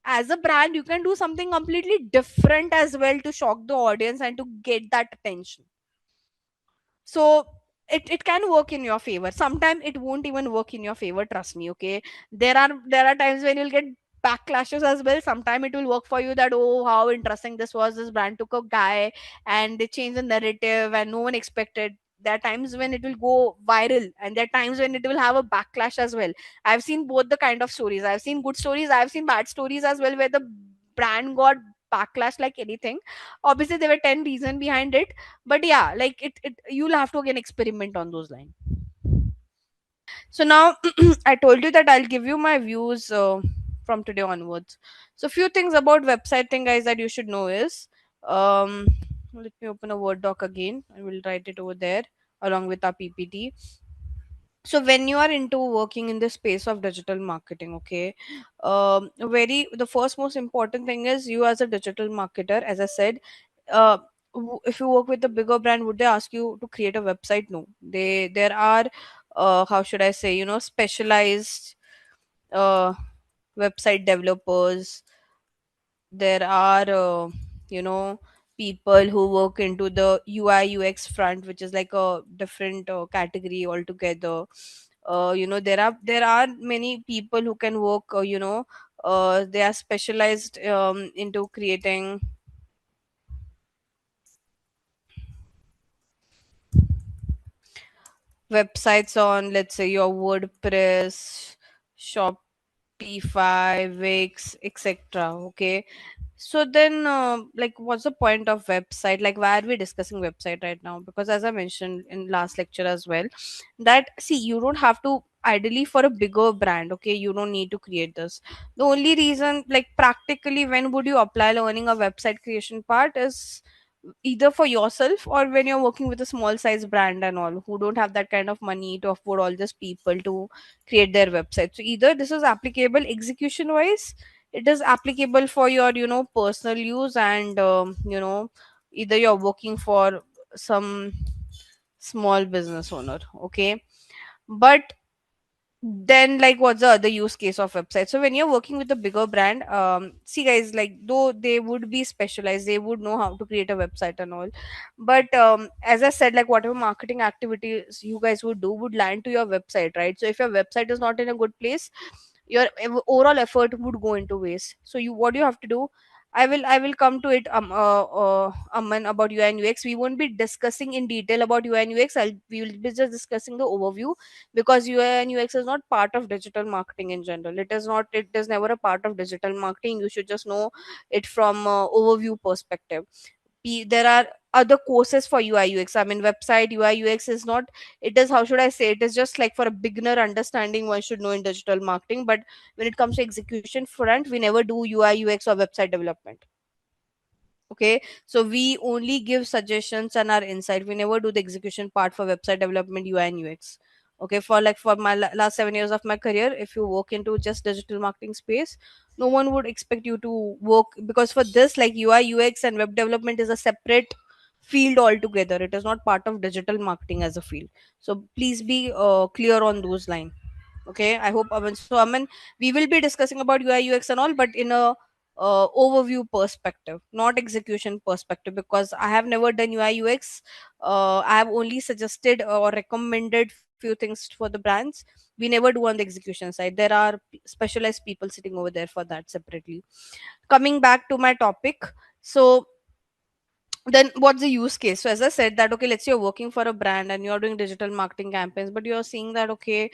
as a brand, you can do something completely different as well to shock the audience and to get that attention. So it can work in your favor. Sometimes it won't even work in your favor, trust me. Okay, there are times when you'll get backlashes as well. Sometimes it will work for you, that, oh, how interesting this was, this brand took a guy and they changed the narrative and no one expected. There are times when it will go viral, and there are times when it will have a backlash as well. I've seen both the kind of stories. I've seen good stories, I've seen bad stories as well, where the brand got backlash like anything. Obviously there were 10 reasons behind it, but yeah, like, you'll have to again experiment on those lines. So now I told you that I'll give you my views from today onwards. So few things about website thing, guys, that you should know is, um let me open a Word doc again. I will write it over there along with our PPT. So when you are into working in the space of digital marketing, okay, very the first most important thing is you as a digital marketer, as I said, uh, if you work with a bigger brand, would they ask you to create a website? No, there are how should I say, specialized uh, website developers. There are you know people who work into the UI UX front, which is like a different category altogether. There are many people who can work, they are specialized into creating websites on, let's say, your WordPress, Shopify, Wix, etc. Okay. So then, like, what's the point of website? Like, why are we discussing website right now? Because as I mentioned in last lecture as well, that see, you don't have to ideally for a bigger brand. Okay, you don't need to create this. The only reason, like, practically, when would you apply learning a website creation part is either for yourself or when you're working with a small size brand and all who don't have that kind of money to afford all these people to create their website. So either this is applicable execution wise, it is applicable for your personal use, and either you're working for some small business owner. Okay, but then, like, what's the other use case of website? So when you're working with a bigger brand, see guys, like, though they would be specialized, they would know how to create a website and all, but as I said, like, whatever marketing activities you guys would do would land to your website, right? So if your website is not in a good place, your overall effort would go into waste. So you what you have to do, I will come to it, Aman, about UI and UX. We won't be discussing in detail about UI and UX. We will be just discussing the overview, because UI and UX is not part of digital marketing in general. It is not. It is never a part of digital marketing. You should just know it from overview perspective. There are other courses for UI UX. I mean, website UI UX is not. It is, how should I say? It is just like for a beginner understanding one should know in digital marketing. But when it comes to execution front, we never do UI UX or website development. Okay, so we only give suggestions and our insight. We never do the execution part for website development, UI and UX. Okay, for my last 7 years of my career, if you work into just digital marketing space, no one would expect you to work, because for this, like, UI UX and web development is a separate field altogether. It is not part of digital marketing as a field. So please be clear on those lines. Okay, I hope, Aman. So, Aman, we will be discussing about UI UX and all, but in a overview perspective, not execution perspective, because I have never done UI UX. I have only suggested or recommended few things for the brands. We never do on the execution side. There are specialized people sitting over there for that separately. Coming back to my topic, so then what's the use case? So as I said that, okay, let's say you're working for a brand and you're doing digital marketing campaigns, but you're seeing that, okay,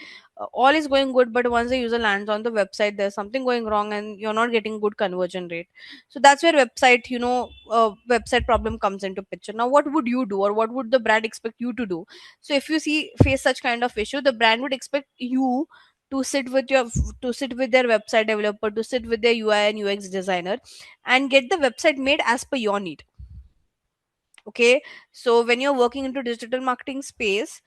all is going good, but once the user lands on the website, there's something going wrong and you're not getting good conversion rate. So that's where website problem comes into picture. Now what would you do, or what would the brand expect you to do? So if you see face such kind of issue, the brand would expect you to sit with their website developer, to sit with their UI and UX designer, and get the website made as per your need. Okay, so when you're working into digital marketing space,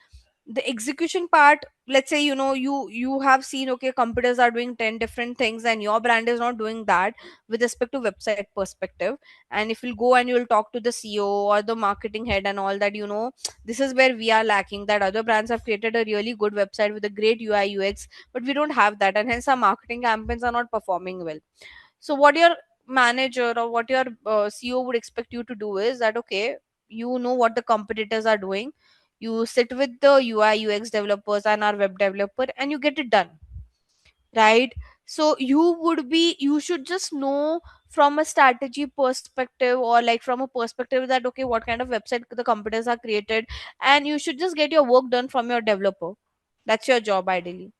the execution part, let's say, you have seen, okay, competitors are doing 10 different things and your brand is not doing that with respect to website perspective. And if you'll go and you'll talk to the CEO or the marketing head and all that, this is where we are lacking, that other brands have created a really good website with a great UI UX, but we don't have that, and hence our marketing campaigns are not performing well. So what your manager or what your CEO would expect you to do is that, okay, you know what the competitors are doing, you sit with the UI UX developers and our web developer and you get it done, right? So you should just know from a strategy perspective, or like from a perspective that, okay, what kind of website the competitors are created, and you should just get your work done from your developer. That's your job ideally.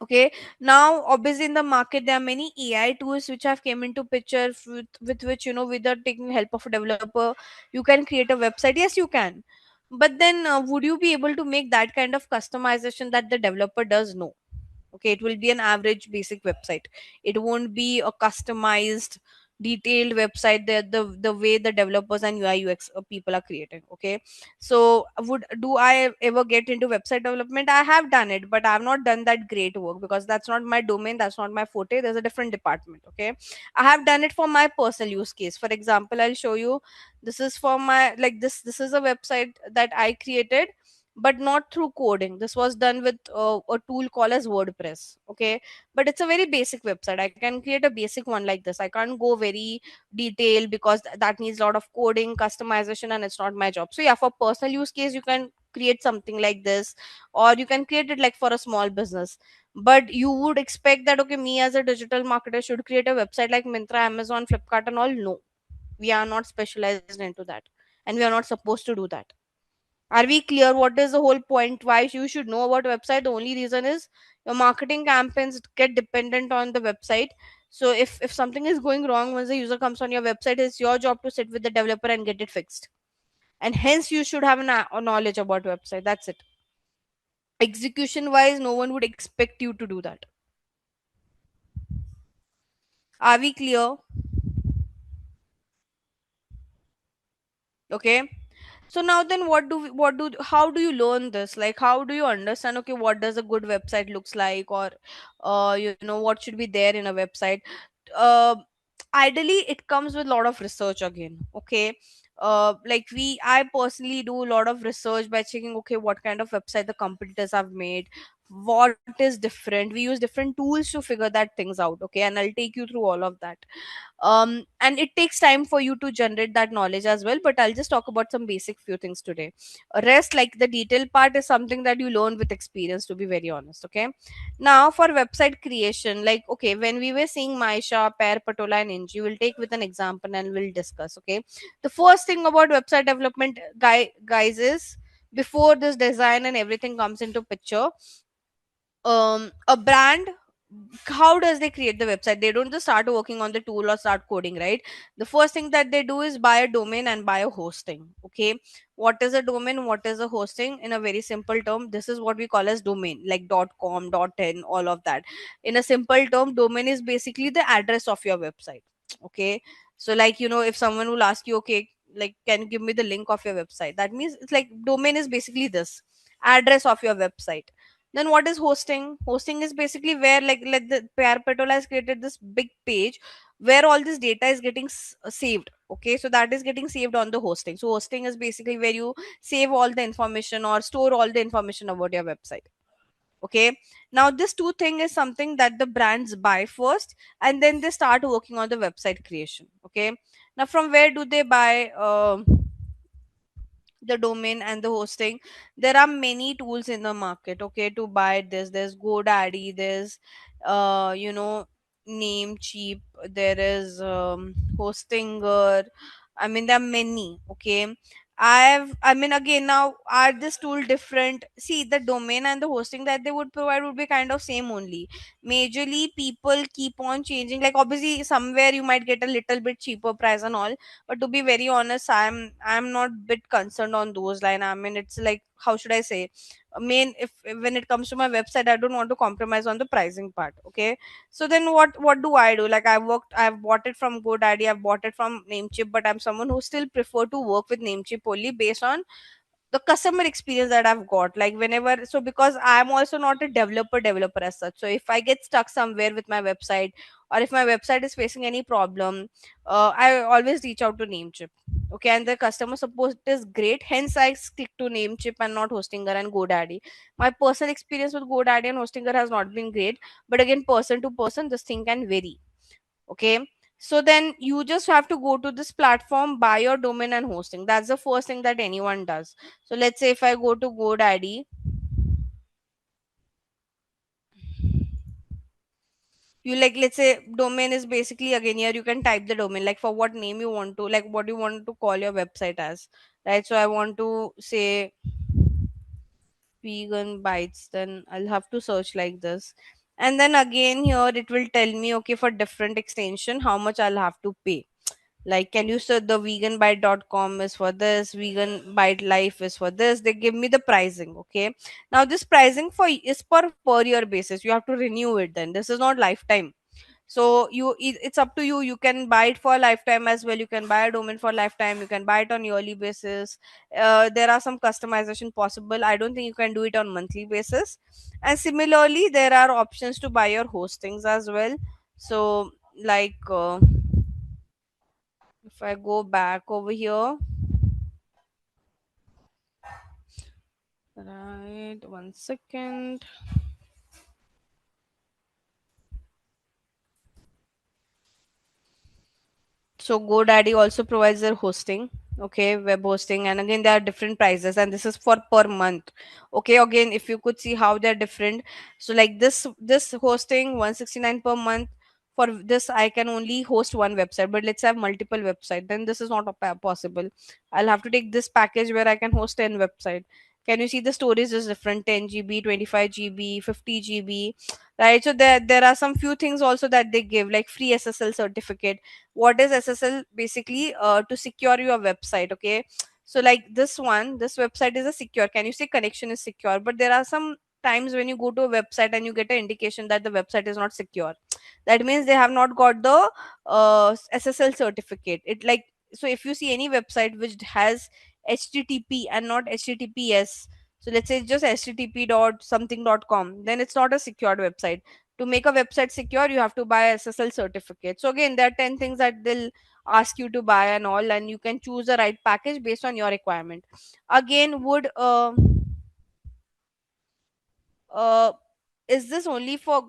Okay, now obviously in the market there are many AI tools which have came into picture, with which, without taking help of a developer, you can create a website. Yes, you can, but then would you be able to make that kind of customization that the developer does? No. Okay, it will be an average basic website. It won't be a customized detailed website, the way the developers and UI UX people are creating. Okay, so would do I ever get into website development? I have done it, but I have not done that great work because that's not my domain, that's not my forte. There's a different department. Okay, I have done it for my personal use case. For example, I'll show you. This is for my, like, this is a website that I created, but not through coding. This was done with a tool called as WordPress. Okay, but it's a very basic website. I can create a basic one like this. I can't go very detailed because that needs a lot of coding customization, and it's not my job. So yeah, for personal use case you can create something like this, or you can create it like for a small business. But you would expect that, okay, me as a digital marketer should create a website like Myntra, Amazon, Flipkart and all. No, we are not specialized into that, and we are not supposed to do that. Are we clear what is the whole point why you should know about website? The only reason is your marketing campaigns get dependent on the website. So if something is going wrong once the user comes on your website, it's your job to sit with the developer and get it fixed. And hence you should have a knowledge about website. That's it. Execution wise, no one would expect you to do that. Are we clear? Okay. So now then, how do you learn this? Like, how do you understand, okay, what does a good website looks like, or what should be there in a website? uh, Ideally it comes with a lot of research again. Okay, like I personally do a lot of research by checking, okay, what kind of website the competitors have made, what is different. We use different tools to figure that things out. Okay, and I'll take you through all of that. And it takes time for you to generate that knowledge as well, but I'll just talk about some basic few things today. Rest, like the detailed part, is something that you learn with experience, to be very honest. Okay, now for website creation, like, okay, when we were seeing Maisha, Pair, Patola and Inji, we'll take with an example and we'll discuss. Okay, the first thing about website development, guys, is before this design and everything comes into picture, a brand, how does they create the website? They don't just start working on the tool or start coding, right? The first thing that they do is buy a domain and buy a hosting. Okay, what is a domain, what is a hosting? In a very simple term, this is what we call as domain, like .com, .in, all of that. In a simple term, domain is basically the address of your website. Okay, so like, if someone will ask you, okay, like, can you give me the link of your website, that means it's like domain is basically this address of your website. Then what is hosting? Hosting is basically where, like the PR Petrol has created this big page where all this data is getting saved. Okay, so that is getting saved on the hosting. So hosting is basically where you save all the information or store all the information about your website. Okay, now this two thing is something that the brands buy first, and then they start working on the website creation. Okay, now from where do they buy? The domain and the hosting. There are many tools in the market, okay, to buy this. There's GoDaddy, there's Namecheap, there is Hostinger. I mean, there are many. Okay, I mean, again, now are this tool different? See, the domain and the hosting that they would provide would be kind of same only. Majorly people keep on changing, like obviously somewhere you might get a little bit cheaper price and all, but to be very honest, I'm not bit concerned on those line. I mean, it's like, how should I say, main, if when it comes to my website, I don't want to compromise on the pricing part. Okay, so then what do I do? Like, I've bought it from GoDaddy, I've bought it from Namecheap, but I'm someone who still prefer to work with Namecheap only based on the customer experience that I've got. Like, whenever, so because I'm also not a developer as such, so if I get stuck somewhere with my website, or if my website is facing any problem, I always reach out to Namecheap. Okay, and the customer support is great, hence I stick to Namecheap and not Hostinger and GoDaddy. My personal experience with GoDaddy and Hostinger has not been great, but again, person to person, this thing can vary. Okay, so then you just have to go to this platform, buy your domain and hosting. That's the first thing that anyone does. So let's say if I go to GoDaddy, you, like, let's say domain is basically, again, here you can type the domain, like for what name you want to, like what you want to call your website as, right? So I want to say vegan bites, then I'll have to search like this. And then again here it will tell me, okay, for different extension how much I'll have to pay. Like, can you search the veganbite.com is for this, vegan bite life is for this. They give me the pricing. Okay, now this pricing for is per year basis. You have to renew it, then this is not lifetime. So it's up to you. You can buy it for a lifetime as well. You can buy a domain for lifetime. You can buy it on yearly basis. There are some customization possible. I don't think you can do it on monthly basis. And similarly, there are options to buy your hostings as well. So like if I go back over here, right, one second. So GoDaddy also provides their hosting, okay, web hosting, and again there are different prices, and this is for per month. Okay, again if you could see how they're different. So like this hosting 169 per month. For this I can only host one website, but let's have multiple website, then this is not possible. I'll have to take this package where I can host 10 website. Can you see the storage is different, 10 GB, 25 GB, 50 GB, right? So there are some few things also that they give, like free SSL certificate. What is SSL? Basically to secure your website, okay. So like this website is a secure, can you say connection is secure, but there are some times when you go to a website and you get an indication that the website is not secure. That means they have not got the SSL certificate. It like, so if you see any website which has HTTP and not HTTPS, so let's say it's just http dot something dot com, then it's not a secured website. To make a website secure, you have to buy SSL certificate. So again, there are 10 things that they'll ask you to buy and all, and you can choose the right package based on your requirement. Again, would uh is this only for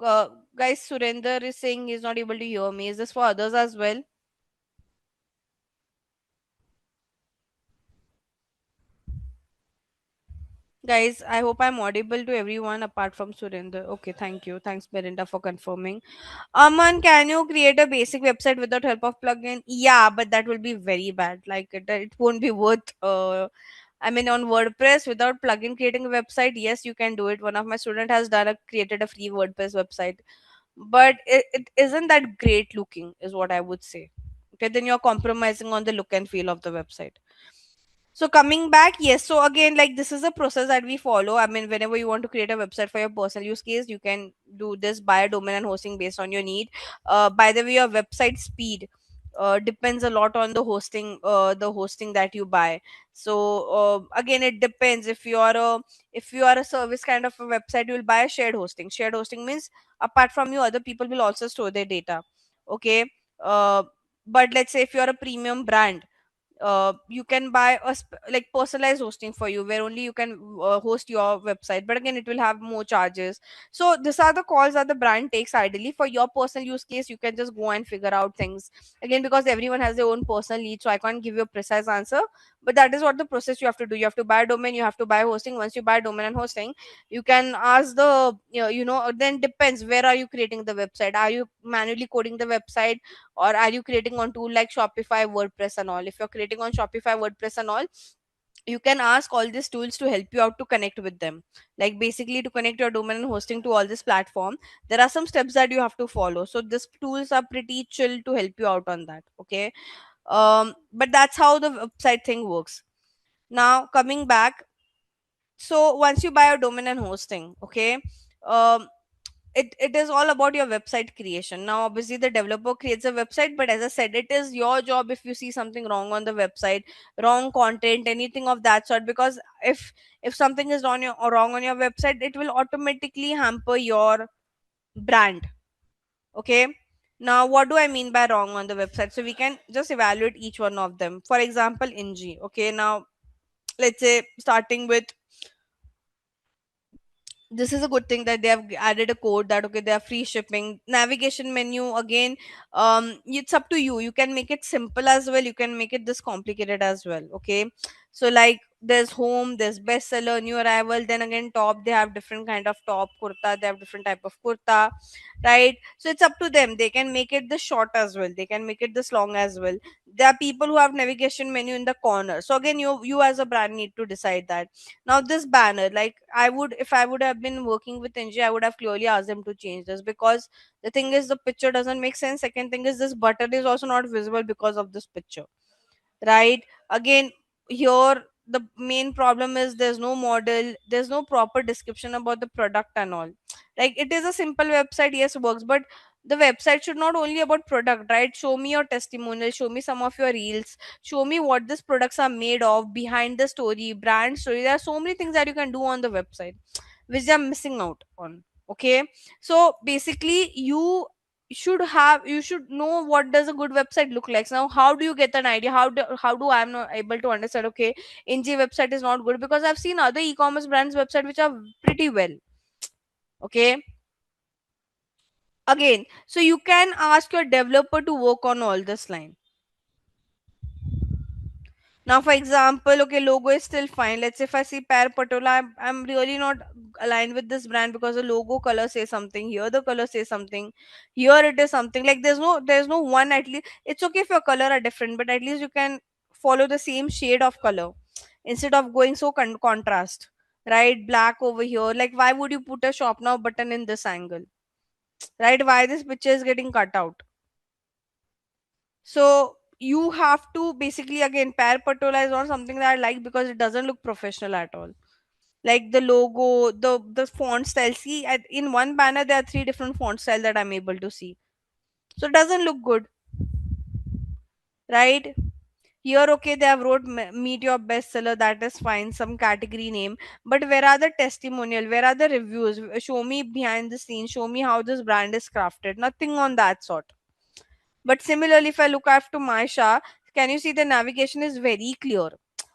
guys? Surender is saying he's not able to hear me. Is this for others as well? Guys, I hope I'm audible to everyone apart from Surender. Okay, thank you. Thanks, Belinda, for confirming. Aman, can you create a basic website without help of plugin? Yeah, but that will be very bad. Like it won't be worth. I mean, on WordPress without plugin creating a website, yes, you can do it. One of my student has created a free WordPress website, but it isn't that great looking, is what I would say. Okay, then you're compromising on the look and feel of the website. So coming back, yes. So again, like this is a process that we follow. I mean, whenever you want to create a website for your personal use case, you can do this, buy a domain and hosting based on your need. By the way, your website speed depends a lot on the hosting that you buy. So again, it depends. If you are a service kind of a website, you will buy a shared hosting. Shared hosting means apart from you, other people will also store their data. Okay. Uh, but let's say if you are a premium brand, you can buy like personalized hosting for you, where only you can host your website, but again it will have more charges. So these are the calls that the brand takes. Ideally for your personal use case, you can just go and figure out things. Again, because everyone has their own personal needs, so I can't give you a precise answer, but that is what the process you have to do. You have to buy a domain, you have to buy hosting. Once you buy domain and hosting, you can ask the then depends, where are you creating the website? Are you manually coding the website, or are you creating on tool like Shopify, WordPress and all? If you're creating on Shopify, WordPress and all, you can ask all these tools to help you out to connect with them. Like basically to connect your domain and hosting to all this platform, there are some steps that you have to follow. So these tools are pretty chill to help you out on that. Okay. But that's how the website thing works. Now coming back, so once you buy a domain and hosting, okay, um it is all about your website creation. Now obviously the developer creates a website, but as I said, it is your job if you see something wrong on the website, wrong content, anything of that sort. Because if something is wrong on your website, it will automatically hamper your brand. Okay. Now what do I mean by wrong on the website? So we can just evaluate each one of them. For example, ng. Okay, now let's say starting with, this is a good thing that they have added a code that okay, they are free shipping. Navigation menu, again, it's up to you. You can make it simple as well, you can make it this complicated as well. Okay. So like there's home, there's bestseller, new arrival, then again top, they have different kind of top kurta, they have different type of kurta, right? So it's up to them. They can make it this short as well, they can make it this long as well. There are people who have navigation menu in the corner. So again, you as a brand need to decide that. Now this banner, like I would, if I would have been working with NG, I would have clearly asked them to change this, because the thing is the picture doesn't make sense. Second thing is this button is also not visible because of this picture, right? Again, here the main problem is there's no model, there's no proper description about the product and all. Like it is a simple website, yes, works, but The website should not only about product, right? Show me your testimonial, show me some of your reels, show me what these products are made of, behind the story, brand story. There are so many things that you can do on the website which they are missing out on. Okay, so basically you should know what does a good website look like. Now how do you get an idea? How do I'm not able to understand, okay, NG website is not good? Because I've seen other e-commerce brands website which are pretty well. Okay, again, so you can ask your developer to work on all this line. Now for example, okay, logo is still fine. Let's say if I see Pair Patola, I'm really not aligned with this brand because the logo color says something, here the color says something, here it is something. Like there's no one. At least it's okay if your color are different, but at least you can follow the same shade of color instead of going so contrast, right? Black over here, like why would you put a shop now button in this angle, right? Why this picture is getting cut out? So you have to basically, again, pair patola is not something that I like because it doesn't look professional at all. Like the logo, the font style. See, in one banner there are three different font style that I'm able to see. So it doesn't look good, right? Here, okay, they have wrote meet your bestseller. That is fine. Some category name, but where are the testimonial? Where are the reviews? Show me behind the scenes. Show me how this brand is crafted. Nothing on that sort. But similarly, if I look after Maisha, can you see the navigation is very clear?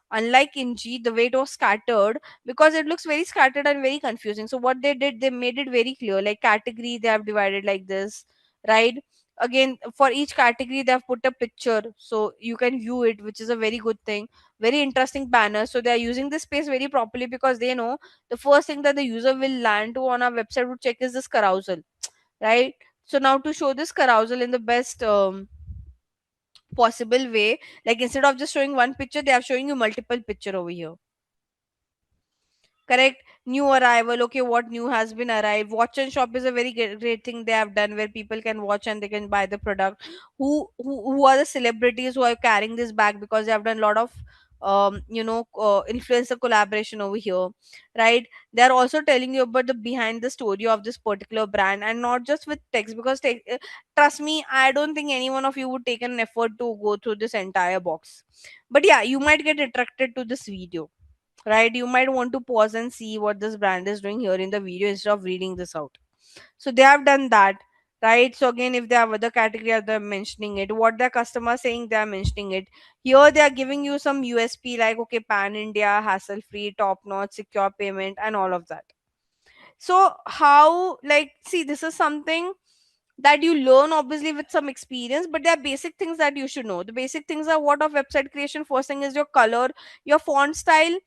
Unlike Inji, the way it was scattered, because it looks very scattered and very confusing. So what they did, they made it very clear. Like category, they have divided like this, right? Again, for each category, they have put a picture so you can view it, which is a very good thing. Very interesting banner. So they are using this space very properly because they know the first thing that the user will land to on our website would check is this carousel, right? So now to show this carousel in the best possible way, like instead of just showing one picture, they are showing you multiple picture over here. Correct. New arrival, okay, what new has been arrived. Watch and shop is a very great thing they have done where people can watch and they can buy the product. Who are the celebrities who are carrying this bag, because they have done a lot of influencer collaboration over here, right? They are also telling you about the behind the story of this particular brand, and not just with text, because trust me, I don't think any one of you would take an effort to go through this entire box. But yeah, you might get attracted to this video, right? You might want to pause and see what this brand is doing here in the video instead of reading this out. So they have done that, right? So again, if they have other category, they're mentioning it. What their customer saying, they are mentioning it. Here they are giving you some USP like, okay, pan India, hassle free, top notch, secure payment, and all of that. So how, like, see, this is something that you learn obviously with some experience, but there are basic things that you should know. The basic things are what of website creation. First thing is your color, your font style,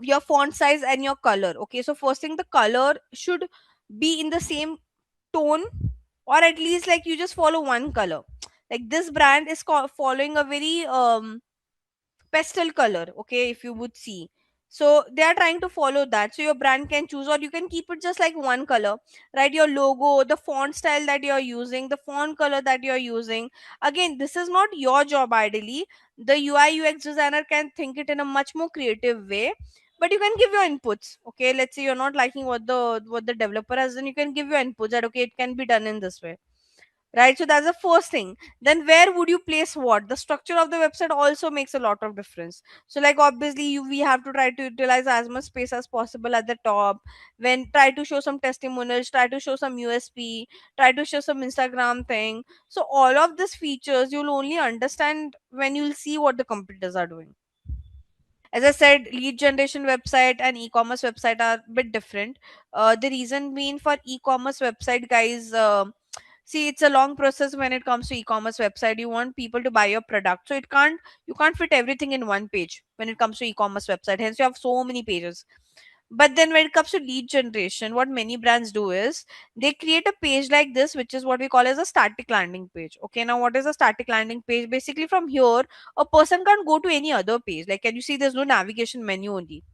your font size, and your color. Okay, so first thing, the color should be in the same tone, or at least like you just follow one color. Like this brand is following a very pastel color, okay, if you would see. So they are trying to follow that, so your brand can choose, or you can keep it just like one color, right? Your logo, the font style that you're using, the font color that you're using. Again, this is not your job ideally. The UI UX designer can think it in a much more creative way, but you can give your inputs. Okay, let's say you're not liking what the developer has, then you can give your inputs that, okay, it can be done in this way, right? So that's the first thing. Then where would you place what? The structure of the website also makes a lot of difference. So like obviously we have to try to utilize as much space as possible at the top. When try to show some testimonials, try to show some USP, try to show some Instagram thing. So all of these features you'll only understand when you'll see what the competitors are doing. As I said, lead generation website and e-commerce website are a bit different. The reason being, for e-commerce website, guys, see, it's a long process. When it comes to e-commerce website, you want people to buy your product, so you can't fit everything in one page when it comes to e-commerce website, hence you have so many pages. But then when it comes to lead generation, what many brands do is they create a page like this, which is what we call as a static landing page. Okay, now what is a static landing page? Basically from here a person can't go to any other page. Like, can you see there's no navigation menu only?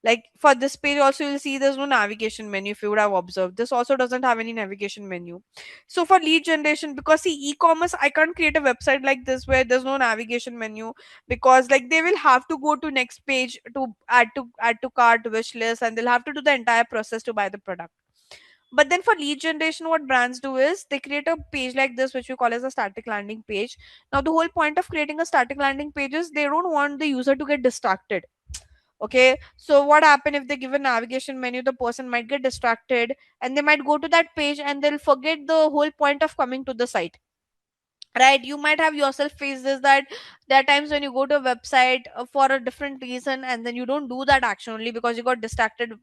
Like for this page also you'll see there's no navigation menu. If you would have observed, this also doesn't have any navigation menu. So for lead generation, because see, e-commerce, I can't create a website like this where there's no navigation menu, because like they will have to go to next page to add to cart, wish list, and they'll have to do the entire process to buy the product. But then for lead generation, what brands do is they create a page like this, which we call as a static landing page. Now, the whole point of creating a static landing page is they don't want the user to get distracted. Okay, so what happen if they give a navigation menu, the person might get distracted and they might go to that page and they'll forget the whole point of coming to the site. Right, you might have yourself faced this, that there are times when you go to a website for a different reason and then you don't do that action only because you got distracted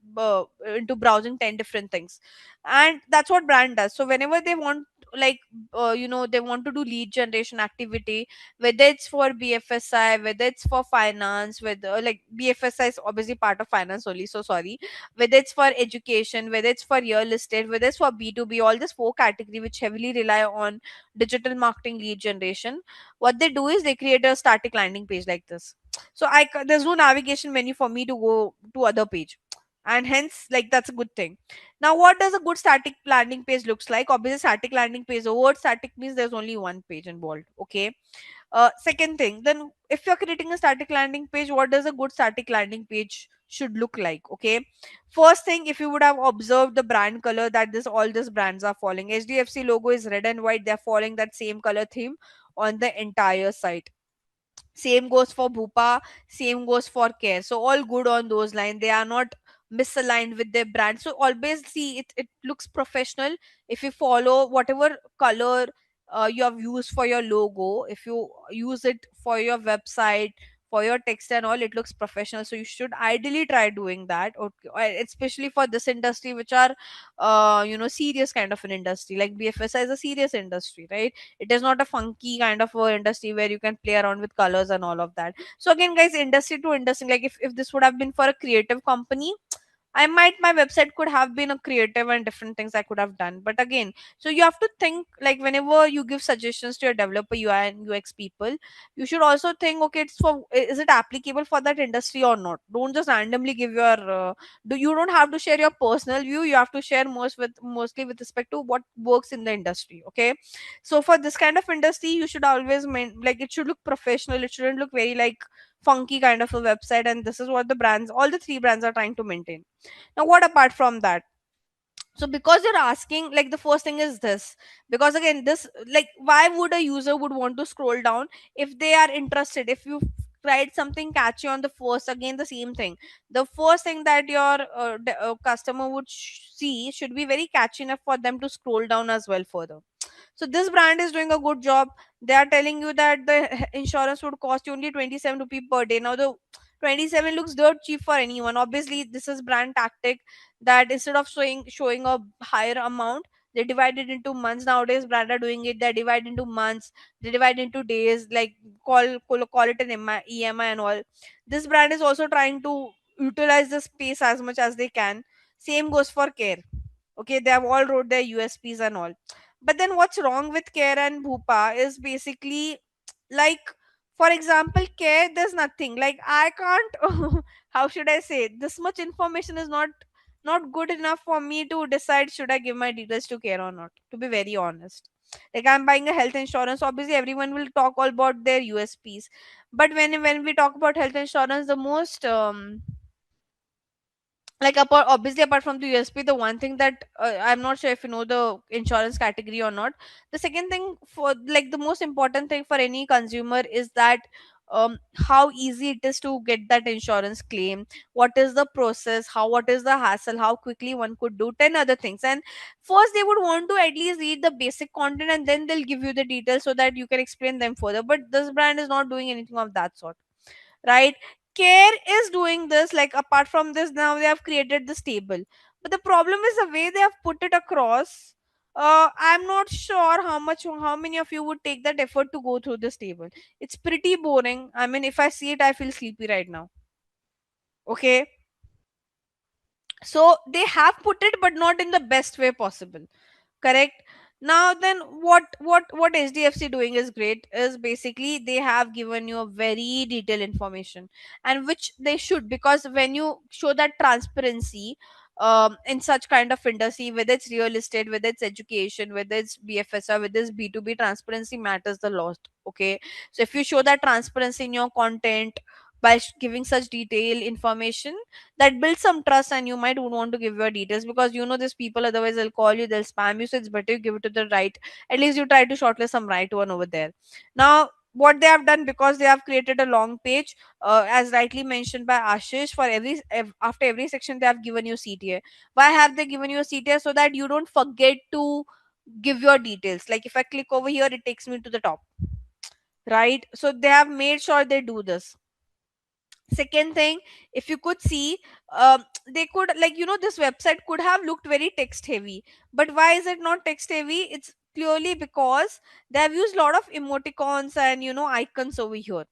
into browsing 10 different things. And that's what brand does. So whenever they want, like they want to do lead generation activity, whether it's for BFSI, whether it's for finance, whether like BFSI is obviously part of finance only, so sorry, whether it's for education, whether it's for real estate, whether it's for B2B, all this four category which heavily rely on digital marketing lead generation, what they do is they create a static landing page like this. So there's no navigation menu for me to go to other page, and hence like that's a good thing. Now, what does a good static landing page looks like? Obviously, static landing page, the word static means there's only one page involved. Okay. Second thing, then if you're creating a static landing page, what does a good static landing page should look like? Okay, first thing, if you would have observed the brand color that this all these brands are following, HDFC logo is red and white, they're following that same color theme on the entire site. Same goes for Bhupa, same goes for Care. So all good on those lines. They are not misaligned with their brand. So always see it looks professional if you follow whatever color you have used for your logo. If you use it for your website, for your text and all, it looks professional. So you should ideally try doing that. Okay, especially for this industry, which are serious kind of an industry. Like BFSI is a serious industry, right? It is not a funky kind of a industry where you can play around with colors and all of that. So again, guys, industry to industry, like if this would have been for a creative company, my website could have been a creative and different things I could have done. But again, so you have to think, like whenever you give suggestions to your developer, UI and UX people, you should also think, okay, is it applicable for that industry or not? Don't just randomly give your you don't have to share your personal view. You have to share mostly with respect to what works in the industry. Okay, so for this kind of industry, you should always like it should look professional. It shouldn't look very like funky kind of a website. And this is what the brands, all the three brands, are trying to maintain. Now, what apart from that? So because you're asking, like the first thing is this, because again, this, like why would a user would want to scroll down if they are interested? If you tried something catchy on the first, again the same thing, the first thing that your customer would see should be very catchy enough for them to scroll down as well further. So this brand is doing a good job. They are telling you that the insurance would cost you only 27 rupee per day. Now the 27 looks dirt cheap for anyone. Obviously, this is brand tactic, that instead of showing a higher amount, they divide it into months. Nowadays, brand are doing it. They divide into months. They divide into days. Like call it an EMI and all. This brand is also trying to utilize the space as much as they can. Same goes for Care. Okay, they have all wrote their USPs and all. But then what's wrong with Care and Bhupa is basically, like, for example, Care, there's nothing. Like I can't how should I say? This much information is not good enough for me to decide should I give my details to Care or not, to be very honest. Like I'm buying a health insurance, obviously everyone will talk all about their USPs. But when we talk about health insurance, the most like apart from the USP, the one thing that I'm not sure if you know the insurance category or not. The second thing, for like the most important thing for any consumer, is that how easy it is to get that insurance claim, what is the process, what is the hassle, how quickly one could do 10 other things. And first they would want to at least read the basic content and then they'll give you the details so that you can explain them further. But this brand is not doing anything of that sort, right? Care is doing this. Like apart from this, now they have created this table, but the problem is the way they have put it across. I'm not sure how many of you would take that effort to go through this table. It's pretty boring. I mean, if I see it, I feel sleepy right now. Okay, so they have put it, but not in the best way possible. Correct. Now then, what HDFC doing is great, is basically they have given you a very detailed information, and which they should, because when you show that transparency in such kind of industry, whether it's real estate, whether it's education, whether it's BFSI, whether it's B2B, transparency matters the lot. Okay, so if you show that transparency in your content, by giving such detailed information that builds some trust, and you might would want to give your details because you know these people, otherwise they'll call you, they'll spam you. So it's better you give it to the right, at least you try to shortlist some right one over there. Now what they have done, because they have created a long page, as rightly mentioned by Ashish, for after every section they have given you CTA. Why have they given you a CTA? So that you don't forget to give your details. Like if I click over here, it takes me to the top, right? So they have made sure they do this. Second thing, if you could see, they could, like, this website could have looked very text heavy, but why is it not text heavy? It's purely because they have used a lot of emoticons and icons over here.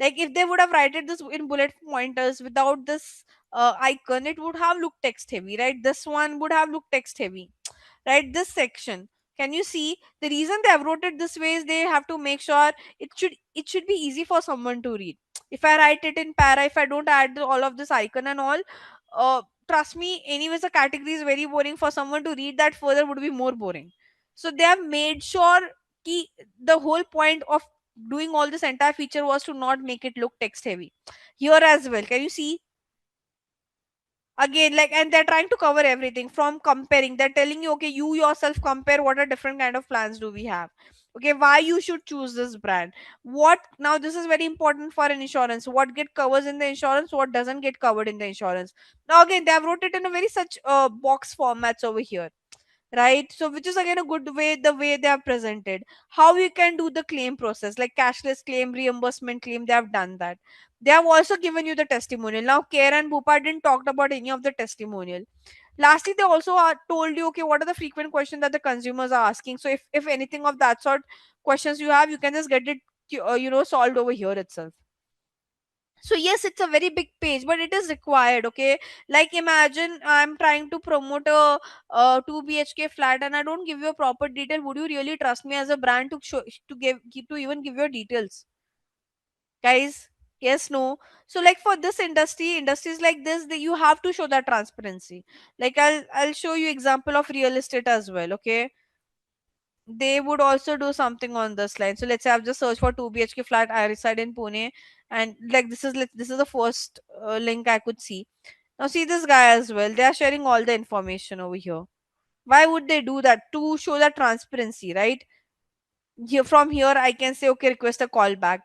Like if they would have written this in bullet pointers without this icon, it would have looked text heavy, right? This one would have looked text heavy, right? This section, can you see the reason they have wrote it this way is they have to make sure it should be easy for someone to read. If I write it in para, if I don't add all of this icon and all, uh, trust me, anyways the category is very boring. For someone to read that further would be more boring. So they have made sure ki the whole point of doing all this entire feature was to not make it look text heavy. Here as well, can you see? Again, like, and they're trying to cover everything from comparing. They're telling you, okay, you yourself compare what are different kind of plans do we have, okay, why you should choose this brand. What now, this is very important for an insurance, what get covers in the insurance, what doesn't get covered in the insurance. Now again, they have wrote it in a very such box formats over here, right? So which is again a good way, the way they have presented how you can do the claim process, like cashless claim, reimbursement claim. They have done that. They have also given you the testimonial. Now Care and Bhupa didn't talk about any of the testimonial. Lastly, they also told you, okay, what are the frequent questions that the consumers are asking. So if anything of that sort questions you have, you can just get it solved over here itself. So yes, it's a very big page, but it is required, okay? Like imagine I'm trying to promote a 2 bhk flat and I don't give you a proper detail. Would you really trust me as a brand to show, to even give your details, guys? Yes, no. So like for this industries like this, you have to show that transparency. Like I'll show you example of real estate as well, okay? They would also do something on this line. So let's say I've just searched for 2 bhk flat, I reside in Pune, and like this is the first link I could see. Now see this guy as well, they are sharing all the information over here. Why would they do that? To show that transparency, right? Here, from here I can say, okay, request a call back.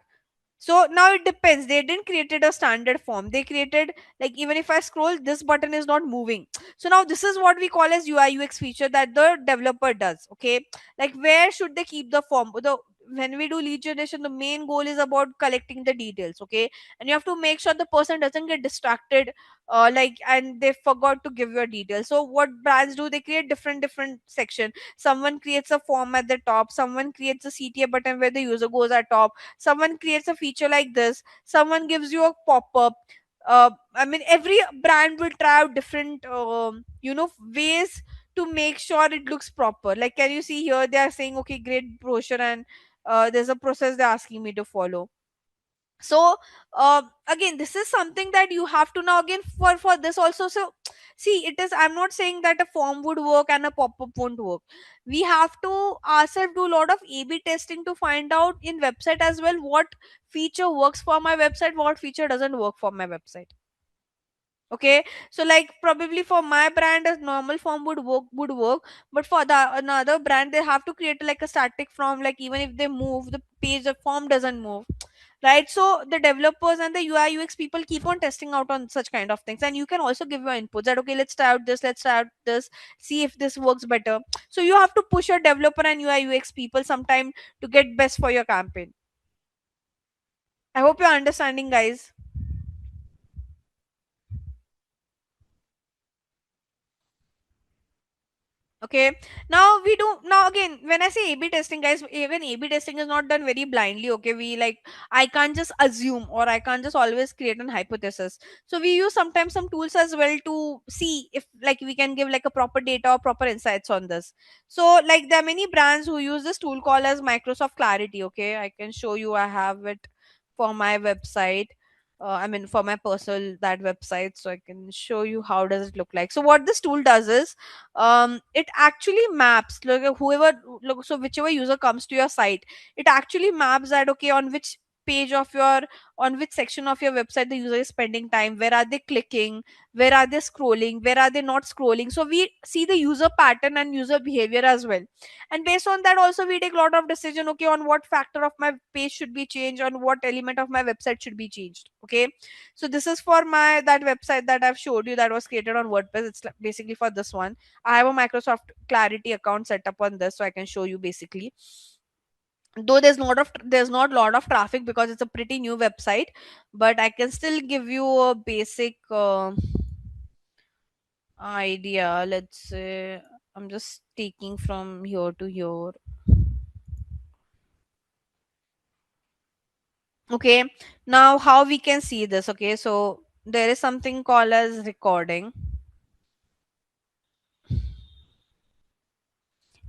So now it depends. They didn't created a standard form. They created, like, even if I scroll, this button is not moving. So now this is what we call as UI UX feature that the developer does. Okay, like where should they keep the form? When we do lead generation, the main goal is about collecting the details. Okay, and you have to make sure the person doesn't get distracted, and they forgot to give your details. So what brands do? They create different section. Someone creates a form at the top. Someone creates a CTA button where the user goes at top. Someone creates a feature like this, someone gives you a pop-up. I mean, every brand will try out different ways to make sure it looks proper. Like, can you see here, they are saying, okay, great brochure, and there's a process they're asking me to follow. So again, this is something that you have to now, again, for this also. So see, it is, I'm not saying that a form would work and a pop-up won't work. We have to ourselves do a lot of A/B testing to find out in website as well what feature works for my website, what feature doesn't work for my website. Okay, so like probably for my brand a normal form would work, but for the another brand they have to create like a static form. Like even if they move the page, the form doesn't move, right? So the developers and the UI UX people keep on testing out on such kind of things, and you can also give your inputs that, okay, let's try out this, let's try out this, see if this works better. So you have to push your developer and UI UX people sometime to get best for your campaign. I hope you're understanding, guys. Okay, now we do, now again, when I say A/B testing, guys, even A/B testing is not done very blindly. Okay, we like, I can't just assume, or I can't just always create an hypothesis. So we use sometimes some tools as well to see if like we can give like a proper data or proper insights on this. So like there are many brands who use this tool called as Microsoft Clarity. Okay, I can show you, I have it for my website. I mean, for my personal that website, so I can show you how does it look like. So what this tool does is, it actually maps, like, whoever look, so whichever user comes to your site, it actually maps that, okay, on which page of your, on which section of your website the user is spending time, where are they clicking, where are they scrolling, where are they not scrolling. So we see the user pattern and user behavior as well, and based on that also we take a lot of decision, okay, on what factor of my page should be changed, on what element of my website should be changed. Okay, so this is for my that website that I've showed you that was created on WordPress. It's basically for this one. I have a Microsoft Clarity account set up on this, so I can show you basically. Though there's not a lot of traffic because it's a pretty new website, but I can still give you a basic idea. Let's say I'm just taking from here to here. Okay, now how we can see this? Okay, so there is something called as recording,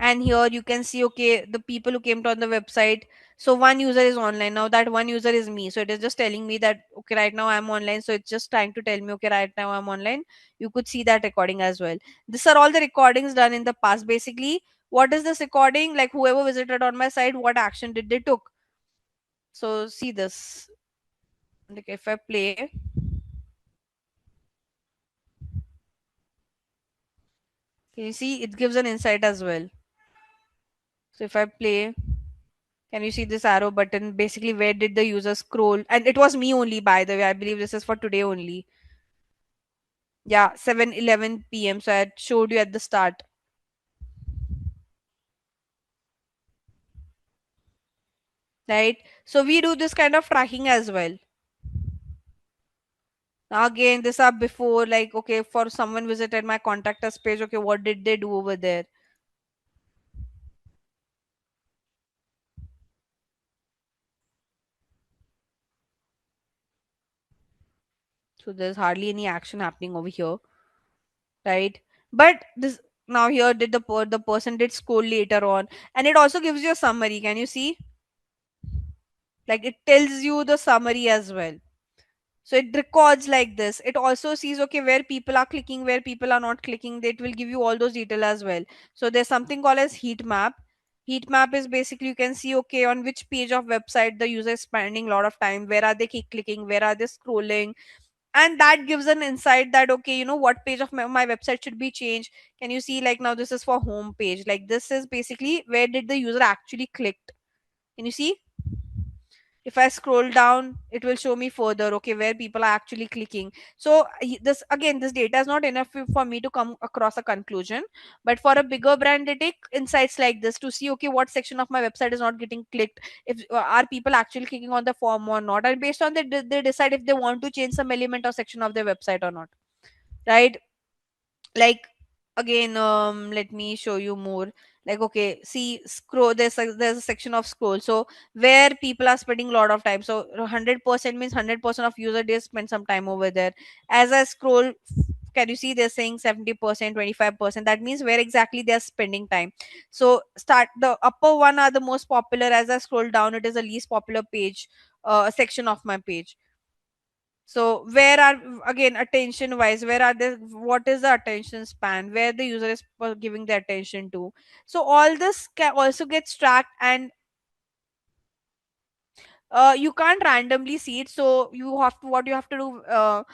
and here you can see, okay, the people who came to on the website. So one user is online now, that one user is me, so it is just telling me that okay, right now I'm online, so it's just trying to tell me okay, right now I'm online. You could see that recording as well. These are all the recordings done in the past. Basically, what is this recording? Like whoever visited on my site, what action did they took. So see this, like if I play, can you see it gives an insight as well. So if I play, can you see this arrow button? Basically, where did the user scroll? And it was me only, by the way. I believe this is for today only. Yeah, 7:11 p.m. So I showed you at the start, right? So we do this kind of tracking as well. Now again, this are before, like okay, for someone visited my contact us page. Okay, what did they do over there? So there's hardly any action happening over here, right? But this, now here did the person did scroll later on, and it also gives you a summary. Can you see? Like it tells you the summary as well. So it records like this. It also sees okay, where people are clicking, where people are not clicking. It will give you all those detail as well. So there's something called as heat map. Heat map is basically you can see okay, on which page of website the user is spending a lot of time, where are they clicking, where are they scrolling, and that gives an insight that okay, what page of my website should be changed. Can you see, like now this is for home page, like this is basically where did the user actually clicked. Can you see? If I scroll down, it will show me further okay, where people are actually clicking. So this again, this data is not enough for me to come across a conclusion, but for a bigger brand they take insights like this to see okay, what section of my website is not getting clicked, if are people actually clicking on the form or not, and based on that they decide if they want to change some element or section of their website or not, right? Like again, let me show you more. Like okay, see, scroll, there's a section of scroll, so where people are spending a lot of time. So 100% means 100% of user days spend some time over there. As I scroll, can you see they're saying 70%, 25%? That means where exactly they're spending time. So start, the upper one are the most popular. As I scroll down, it is the least popular page, section of my page. So where are, again, attention wise, where are the, what is the attention span, where the user is giving the attention to. So all this can also gets tracked, and you can't randomly see it. So you have to, what you have to do,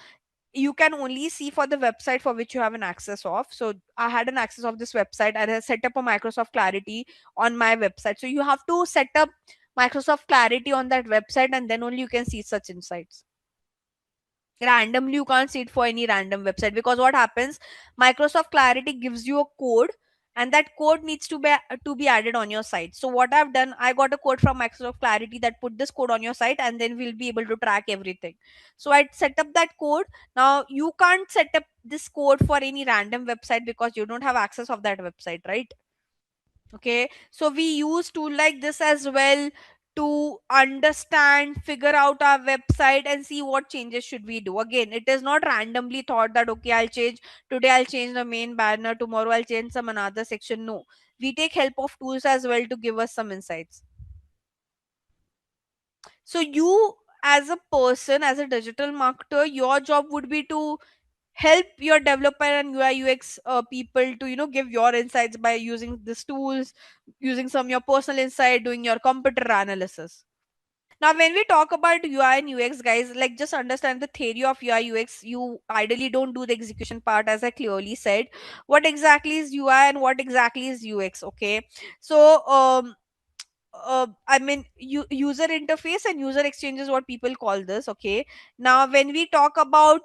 you can only see for the website for which you have an access of. So I had an access of this website and I set up a Microsoft Clarity on my website. So you have to set up Microsoft Clarity on that website, and then only you can see such insights. Randomly you can't see it for any random website, because what happens, Microsoft Clarity gives you a code, and that code needs to be added on your site. So what I've done, I got a code from Microsoft Clarity that put this code on your site, and then we'll be able to track everything. So I set up that code. Now you can't set up this code for any random website because you don't have access of that website, right? Okay, so we use tool like this as well to understand, figure out our website and see what changes should we do. Again, it is not randomly thought that okay, I'll change today, I'll change the main banner, tomorrow I'll change some another section. No, we take help of tools as well to give us some insights. So you, as a person, as a digital marketer, your job would be to help your developer and UI UX people to give your insights by using these tools, using some your personal insight, doing your competitor analysis. Now, when we talk about UI and UX, guys, like just understand the theory of UI UX. You ideally don't do the execution part, as I clearly said. What exactly is UI and what exactly is UX? Okay, so I mean, user interface and user exchange is what people call this. Okay, now when we talk about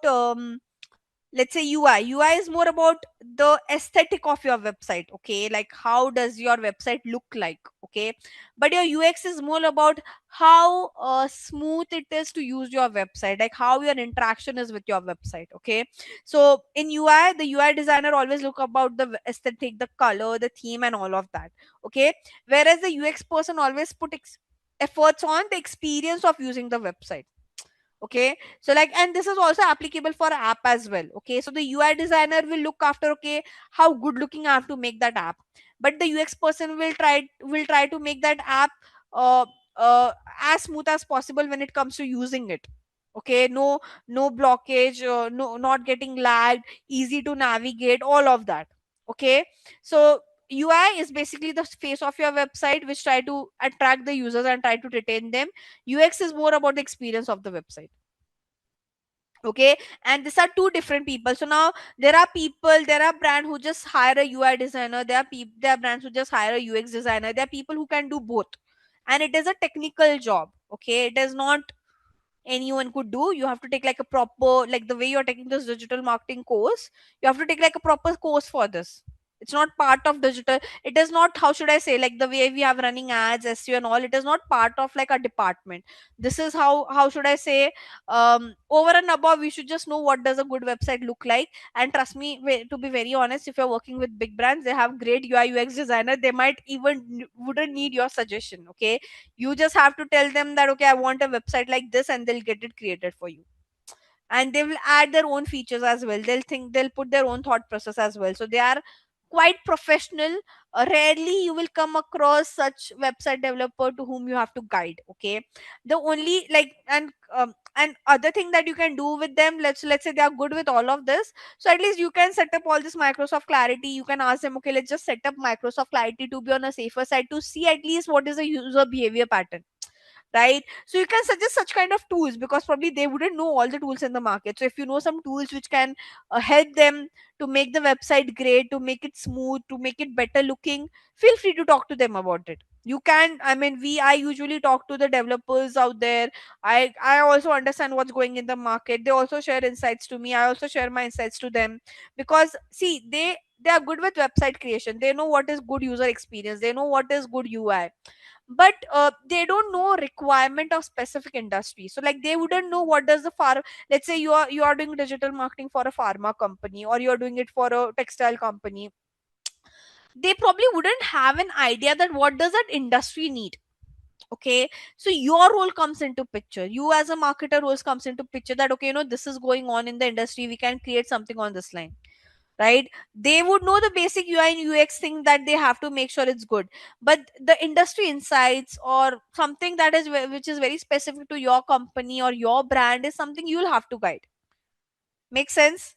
let's say UI is more about the aesthetic of your website. Okay, like how does your website look like? Okay, but your UX is more about how smooth it is to use your website, like how your interaction is with your website. Okay, so in UI, the UI designer always look about the aesthetic, the color, the theme, and all of that. Okay, whereas the UX person always put efforts on the experience of using the website. Okay, so like, and this is also applicable for app as well. Okay, so the UI designer will look after, okay, how good looking I have to make that app, but the UX person will try to make that app uh, as smooth as possible when it comes to using it. Okay, no blockage, no, not getting lagged, easy to navigate, all of that. Okay, so UI is basically the face of your website, which try to attract the users and try to retain them. UX is more about the experience of the website. Okay, and these are two different people. So now there are brand who just hire a UI designer, there are brands who just hire a UX designer, there are people who can do both, and it is a technical job. Okay, it is not anyone could do. You have to take like a proper, like the way you're taking this digital marketing course, you have to take like a proper course for this. It's not part of digital, it is not, how should I say, like the way we have running ads, SEO and all, it is not part of like a department. This is how should I say, over and above, we should just know what does a good website look like. And trust me, to be very honest, if you're working with big brands, they have great UI UX designer, they might even wouldn't need your suggestion. Okay, you just have to tell them that, okay, I want a website like this, and they'll get it created for you. And they will add their own features as well, they'll put their own thought process as well, so they are quite professional. Rarely you will come across such website developer to whom you have to guide. Okay, the only like, and other thing that you can do with them, let's say they are good with all of this, so at least you can set up all this Microsoft Clarity. You can ask them, okay, let's just set up Microsoft Clarity to be on a safer side, to see at least what is the user behavior pattern, right? So you can suggest such kind of tools, because probably they wouldn't know all the tools in the market. So if you know some tools which can help them to make the website great, to make it smooth, to make it better looking, feel free to talk to them about it. You can, I mean, I usually talk to the developers out there. I also understand what's going in the market. They also share insights to me, I also share my insights to them. Because see, they are good with website creation, they know what is good user experience, they know what is good UI, but they don't know requirement of specific industry. So like they wouldn't know what does the let's say you are doing digital marketing for a pharma company, or you're doing it for a textile company, they probably wouldn't have an idea that what does that industry need. Okay, so your role comes into picture, you as a marketer roles comes into picture, that okay, this is going on in the industry, we can create something on this line, right? They would know the basic UI and UX thing that they have to make sure it's good, but the industry insights or something that is which is very specific to your company or your brand is something you'll have to guide. Make sense?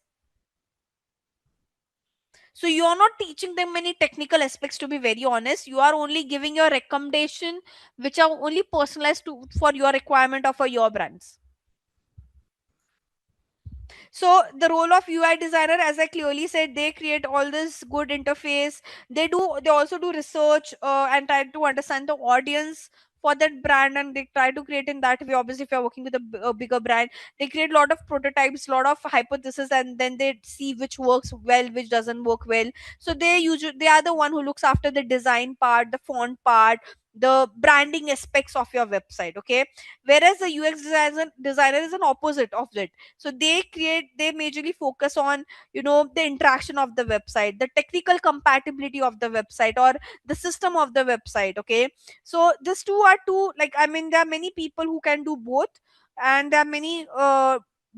So you're not teaching them many technical aspects, to be very honest. You are only giving your recommendation, which are only personalized to for your requirement or for your brands. So the role of UI designer, as I clearly said, they create all this good interface. They also do research and try to understand the audience for that brand, and they try to create in that way. Obviously, if you're working with a bigger brand, they create a lot of prototypes, a lot of hypothesis, and then they see which works well, which doesn't work well. So they are the one who looks after the design part, the font part, the branding aspects of your website. Okay, whereas the UX designer is an opposite of it. So they majorly focus on the interaction of the website, the technical compatibility of the website, or the system of the website. Okay, so these two are two, like, I mean, there are many people who can do both, and there are many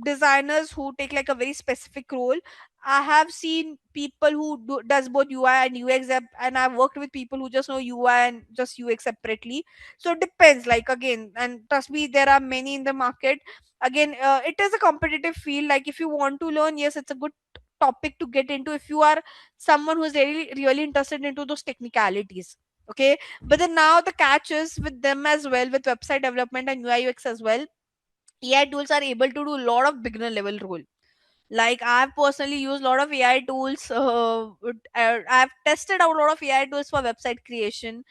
designers who take like a very specific role. I have seen people who does both UI and UX, and I've worked with people who just know UI and just UX separately. So it depends, like, again, and trust me, there are many in the market. Again, it is a competitive field. Like, if you want to learn, yes, it's a good topic to get into if you are someone who is really really interested into those technicalities. Okay, but then now the catch is with them as well, with website development and UI UX as well, AI tools are able to do a lot of beginner level role. Like I've personally used a lot of AI tools. I've tested out a lot of AI tools for website creation,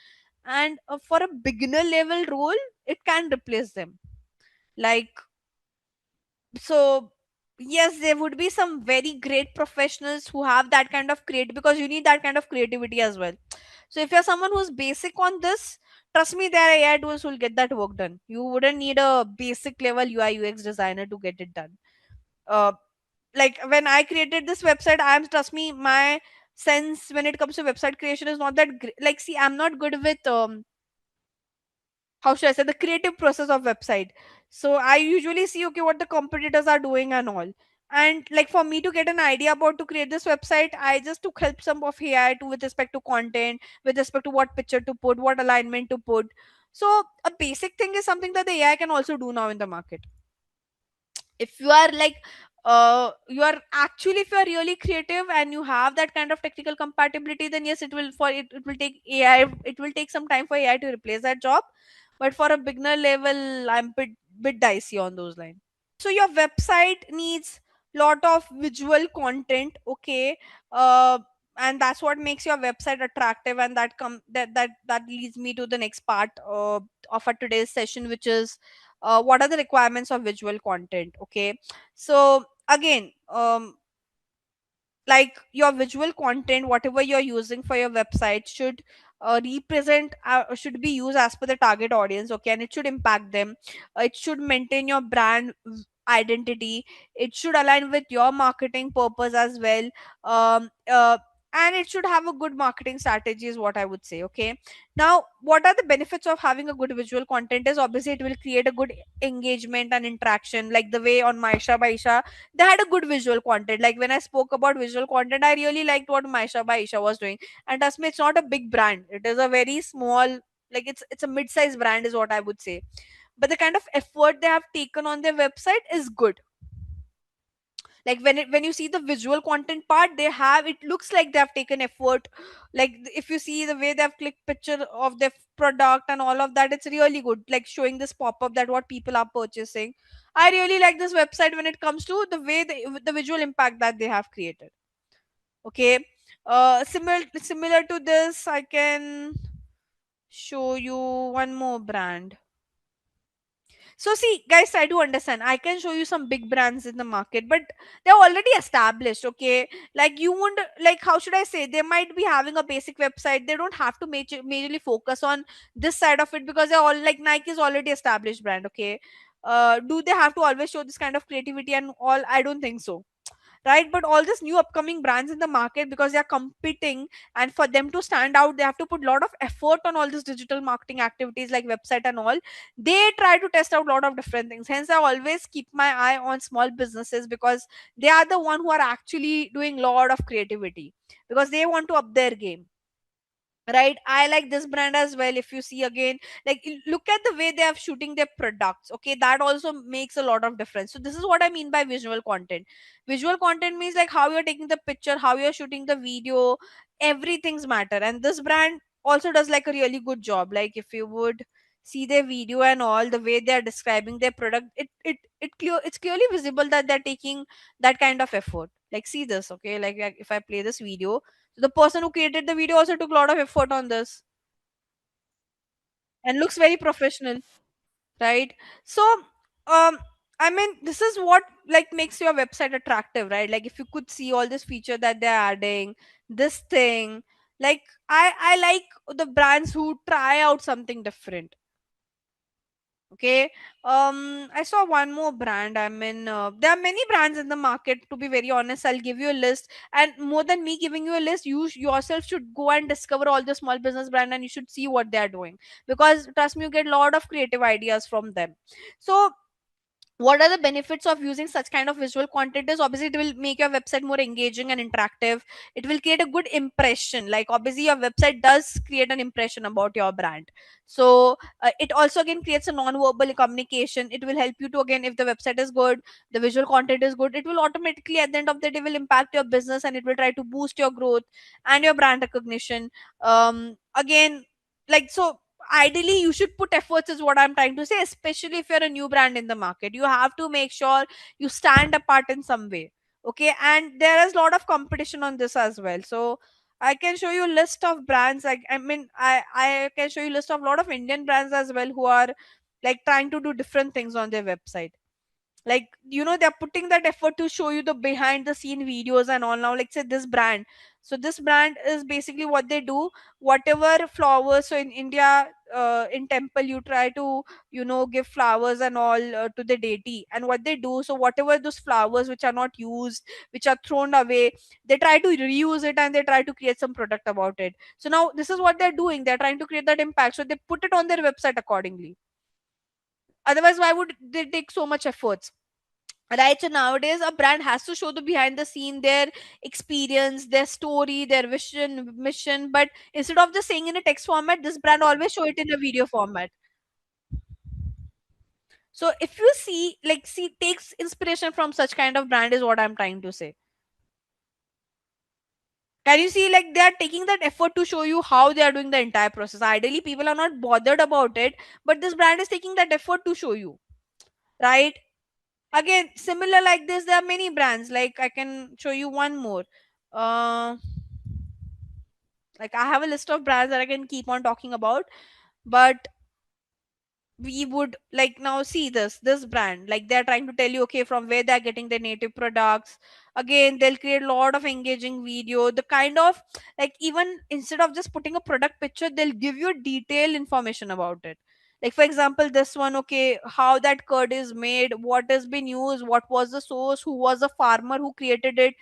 and for a beginner level role, it can replace them. Like, so yes, there would be some very great professionals who have that kind of create, because you need that kind of creativity as well. So if you're someone who's basic on this, trust me, there are AI tools who will get that work done. You wouldn't need a basic level UI UX designer to get it done. uh, like when I created this website, I'm, trust me, my sense when it comes to website creation is not that like, see, I'm not good with how should I say, the creative process of website. So I usually see, okay, what the competitors are doing and all. And like for me to get an idea about to create this website, I just took help some of AI to, with respect to content, with respect to what picture to put, what alignment to put. So a basic thing is something that the AI can also do now in the market. If you are like, you are actually, if you are really creative and you have that kind of technical compatibility, then yes, it will, for it, it will take AI, it will take some time for AI to replace that job. But for a beginner level, I'm bit dicey on those lines. So your website needs lot of visual content, okay. uh, and that's what makes your website attractive, and that leads me to the next part of our today's session, which is what are the requirements of visual content, okay. So again, like your visual content, whatever you're using for your website, should represent, should be used as per the target audience, okay, and it should impact them. It should maintain your brand identity. It should align with your marketing purpose as well. um, uh, and it should have a good marketing strategy is what I would say, okay. Now what are the benefits of having a good visual content is, obviously it will create a good engagement and interaction, like the way on Maisha Baisha, they had a good visual content. Like when I spoke about visual content, I really liked what Maisha by Isha was doing. And trust me, it's not a big brand. It is a very small, like it's a mid-sized brand is what I would say. But the kind of effort they have taken on their website is good. Like when you see the visual content part, they have, it looks like they have taken effort. Like if you see the way they have clicked picture of their product and all of that, it's really good, like showing this pop-up that what people are purchasing. I really like this website when it comes to the way the visual impact that they have created, okay. Similar to this, I can show you one more brand. So see, guys, I do understand. I can show you some big brands in the market, but they're already established. Okay, like you won't, like, how should I say? They might be having a basic website. They don't have to majorly focus on this side of it, because they're all, like, Nike is already established brand. Okay, do they have to always show this kind of creativity and all? I don't think so, right? But all these new upcoming brands in the market, because they are competing, and for them to stand out, they have to put a lot of effort on all these digital marketing activities like website and all. They try to test out a lot of different things. Hence I always keep my eye on small businesses, because they are the one who are actually doing a lot of creativity, because they want to up their game, right? I like this brand as well. If you see again, like, look at the way they are shooting their products, okay, that also makes a lot of difference. So this is what I mean by visual content. Visual content means like how you're taking the picture, how you're shooting the video, everything's matter. And this brand also does like a really good job. Like if you would see their video and all, the way they are describing their product, it's clearly visible that they're taking that kind of effort. Like see this, okay, like if I play this video, the person who created the video also took a lot of effort on this and looks very professional, right? So um I mean, this is what like makes your website attractive, right? Like if you could see all this feature that they're adding, this thing, like I like the brands who try out something different. Okay. I saw one more brand. I mean, there are many brands in the market. To be very honest, I'll give you a list. And more than me giving you a list, you yourself should go and discover all the small business brand, and you should see what they are doing. Because trust me, you get a lot of creative ideas from them. So what are the benefits of using such kind of visual content is, obviously it will make your website more engaging and interactive. It will create a good impression. Like obviously your website does create an impression about your brand. So it also again creates a non-verbal communication. It will help you to, again, if the website is good, the visual content is good, it will automatically at the end of the day will impact your business, and it will try to boost your growth and your brand recognition. Again, like, so ideally you should put efforts is what I'm trying to say, especially if you're a new brand in the market. You have to make sure you stand apart in some way. Okay, and there is a lot of competition on this as well. So I can show you a list of brands, like, I mean, I can show you a list of a lot of Indian brands as well who are like trying to do different things on their website. Like, they're putting that effort to show you the behind the scene videos and all. Now, like, say this brand, so this brand is basically what they do. Whatever flowers, so in India, in temple you try to give flowers and all to the deity, and what they do, so whatever those flowers which are not used, which are thrown away, they try to reuse it and they try to create some product about it. So now this is what they're doing, they're trying to create that impact, so they put it on their website accordingly. Otherwise, why would they take so much efforts? Right, so nowadays a brand has to show the behind the scene, their experience, their story, their vision, mission. But instead of just saying in a text format, this brand always show it in a video format. So if you see, like, see, takes inspiration from such kind of brand is what I'm trying to say. Can you see, like, they are taking that effort to show you how they are doing the entire process. Ideally people are not bothered about it, but this brand is taking that effort to show you, right? Again, similar like this, there are many brands. Like, I can show you one more. uh like, I have a list of brands that I can keep on talking about, but we would, like, now see this brand, like, they're trying to tell you, okay, from where they're getting their native products. Again, they'll create a lot of engaging video, the kind of, like, even instead of just putting a product picture, they'll give you detailed information about it. Like, for example, this one, okay, how that curd is made, what has been used, what was the source, who was the farmer who created it.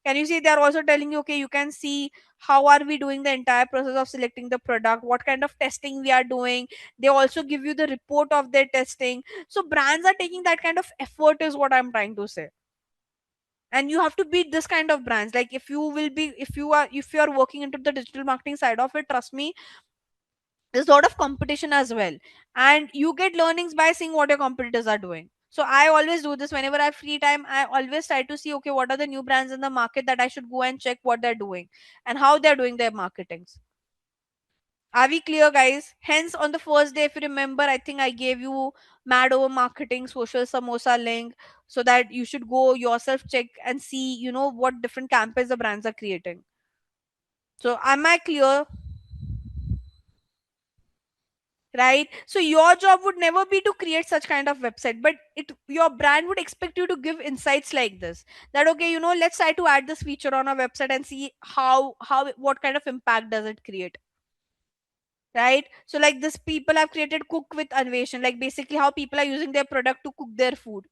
Can you see, they're also telling you, okay, you can see how are we doing the entire process of selecting the product, what kind of testing we are doing. They also give you the report of their testing. So brands are taking that kind of effort is what I'm trying to say. And you have to beat this kind of brands. Like, if you will be, if you are working into the digital marketing side of it, trust me, there's a lot of competition as well. And you get learnings by seeing what your competitors are doing. So I always do this whenever I have free time. I always try to see, okay, what are the new brands in the market that I should go and check what they're doing and how they're doing their marketings. Are we clear, guys? Hence, on the first day, if you remember, I think I gave you Mad Over Marketing Social Samosa link, so that you should go yourself check and see, what different campaigns the brands are creating. So, am I clear? Right? So, your job would never be to create such kind of website, but your brand would expect you to give insights like this. That, okay, let's try to add this feature on our website and see how what kind of impact does it create. Right, so like this, people have created cook with Anveshon, like basically how people are using their product to cook their food.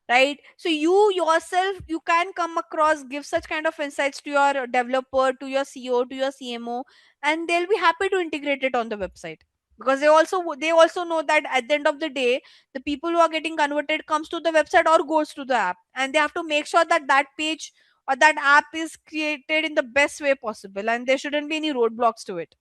Right, so you yourself, you can come across, give such kind of insights to your developer, to your CEO, to your CMO, and they'll be happy to integrate it on the website. Because they also know that at the end of the day, the people who are getting converted comes to the website or goes to the app, and they have to make sure that that page or that app is created in the best way possible, and there shouldn't be any roadblocks to it.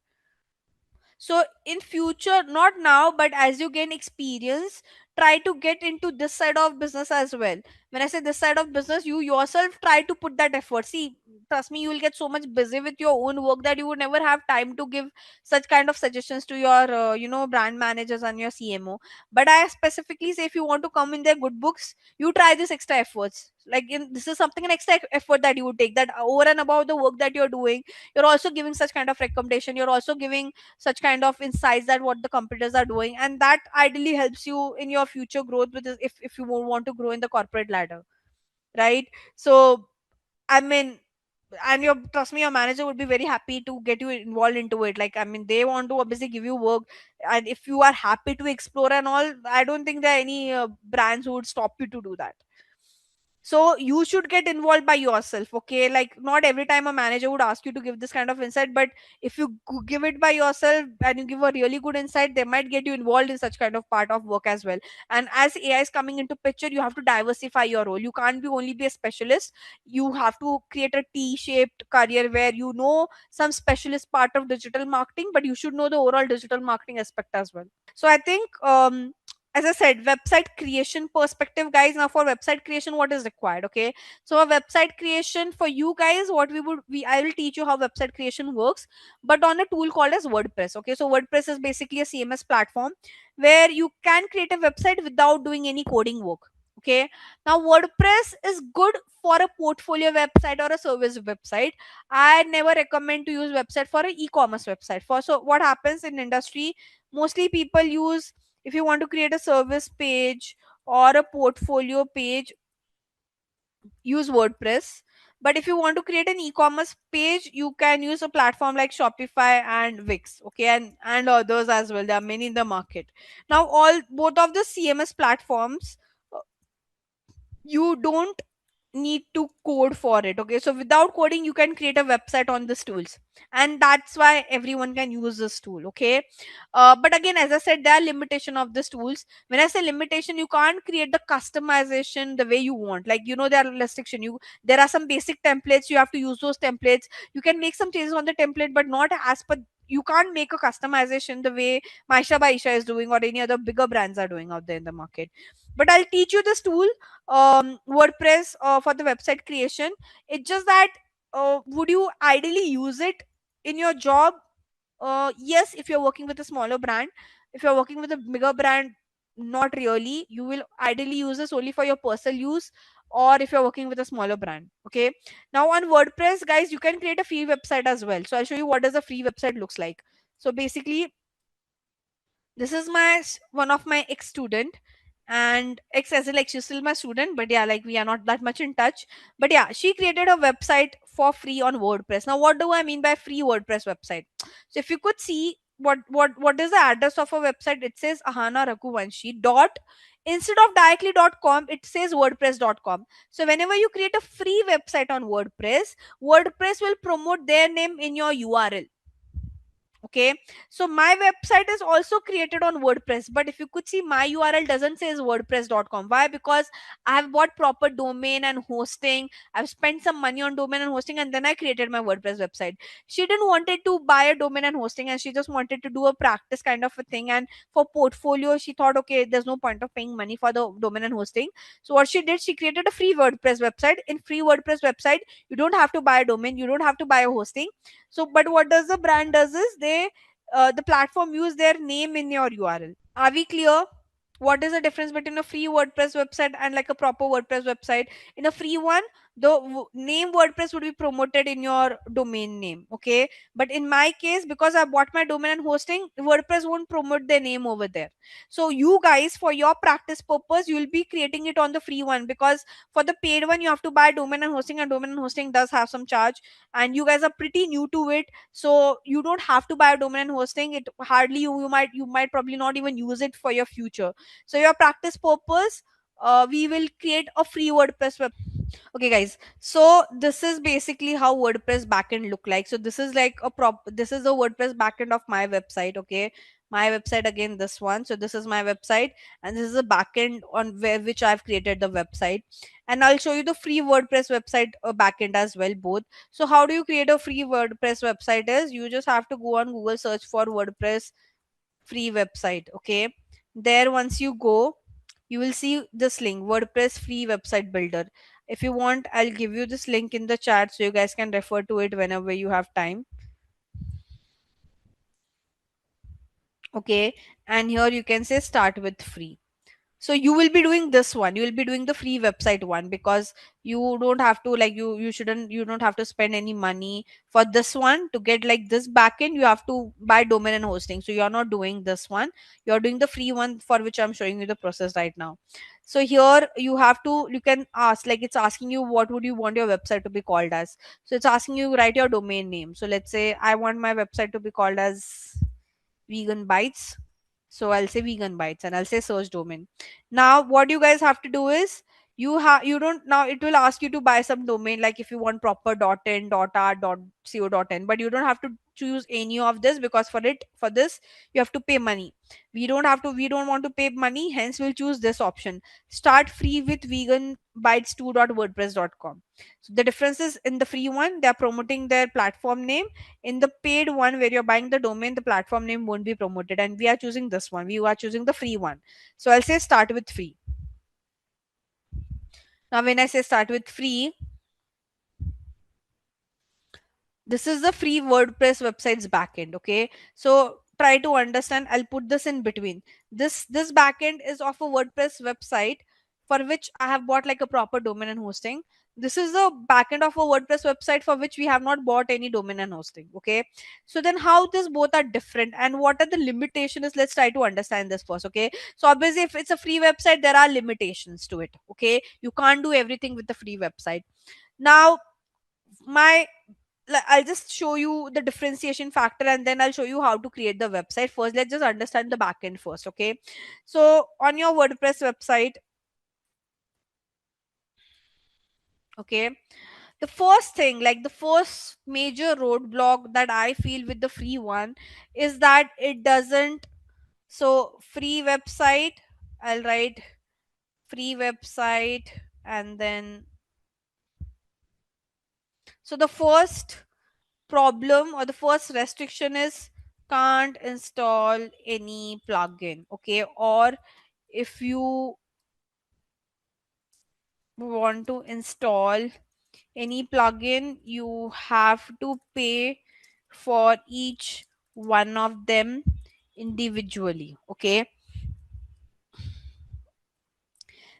So in future, not now, but as you gain experience, try to get into this side of business as well. When I say this side of business, you yourself try to put that effort. See, trust me, you will get so much busy with your own work that you would never have time to give such kind of suggestions to your brand managers and your CMO. But I specifically say, if you want to come in their good books, you try this extra efforts. Like, this is something, an extra effort that you would take, that over and above the work that you're doing, you're also giving such kind of recommendation, you're also giving such kind of insights that what the competitors are doing, and that ideally helps you in your future growth with this, if you want to grow in the corporate ladder. Right, so, I mean, and your trust me, your manager would be very happy to get you involved into it. Like, I mean, they want to obviously give you work, and if you are happy to explore and all, I don't think there are any brands who would stop you to do that. So you should get involved by yourself. Okay, like, not every time a manager would ask you to give this kind of insight, but if you give it by yourself and you give a really good insight, they might get you involved in such kind of part of work as well. And as AI is coming into picture, you have to diversify your role. You can't be only be a specialist. You have to create a T-shaped career where some specialist part of digital marketing, but you should know the overall digital marketing aspect as well. So I think as I said, website creation perspective, guys. Now, for website creation, what is required? Okay, so a website creation for you guys, what we I will teach you how website creation works, but on a tool called as WordPress. Okay, so WordPress is basically a CMS platform where you can create a website without doing any coding work. Okay, now WordPress is good for a portfolio website or a service website. I never recommend to use website for an e-commerce website. For so what happens in industry, mostly people use, if you want to create a service page or a portfolio page, use WordPress. But if you want to create an e-commerce page, you can use a platform like Shopify and Wix. Okay, and others as well. There are many in the market. Now, all both of the CMS platforms, uh, you don't need to code for it. Okay, so without coding you can create a website on these tools, and that's why everyone can use this tool. Okay, but again, as I said, there are limitation of these tools. When I say limitation, you can't create the customization the way you want. Like, there are restriction. There are some basic templates, you have to use those templates. You can make some changes on the template, but not as per, you can't make a customization the way Maisha Baisha is doing or any other bigger brands are doing out there in the market. But I'll teach you this tool, WordPress, for the website creation. It's just that, would you ideally use it in your job? Yes, if you're working with a smaller brand. If you're working with a bigger brand, not really. You will ideally use this only for your personal use, or if you're working with a smaller brand. Okay, now on WordPress, guys, you can create a free website as well. So I'll show you what does a free website looks like. So basically, this is one of my ex student, and ex as in like she's still my student, but yeah, like we are not that much in touch. But yeah, she created a website for free on WordPress. Now, what do I mean by free WordPress website? So if you could see, what is the address of a website, it says Ahana Raghuvanshi dot, instead of directly .com, it says wordpress.com. So whenever you create a free website on WordPress will promote their name in your URL. Okay, so my website is also created on WordPress, but if you could see, my URL doesn't say wordpress.com. Why? Because I have bought proper domain and hosting. I've spent some money on domain and hosting, and then I created my WordPress website. She didn't wanted to buy a domain and hosting, and she just wanted to do a practice kind of a thing. And for portfolio, she thought, okay, there's no point of paying money for the domain and hosting. So what she did, she created a free WordPress website. In free WordPress website, you don't have to buy a domain, you don't have to buy a hosting. So, but what does the brand does is, the platform use their name in your URL. Are we clear? What is the difference between a free WordPress website and like a proper WordPress website? In a free one, the name WordPress would be promoted in your domain name. Okay, but in my case, because I bought my domain and hosting, WordPress won't promote their name over there. So you guys, for your practice purpose, you will be creating it on the free one, because for the paid one you have to buy domain and hosting, and domain and hosting does have some charge, and you guys are pretty new to it. So you don't have to buy a domain and hosting. It hardly, you might probably not even use it for your future. So your practice purpose, we will create a free WordPress web. Okay, guys, so this is basically how WordPress backend look like. So this is like this is the WordPress backend of my website. Okay, my website, again, this one. So this is my website, and this is the backend on where which I've created the website. And I'll show you the free WordPress website backend as well, both. So how do you create a free WordPress website? Is you just have to go on Google, search for WordPress free website. Okay, there, once you go, you will see this link, WordPress free website builder. If you want, I'll give you this link in the chat so you guys can refer to it whenever you have time. Okay, and here you can say start with free. So you will be doing this one, you will be doing the free website one, because you don't have to, like, you don't have to spend any money for this one to get like this backend. You have to buy domain and hosting, so you're not doing this one. You're doing the free one, for which I'm showing you the process right now. So here you can ask, like, it's asking you what would you want your website to be called as. So it's asking you write your domain name. So let's say I want my website to be called as vegan bites. So I'll say vegan bites, and I'll say search domain. Now what you guys have to do is, You don't, now it will ask you to buy some domain, like if you want proper .in, .art, .co.in, but you don't have to choose any of this, because for this you have to pay money. We don't want to pay money, hence we'll choose this option. Start free with vegan bytes 2.wordpress.com. So the difference is, in the free one they are promoting their platform name. In the paid one where you're buying the domain, the platform name won't be promoted, and we are choosing this one, we are choosing the free one. So I'll say start with free. Now when I say start with free, this is the free WordPress website's backend. Okay, so try to understand, I'll put this in between. This backend is of a WordPress website for which I have bought like a proper domain and hosting. This is the backend of a WordPress website for which we have not bought any domain and hosting. Okay, so then how these both are different and what are the limitations, let's try to understand this first. Okay, so obviously if it's a free website there are limitations to it. Okay, you can't do everything with the free website. Now my I'll just show you the differentiation factor and then I'll show you how to create the website. First, let's just understand the backend first. Okay, so on your WordPress website, okay, the first thing, like the first major roadblock that I feel with the free one is that it doesn't. So, free website, I'll write free website, and then so the first problem or the first restriction is can't install any plugin. Okay, or if you want to install any plugin you have to pay for each one of them individually. Okay,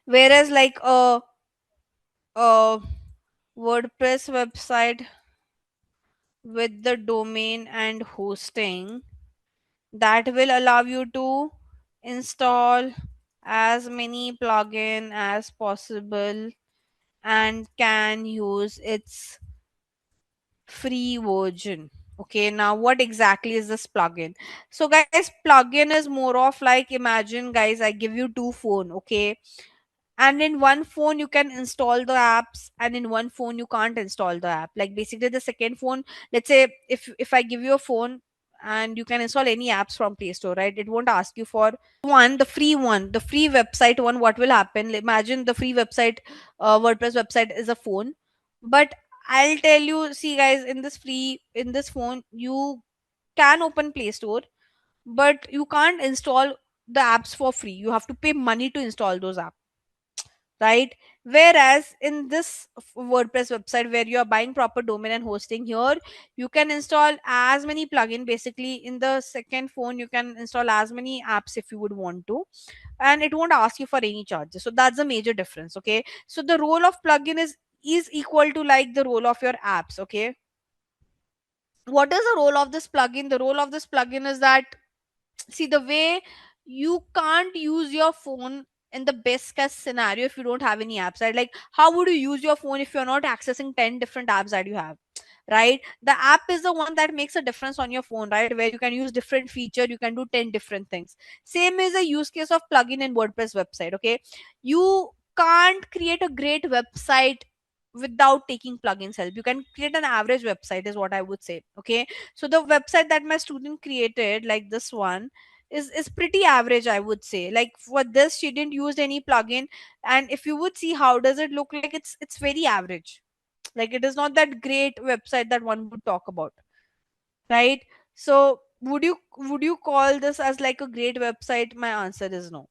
whereas like a WordPress website with the domain and hosting, that will allow you to install as many plugin as possible and can use its free version. Okay, now what exactly is this plugin? So guys, plugin is more of like, imagine guys, I give you two phone. Okay, and in one phone you can install the apps and in one phone you can't install the app. Like basically the second phone, let's say if I give you a phone and you can install any apps from Play Store, right? It won't ask you for one, the free website one. What will happen, imagine the free website, WordPress website is a phone, but I'll tell you, see guys, in this free, in this phone you can open Play Store, but you can't install the apps for free, you have to pay money to install those apps, right? Whereas in this WordPress website where you are buying proper domain and hosting, here you can install as many plugin. Basically in the second phone you can install as many apps if you would want to, and it won't ask you for any charges. So that's the major difference. Okay, so the role of plugin is equal to like the role of your apps. Okay, what is the role of this plugin? The role of this plugin is that, see, the way you can't use your phone in the best case scenario if you don't have any apps, right? Like how would you use your phone if you're not accessing 10 different apps that you have, right? The app is the one that makes a difference on your phone, right? Where you can use different feature, you can do 10 different things. Same is a use case of plugin in WordPress website. Okay, you can't create a great website without taking plugins help. You can create an average website is what I would say. Okay, so the website that my student created, like this one, is pretty average, I would say. Like for this she didn't use any plugin, and if you would see how does it look like, it's very average. Like it is not that great website that one would talk about, right? So would you call this as like a great website? My answer is no.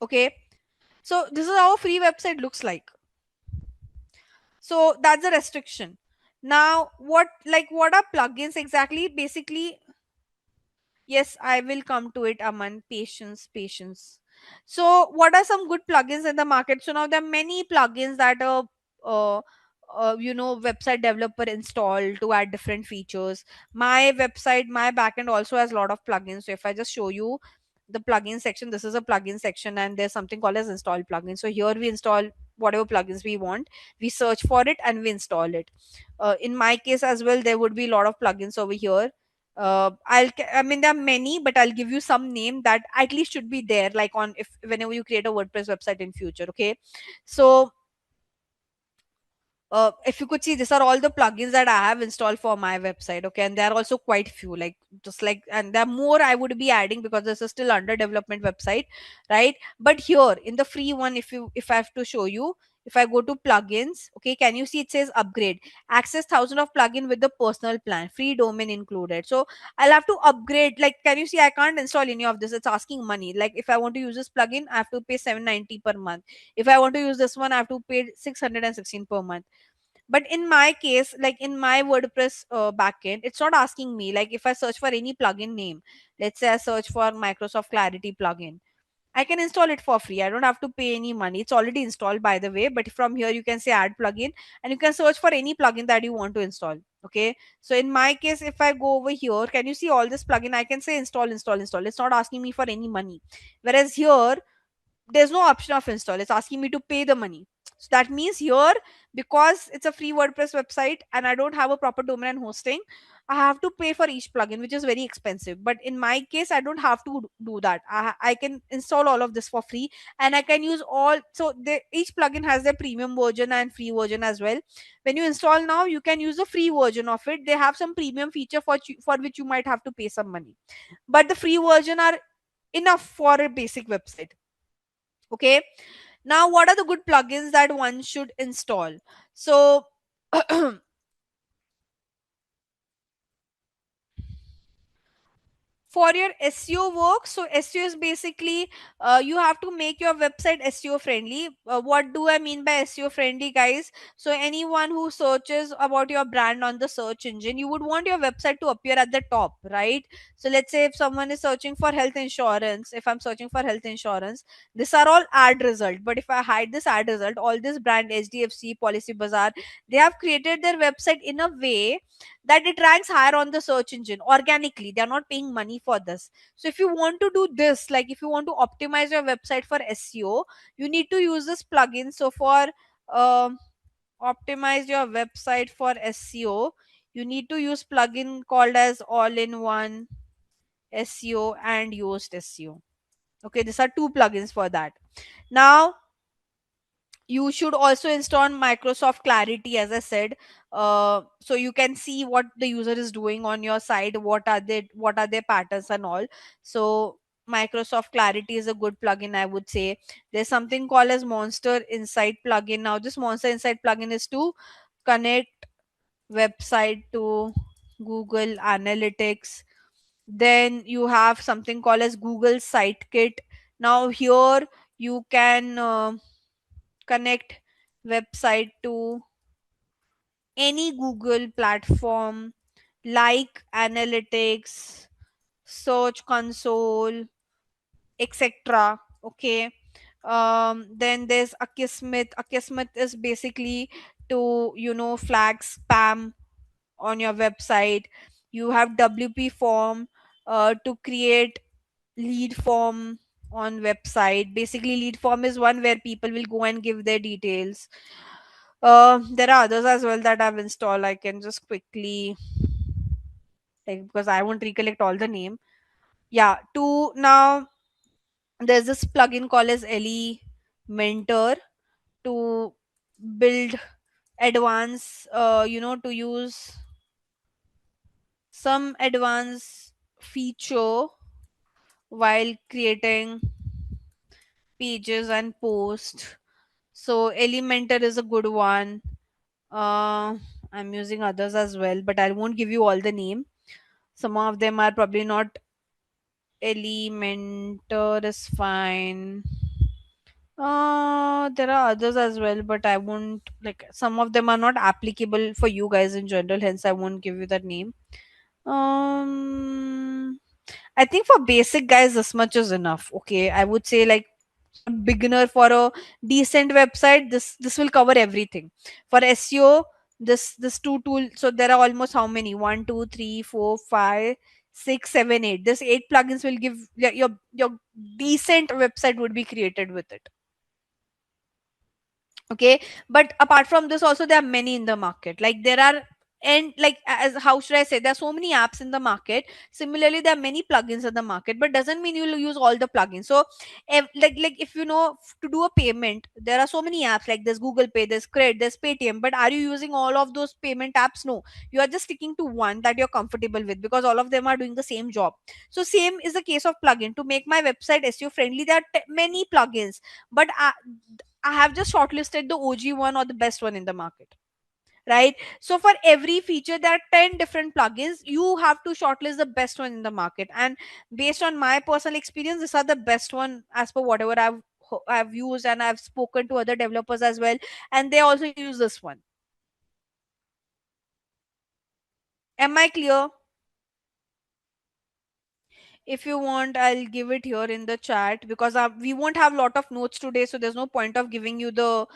Okay, so this is how a free website looks like. So that's a restriction. Now what are plugins exactly? Basically, yes, I will come to it, Aman. Patience. So, what are some good plugins in the market? So now there are many plugins that uh, website developer install to add different features. My website, my backend also has a lot of plugins. So if I just show you the plugin section, this is a plugin section, and there's something called as install plugin. So here we install whatever plugins we want. We search for it and we install it. In my case as well, there would be a lot of plugins over here. I mean, there are many, but I'll give you some name that at least should be there, like on, if whenever you create a WordPress website in future. Okay, so if you could see, these are all the plugins that I have installed for my website. Okay, and there are also quite few, like just like, and there are more I would be adding because this is still under development website, right? But here in the free one, if I have to show you, if I go to plugins, okay, can you see it says upgrade, access thousand of plugin with the personal plan, free domain included. So I'll have to upgrade. Like, can you see I can't install any of this? It's asking money. Like if I want to use this plugin, I have to pay 790 per month. If I want to use this one, I have to pay 616 per month. But in my case, like in my WordPress backend, it's not asking me. Like if I search for any plugin name, let's say I search for Microsoft Clarity plugin, I can install it for free. I don't have to pay any money. It's already installed, by the way. But from here you can say add plugin, and you can search for any plugin that you want to install. Okay, so in my case, if I go over here, can you see all this plugin? I can say install, install, install. It's not asking me for any money. Whereas here, there's no option of install. It's asking me to pay the money. So that means here, because it's a free WordPress website and I don't have a proper domain and hosting, I have to pay for each plugin, which is very expensive. But in my case, I don't have to do that. I can install all of this for free, and I can use all. So each plugin has their premium version and free version as well. When you install now, you can use the free version of it. They have some premium feature for which you might have to pay some money, but the free version are enough for a basic website. Okay, now what are the good plugins that one should install? So for your SEO work, so SEO is basically, you have to make your website SEO friendly. What do I mean by SEO friendly, guys? So anyone who searches about your brand on the search engine, you would want your website to appear at the top, right? So let's say if someone is searching for health insurance, if I'm searching for health insurance, these are all ad result. But if I hide this ad result, all this brand HDFC, Policy Bazaar, they have created their website in a way that it ranks higher on the search engine organically. They're not paying money for this. So if you want to do this, like if you want to optimize your website for SEO, you need to use this plugin. So for um optimize your website for SEO, you need to use plugin called as all-in-one SEO and Yoast SEO. Okay, these are two plugins for that. Now you should also install Microsoft Clarity, as I said, so you can see what the user is doing on your site, what are their patterns and all. So Microsoft Clarity is a good plugin, I would say. There's something called as Monster Insight plugin. Now this Monster Insight plugin is to connect website to Google Analytics. Then you have something called as Google Site Kit. Now here you can connect website to any Google platform like Analytics, Search Console, etc. Okay. Then there's Akismet. Akismet is basically to, flag spam on your website. You have WP form to create lead form on website. Basically, lead form is one where people will go and give their details. There are others as well that I've installed. I can just quickly, like, because I won't recollect all the name. Yeah, to now there's this plugin called as LE Mentor to build advanced, to use some advanced feature while creating pages and posts. So Elementor is a good one. Uh, I'm using others as well, but I won't give you all the name. Some of them are probably not. Elementor is fine. There are others as well, but I won't, like, some of them are not applicable for you guys in general, hence I won't give you that name. Um, I think for basic guys, this much is enough. Okay, I would say, like, for beginner, for a decent website, this will cover everything. For SEO, this two tool. So there are almost how many? One, two, three, four, five, six, seven, eight. This eight plugins will give your decent website would be created with it. Okay, but apart from this, also there are many in the market. Like there are And like, as how should I say, there are so many apps in the market. Similarly, there are many plugins in the market, but doesn't mean you'll use all the plugins. So like if you know to do a payment, there are so many apps, like there's Google Pay, there's Credit, there's Paytm, but are you using all of those payment apps? No, you are just sticking to one that you're comfortable with, because all of them are doing the same job. So same is the case of plugin. To make my website SEO friendly, there are many plugins, but I have just shortlisted the OG one or the best one in the market, right? So for every feature there are 10 different plugins. You have to shortlist the best one in the market, and based on my personal experience, these are the best one as per whatever I've used, and I've spoken to other developers as well, and they also use this one. Am I clear? If you want, I'll give it here in the chat, because we won't have lot of notes today, so there's no point of giving you the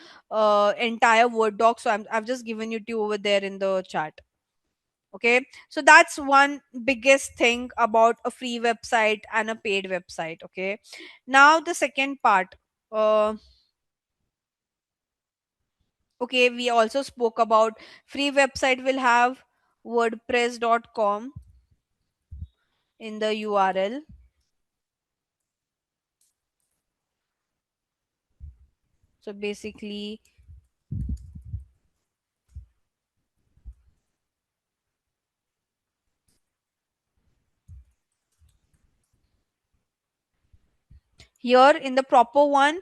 entire word doc. So I've just given it to you over there in the chat. Okay, so that's one biggest thing about a free website and a paid website. Okay, now the second part. uh, okay, we also spoke about free website will have wordpress.com in the URL. So basically, here in the proper one,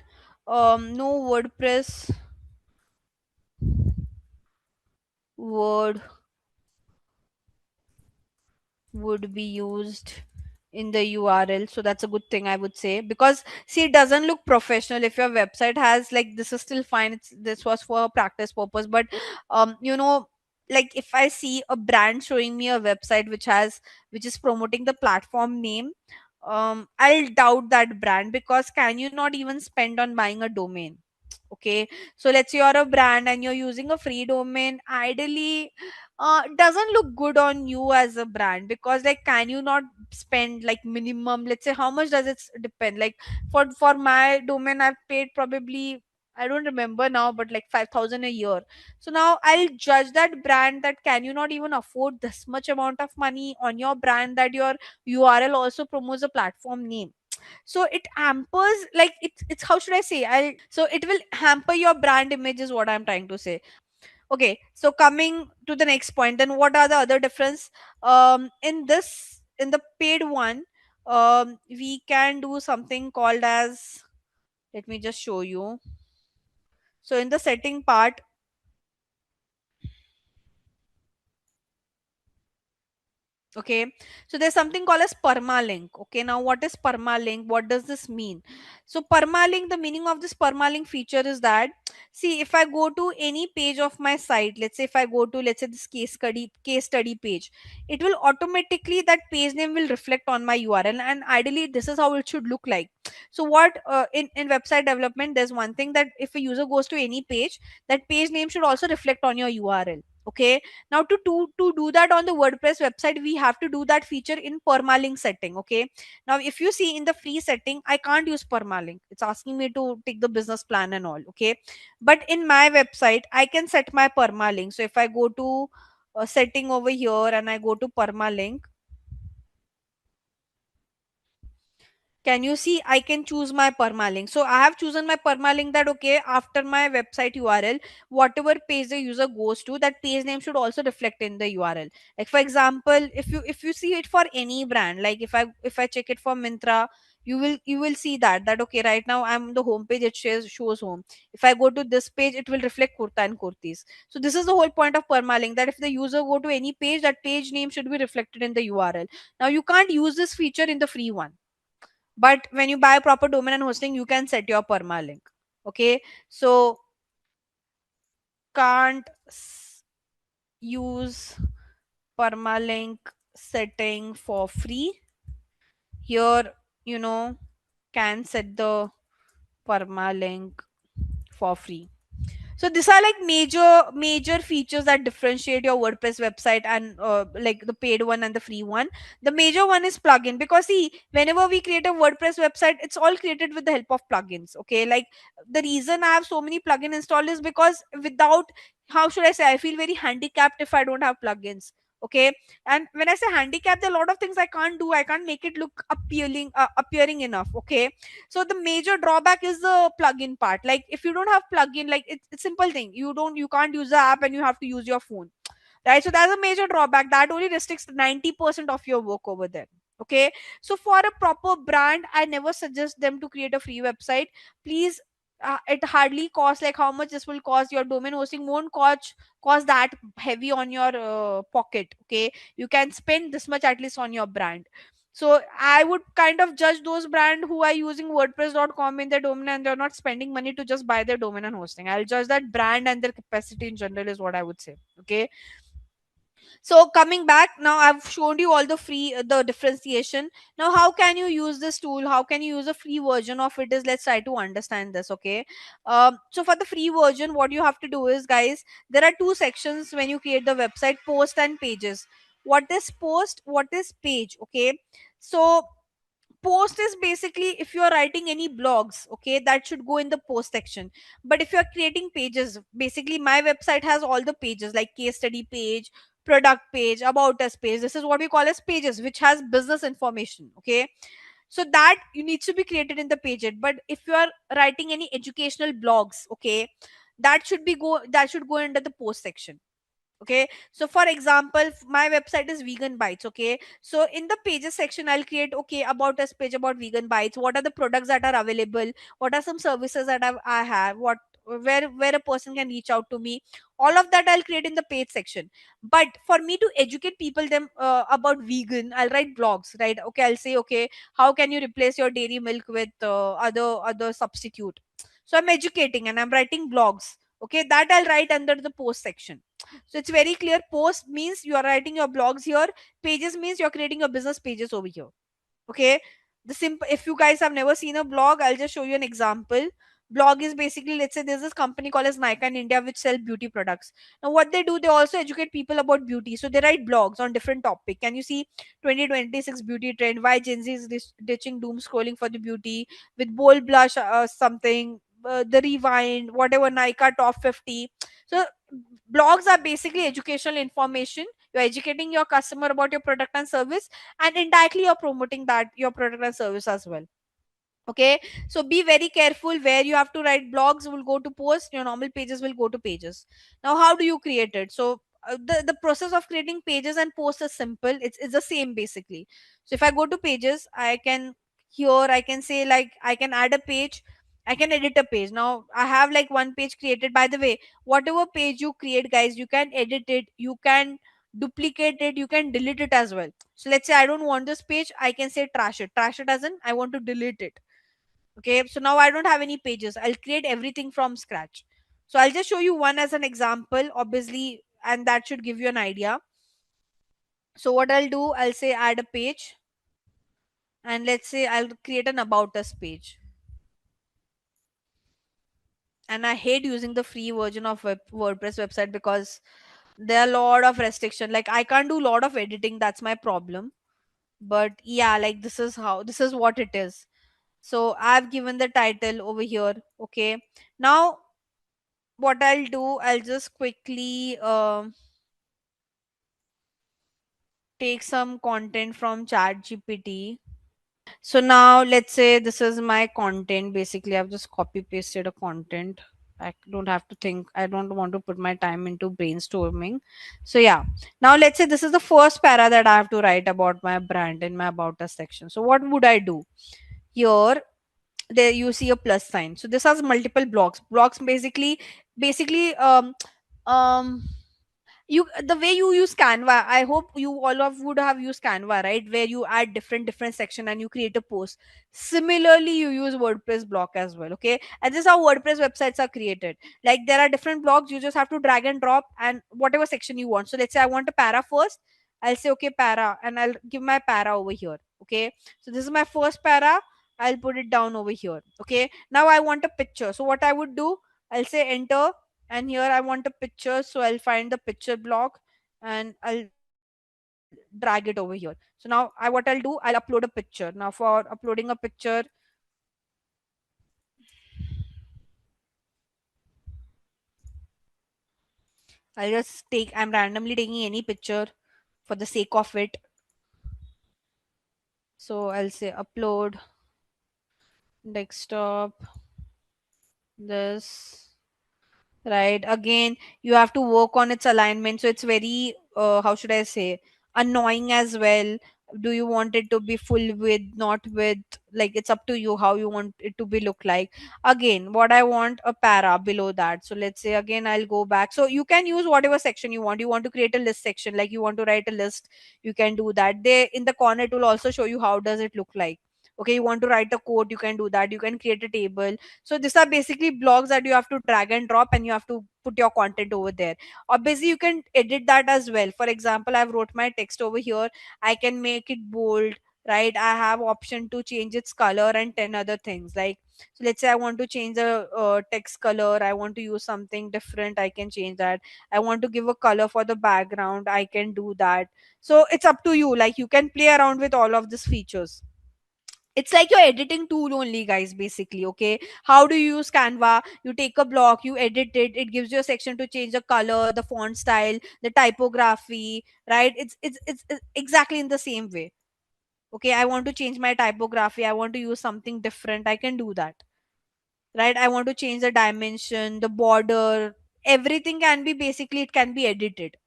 no WordPress word would be used in the URL. So that's a good thing, I would say, because see, it doesn't look professional if your website has, like, this is still fine. This was for practice purpose, but like if I see a brand showing me a website which is promoting the platform name, I'll doubt that brand, because can you not even spend on buying a domain? Okay, so let's say you're a brand and you're using a free domain. Ideally, doesn't look good on you as a brand, because like, can you not spend like minimum, let's say, how much does it depend, like for my domain I've paid probably, I don't remember now, but like 5,000 a year. So now I'll judge that brand, that can you not even afford this much amount of money on your brand, that your URL also promotes a platform name. So it hampers, like, it's how should I say, so it will hamper your brand image, is what I'm trying to say. Okay, so coming to the next point, then what are the other difference? In the paid one, we can do something called as, let me just show you. So in the setting part, okay, so there's something called as permalink. Okay, now what is permalink? What does this mean? So permalink, the meaning of this permalink feature is that, see, if I go to any page of my site, let's say if I go to, let's say, this case study page, it will automatically, that page name will reflect on my URL, and ideally this is how it should look like. So what, in website development, there's one thing, that if a user goes to any page, that page name should also reflect on your URL. Okay, now to do that on the WordPress website, we have to do that feature in permalink setting. Okay, now if you see in the free setting, I can't use permalink. It's asking me to take the business plan and all. Okay, but in my website I can set my permalink. So if I go to a setting over here and I go to permalink, can you see, I can choose my permalink. So I have chosen my permalink, that okay, after my website URL, whatever page the user goes to, that page name should also reflect in the URL. Like for example, if you see it for any brand, like if I check it for Mintra, you will see that okay, right now I'm on the home page, it shows home. If I go to this page, it will reflect kurta and kurtis. So this is the whole point of permalink, that if the user go to any page, that page name should be reflected in the URL. Now you can't use this feature in the free one, but when you buy proper domain and hosting, you can set your permalink. Okay, so can't use permalink setting for free. Here, can set the permalink for free. So these are like major features that differentiate your WordPress website and like the paid one and the free one. The major one is plugin, because see, whenever we create a WordPress website, it's all created with the help of plugins. Okay, like the reason I have so many plugin installed is because without, how should I say, I feel very handicapped if I don't have plugins. Okay, and when I say handicap, there are a lot of things I can't do. I can't make it look appearing enough. Okay, so the major drawback is the plugin part. Like if you don't have plugin, like it's simple thing, you can't use the app and you have to use your phone, right? So that's a major drawback that only restricts 90% of your work over there. Okay, so for a proper brand, I never suggest them to create a free website. Please, it hardly costs, like how much this will cost, your domain hosting won't cost that heavy on your pocket. Okay, you can spend this much at least on your brand. So I would kind of judge those brand who are using wordpress.com in their domain and they're not spending money to just buy their domain and hosting. I'll judge that brand and their capacity in general is what I would say. Okay, so coming back, now I've shown you all the free, the differentiation. Now how can you use this tool, how can you use a free version of it, is let's try to understand this. Okay, so for the free version, what you have to do is, guys, there are two sections when you create the website: post and pages. What is post, what is page? Okay, so post is basically if you are writing any blogs, okay, that should go in the post section. But if you are creating pages, basically my website has all the pages, like case study page, product page, about us page. This is what we call as pages, which has business information. Okay, so that you needs to be created in the page. But if you are writing any educational blogs, okay, that should go under the post section. Okay, so for example, my website is vegan bites. Okay, so in the pages section, I'll create, okay, about us page about vegan bites, what are the products that are available, what are some services that I have, what, where a person can reach out to me. All of that I'll create in the page section. But for me to educate people them about vegan, I'll write blogs, right? Okay, I'll say, okay, how can you replace your dairy milk with other substitute. So I'm educating and I'm writing blogs. Okay, that I'll write under the post section. So it's very clear. Post means you are writing your blogs here. Pages means you're creating your business pages over here. Okay, the simple, if you guys have never seen a blog, I'll just show you an example. Blog is basically, let's say there's this company called as Nika in India which sell beauty products. Now what they do, they also educate people about beauty, so they write blogs on different topic. Can you see 2026 beauty trend, why Gen Z is ditching doom scrolling for the beauty, with bold blush, something, the rewind, whatever, Nika top 50. So blogs are basically educational information. You're educating your customer about your product and service, and indirectly you're promoting that your product and service as well. Okay, so be very careful where you have to write. Blogs will go to post, your normal pages will go to pages. Now how do you create it? So the process of creating pages and posts is simple. It's the same basically. So if I go to pages, I can, here I can say, like, I can add a page, I can edit a page. Now I have like one page created. By the way, whatever page you create, guys, you can edit it, you can duplicate it, you can delete it as well. So let's say I don't want this page, I can say trash it as in I want to delete it. Okay, so now I don't have any pages, I'll create everything from scratch. So I'll just show you one as an example, obviously, and that should give you an idea. So what I'll do, I'll say add a page, and let's say I'll create an about us page. And I hate using the free version of WordPress website because there are a lot of restriction, like I can't do a lot of editing, that's my problem. But yeah, like this is what it is. So I've given the title over here. Okay, now what I'll do, I'll just quickly take some content from ChatGPT. So now let's say this is my content. Basically, I've just copy pasted a content. I don't have to think. I don't want to put my time into brainstorming. So yeah. Now let's say this is the first para that I have to write about my brand in my about us section. So what would I do? Here, there you see a plus sign. So this has multiple blocks. Blocks basically um you, the way you use Canva, I hope you all of would have used Canva, right, where you add different section and you create a post. Similarly, you use WordPress block as well. Okay, and this is how WordPress websites are created. Like there are different blocks, you just have to drag and drop and whatever section you want. So let's say I want a para first, I'll say okay para, and I'll give my para over here. Okay, so this is my first para, I'll put it down over here. Okay, now I want a picture. So what I would do, I'll say enter, and here I want a picture, so I'll find the picture block and I'll drag it over here. So now what I'll do, I'll upload a picture. Now for uploading a picture, I'm randomly taking any picture for the sake of it. So I'll say upload desktop this, right? Again, you have to work on its alignment, so it's very how should I say, annoying as well. Do you want it to be full width, not width? Like, it's up to you how you want it to be look like. Again, what I want, a para below that. So let's say, again, I'll go back. So you can use whatever section you want. You want to create a list section, like you want to write a list, you can do that. They in the corner, it will also show you how does it look like. Okay, you want to write a quote, you can do that. You can create a table. So these are basically blogs that you have to drag and drop, and you have to put your content over there. Obviously, you can edit that as well. For example, I've wrote my text over here. I can make it bold, right? I have option to change its color and 10 other things. Like, so let's say I want to change the text color. I want to use something different. I can change that. I want to give a color for the background. I can do that. So it's up to you. Like, you can play around with all of these features. It's like your editing tool only, guys, basically. Okay, how do you use Canva? You take a block, you edit it, it gives you a section to change the color, the font style, the typography, right? It's exactly in the same way. Okay, I want to change my typography, I want to use something different, I can do that, right? I want to change the dimension, the border, everything can be, basically it can be edited.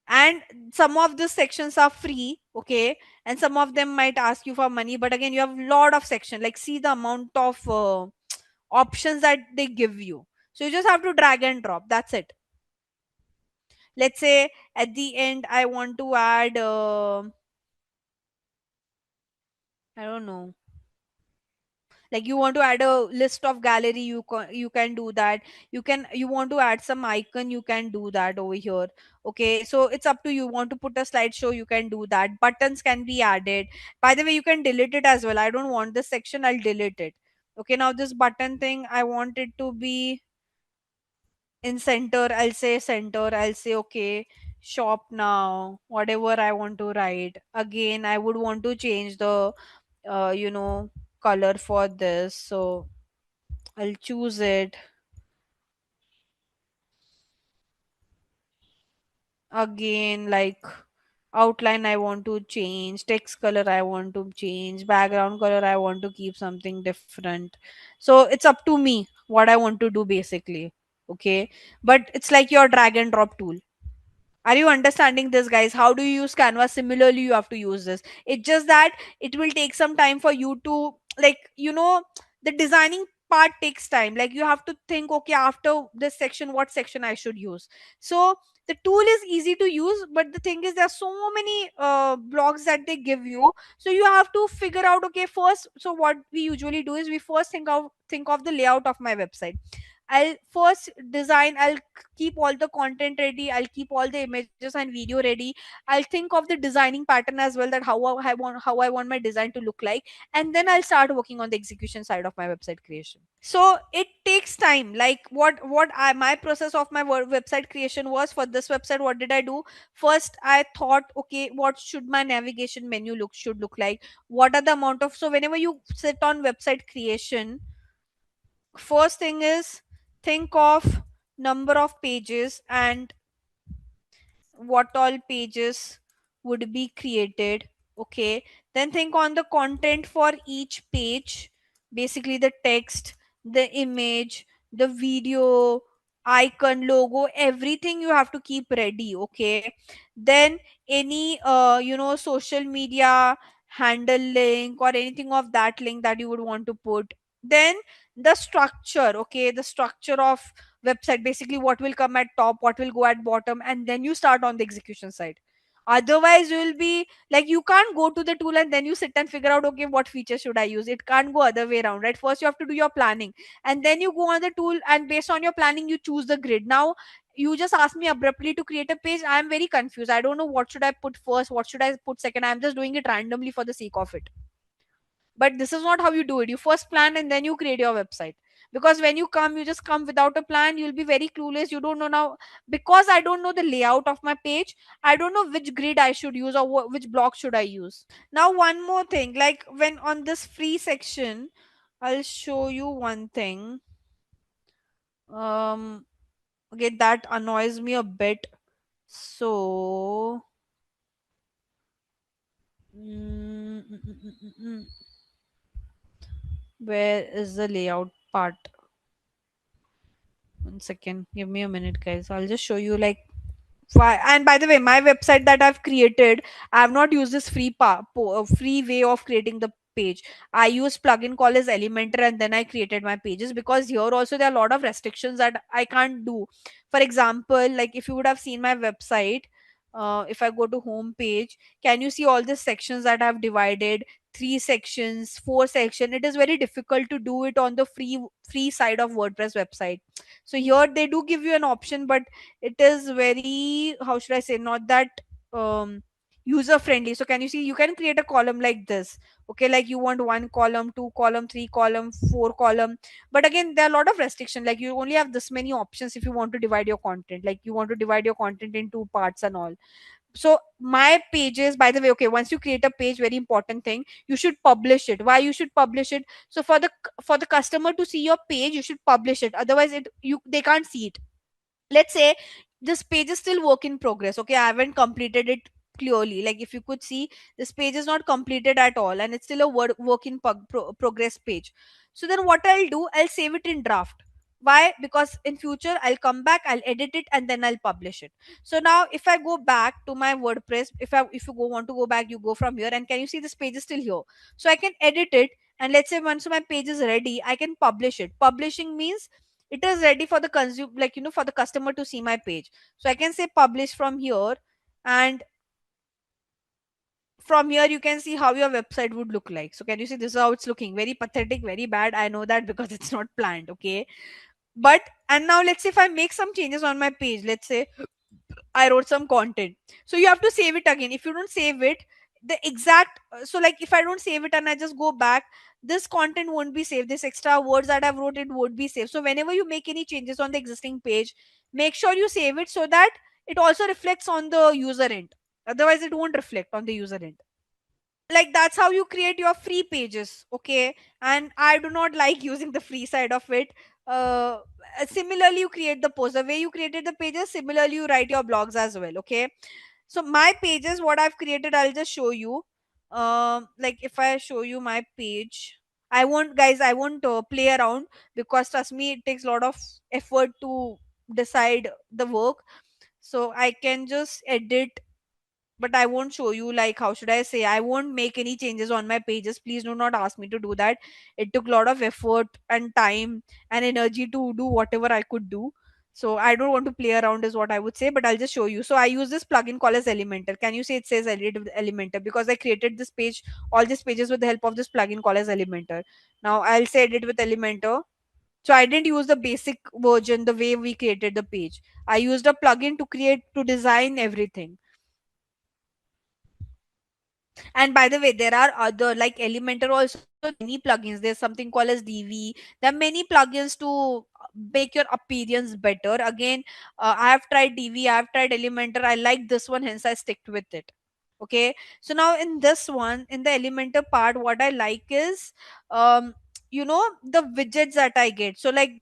And some of the sections are free, okay, and some of them might ask you for money, but again, you have lot of section. Like, see the amount of options that they give you. So you just have to drag and drop, that's it. Let's say at the end I want to add I don't know, like you want to add a list of gallery, you can do that. You want to add some icon, you can do that over here. Okay, so it's up to you. Want to put a slideshow, you can do that. Buttons can be added. By the way, you can delete it as well. I don't want this section, I'll delete it. Okay, now this button thing, I want it to be in center, I'll say center. I'll say okay, shop now, whatever I want to write. Again, I would want to change the color for this, so I'll choose it. Again, like, outline I want to change, text color I want to change, background color I want to keep something different. So it's up to me what I want to do, basically. Okay, but it's like your drag and drop tool. Are you understanding this, guys? How do you use Canva? Similarly, you have to use this. It's just that it will take some time for you to, like, the designing part takes time. Like, you have to think, okay, after this section, what section I should use. So the tool is easy to use, but the thing is, there are so many blogs that they give you. So you have to figure out, okay, first. So what we usually do is we first think of the layout of my website. I'll first design, I'll keep all the content ready, I'll keep all the images and video ready. I'll think of the designing pattern as well, that how I want my design to look like, and then I'll start working on the execution side of my website creation. So it takes time. Like, my process of my website creation was, for this website, what did I do? First, I thought, okay, what should my navigation menu look like? What are the amount of, so whenever you sit on website creation, first thing is, think of number of pages and what all pages would be created. Okay, then think on the content for each page, basically the text, the image, the video, icon, logo, everything you have to keep ready. Okay, then any social media handle link or anything of that link that you would want to put. Then the structure, okay, the structure of website, basically what will come at top, what will go at bottom, and then you start on the execution side. Otherwise, you will be like, you can't go to the tool and then you sit and figure out, okay, what feature should I use. It can't go other way around, right? First you have to do your planning, and then you go on the tool, and based on your planning you choose the grid. Now you just ask me abruptly to create a page, I am very confused. I don't know what should I put first, what should I put second. I'm just doing it randomly for the sake of it. But this is not how you do it. You first plan and then you create your website, because when you come, you just come without a plan, you'll be very clueless. You don't know now, because I don't know the layout of my page, I don't know which grid I should use, or which block should I use. Now one more thing, like when on this free section, I'll show you one thing. um okay, that annoys me a bit. So where is the layout part? One second, give me a minute, guys. I'll just show you, like, why. And by the way, my website that I've created, I have not used this free way of creating the page. I use plugin called as Elementor, and then I created my pages, because here also there are a lot of restrictions that I can't do. For example, like if you would have seen my website, if I go to home page, can you see all these sections that I've divided? Three sections, four section. It is very difficult to do it on the free side of WordPress website. So here they do give you an option, but it is very, how should I say, not that um user friendly. So can you see, you can create a column like this. Okay, like you want one column, two column, three column, four column. But again, there are a lot of restriction, like you only have this many options if you want to divide your content, like you want to divide your content in two parts and all. So my pages, by the way, okay, once you create a page, very important thing, you should publish it. Why you should publish it? So for the customer to see your page, you should publish it, otherwise they can't see it. Let's say this page is still work in progress. Okay, I haven't completed it clearly. Like if you could see, this page is not completed at all, and it's still a work in progress page. So then what I'll do, I'll save it in draft. Why? Because in future I'll come back, I'll edit it, and then I'll publish it. So now if I go back to my WordPress, if you want to go back, you go from here, and can you see this page is still here? So I can edit it, and let's say once my page is ready, I can publish it. Publishing means it is ready for the consume, like for the customer to see my page. So I can say publish from here, and from here you can see how your website would look like. So can you see, this is how it's looking? Very pathetic, very bad, I know that, because it's not planned. Okay, but and now let's say if I make some changes on my page, let's say I wrote some content. So you have to save it again. If you don't save it, the exact so like if I don't save it and I just go back, this content won't be saved. This extra words that I've wrote, it won't be saved. So whenever you make any changes on the existing page, make sure you save it, so that it also reflects on the user end. Otherwise, it won't reflect on the user end. Like that's how you create your free pages. Okay, and I do not like using the free side of it. Similarly, you create the post the way you created the pages, similarly you write your blogs as well. Okay, so my pages, what I've created, I'll just show you. Like if I show you my page, I won't, guys, I won't play around, because trust me, it takes a lot of effort to decide the work. So I can just edit, but I won't show you, like, how should I say, I won't make any changes on my pages. Please do not ask me to do that. It took a lot of effort and time and energy to do whatever I could do. So I don't want to play around is what I would say, but I'll just show you. So I use this plugin called as Elementor. Can you say it says edit with Elementor? Because I created this page, all these pages with the help of this plugin called as Elementor. Now I'll say edit with Elementor. So I didn't use the basic version the way we created the page. I used a plugin to design everything. And by the way, there are other, like Elementor also, many plugins. There's something called as DV. There are many plugins to make your appearance better. Again, I have tried DV, I have tried Elementor. I like this one, hence I stick with it. Okay. So now in this one, in the Elementor part, what I like is, um, the widgets that I get. So like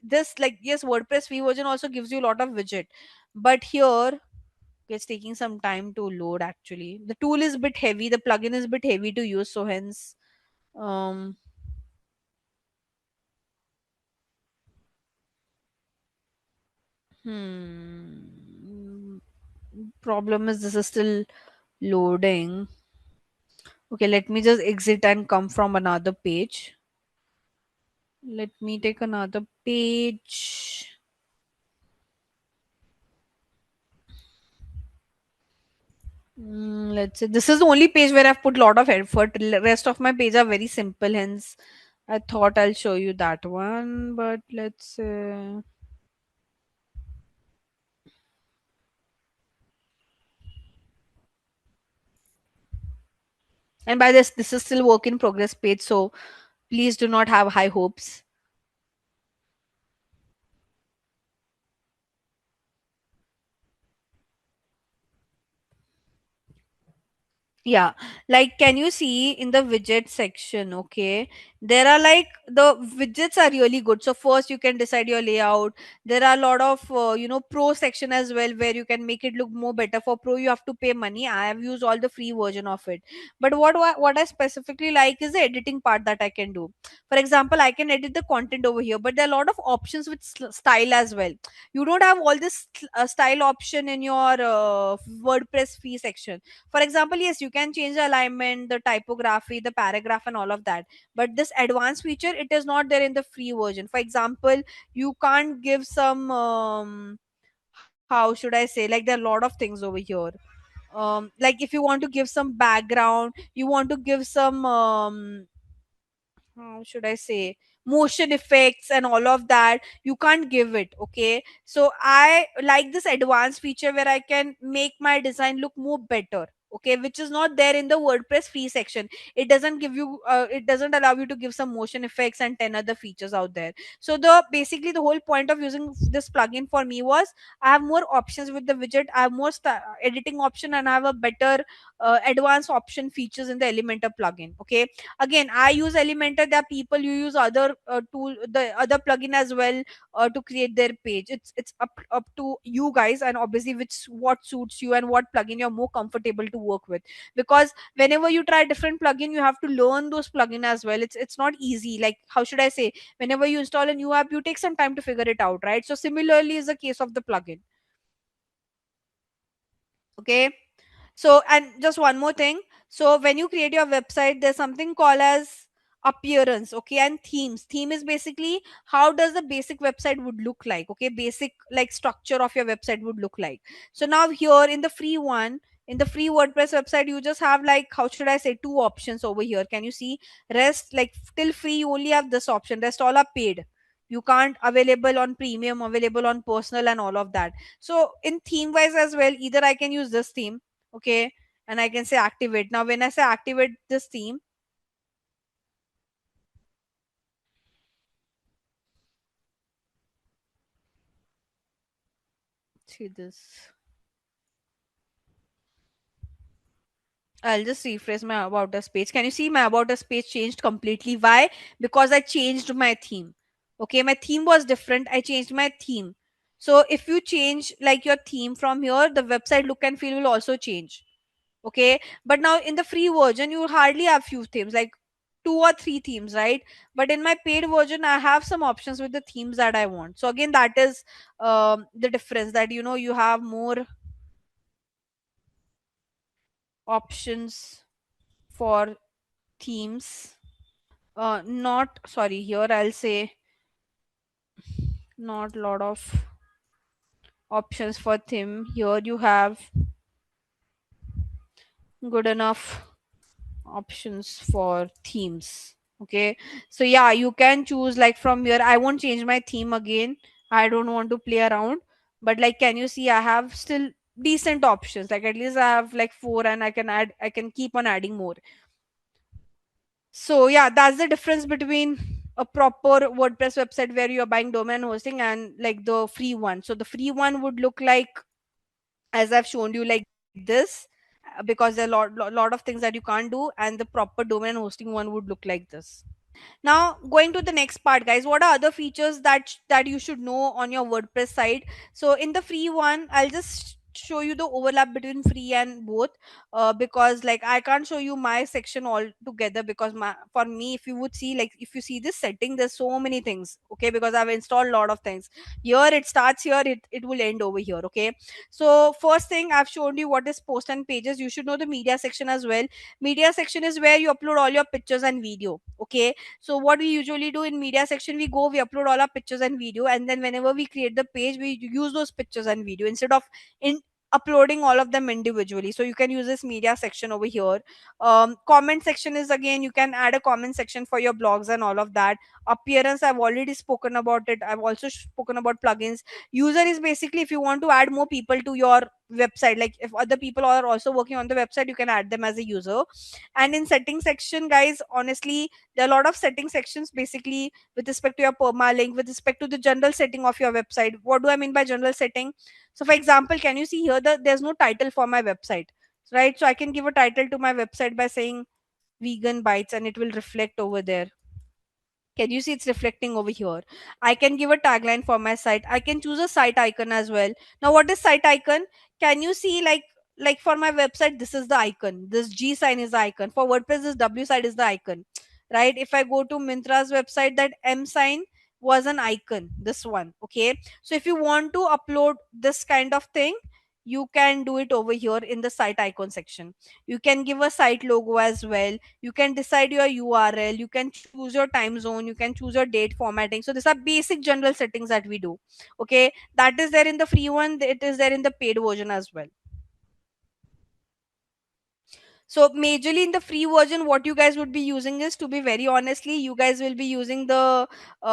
this, like, yes, WordPress free version also gives you a lot of widget, but here it's taking some time to load. Actually, the tool is a bit heavy, the plugin is a bit heavy to use, so hence, um hmm problem is this is still loading. Okay, let me just exit and come from another page. Let me take another page. Let's say this is the only page where I've put a lot of effort. Rest of my page are very simple, hence I thought I'll show you that one. But let's say, and by this is still work in progress page, so please do not have high hopes. Yeah, like can you see in the widget section? Okay, there are like the widgets are really good. So first you can decide your layout. There are a lot of pro section as well, where you can make it look more better. For pro you have to pay money. I have used all the free version of it, but what I specifically like is the editing part that I can do. For example, I can edit the content over here, but there are a lot of options with style as well. You don't have all this style option in your WordPress fee section. For example, yes, you can change the alignment, the typography, the paragraph and all of that, but this advanced feature, it is not there in the free version. For example, you can't give some how should I say, like there are a lot of things over here. Like if you want to give some background, you want to give some how should I say, motion effects and all of that, you can't give it. Okay, so I like this advanced feature where I can make my design look more better. Okay, which is not there in the WordPress free section. It doesn't give you it doesn't allow you to give some motion effects and 10 other features out there. So the basically the whole point of using this plugin for me was I have more options with the widget, I have more editing option, and I have a better advanced option features in the Elementor plugin. Okay, again, I use Elementor. There are people who use other tool, the other plugin as well, to create their page. It's up to you guys, and obviously which what suits you and what plugin you're more comfortable to work with. Because whenever you try different plugin, you have to learn those plugin as well. It's not easy. Like how should I say, whenever you install a new app, you take some time to figure it out, right? So similarly is the case of the plugin. Okay, so and just one more thing, so when you create your website, there's something called as appearance. Okay, and theme is basically how does the basic website would look like. Okay, basic like structure of your website would look like. So now here in the free one, in the free WordPress website, you just have like how should I say, two options over here. Can you see? Rest, like till free you only have this option, rest all are paid. You can't available on premium, available on personal and all of that. So in theme wise as well, either I can use this theme. Okay, and I can say activate. Now when I say activate this theme, see this, I'll just refresh my about us page. Can you see my about us page changed completely? Why? Because I changed my theme. Okay, my theme was different, I changed my theme. So if you change like your theme from here, the website look and feel will also change. Okay, but now in the free version you hardly have few themes, like two or three themes, right? But in my paid version I have some options with the themes that I want. So again, that is the difference, that you have more options for themes. Not sorry, here I'll say not lot of options for theme. Here you have good enough options for themes. Okay, so yeah, you can choose like from here. I won't change my theme again, I don't want to play around. But like can you see, I have still decent options, like at least I have like four, and I can keep on adding more. So yeah, that's the difference between a proper WordPress website where you're buying domain hosting and like the free one. So the free one would look like as I've shown you like this, because there are lot of things that you can't do, and the proper domain hosting one would look like this. Now going to the next part, guys, what are other features that you should know on your WordPress site? So in the free one, I'll just show you the overlap between free and both, because like I can't show you my section all together, because for me, if you would see, like if you see this setting, there's so many things. Okay, because I've installed a lot of things. Here it starts here, it will end over here. Okay, so first thing, I've shown you what is post and pages. You should know the media section as well. Media section is where you upload all your pictures and video. Okay, so what we usually do in media section, we upload all our pictures and video, and then whenever we create the page, we use those pictures and video instead of in uploading all of them individually. So you can use this media section over here. Comment section is, again, you can add a comment section for your blogs and all of that. Appearance, I've already spoken about it. I've also spoken about plugins. User is basically if you want to add more people to your website, like if other people are also working on the website, you can add them as a user. And in setting section, guys, honestly, there are a lot of setting sections, basically with respect to your permalink, with respect to the general setting of your website. What do I mean by general setting? So for example, can you see here that there's no title for my website? right? So I can give a title to my website by saying vegan bites, and it will reflect over there. Can you see it's reflecting over here? I can give a tagline for my site. I can choose a site icon as well. Now, what is site icon? Can you see, like for my website, this is the icon. This G sign is the icon. For WordPress, this W side is the icon. Right? If I go to Mintra's website, that M sign was an icon. This one. Okay. So if you want to upload this kind of thing, you can do it over here in the site icon section. You can give a site logo as well. You can decide your URL, you can choose your time zone, you can choose your date formatting. So these are basic general settings that we do. Okay, that is there in the free one, it is there in the paid version as well. So majorly in the free version, what you guys would be using is, to be very honestly, you guys will be using the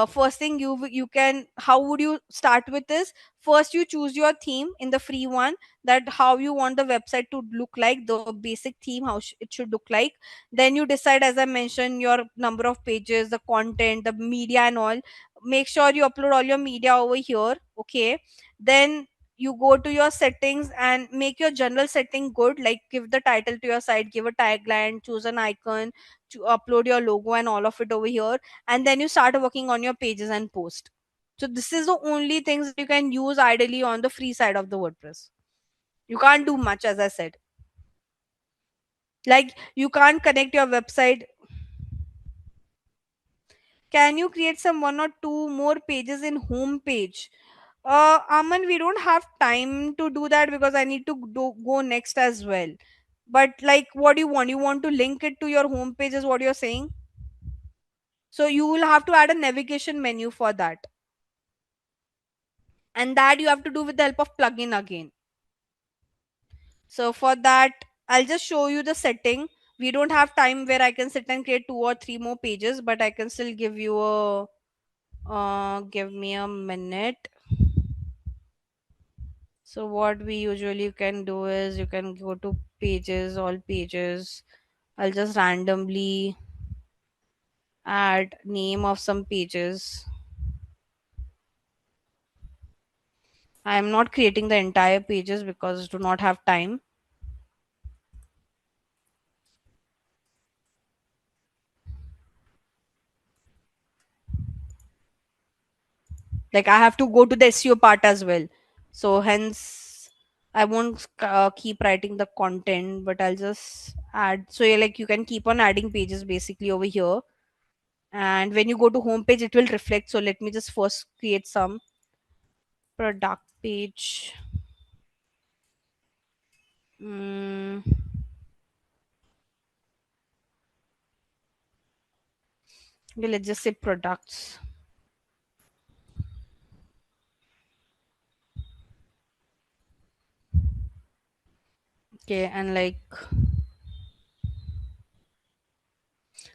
first thing you can, how would you start with this? First, you choose your theme in the free one, that how you want the website to look like, the basic theme, how it should look like. Then you decide, as I mentioned, your number of pages, the content, the media and all. Make sure you upload all your media over here. Okay, then you go to your settings and make your general setting good, like give the title to your site, give a tagline, choose an icon, to upload your logo and all of it over here. And then you start working on your pages and post. So this is the only things that you can use ideally on the free side of the WordPress. You can't do much, as I said. Like, you can't connect your website. Can you create some one or two more pages in home page? Aman, we don't have time to do that because I need to go next as well. But like, what do you want? You want to link it to your home page, is what you're saying? So you will have to add a navigation menu for that, and that you have to do with the help of plugin again. So for that, I'll just show you the setting. We don't have time where I can sit and create two or three more pages, but I can still give you a. Give me a minute. So what we usually can do is, you can go to pages, all pages. I'll just randomly add name of some pages. I am not creating the entire pages because I do not have time. Like, I have to go to the SEO part as well. So hence I won't keep writing the content, but I'll just add. So yeah, like, you can keep on adding pages basically over here. And when you go to home page, it will reflect. So let me just first create some product page. Mm, okay, let's just say products. Okay, and like,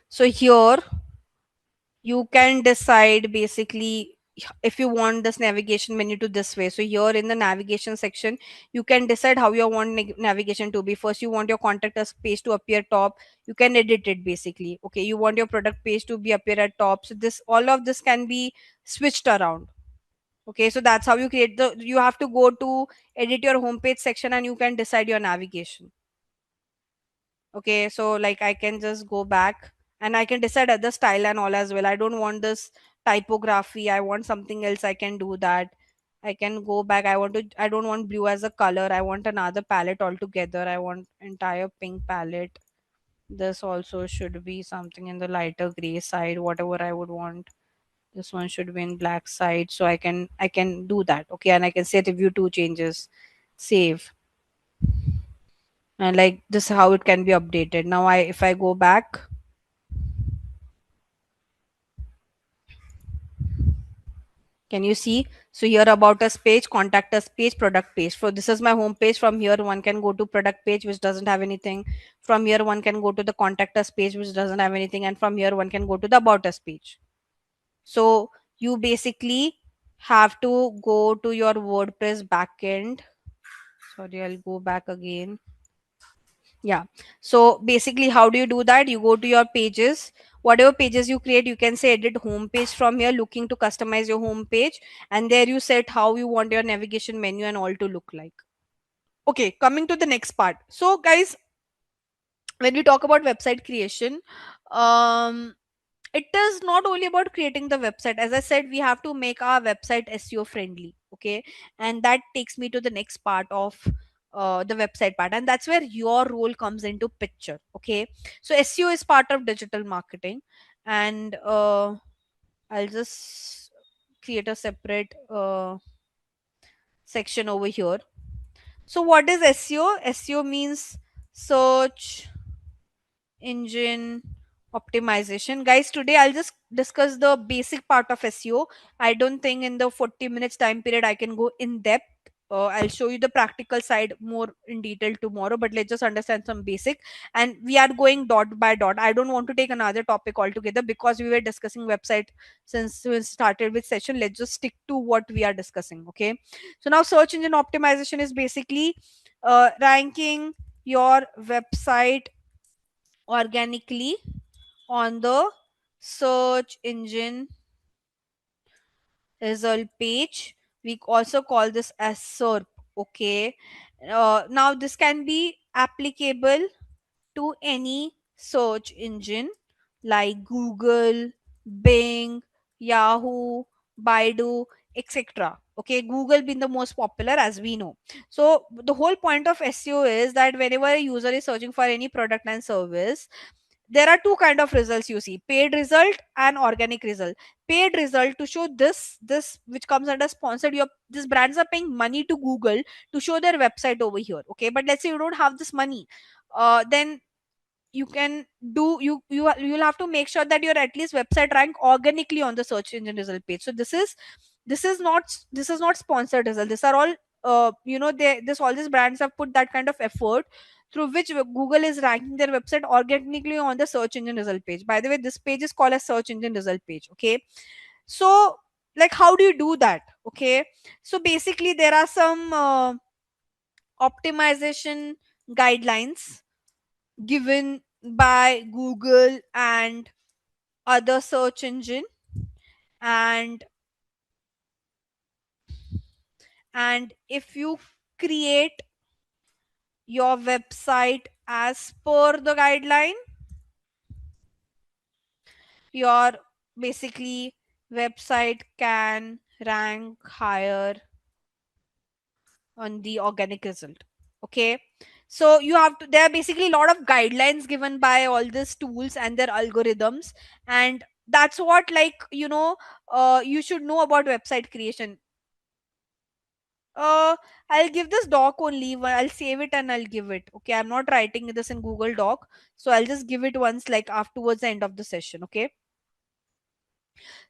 so here you can decide basically if you want this navigation menu to this way. So here in the navigation section, you can decide how you want navigation to be. First, you want your contact us page to appear top. You can edit it basically. Okay, you want your product page to be appear at top. So this, all of this can be switched around. Okay, so that's how you create the. You have to go to edit your homepage section and you can decide your navigation. Okay, so like, I can just go back and I can decide other style and all as well. I don't want this typography, I want something else, I can do that. I can go back. I don't want blue as a color, I want another palette altogether. I want entire pink palette. This also should be something in the lighter gray side, whatever I would want. This one should be in black side. So I can do that. Okay, and I can say review two changes, save. And like, this is how it can be updated. Now, I if I go back, can you see? So here, about us page, contact us page, product page. So this is my home page. From here, one can go to product page, which doesn't have anything. From here, one can go to the contact us page, which doesn't have anything. And from here, one can go to the about us page. So you basically have to go to your WordPress backend. Sorry, I'll go back again. Yeah. So basically, how do you do that? You go to your pages. Whatever pages you create, you can say edit home page from here, looking to customize your home page. And there you set how you want your navigation menu and all to look like. Okay, coming to the next part. So guys, when we talk about website creation, um it is not only about creating the website. As I said, we have to make our website SEO friendly. Okay, and that takes me to the next part of the website part, and that's where your role comes into picture. Okay, so SEO is part of digital marketing, and I'll just create a separate section over here. So what is SEO? SEO means search engine optimization. Guys, today I'll just discuss the basic part of SEO. I don't think in the 40 minutes time period I can go in depth. I'll show you the practical side more in detail tomorrow, but let's just understand some basic. And we are going dot by dot. I don't want to take another topic altogether because we were discussing website since we started with session. Let's just stick to what we are discussing. Okay, so now search engine optimization is basically ranking your website organically on the search engine result page. We also call this as SERP. Okay, now this can be applicable to any search engine like Google, Bing, Yahoo, Baidu, etc. Okay, Google being the most popular as we know. So the whole point of SEO is that whenever a user is searching for any product and service, there are two kind of results you see: paid result and organic result. Paid result to show this which comes under sponsored. Your these brands are paying money to Google to show their website over here. Okay, but let's say you don't have this money, then you can do you'll have to make sure that your at least website rank organically on the search engine result page. So this is not sponsored result. These are all they this all these brands have put that kind of effort through which Google is ranking their website organically on the search engine result page. By the way, this page is called a search engine result page. Okay, so like how do you do that? Okay, so basically there are some optimization guidelines given by Google and other search engine, and if you create your website as per the guideline, your basically website can rank higher on the organic result. Okay, so you have to there are basically a lot of guidelines given by all these tools and their algorithms, and that's what you should know about website creation. I'll give this doc only. I'll save it and I'll give it. Okay, I'm not writing this in Google Doc, so I'll just give it once, like afterwards the end of the session. Okay.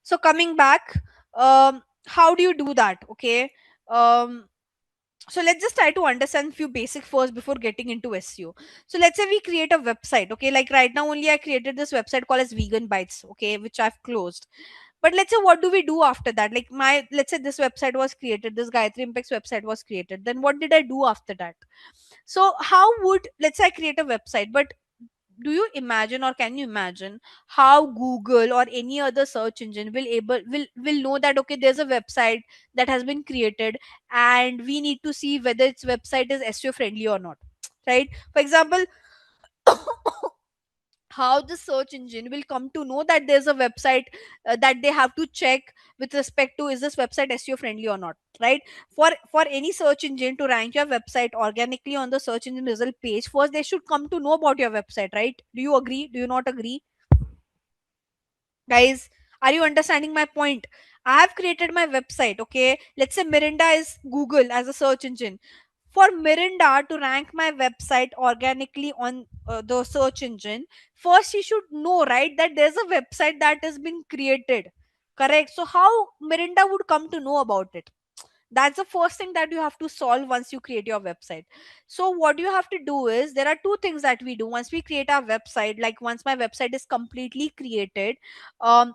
So coming back, how do you do that? Okay. Um, so let's just try to understand few basic first before getting into SEO. So let's say we create a website. Okay, like right now only I created this website called as Vegan Bites. Okay, which I've closed. But let's say what do we do after that? Like let's say this website was created, this Gayatri Impacts website was created. Then what did I do after that? So how would, let's say I create a website, but do you imagine or can you imagine how Google or any other search engine will know that okay, there's a website that has been created and we need to see whether its website is SEO friendly or not, right? For example, how the search engine will come to know that there's a website that they have to check with respect to is this website SEO friendly or not, right? For any search engine to rank your website organically on the search engine result page, first they should come to know about your website, right? Do you agree? Do you not agree? Guys, are you understanding my point? I have created my website. Okay, let's say Mirinda is Google as a search engine. For Mirinda to rank my website organically on the search engine, first you should know, right, that there's a website that has been created. Correct. So how Mirinda would come to know about it? That's the first thing that you have to solve once you create your website. So what you have to do is, there are two things that we do once we create our website. Like once my website is completely created, um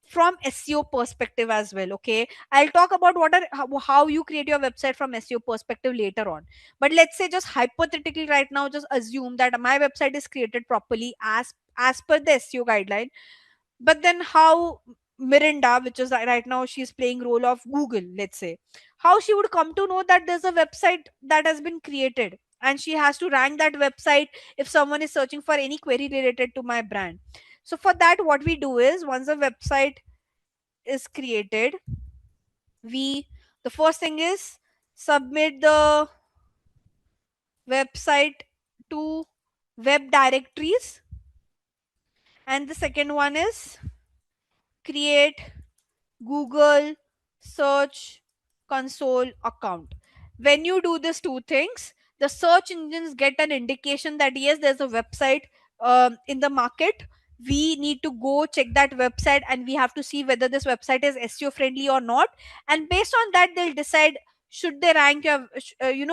from SEO perspective as well. Okay, I'll talk about how you create your website from SEO perspective later on. But let's say just hypothetically right now, just assume that my website is created properly as per the SEO guideline. But then how Mirinda, which is right now she's playing role of Google, let's say, how she would come to know that there's a website that has been created and she has to rank that website if someone is searching for any query related to my brand? So for that, what we do is, once a website is created, we the first thing is submit the website to web directories, and the second one is create Google Search Console account. When you do these two things, the search engines get an indication that yes, there's a website in the market. We need to go check that website and we have to see whether this website is SEO friendly or not. And based on that, they'll decide should they rank your,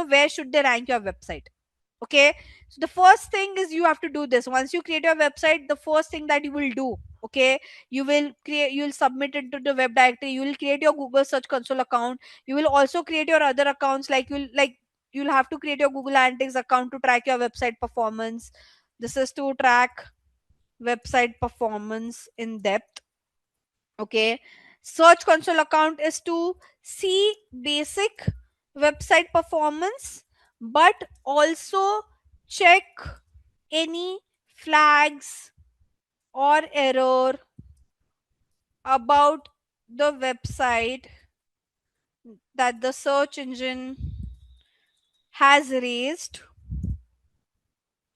where should they rank your website. Okay, so the first thing is you have to do this. Once you create your website, the first thing that you will do, okay, you will submit it to the web directory, you will create your Google Search Console account, you will also create your other accounts, you'll have to create your Google Analytics account to track your website performance. This is to track website performance in depth. Okay, Search Console account is to see basic website performance, but also check any flags or error about the website that the search engine has raised.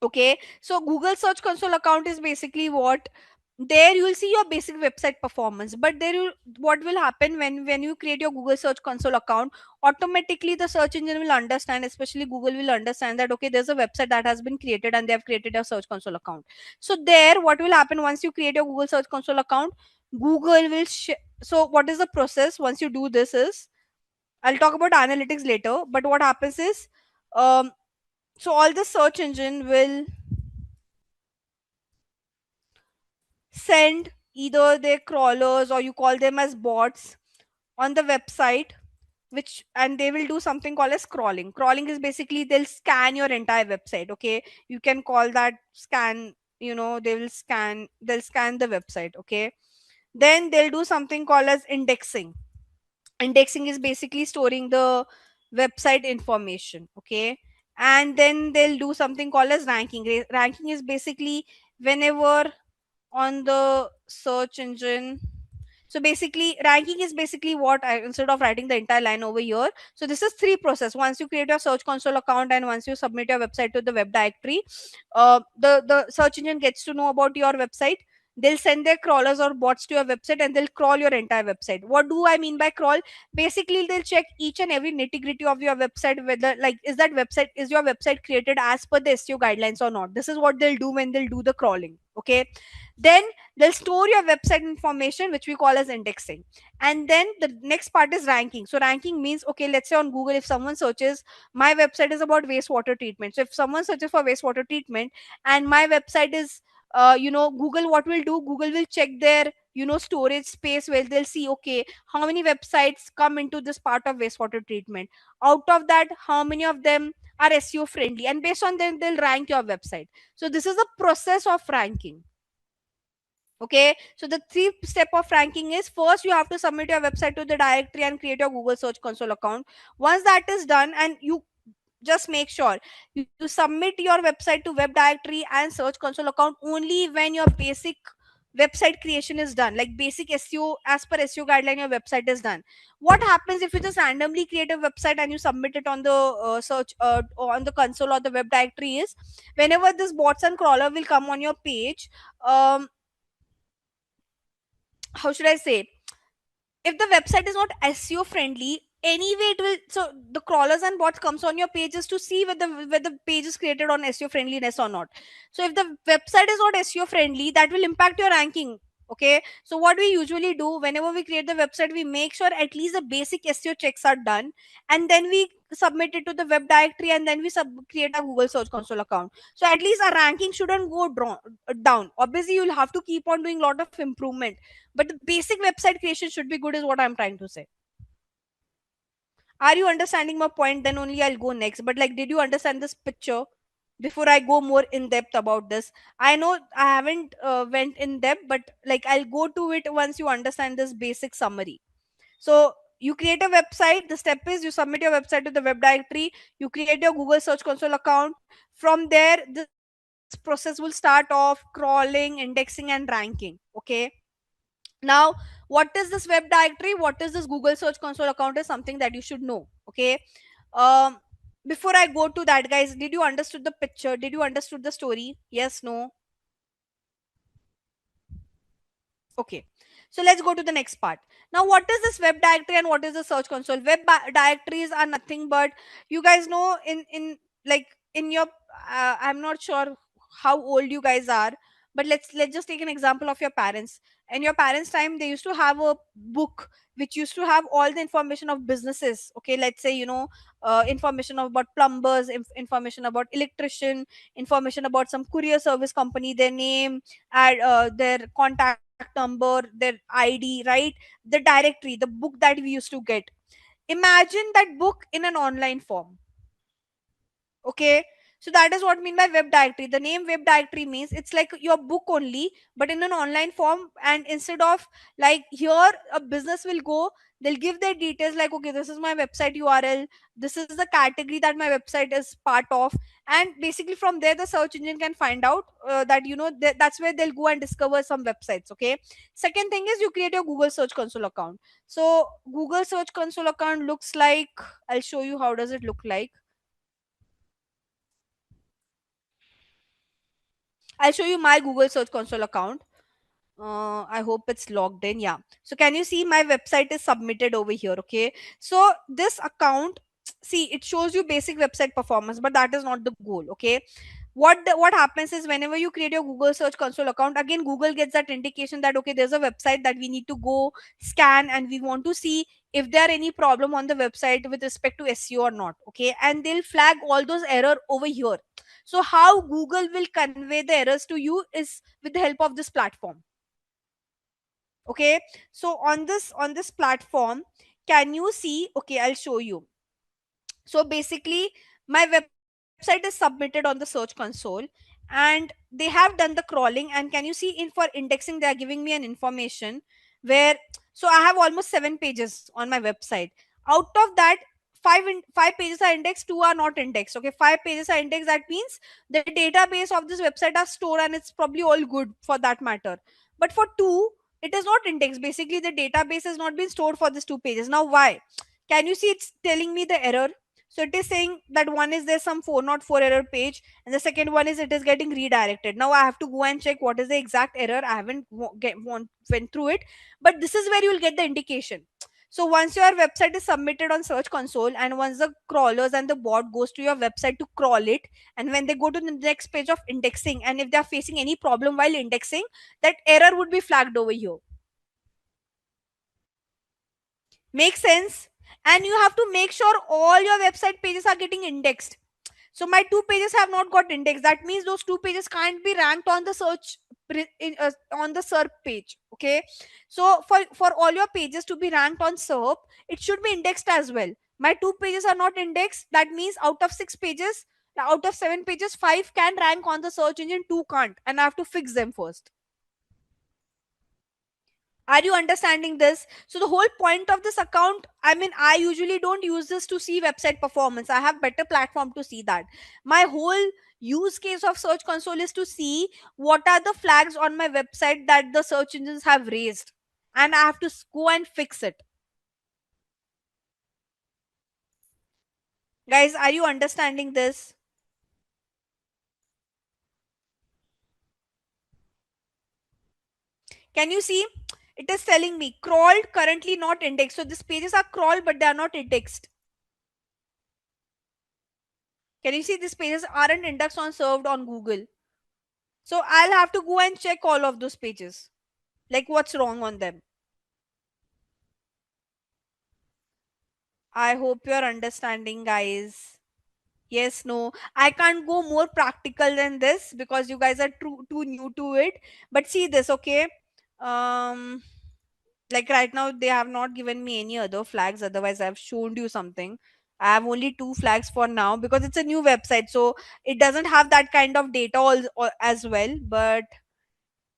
Okay, so Google Search Console account is basically what, there you will see your basic website performance, but what will happen when you create your Google Search Console account, automatically the search engine will understand, especially Google will understand that okay, there's a website that has been created and they have created a Search Console account. So there, what will happen once you create your Google Search Console account, Google will so what is the process once you do this is, I'll talk about analytics later, but what happens is, um, so all the search engine will send either their crawlers or you call them as bots on the website, which, and they will do something called as crawling is basically they'll scan your entire website. Okay, you can call that scan, they'll scan the website. Okay, then they'll do something called as indexing is basically storing the website information. Okay, and then they'll do something called as ranking is basically whenever on the search engine. So basically, ranking is basically what I, instead of writing the entire line over here. So this is three process. Once you create your Search Console account and once you submit your website to the web directory, the search engine gets to know about your website. They'll send their crawlers or bots to your website and they'll crawl your entire website. What do I mean by crawl? Basically, they'll check each and every nitty gritty of your website, whether like is your website created as per the SEO guidelines or not. This is what they'll do when they'll do the crawling. Okay, then they'll store your website information, which we call as indexing. And then the next part is ranking. So ranking means, okay, let's say on Google, if someone searches, my website is about wastewater treatment. So if someone searches for wastewater treatment and my website is, Google, what will do, Google will check their, storage space, where they'll see, okay, how many websites come into this part of wastewater treatment. Out of that, how many of them are SEO friendly, and based on them, they'll rank your website. So this is the process of ranking. Okay, so the three step of ranking is, first you have to submit your website to the directory and create your Google Search Console account. Once that is done, and you just make sure you submit your website to web directory and Search Console account only when your basic website creation is done, like basic SEO, as per SEO guideline your website is done. What happens if you just randomly create a website and you submit it on the search or on the console or the web directory is, whenever this bots and crawler will come on your page, um how should I say, if the website is not SEO friendly, anyway it will, so the crawlers and bots comes on your pages to see whether the page is created on SEO friendliness or not. So if the website is not SEO friendly, that will impact your ranking. Okay, so what we usually do whenever we create the website, we make sure at least the basic SEO checks are done, and then we submit it to the web directory, and then we create a Google Search Console account. So at least our ranking shouldn't go down. Obviously you'll have to keep on doing a lot of improvement, but the basic website creation should be good, is what I'm trying to say. Are you understanding my point? Then only I'll go next. But like, did you understand this picture before I go more in depth about this? I know I haven't went in depth, but like I'll go to it once you understand this basic summary. So you create a website. The step is you submit your website to the web directory, you create your Google Search Console account. From there, this process will start off crawling, indexing, and ranking. Okay. Now, what is this web directory? What is this Google Search Console account? Is something that you should know. Okay. Um, Before I go to that, guys, did you understood the picture? Did you understood the story? Yes, no? Okay. So let's go to the next part. Now, what is this web directory and what is the search console? Directories are nothing but, you guys know, in like in your I'm not sure how old you guys are, but let's just take an example of your parents. In your parents' time, they used to have a book which used to have all the information of businesses. Okay, let's say, information about plumbers, information about electrician, information about some courier service company, their name, add their contact number, their ID, right? The directory, the book that we used to get. Imagine that book in an online form. Okay. So that is what I mean by web directory. The name web directory means it's like your book only, but in an online form. And instead of, like, here a business will go, they'll give their details like, okay, this is my website URL, this is the category that my website is part of. And basically from there the search engine can find out that, that's where they'll go and discover some websites. Okay. Second thing is you create your Google Search Console account. So Google Search Console account looks like, I'll show you how does it look like. I'll show you my Google Search Console account. I hope it's logged in. Yeah. So can you see my website is submitted over here? Okay. So this account, see, it shows you basic website performance, but that is not the goal. Okay. What happens is whenever you create your Google Search Console account, again Google gets that indication that, okay, there's a website that we need to go scan, and we want to see if there are any problem on the website with respect to SEO or not. Okay. And they'll flag all those error over here. So how Google will convey the errors to you is with the help of this platform. Okay. So on this platform, can you see? Okay, I'll show you. So basically, my website is submitted on the search console, and they have done the crawling. And can you see, in for indexing, they are giving me an information where, so I have almost 7 pages on my website. Out of that, five pages are indexed, two are not indexed. Okay, 5 pages are indexed. That means the database of this website are stored, and it's probably all good for that matter. But for two, it is not indexed. Basically, the database has not been stored for these 2 pages. Now, why? Can you see it's telling me the error? So it is saying that one is there some 404 error page, and the second one is it is getting redirected. Now I have to go and check what is the exact error. I haven't went through it, but this is where you will get the indication. So once your website is submitted on Search Console, and once the crawlers and the bot goes to your website to crawl it, and when they go to the next page of indexing, and if they are facing any problem while indexing, that error would be flagged over here. Make sense? And you have to make sure all your website pages are getting indexed. So my 2 pages have not got indexed. That means those 2 pages can't be ranked on the on the SERP page. Okay. So for all your pages to be ranked on SERP, it should be indexed as well. My 2 pages are not indexed. That means out of 6 pages, out of 7 pages, 5 can rank on the search engine, 2 can't, and I have to fix them first. Are you understanding this? So the whole point of this account, I mean, I usually don't use this to see website performance. I have better platform to see that. My whole use case of Search Console is to see what are the flags on my website that the search engines have raised, and I have to go and fix it. Guys, are you understanding this? Can you see? It is telling me crawled, currently not indexed. So these pages are crawled, but they are not indexed. Can you see these pages aren't indexed on served on Google? So I'll have to go and check all of those pages. Like, what's wrong on them? I hope you're understanding, guys. Yes, no. I can't go more practical than this because you guys are too new to it. But see this, okay? Um, like right now, they have not given me any other flags. Otherwise, I've shown you something. I have only 2 flags for now because it's a new website. So it doesn't have that kind of data as well. But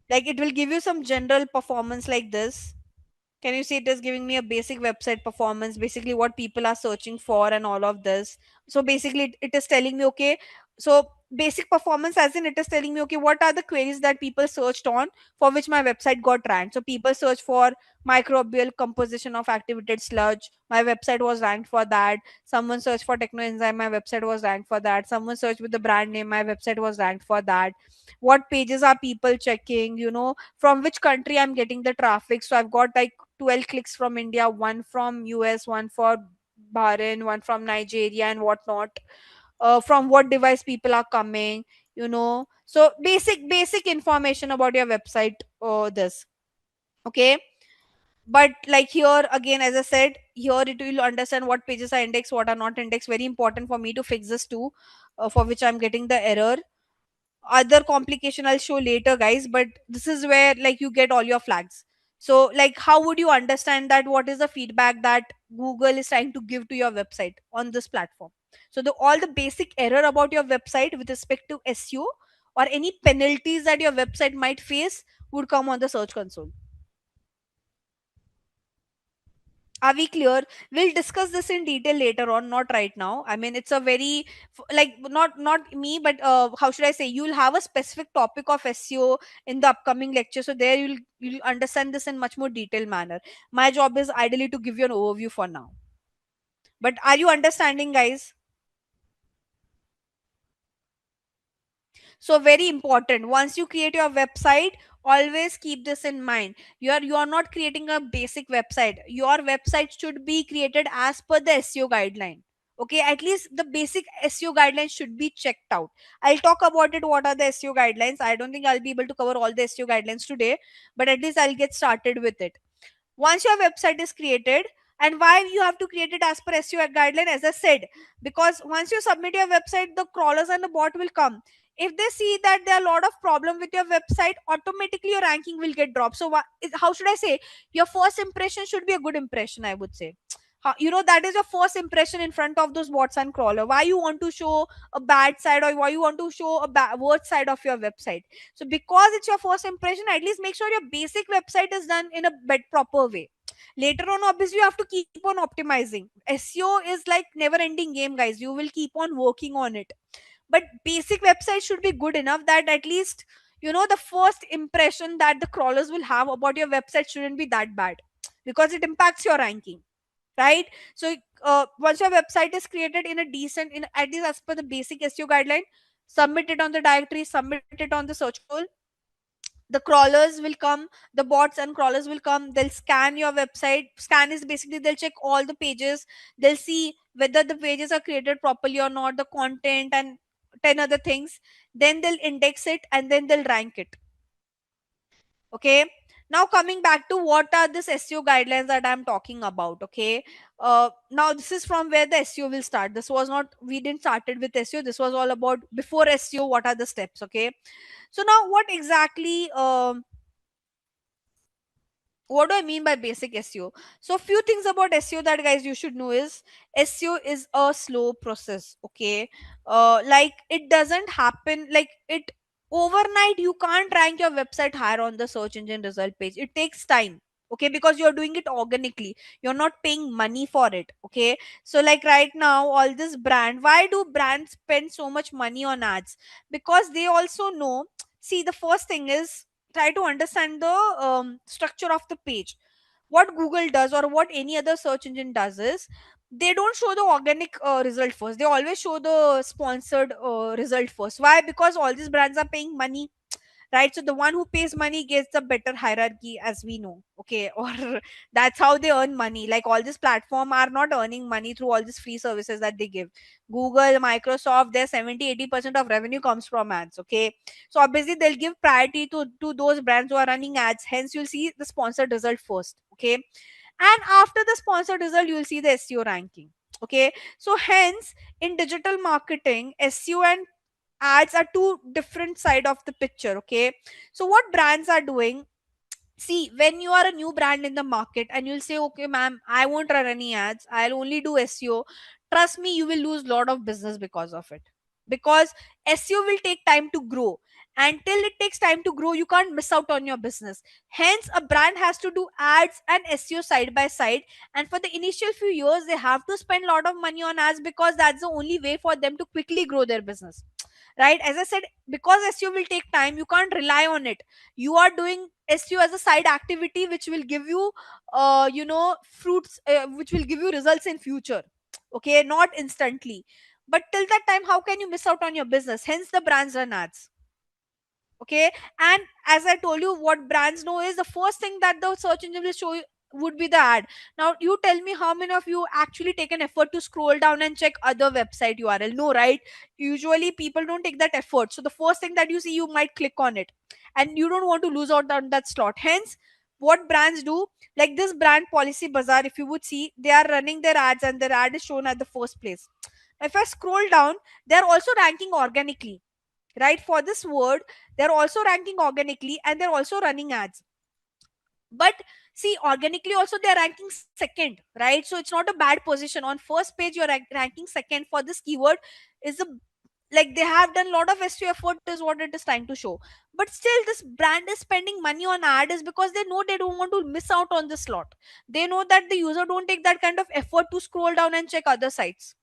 like, it will give you some general performance like this. Can you see it is giving me a basic website performance, basically what people are searching for and all of this. So basically it is telling me, okay, so basic performance as in it is telling me, okay, what are the queries that people searched on for which my website got ranked. So people search for microbial composition of activated sludge, my website was ranked for that. Someone searched for technoenzyme, my website was ranked for that. Someone searched with the brand name, my website was ranked for that. What pages are people checking, from which country I'm getting the traffic. So I've got like 12 clicks from India, one from US, one for Bahrain, one from Nigeria, and whatnot. From what device people are coming, So basic information about your website. This okay. But like here again, as I said, here it will understand what pages are indexed, what are not indexed. Very important for me to fix this too, for which I'm getting the error. Other complication I'll show later, guys, but this is where like you get all your flags. So like how would you understand that what is the feedback that Google is trying to give to your website on this platform? So the all the basic error about your website with respect to SEO or any penalties that your website might face would come on the search console. Are we clear? We'll discuss this in detail later on, not right now. I mean, it's a very like not me, but how should I say? You'll have a specific topic of SEO in the upcoming lecture, so there you'll understand this in much more detailed manner. My job is ideally to give you an overview for now. But are you understanding, guys? So very important, once you create your website, always keep this in mind. You are not creating a basic website. Your website should be created as per the SEO guideline. Okay, at least the basic SEO guidelines should be checked out. I'll talk about it, what are the SEO guidelines. I don't think I'll be able to cover all the SEO guidelines today, but at least I'll get started with it. Once your website is created, and why you have to create it as per SEO guideline, as I said, because once you submit your website, the crawlers and the bot will come. If they see that there are a lot of problem with your website, automatically your ranking will get dropped. So how should I say, your first impression should be a good impression, I would say. That is your first impression in front of those bots and crawler. Why you want to show a bad side, or why you want to show a worst side of your website? So because it's your first impression, at least make sure your basic website is done in a proper way. Later on, obviously, you have to keep on optimizing. SEO is like never ending game, guys. You will keep on working on it, but basic website should be good enough that at least the first impression that the crawlers will have about your website shouldn't be that bad, because it impacts your ranking, right? So once your website is created in a decent, in at least as per the basic SEO guideline, submit it on the directory, submit it on the search console. The crawlers will come, the bots and crawlers will come, they'll scan your website. Scan is basically they'll check all the pages, they'll see whether the pages are created properly or not, the content and 10 other things. Then they'll index it and then they'll rank it. Okay, now coming back to what are this SEO guidelines that I'm talking about. Okay, now this is from where the SEO will start. This was not, we didn't started with SEO, this was all about before SEO, what are the steps. Okay, so now what exactly what do I mean by basic SEO? So a few things about SEO that guys you should know is SEO is a slow process. Okay, like it doesn't happen like it overnight. You can't rank your website higher on the search engine result page. It takes time. Okay, because you're doing it organically. You're not paying money for it. Okay, so like right now, all this brand. Why do brands spend so much money on ads? Because they also know. See, the first thing is try to understand the structure of the page. What Google does or what any other search engine does is they don't show the organic result first. They always show the sponsored result first. Why? Because all these brands are paying money, right? So the one who pays money gets the better hierarchy, as we know. Okay, or that's how they earn money. Like all these platform are not earning money through all these free services that they give. Google, Microsoft, their 70-80% of revenue comes from ads. Okay, so obviously they'll give priority to those brands who are running ads, hence you'll see the sponsored result first. Okay, and after the sponsored result you'll see the SEO ranking. Okay, so hence in digital marketing, SEO and ads are two different side of the picture. Okay, so what brands are doing, see, when you are a new brand in the market and you'll say, okay ma'am, I won't run any ads, I'll only do SEO, trust me, you will lose lot of business because of it. because SEO will take time to grow. And till it takes time to grow, you can't miss out on your business. Hence, a brand has to do ads and SEO side by side. And for the initial few years, they have to spend a lot of money on ads because that's the only way for them to quickly grow their business. Right? As I said, because SEO will take time, you can't rely on it. You are doing SEO as a side activity, which will give you, fruits, which will give you results in future. Okay, not instantly. But till that time, how can you miss out on your business? Hence, the brands run ads. Okay, and as I told you, what brands know is the first thing that the search engine will show you would be the ad. Now you tell me, how many of you actually take an effort to scroll down and check other website URL? No, right? Usually people don't take that effort, so the first thing that you see, you might click on it, and you don't want to lose out on that slot. Hence, what brands do, like this brand Policy Bazaar, if you would see, they are running their ads and their ad is shown at the first place. If I scroll down, they're also ranking organically, right? For this word, they're also ranking organically and they're also running ads. But see, organically also they're ranking second, right? So it's not a bad position. On first page, you're ranking second for this keyword. Is a, like, they have done a lot of SEO effort, is what it is trying to show. But still, this brand is spending money on ad is because they know they don't want to miss out on this slot. They know that the user don't take that kind of effort to scroll down and check other sites,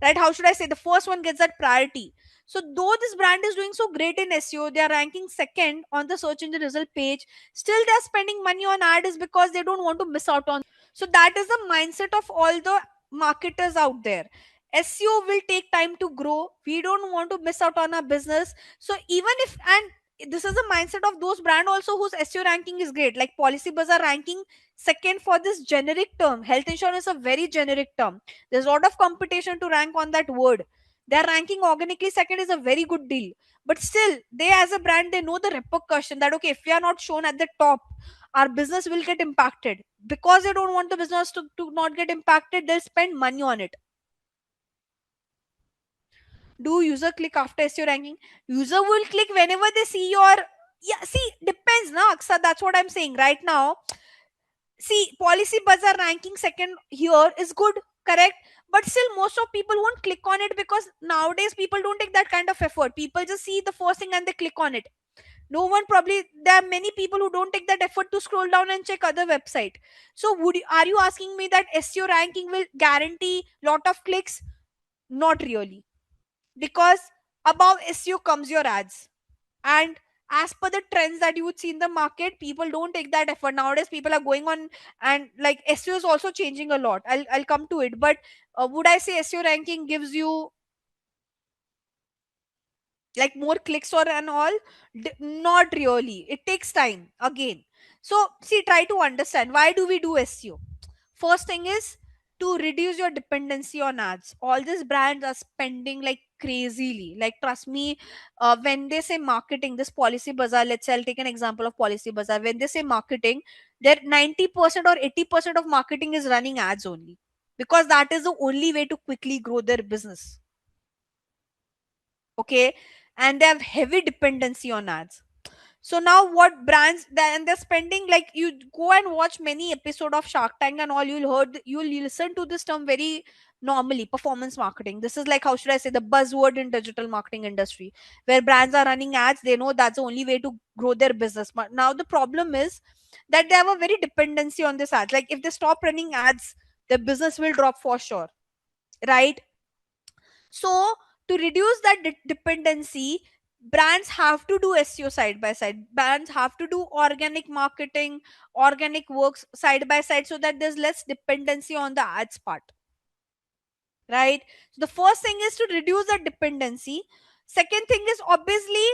right? How should I say, the first one gets that priority. So though this brand is doing so great in SEO, they are ranking second on the search engine result page, still they're spending money on ad is because they don't want to miss out on. So that is the mindset of all the marketers out there. SEO will take time to grow, we don't want to miss out on our business. So even if, and this is the mindset of those brand also whose SEO ranking is great, like Policy Bazaar ranking second for this generic term. Health insurance is a very generic term, there's a lot of competition to rank on that word. Their ranking organically second is a very good deal. But still, they as a brand, they know the repercussion that, okay, if we are not shown at the top, our business will get impacted. Because they don't want the business to not get impacted, they'll spend money on it. Do user click after SEO ranking? User will click whenever they see your, yeah, see, depends, na, Aksa, that's what I'm saying right now. See, Policy Bazaar ranking second here is good, correct? But still, most of people won't click on it because nowadays people don't take that kind of effort. People just see the first thing and they click on it. No one, probably there are many people who don't take that effort to scroll down and check other website. So are you asking me that SEO ranking will guarantee lot of clicks? Not really, because above SEO comes your ads. And as per the trends that you would see in the market, people don't take that effort nowadays. People are going on, and like SEO is also changing a lot. I'll come to it. But would I say SEO ranking gives you like more clicks or and all? Not really, it takes time again. So see, try to understand why do we do SEO. First thing is to reduce your dependency on ads. All these brands are spending like crazily, like trust me. When they say marketing, this Policy Bazaar, let's say I'll take an example of Policy Bazaar. When they say marketing, their 90% or 80% of marketing is running ads only, because that is the only way to quickly grow their business. Okay, and they have heavy dependency on ads. So now what brands, then they're spending, like, you go and watch many episode of Shark Tank and all, you'll listen to this term very normally, performance marketing. This is like, how should I say, the buzzword in digital marketing industry, where brands are running ads, they know that's the only way to grow their business. But now the problem is that they have a very dependency on this ads. Like if they stop running ads, their business will drop for sure, right? So to reduce that dependency, brands have to do SEO side by side. Brands have to do organic marketing, organic works side by side, so that there's less dependency on the ads part, right? So the first thing is to reduce that dependency. Second thing is, obviously,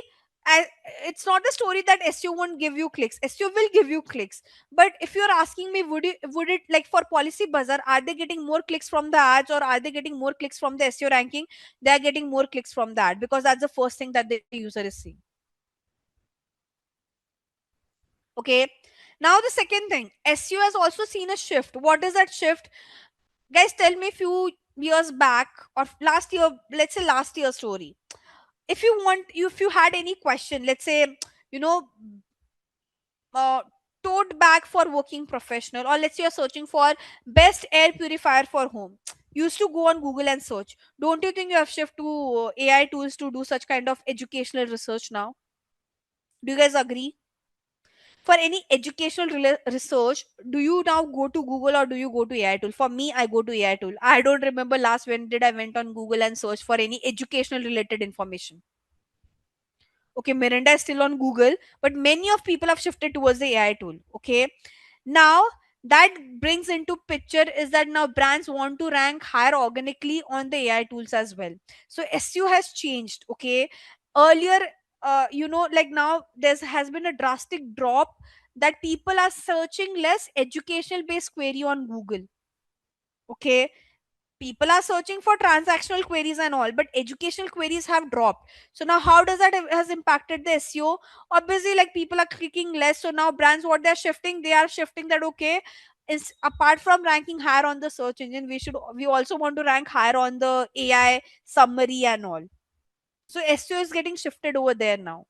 I, it's not the story that SEO won't give you clicks. SEO will give you clicks. But if you're asking me, would it, like for Policy Bazaar, are they getting more clicks from the ads or are they getting more clicks from the SEO ranking? They're getting more clicks from that, because that's the first thing that the user is seeing. Okay. Now the second thing, SEO has also seen a shift. What is that shift? Guys, tell me, few years back or last year, let's say last year's story. If you want, if you had any question, let's say, you know, tote bag for working professional, or let's say you're searching for best air purifier for home. You used to go on Google and search. Don't you think you have shifted to AI tools to do such kind of educational research now? Do you guys agree? For any educational research, do you now go to Google or do you go to AI tool? For me, I go to AI tool. I don't remember last when did I went on Google and search for any educational related information. Okay, Miranda is still on Google, but many of people have shifted towards the AI tool. Okay, now that brings into picture is that now brands want to rank higher organically on the AI tools as well. So SEO has changed. Okay, earlier, like now there has been a drastic drop that people are searching less educational based query on Google. Okay, people are searching for transactional queries and all, but educational queries have dropped. So now how does that has impacted the SEO? Obviously, like people are clicking less, so now brands, what they're shifting, they are shifting that, okay, is apart from ranking higher on the search engine, we also want to rank higher on the AI summary and all. So SEO is getting shifted over there now.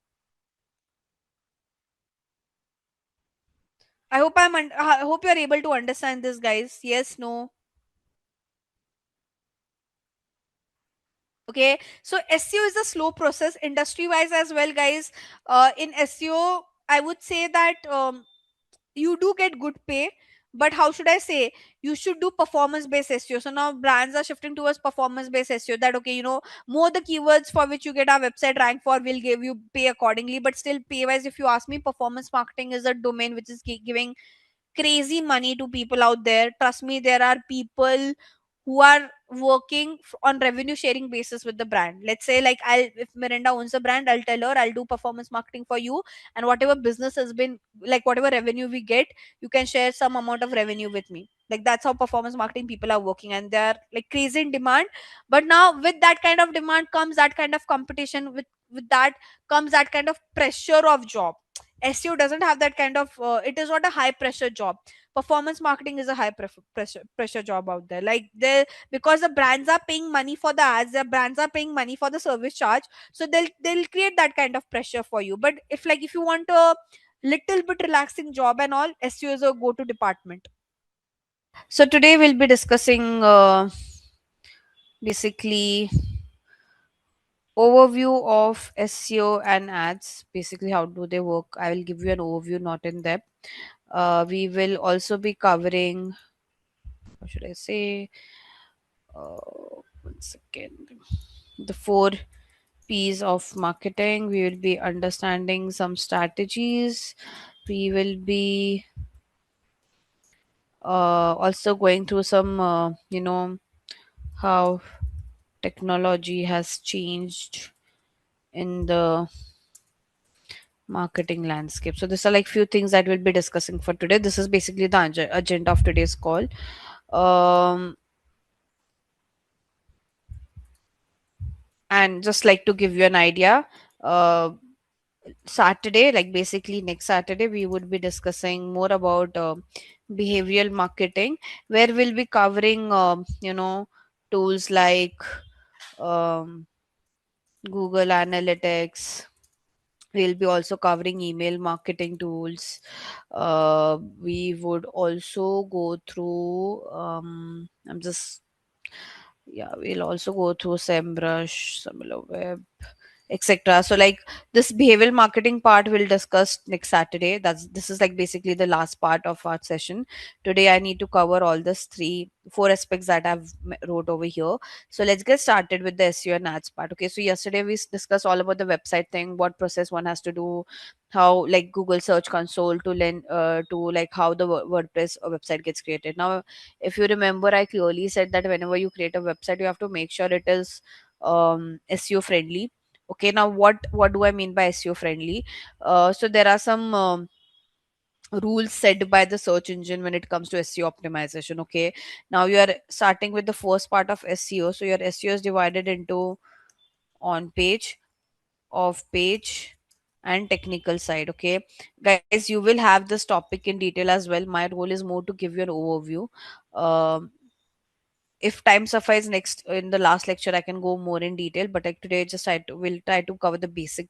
I hope you're able to understand this, guys. Yes, no? Okay, so SEO is a slow process industry wise as well, guys. In SEO, I would say that you do get good pay, but how should I say, you should do performance based SEO. So now brands are shifting towards performance based SEO, that okay, more the keywords for which you get our website ranked for will give you pay accordingly. But still, pay wise, if you ask me, performance marketing is a domain which is giving crazy money to people out there. Trust me, there are people who are working on revenue sharing basis with the brand. Let's say, like, if Miranda owns a brand, I'll tell her I'll do performance marketing for you, and whatever business has been, like whatever revenue we get, you can share some amount of revenue with me. Like that's how performance marketing people are working, and they're like crazy in demand. But now with that kind of demand comes that kind of competition. With that comes that kind of pressure of job. SEO doesn't have that kind of. It is not a high pressure job. Performance marketing is a high pressure job out there. Like they, because the brands are paying money for the ads, the brands are paying money for the service charge, so they'll create that kind of pressure for you. But if you want a little bit relaxing job and all, SEO is a go to department. So today we'll be discussing basically overview of SEO and ads. Basically, how do they work? I will give you an overview, not in depth. We will also be covering, how should I say, 1 second, the four P's of marketing. We will be understanding some strategies. We will be also going through some, how technology has changed in the marketing landscape. So these are like few things that we'll be discussing for today. This is basically the agenda of today's call. Um, and just like to give you an idea, uh, Saturday, like basically next Saturday, we would be discussing more about behavioral marketing, where we'll be covering, tools like um, Google Analytics. We'll be also covering email marketing tools. We would also go through, I'm just, yeah, we'll also go through SEMrush, SimilarWeb, etc. So like this behavioral marketing part we'll discuss next Saturday. This is like basically the last part of our session. Today I need to cover all this four aspects that I've wrote over here. So let's get started with the SEO and ads part. Okay, so yesterday we discussed all about the website thing, what process one has to do, how like Google Search Console to learn to like how the WordPress website gets created. Now if you remember, I clearly said that whenever you create a website, you have to make sure it is SEO friendly. Okay, now what do I mean by SEO friendly? So there are some rules set by the search engine when it comes to SEO optimization. Okay, now you are starting with the first part of SEO. So your SEO is divided into on page, off page, and technical side. Okay, guys, you will have this topic in detail as well. My role is more to give you an overview. um if time suffices, next in the last lecture I can go more in detail, but like today just will try to cover the basic.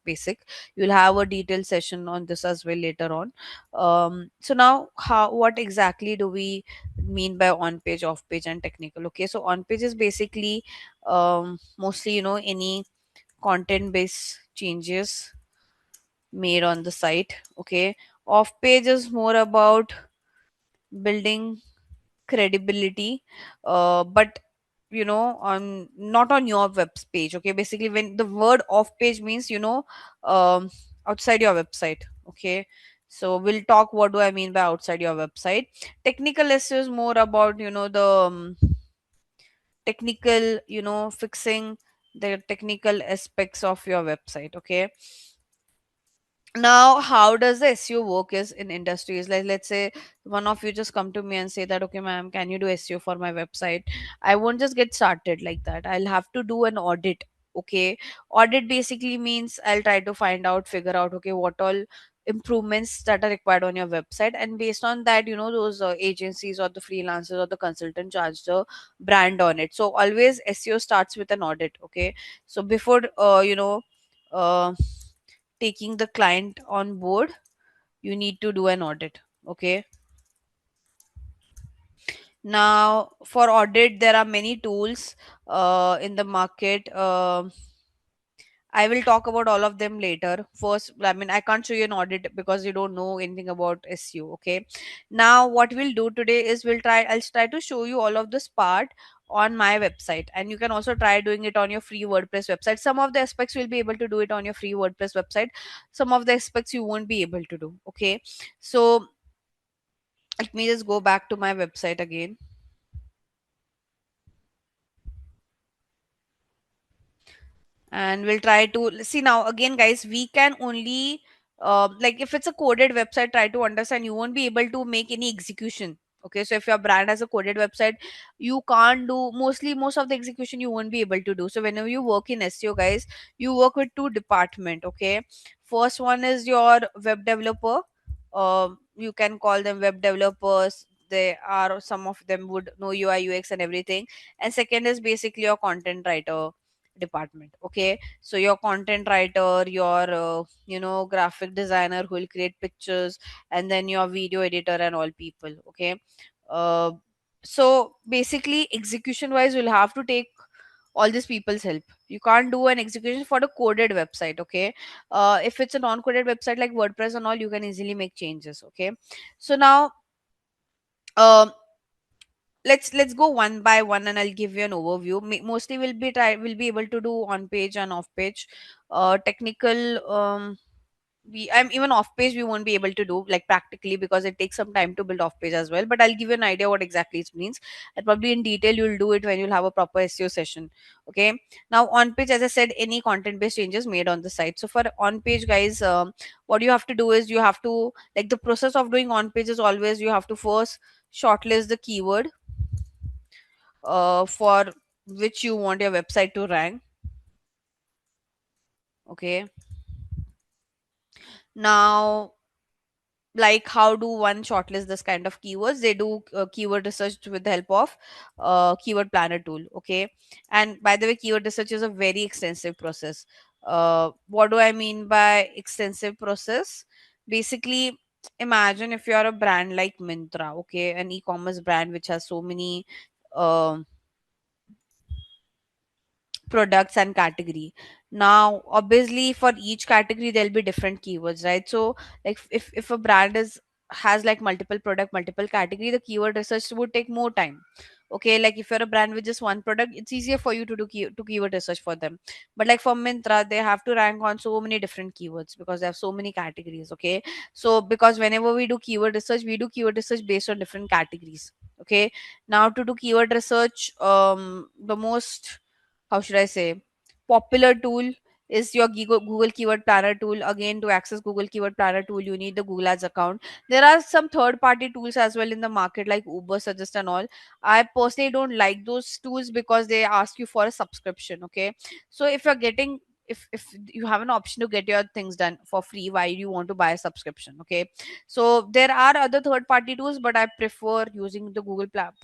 You'll have a detailed session on this as well later on. So now, how what exactly do we mean by on page, off page, and technical? Okay, so on page is basically mostly, any content based changes made on the site. Okay, off page is more about building credibility, but on not on your web page. Okay, basically when the word off page means, um, outside your website. Okay, so we'll talk what do I mean by outside your website. Technical SEO is more about, the technical, fixing the technical aspects of your website. Okay, now how does the SEO work is in industries, like let's say one of you just come to me and say that, okay ma'am, can you do SEO for my website? I won't just get started like that. I'll have to do an audit. Okay, audit basically means I'll try to find out, figure out, okay, what all improvements that are required on your website, and based on that, those agencies or the freelancers or the consultant charge the brand on it. So always SEO starts with an audit. Okay, so before uh, taking the client on board, you need to do an audit. Okay, now for audit there are many tools in the market. I will talk about all of them later. First, I mean, I can't show you an audit because you don't know anything about SEO. Okay. Now, what we'll do today is I'll try to show you all of this part on my website, and you can also try doing it on your free WordPress website. Some of the aspects you'll be able to do it on your free WordPress website. Some of the aspects you won't be able to do. Okay. So let me just go back to my website again. And we'll try to see now again, guys. We can only like if it's a coded website, try to understand, you won't be able to make any execution. Okay, so if your brand has a coded website, you can't do most of the execution, you won't be able to do. So whenever you work in SEO, guys, you work with two department. Okay, first one is your web developer. You can call them web developers. They are, some of them would know UI UX and everything. And second is basically your content writer department. Okay, so your content writer, your graphic designer who will create pictures, and then your video editor and all people. Okay, uh, so basically execution wise we'll have to take all these people's help. You can't do an execution for the coded website. Okay, if it's a non-coded website like WordPress and all, you can easily make changes. Okay, so now um let's go one by one and I'll give you an overview. Mostly we'll be able to do on page and off page. Technical, I'm even off page we won't be able to do like practically because it takes some time to build off page as well, but I'll give you an idea what exactly it means, and probably in detail you'll do it when you'll have a proper SEO session. Okay, now on page, as I said, any content based changes made on the site. So for on page, guys, what you have to do is you have to, like, the process of doing on page is always you have to first shortlist the keyword for which you want your website to rank. Okay, now, like, how do one shortlist this kind of keywords? They do keyword research with the help of keyword planner tool. Okay, and by the way, keyword research is a very extensive process. What do I mean by extensive process? Basically, imagine if you're a brand like Mintra. Okay, an e-commerce brand which has so many um products and category. Now obviously for each category there'll be different keywords, right? So like if a brand is has like multiple product, multiple category, the keyword research would take more time. Okay, like if you're a brand with just one product, it's easier for you to do keyword research for them. But like for Mintra, they have to rank on so many different keywords because they have so many categories. Okay, so because whenever we do keyword research, we do keyword research based on different categories. Okay, now to do keyword research, the most, how should I say, popular tool is your Google Keyword Planner tool. Again, to access Google Keyword Planner tool, you need the Google Ads account. There are some third-party tools as well in the market, like Uber Suggest and all. I personally don't like those tools because they ask you for a subscription. Okay, so if you're getting if you have an option to get your things done for free, why do you want to buy a subscription? Okay, so there are other third party tools, but I prefer using the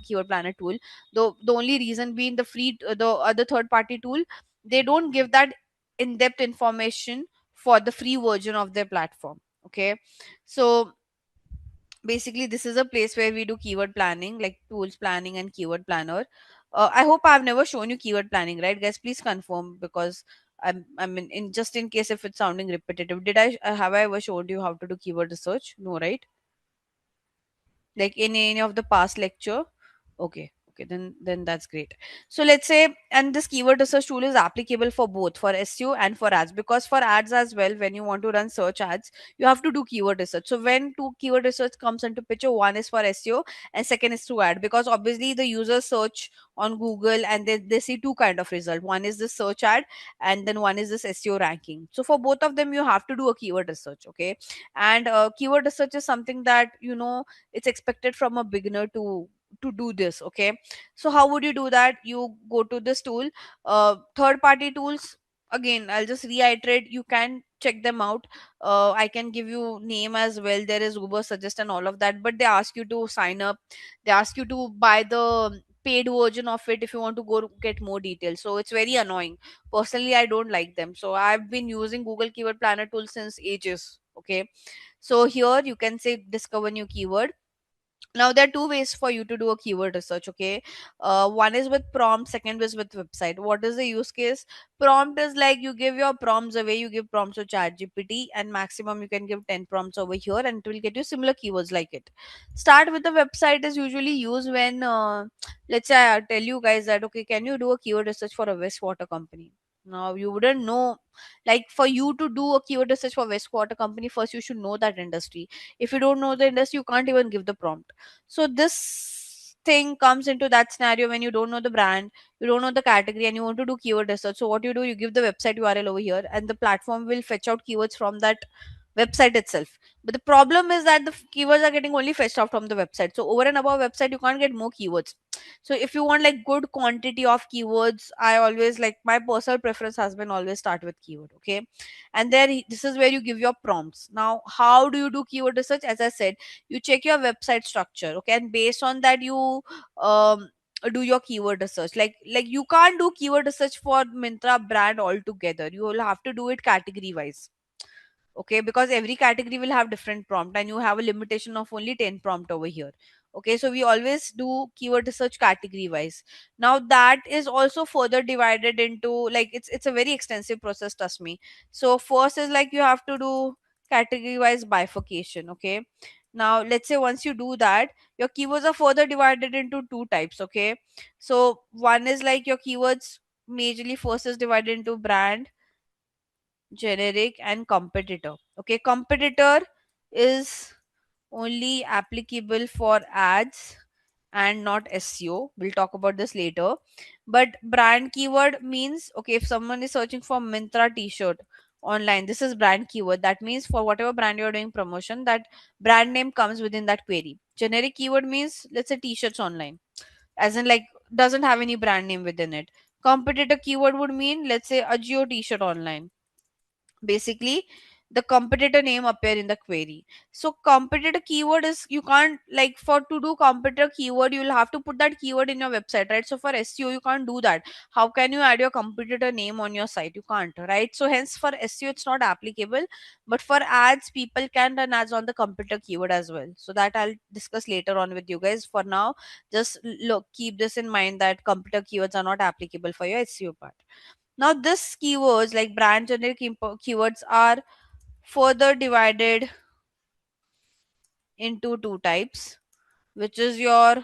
keyword planner tool. Though the only reason being the other third party tool, they don't give that in-depth information for the free version of their platform. Okay, so basically this is a place where we do keyword planning, like tools planning and keyword planner. I hope I've never shown you keyword planning, right guys? Please confirm, because I mean, in just in case if it's sounding repetitive, did I have I ever showed you how to do keyword research? No, right? Like in any of the past lecture? Okay, okay, then that's great. So let's say, and this keyword research tool is applicable for both for SEO and for ads, because for ads as well, when you want to run search ads, you have to do keyword research. So when two keyword research comes into picture, one is for SEO and second is to ad, because obviously the users search on Google and they see two kind of result. One is the search ad, and then one is this SEO ranking. So for both of them you have to do a keyword research. Okay, and keyword research is something that, it's expected from a beginner to do this. Okay, so how would you do that? You go to this tool. Third party tools, again I'll just reiterate, you can check them out. I can give you name as well. There is Uber Suggest and all of that, but they ask you to sign up. They ask you to buy the paid version of it if you want to go get more details. So it's very annoying. Personally, I don't like them. So I've been using Google Keyword Planner tool since ages. Okay, so here you can say discover new keyword. Now there are two ways for you to do a keyword research. Okay, one is with prompt, second is with website. What is the use case? Prompt is like you give your prompts away, you give prompts to ChatGPT, and maximum you can give 10 prompts over here and it will get you similar keywords like it. Start with the website is usually used when let's say I tell you guys that, okay, can you do a keyword research for a wastewater company? Now you wouldn't know, like for you to do a keyword research for wastewater company, first you should know that industry. If you don't know the industry, you can't even give the prompt. So this thing comes into that scenario when you don't know the brand, you don't know the category, and you want to do keyword research. So what you do, you give the website URL over here, and the platform will fetch out keywords from that website itself. But the problem is that the keywords are getting only fetched out from the website. So over and above website, you can't get more keywords. So if you want like good quantity of keywords, I always like, my personal preference has been always start with keyword. Okay, and then this is where you give your prompts. Now how do you do keyword research? As I said, you check your website structure. Okay, and based on that you um do your keyword research. Like you can't do keyword research for Mintra brand altogether. You will have to do it category wise. Okay, because every category will have different prompt and you have a limitation of only 10 prompt over here. Okay, so we always do keyword research category wise. Now that is also further divided into, like, it's a very extensive process, trust me. So first is like you have to do category wise bifurcation. Okay, now let's say once you do that, your keywords are further divided into two types. Okay, so one is like your keywords majorly first is divided into brand, generic, and competitor. Okay, competitor is only applicable for ads and not SEO. We'll talk about this later. But brand keyword means, okay, if someone is searching for Mintra t-shirt online, this is brand keyword. That means for whatever brand you're doing promotion, that brand name comes within that query. Generic keyword means, let's say t-shirts online, as in like doesn't have any brand name within it. Competitor keyword would mean, let's say a Geo t-shirt online. Basically the competitor name appear in the query. So competitor keyword is, you can't, like, for to do competitor keyword you'll have to put that keyword in your website, right? So for SEO you can't do that. How can you add your competitor name on your site? You can't, right? So hence for SEO it's not applicable. But for ads, people can run ads on the competitor keyword as well. So that I'll discuss later on with you guys. For now, just look, keep this in mind that competitor keywords are not applicable for your SEO part. Now, this keywords like brand generic keywords are further divided into two types, which is your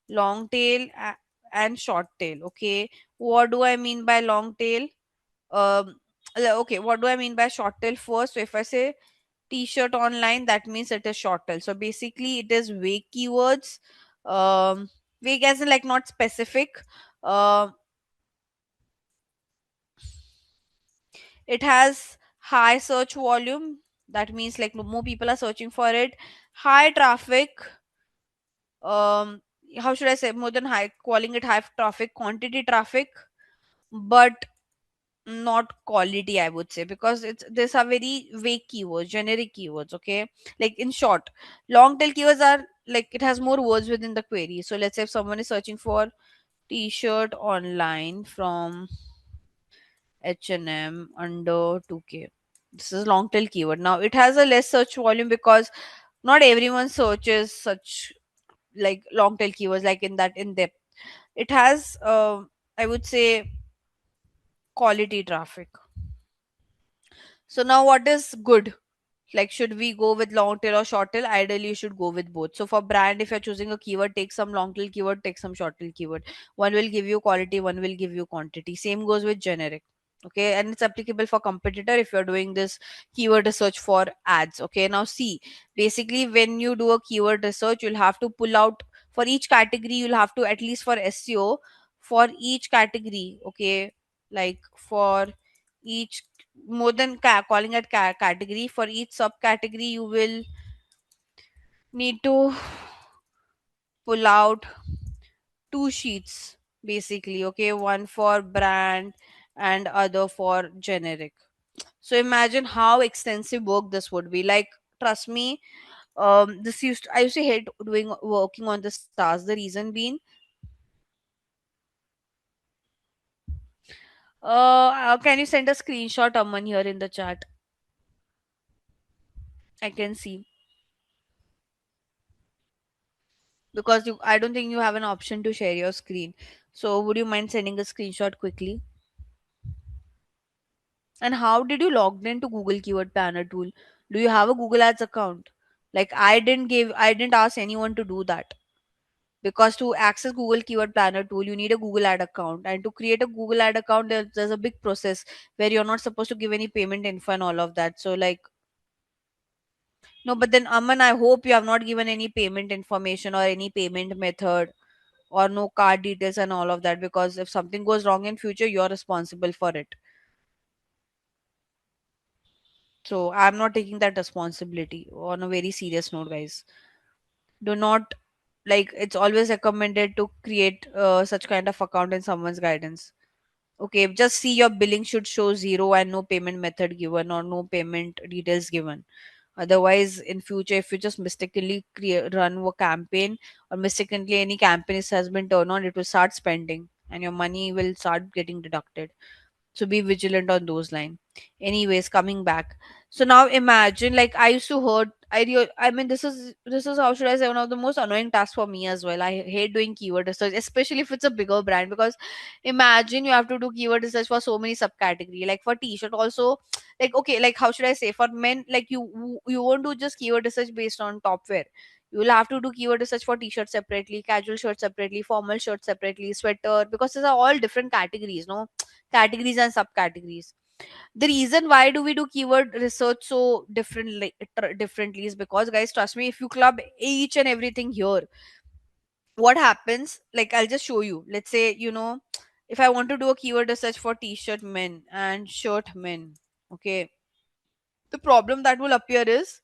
long tail and short tail. Okay, what do I mean by long tail? Um, okay, what do I mean by short tail first? So, if I say t-shirt online, that means it is short tail. So, basically, it is vague keywords. Um, Vague as in like not specific. Um, it has high search volume. That means like more people are searching for it. High traffic. Um, how should I say? More than high, calling it high traffic, quantity traffic. But not quality, I would say, because it's these are very vague keywords, generic keywords. Okay, like in short, long tail keywords are like it has more words within the query. So let's say if someone is searching for t-shirt online from H&M under 2K. This is long tail keyword. Now it has a less search volume because not everyone searches such like long tail keywords like in that in depth. It has I would say quality traffic. So now what is good? Like should we go with long tail or short tail? Ideally you should go with both. So for brand, if you're choosing a keyword, take some long tail keyword, take some short tail keyword. One will give you quality, one will give you quantity. Same goes with generic. Okay, and it's applicable for competitor if you're doing this keyword research for ads. Okay, now see, basically when you do a keyword research, you'll have to pull out for each category, you'll have to at least for SEO for each category. Okay, like for each more than calling it category, for each subcategory you will need to pull out two sheets basically. Okay, one for brand and other for generic. So imagine how extensive work this would be. Like trust me, I used to hate doing working on this task. The reason being, can you send a screenshot, Aman, here in the chat? I can see, because you I don't think you have an option to share your screen. So would you mind sending a screenshot quickly? And how did you log in to Google Keyword Planner tool? Do you have a Google Ads account? Like I didn't ask anyone to do that. Because to access Google Keyword Planner tool, you need a Google Ad account. And to create a Google Ad account, there's a big process where you're not supposed to give any payment info and all of that. So like no, but then Aman, I hope you have not given any payment information or any payment method or no card details and all of that, because if something goes wrong in future, you're responsible for it. So I'm not taking that responsibility. On a very serious note, guys, do not, like, it's always recommended to create such kind of account in someone's guidance. Okay, just see your billing should show zero and no payment method given or no payment details given. Otherwise, in future, if you just mistakenly run a campaign or mistakenly any campaign has been turned on, it will start spending and your money will start getting deducted. So be vigilant on those lines. Anyways, coming back, so now imagine, like, I used to hurt I mean, this is how should I say, one of the most annoying tasks for me as well. I hate doing keyword research, especially if it's a bigger brand, because imagine you have to do keyword research for so many subcategory, like for t-shirt also. Like, okay, like how should I say, for men, like you won't do just keyword research based on top wear. You will have to do keyword research for t-shirt separately, casual shirt separately, formal shirt separately, sweater, because these are all different categories, no, categories and subcategories. The reason why do we do keyword research so differently is because, guys, trust me, if you club each and everything here, what happens, like, I'll just show you. Let's say, if I want to do a keyword research for t-shirt men and shirt men, okay, the problem that will appear is,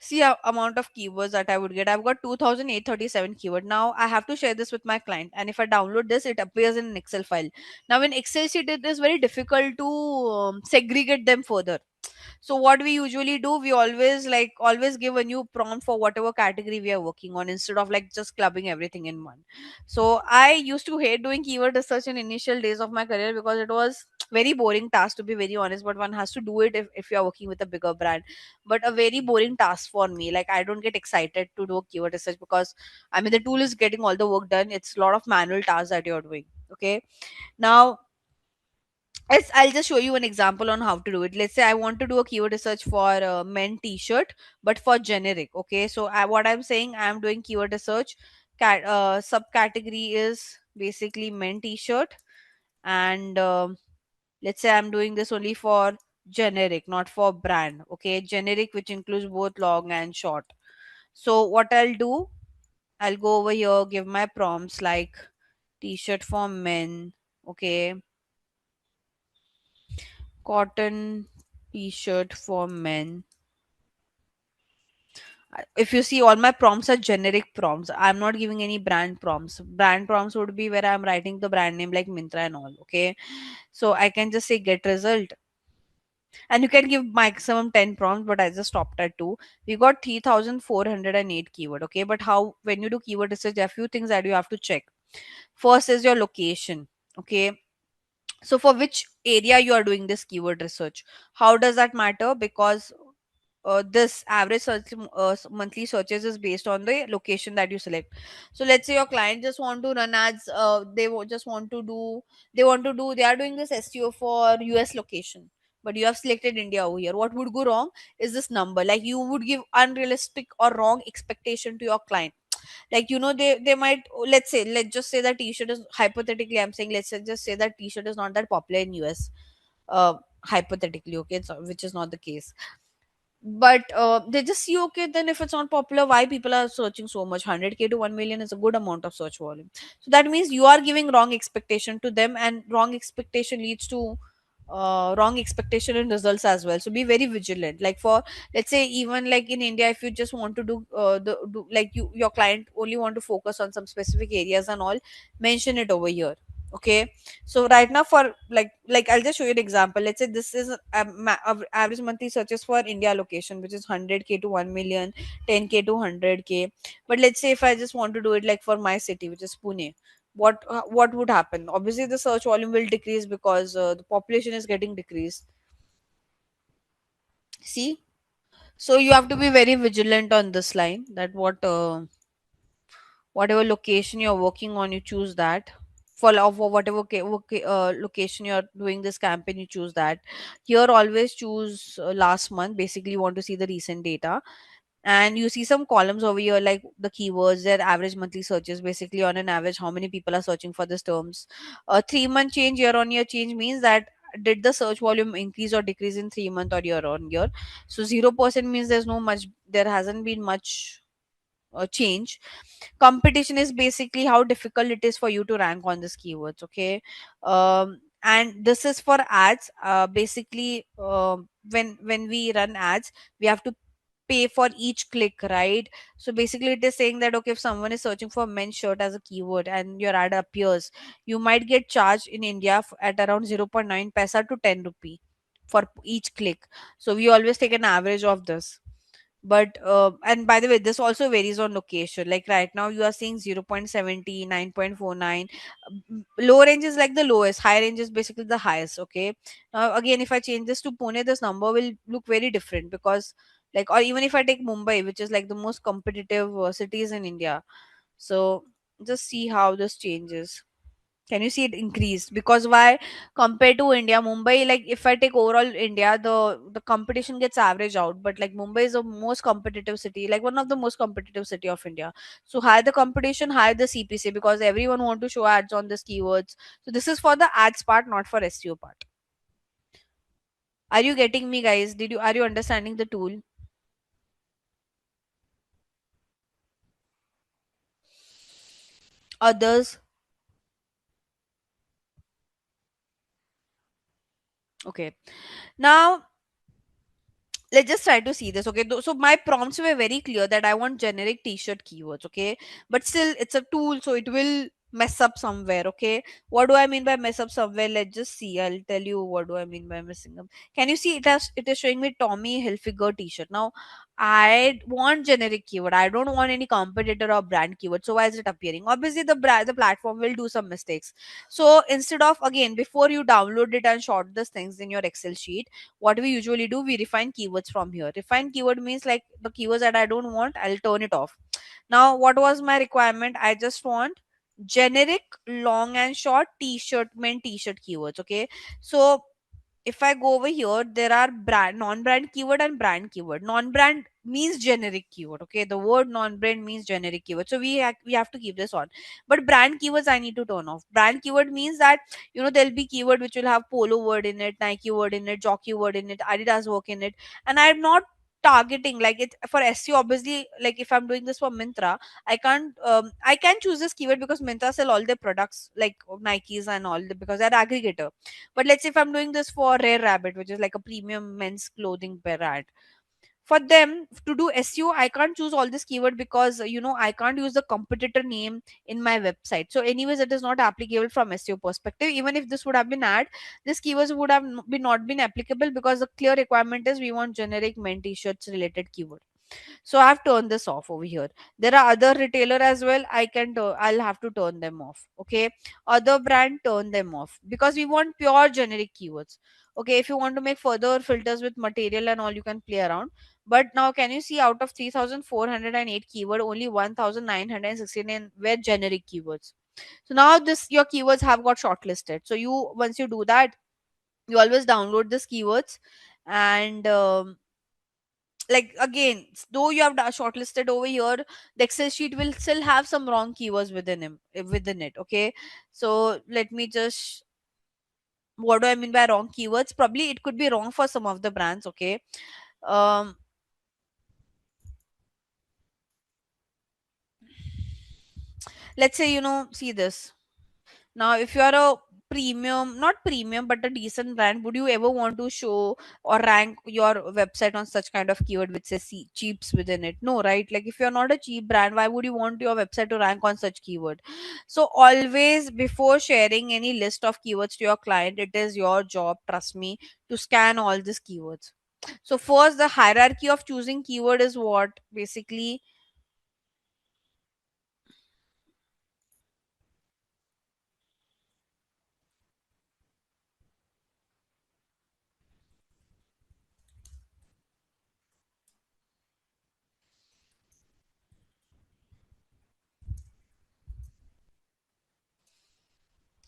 see a amount of keywords that I would get. I've got 2837 keyword. Now I have to share this with my client, and if I download this, it appears in an Excel file. Now in Excel sheet, it is very difficult to segregate them further. So what we usually do, we always give a new prompt for whatever category we are working on, instead of like just clubbing everything in one. So I used to hate doing keyword research in initial days of my career because it was very boring task, to be very honest, but one has to do it if you are working with a bigger brand. But a very boring task for me. Like, I don't get excited to do keyword research because, I mean, the tool is getting all the work done. It's a lot of manual tasks that you're doing. Okay, now I'll just show you an example on how to do it. Let's say I want to do a keyword research for men t-shirt, but for generic. Okay, so what I'm saying, I'm doing keyword research. Subcategory is basically men t-shirt, and let's say I'm doing this only for generic, not for brand. Okay, generic, which includes both long and short. So what I'll do, I'll go over here, give my prompts like t-shirt for men. Okay, cotton t-shirt for men. If you see, all my prompts are generic prompts. I'm not giving any brand prompts. Brand prompts would be where I'm writing the brand name like Mintra and all. Okay, so I can just say get result, and you can give maximum 10 prompts, but I just stopped at 2. We got 3408 keyword. Okay, but how, when you do keyword research, there are few things that you have to check. First is your location. Okay, so for which area you are doing this keyword research, how does that matter? Because this average search, monthly searches is based on the location that you select. So let's say your client just want to run ads, just want to do, they are doing this SEO for US location, but you have selected India over here. What would go wrong is this number, like you would give unrealistic or wrong expectation to your client. Like, they might, let's just say that t-shirt is, hypothetically I'm saying, just say that t-shirt is not that popular in US, uh hypothetically. Okay, so, which is not the case, but they just see, okay, then if it's not popular, why people are searching so much? 100K to 1 million is a good amount of search volume. So that means you are giving wrong expectation to them, and wrong expectation leads to wrong expectation in results as well. So be very vigilant. Like, for, let's say, even like in India, if you just want to like, your client only want to focus on some specific areas and all, mention it over here. Okay, so right now, for like I'll just show you an example. Let's say this is average monthly searches for India location, which is 100K to 1 million, 10K to 100K. But let's say if I just want to do it like for my city, which is Pune, what would happen? Obviously the search volume will decrease because the population is getting decreased. See, so you have to be very vigilant on this line, that whatever location you're working on, you choose that. For whatever location you're doing this campaign, you choose that. Here, always choose last month. Basically, you want to see the recent data, and you see some columns over here like the keywords, their average monthly searches, basically on an average how many people are searching for these terms. A 3 month change, year on year change means that did the search volume increase or decrease in 3 month or year on year. So 0% means there hasn't been much change. Competition is basically how difficult it is for you to rank on these keywords. Okay, and this is for ads. Basically, when we run ads, we have to pay for each click, right? So basically it is saying that, okay, if someone is searching for men's shirt as a keyword and your ad appears, you might get charged in India at around 0.9 paisa to 10 rupee for each click. So we always take an average of this. But and by the way, this also varies on location. Like right now you are seeing 0.70, 9.49. Low range is like the lowest, high range is basically the highest. Okay, now again, if I change this to Pune, this number will look very different, because, like, or even if I take Mumbai, which is like the most competitive cities in India. So just see how this changes. Can you see it increased? Because why? Compared to India, Mumbai, like if I take overall India, the competition gets averaged out. But like Mumbai is the most competitive city, like one of the most competitive city of India. So high the competition, high the CPC, because everyone want to show ads on these keywords. So this is for the ads part, not for SEO part. Are you getting me, guys? Are you understanding the tool? Others? Okay. Now let's just try to see this. Okay, so my prompts were very clear that I want generic t-shirt keywords. Okay, but still it's a tool, so it will mess up somewhere. Okay, what do I mean by mess up somewhere? Let's just see. I'll tell you what do I mean by messing up. Can you see it is showing me Tommy Hilfiger t-shirt. Now I want generic keyword, I don't want any competitor or brand keyword. So why is it appearing? Obviously the platform will do some mistakes. So instead of, again, before you download it and short these things in your Excel sheet, what we usually do, we refine keywords from here. Refine keyword means like the keywords that I don't want, I'll turn it off. Now what was my requirement? I just want generic long and short t-shirt, men t-shirt keywords. Okay, so if I go over here, there are brand, non-brand keyword and brand keyword. Non-brand means generic keyword. Okay, the word non-brand means generic keyword. So we have to keep this on. But brand keywords I need to turn off. Brand keyword means that, there'll be keyword which will have polo word in it, Nike word in it, jockey word in it, Adidas work in it, and I'm not targeting like it for SEO. Obviously, like if I'm doing this for Mintra, I can choose this keyword because Mintra sell all their products like Nikes and all because they're aggregator. But let's say if I'm doing this for Rare Rabbit, which is like a premium men's clothing brand, For them to do SEO, I can't choose all this keyword because I can't use the competitor name in my website. So anyways, it is not applicable from SEO perspective. Even if this would have been add, this keywords would have not been applicable, because the clear requirement is we want generic men t-shirts related keyword. So I've turned this off over here. There are other retailer as well, I'll have to turn them off. Okay, other brand, turn them off, because we want pure generic keywords. Okay, if you want to make further filters with material and all, you can play around. But now, can you see, out of 3408 keyword, only 1969 were generic keywords. So now this your keywords have got shortlisted. So you once you do that, you always download this keywords, and like again, though you have shortlisted over here, the Excel sheet will still have some wrong keywords within it. Okay, so let me just, what do I mean by wrong keywords? Probably it could be wrong for some of the brands. Okay, um let's say, see this. Now, if you are a premium, not premium, but a decent brand, would you ever want to show or rank your website on such kind of keyword which says cheaps within it? No, right? Like, if you're not a cheap brand, why would you want your website to rank on such keyword? So always, before sharing any list of keywords to your client, it is your job, trust me, to scan all these keywords. So first, the hierarchy of choosing keyword is what basically.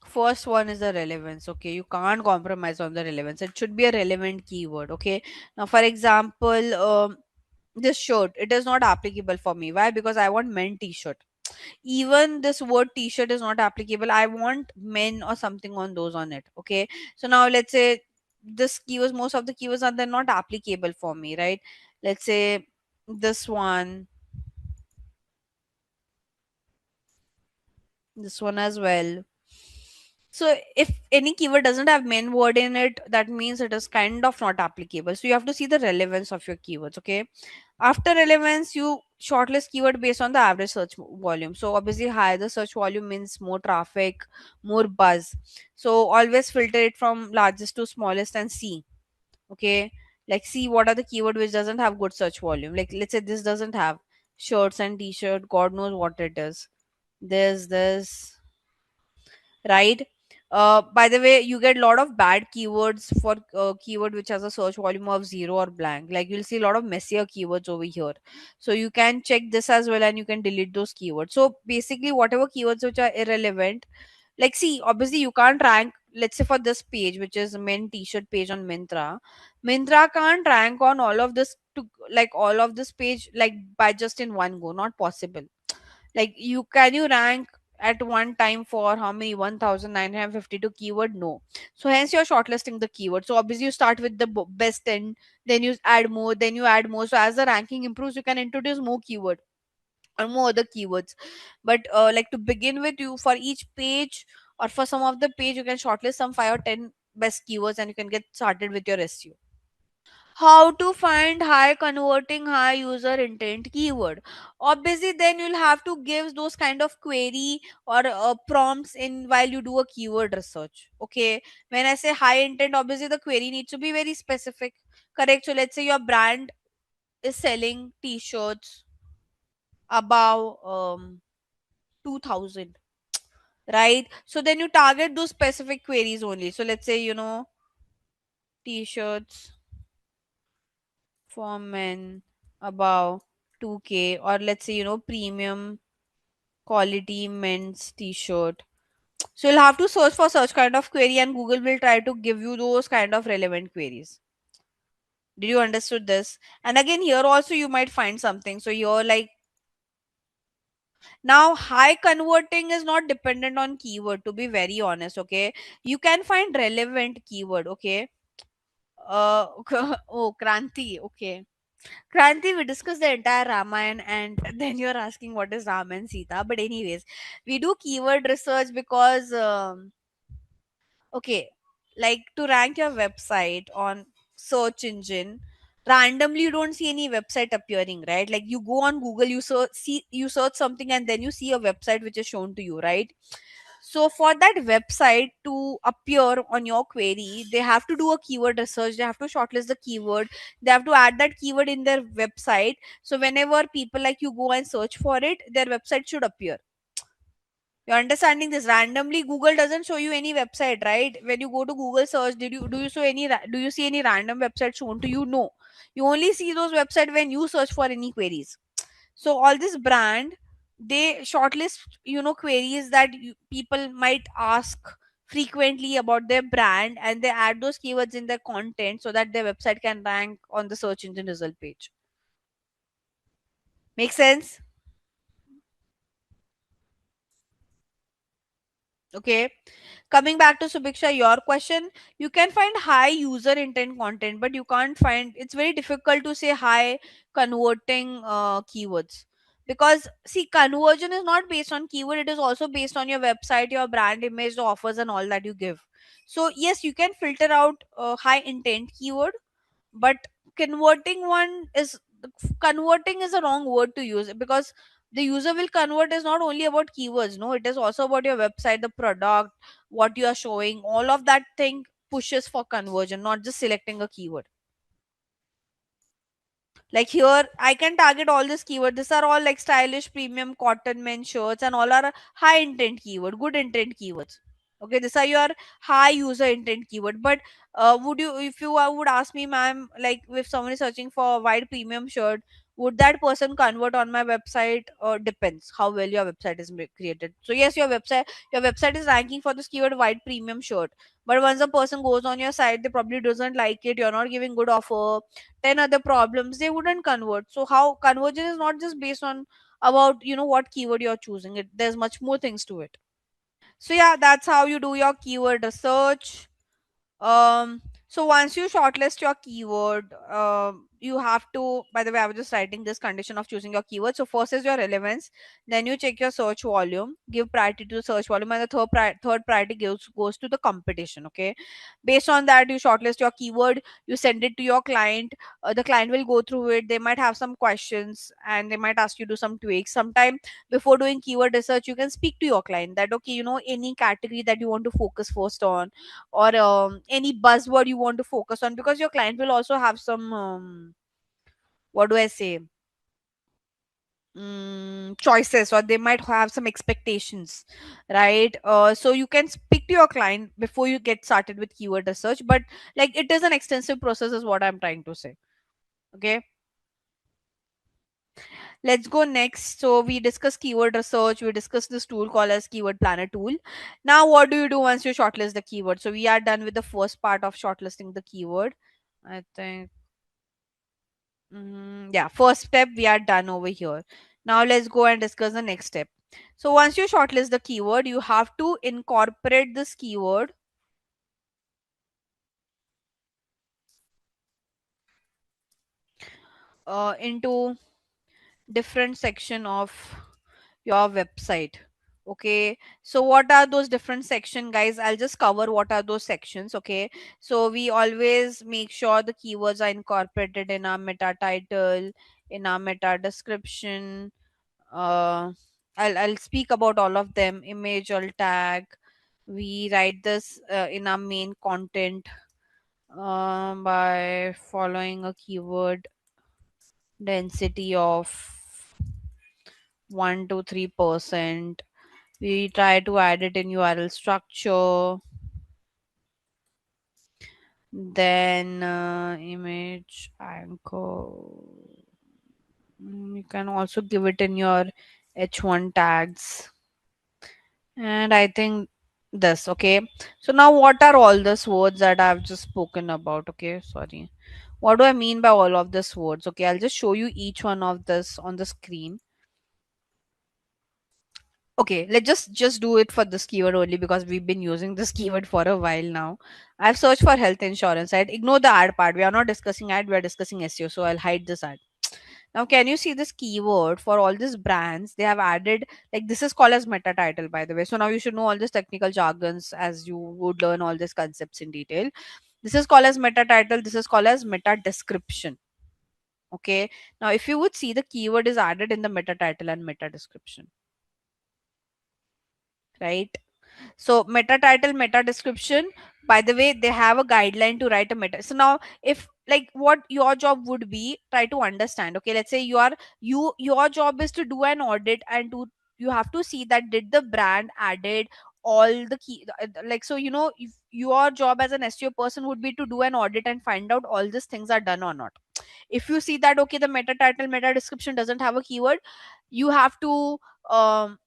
First one is the relevance. Okay, you can't compromise on the relevance. It should be a relevant keyword. Okay, now for example, this shirt, it is not applicable for me. Why? Because I want men t-shirt. Even this word t-shirt is not applicable. I want men or something on those on it. Okay, so now let's say this keywords, most of the keywords are they're not applicable for me, right? Let's say this one as well. So if any keyword doesn't have main word in it, that means it is kind of not applicable. So you have to see the relevance of your keywords. Okay. After relevance, you shortlist keyword based on the average search volume. So obviously, higher the search volume means more traffic, more buzz. So always filter it from largest to smallest and see. Okay. Like, see what are the keyword which doesn't have good search volume. Like, let's say this doesn't have shirts and t-shirt. God knows what it is. There's this, right? By the way, you get a lot of bad keywords for keyword which has a search volume of zero or blank. Like, you'll see a lot of messier keywords over here. So you can check this as well, and you can delete those keywords. So basically, whatever keywords which are irrelevant, like, see, obviously you can't rank. Let's say for this page, which is men t-shirt page on Mintra can't rank on all of this to like all of this page like by just in one go. Not possible. Like, you rank at one time for how many 1952 keyword? No. So hence you're shortlisting the keyword. So obviously you start with the best 10, then you add more, then you add more. So as the ranking improves, you can introduce more keyword or more other keywords. But like, to begin with, you for each page or for some of the page, you can shortlist some 5 or 10 best keywords, and you can get started with your SEO. How to find high converting, high user intent keyword? Obviously, then you'll have to give those kind of query or prompts in while you do a keyword research. Okay, when I say high intent, obviously the query needs to be very specific. Correct. So let's say your brand is selling t-shirts above 2000, right? So then you target those specific queries only. So let's say, t-shirts for men above 2K, or let's say, premium quality men's t-shirt. So you'll have to search for such kind of query, and Google will try to give you those kind of relevant queries. Did you understood this? And again, here also you might find something. So you're like, now high converting is not dependent on keyword, to be very honest. Okay, you can find relevant keyword. Okay, oh, Kranti. Okay, Kranti, we discussed the entire Ramayana, and then you're asking what is Ram and Sita. But anyways, we do keyword research because okay, like, to rank your website on search engine, randomly you don't see any website appearing, right? Like you go on Google, you search something and then you see a website which is shown to you, right? So for that website to appear on your query, they have to do a keyword research, they have to shortlist the keyword, they have to add that keyword in their website. So whenever people like you go and search for it, their website should appear. You're understanding this? Randomly Google doesn't show you any website, right? When you go to Google search, do you see any random website shown to you? No. You only see those website when you search for any queries. So all this brand, they shortlist, queries that people might ask frequently about their brand, and they add those keywords in their content so that their website can rank on the search engine result page. Make sense? Okay. Coming back to Subiksha, your question, you can find high user intent content, but you can't find, it's very difficult to say high converting keywords. Because see, conversion is not based on keyword, it is also based on your website, your brand image, the offers, and all that you give. So yes, you can filter out high intent keyword, but converting one is converting is a wrong word to use, because the user will convert is not only about keywords, no, it is also about your website, the product, what you are showing, all of that thing pushes for conversion, not just selecting a keyword. Like here, I can target all this keyword. These are all like stylish, premium, cotton men shirts, and all are high intent keyword, good intent keywords. Okay, these are your high user intent keyword. But would you, if you would ask me, ma'am, like if someone is searching for a white premium shirt, would that person convert on my website? Depends how well your website is created. So yes, your website is ranking for this keyword white premium shirt. But once a person goes on your site, they probably doesn't like it. You're not giving good offer, 10 other problems, they wouldn't convert. So how conversion is not just based on about what keyword you're choosing, it there's much more things to it. So yeah, that's how you do your keyword research. So once you shortlist your keyword, you have to, by the way, I was just writing this condition of choosing your keyword. So first is your relevance, then you check your search volume, give priority to the search volume, and the third priority goes to the competition. Okay, based on that, you shortlist your keyword, you send it to your client. The client will go through it, they might have some questions, and they might ask you to do some tweaks. Sometime before doing keyword research, you can speak to your client that, okay, any category that you want to focus first on, or any buzzword you want to focus on, because your client will also have some what do I say, choices, or they might have some expectations, right? So you can speak to your client before you get started with keyword research, but like it is an extensive process is what I'm trying to say. Okay, let's go next. So we discussed keyword research, we discussed this tool called as keyword planner tool. Now what do you do once you shortlist the keyword? So we are done with the first part of shortlisting the keyword, I think. Yeah, first step we are done over here. Now let's go and discuss the next step. So once you shortlist the keyword, you have to incorporate this keyword into different section of your website. Okay, so what are those different section, guys? I'll just cover what are those sections. Okay, so we always make sure the keywords are incorporated in our meta title, in our meta description. I'll speak about all of them. Image alt tag, we write this in our main content by following a keyword density of 1 to 3%. We try to add it in URL structure. Then image anchor. You can also give it in your h1 tags. And I think this, okay. So now what are all these words that I've just spoken about? Okay, sorry. What do I mean by all of these words? Okay, I'll just show you each one of this on the screen. Okay, let's just do it for this keyword only, because we've been using this keyword for a while now. I've searched for health insurance. I'd ignore the ad part. We are not discussing ad, we are discussing SEO. So I'll hide this ad. Now, can you see this keyword for all these brands? They have added, like, this is called as meta title, by the way. So now you should know all these technical jargons as you would learn all these concepts in detail. This is called as meta title. This is called as meta description. Okay. Now, if you would see, the keyword is added in the meta title and meta description, right? So meta title, meta description, by the way, they have a guideline to write a meta. So now, if like what your job would be, try to understand. Okay, let's say your job is to do an audit and to you have to see that did the brand added all the key like, so if your job as an SEO person would be to do an audit and find out all these things are done or not. If you see that okay, the meta title, meta description doesn't have a keyword, you have to um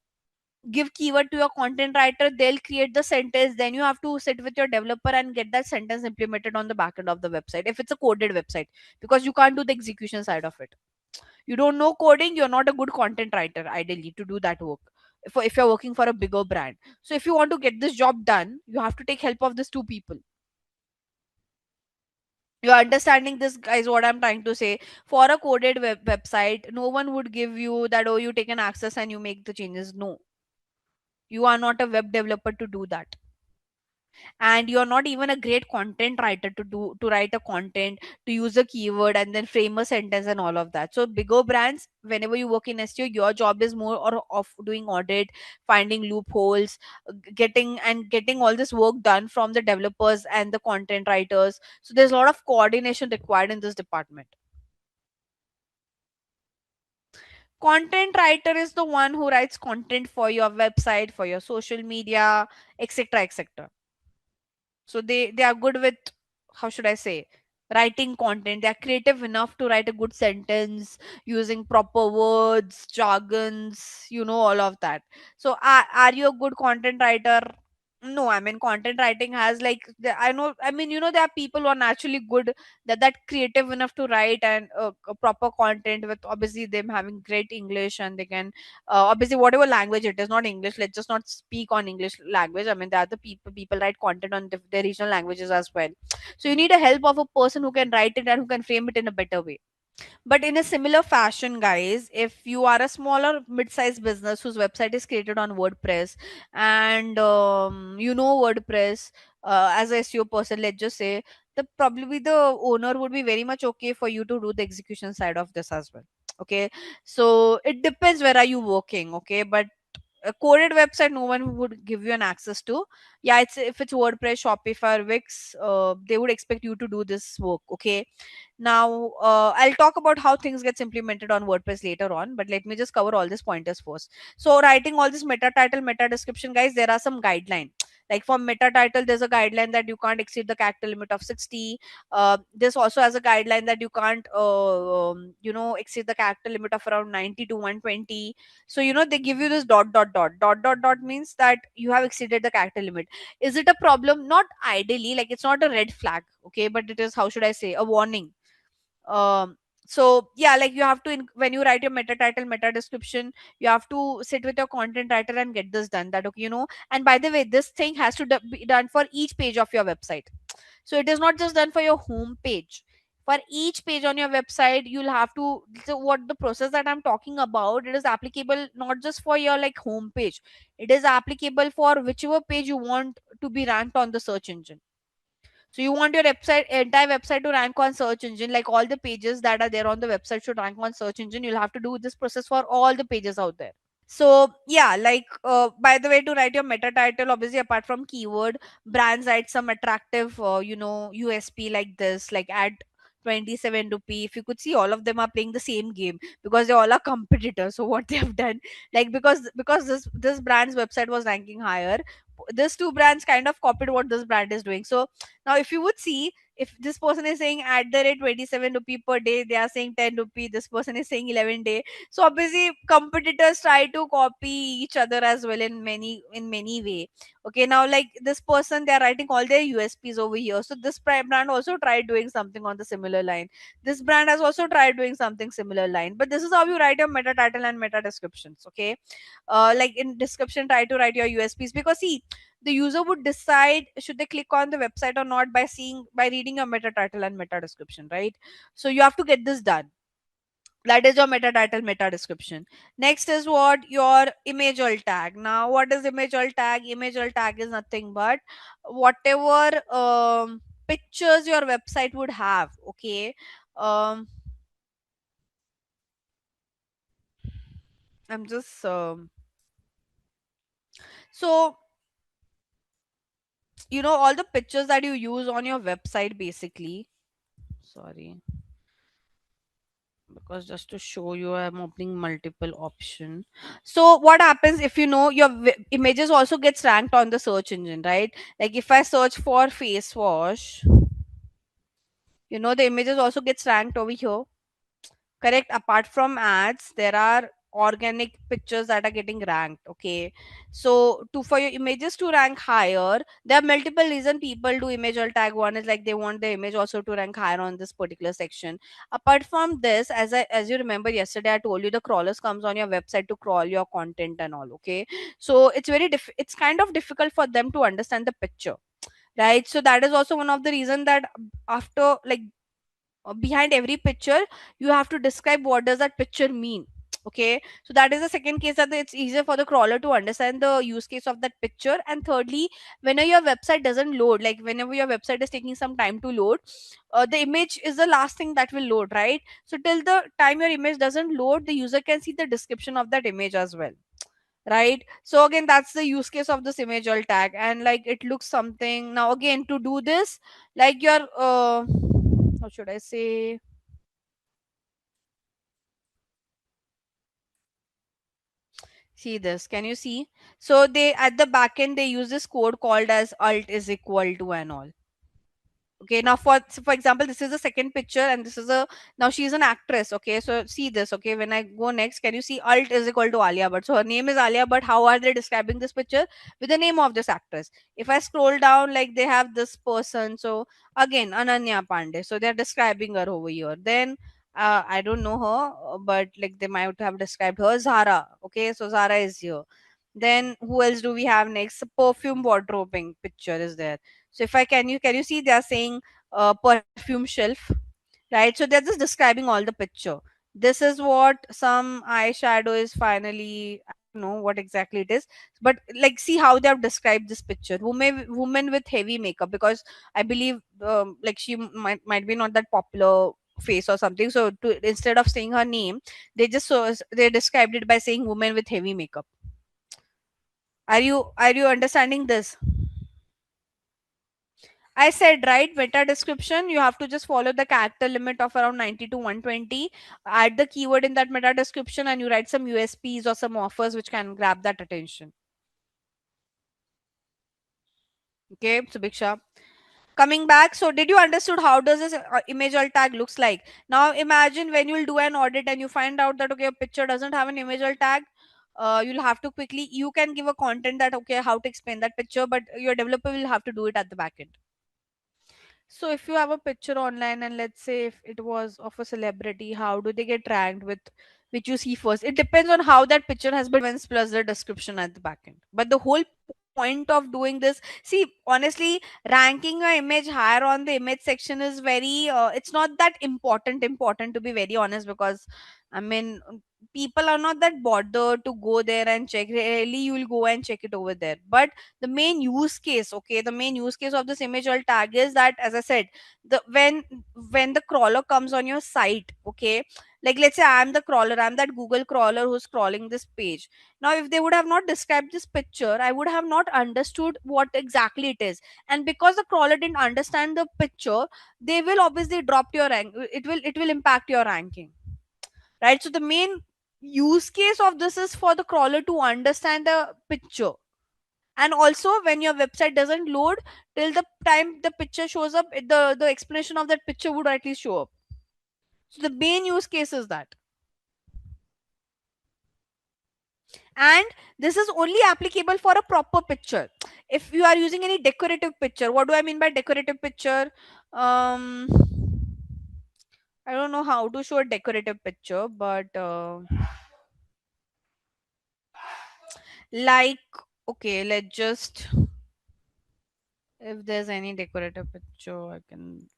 give keyword to your content writer, they'll create the sentence, then you have to sit with your developer and get that sentence implemented on the back end of the website if it's a coded website, because you can't do the execution side of it. You don't know coding, you're not a good content writer ideally to do that work, if you're working for a bigger brand. So if you want to get this job done, you have to take help of these two people. You're understanding this, guys, what I'm trying to say? For a coded website, no one would give you that, oh, you take an access and you make the changes. No, you are not a web developer to do that, and you're not even a great content writer to write a content, to use a keyword and then frame a sentence and all of that. So bigger brands, whenever you work in SEO, your job is more or of doing audit, finding loopholes, getting all this work done from the developers and the content writers. So there's a lot of coordination required in this department. Content writer is the one who writes content for your website, for your social media, etc, etc. So they are good with, how should I say, writing content. They are creative enough to write a good sentence using proper words, jargons, all of that. So are you a good content writer? No, I mean, content writing has like I know, I mean, there are people who are naturally good, that creative enough to write and proper content, with obviously them having great English, and they can obviously whatever language it is, not English, let's just not speak on English language. I mean, there are the people write content on their regional languages as well. So you need a help of a person who can write it and who can frame it in a better way. But in a similar fashion, guys, if you are a smaller mid-sized business whose website is created on WordPress, and WordPress, as a SEO person, let's just say, probably the owner would be very much okay for you to do the execution side of this as well. Okay, so it depends where are you working. Okay, but a coded website, no one would give you an access to. Yeah, it's if it's WordPress, Shopify, Wix, they would expect you to do this work. Okay, now, I'll talk about how things gets implemented on WordPress later on, but let me just cover all these pointers first. So, writing all this meta title, meta description, guys, there are some guidelines. Like for meta title, there's a guideline that you can't exceed the character limit of 60. This also has a guideline that you can't, exceed the character limit of around 90 to 120. So, they give you this dot, dot, dot. Dot, dot, dot means that you have exceeded the character limit. Is it a problem? Not ideally, like it's not a red flag, okay, but it is, how should I say, a warning. So yeah, like you have to when you write your meta title, meta description, you have to sit with your content writer and get this done, that okay, and by the way, this thing has to be done for each page of your website. So it is not just done for your home page. For each page on your website, you'll have to, so what the process that I'm talking about, it is applicable not just for your like home page, it is applicable for whichever page you want to be ranked on the search engine. So you want your entire website to rank on search engine, like all the pages that are there on the website should rank on search engine. You'll have to do this process for all the pages out there. So yeah, like by the way, to write your meta title, obviously apart from keyword, brands write some attractive USP like this, like add 27 rupee. If you could see, all of them are playing the same game because they all are competitors. So what they have done, like, because this brand's website was ranking higher, this two brands kind of copied what this brand is doing. So now if you would see, if this person is saying at the rate 27 rupee per day, they are saying 10 rupee, this person is saying 11 day. So obviously competitors try to copy each other as well in many way. Okay, now like this person, they are writing all their USPs over here, so this brand also tried doing something on the similar line. This brand has also tried doing something similar line. But this is how you write your meta title and meta descriptions. Okay, like in description, try to write your USPs, because see, the user would decide should they click on the website or not by reading your meta title and meta description, right? So you have to get this done. That is your meta title, meta description. Next is what? Your image alt tag. Now what is image alt tag? Image alt tag is nothing but whatever pictures your website would have. Okay, um I'm just so all the pictures that you use on your website basically. Sorry, because just to show you, I'm opening multiple option. So what happens if your images also gets ranked on the search engine, right? Like if I search for face wash, the images also gets ranked over here. Correct. Apart from ads, there are organic pictures that are getting ranked. Okay, so to for your images to rank higher, there are multiple reason people do image alt tag. One is like they want the image also to rank higher on this particular section. Apart from this, as you remember yesterday, I told you the crawlers comes on your website to crawl your content and all. Okay, so it's kind of difficult for them to understand the picture, right? So that is also one of the reason that after like behind every picture you have to describe what does that picture mean. Okay, so that is the second case, that it's easier for the crawler to understand the use case of that picture. And thirdly, whenever your website doesn't load, like whenever your website is taking some time to load, the image is the last thing that will load, right? So till the time your image doesn't load, the user can see the description of that image as well, right? So again, that's the use case of this image alt tag. And like it looks something. Now again, to do this, like your how should I say, see this, can you see? So they at the back end they use this code called as alt is equal to and all. Okay, now for example, this is the second picture, and this is a now she's an actress. Okay, so see this. Okay, when I go next, can you see alt is equal to Alia Bhatt? So her name is Alia Bhatt. How are they describing this picture? With the name of this actress. If I scroll down, like they have this person. So again, Ananya Pandey. So they're describing her over here. Then I don't know her, but like they might have described her, Zara. Okay, so Zara is here. Then who else do we have next? Perfume wardrobing picture is there. So if I can you see they are saying perfume shelf, right? So they're just describing all the picture. This is what some eyeshadow is finally. I don't know what exactly it is, but like see how they have described this picture. Woman with heavy makeup, because I believe like she might be not that popular face or something. So instead of saying her name, they described it by saying woman with heavy makeup. Are you understanding this? I said, right, meta description, you have to just follow the character limit of around 90 to 120. Add the keyword in that meta description and you write some USPs or some offers which can grab that attention. Okay, so Biksha. Coming back, so did you understood how does this image alt tag looks like? Now imagine when you'll do an audit and you find out that okay, a picture doesn't have an image alt tag. You'll have to quickly, you can give a content that okay, how to explain that picture, but your developer will have to do it at the back end. So if you have a picture online and let's say if it was of a celebrity, how do they get ranked with which you see first? It depends on how that picture has been plus the description at the back end. But the whole point of doing this, see, honestly, ranking a image higher on the image section is very it's not that important to be very honest, because I mean people are not that bothered to go there and check. Really, you will go and check it over there. But the main use case, okay, the main use case of this image alt tag is that, as I said, the when the crawler comes on your site, okay, like let's say I'm the crawler, I'm that Google crawler who's crawling this page. Now if they would have not described this picture, I would have not understood what exactly it is. And because the crawler didn't understand the picture, they will obviously drop your rank. It will impact your ranking, right? So the main use case of this is for the crawler to understand the picture. And also when your website doesn't load, till the time the picture shows up, the explanation of that picture would at least show up. So the main use case is that. And this is only applicable for a proper picture. If you are using any decorative picture, what do I mean by decorative picture? um I don't know how to show a decorative picture, but like, okay, let's just, if there's any decorative picture I can,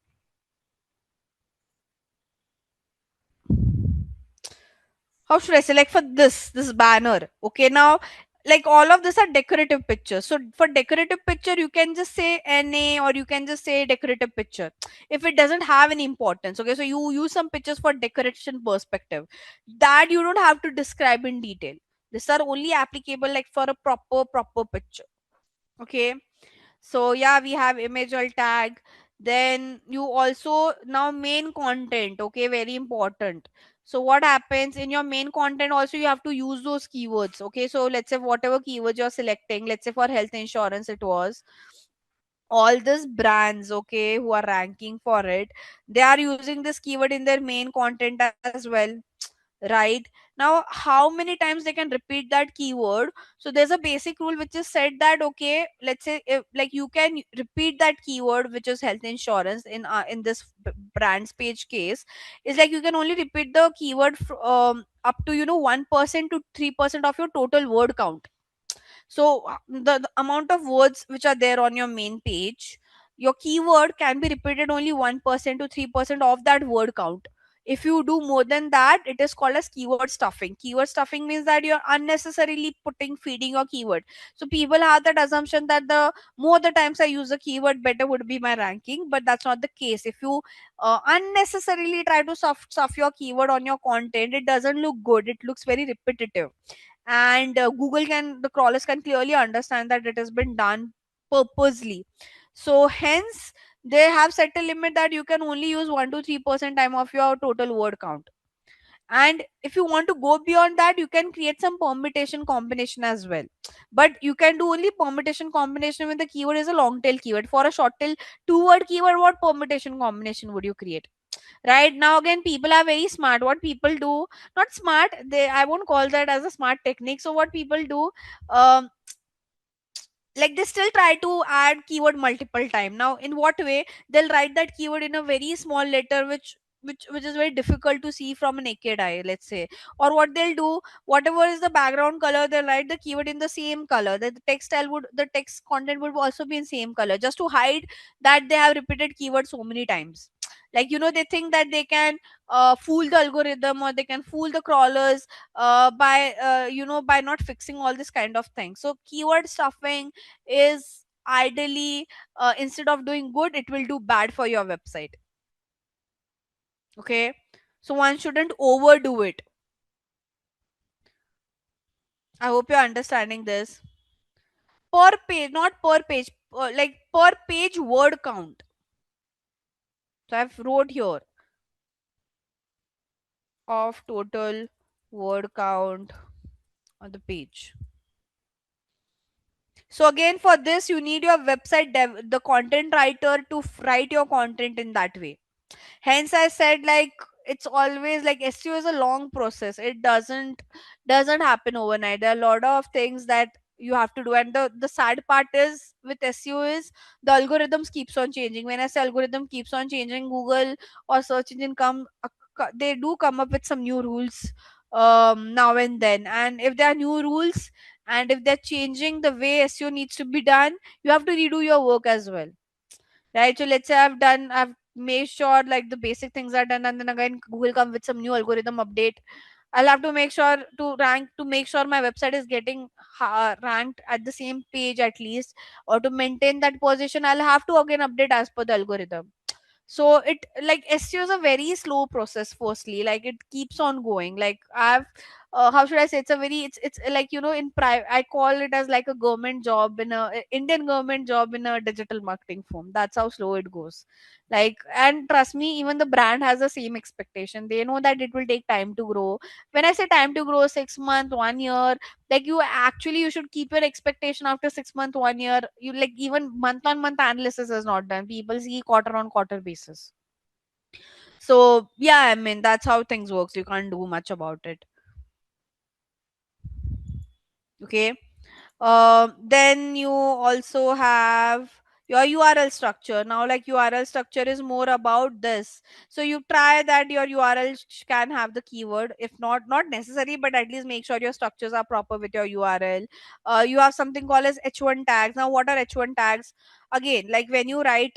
how should I say, like for this banner, okay. Now Like all of this are decorative pictures. So for decorative picture you can just say na, or you can just say decorative picture if it doesn't have any importance. Okay, so you use some pictures for decoration perspective that you don't have to describe in detail. These are only applicable like for a proper picture. Okay, so yeah, we have image alt tag. Then you also now main content. Okay, very important. So what happens in your main content also, you have to use those keywords. Okay, so let's say whatever keywords you're selecting, let's say for health insurance it was, all these brands, okay, who are ranking for it, they are using this keyword in their main content as well, right? Now how many times they can repeat that keyword? So there's a basic rule which is said that, okay, let's say if, like, you can repeat that keyword which is health insurance in this brand's page case, is like you can only repeat the keyword up to 1% to 3% of your total word count. So the amount of words which are there on your main page, your keyword can be repeated only 1% to 3% of that word count. If you do more than that, it is called as keyword stuffing. Keyword stuffing means that you're unnecessarily feeding your keyword. So people have that assumption that the more the times I use a keyword, better would be my ranking, but that's not the case. If you unnecessarily try to stuff your keyword on your content, it doesn't look good. It looks very repetitive, and the crawlers can clearly understand that it has been done purposely. So hence they have set a limit that you can only use 1 to 3% time of your total word count. And if you want to go beyond that, you can create some permutation combination as well, but you can do only permutation combination when the keyword is a long tail keyword. For a short tail two word keyword, what permutation combination would you create? Right now again, people are very smart. What people do, not smart, they, I won't call that as a smart technique. So what people do, um, like they still try to add keyword multiple time. Now in what way? They'll write that keyword in a very small letter, which is very difficult to see from a naked eye, let's say. Or what they'll do, whatever is the background color, they'll write the keyword in the same color, that the text content would also be in same color, just to hide that they have repeated keyword so many times. Like they think that they can fool the algorithm, or they can fool the crawlers by by not fixing all this kind of things. So keyword stuffing is ideally, instead of doing good, it will do bad for your website. Okay, so one shouldn't overdo it. I hope you're understanding this. Per page, not per page, like per page word count. So I've wrote here of total word count on the page. So again, for this you need your website the content writer to write your content in that way. Hence I said, like, it's always like SEO is a long process. It doesn't happen overnight. There are a lot of things that you have to do, and the sad part is with SEO is the algorithms keeps on changing. When I say algorithm keeps on changing, Google or search engine they do come up with some new rules now and then. And if there are new rules, and if they're changing the way SEO needs to be done, you have to redo your work as well, right? So let's say I've made sure like the basic things are done, and then again Google come with some new algorithm update. I'll have to make sure to make sure my website is getting ranked at the same page at least, or to maintain that position I'll have to again update as per the algorithm. So it, like, SEO is a very slow process. Firstly, like, it keeps on going. Like, I've how should I say, it's a very, it's like, in private, I call it as like a government job in a Indian government job in a digital marketing firm. That's how slow it goes. Like, and trust me, even the brand has the same expectation. They know that it will take time to grow. When I say time to grow, 6 months, 1 year, like, you should keep your expectation after 6 months, 1 year. You, like, even month on month analysis is not done. People see quarter on quarter basis. So yeah, I mean, that's how things works. You can't do much about it. Okay. Then you also have your URL structure. Now, like, URL structure is more about this. So you try that your URL can have the keyword. If not necessary, but at least make sure your structures are proper with your URL. You have something called as H1 tags. Now, what are H1 tags? Again, like, when you write,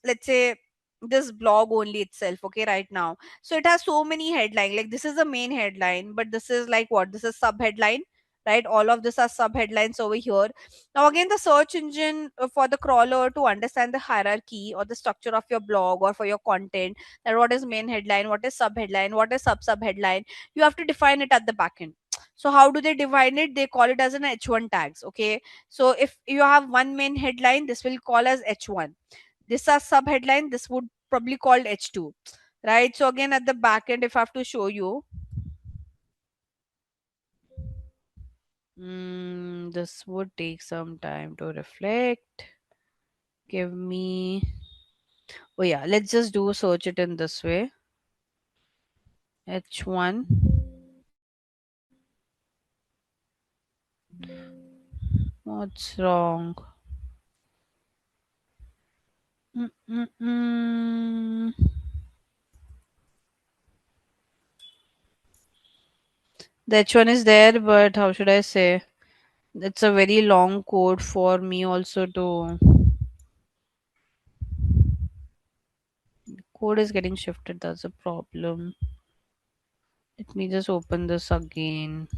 let's say, this blog only itself, okay, right now. So it has so many headline. Like, this is the main headline, but this is like what? This is sub headline, right? All of this are sub headlines over here. Now again, the search engine, for the crawler to understand the hierarchy or the structure of your blog or for your content, that what is main headline, what is sub headline, what is sub headline, you have to define it at the back end. So how do they define it? They call it as an h1 tags. Okay, so if you have one main headline, this will call as h1. This are sub headline, this would probably called h2, right? So again, at the back end, if I have to show you, this would take some time to reflect. Give me, oh yeah, let's just do search it in this way. H1. What's wrong? Mm-mm-mm. The H1 is there, but how should I say? It's a very long code for me also to. Code is getting shifted. That's a problem. Let me just open this again.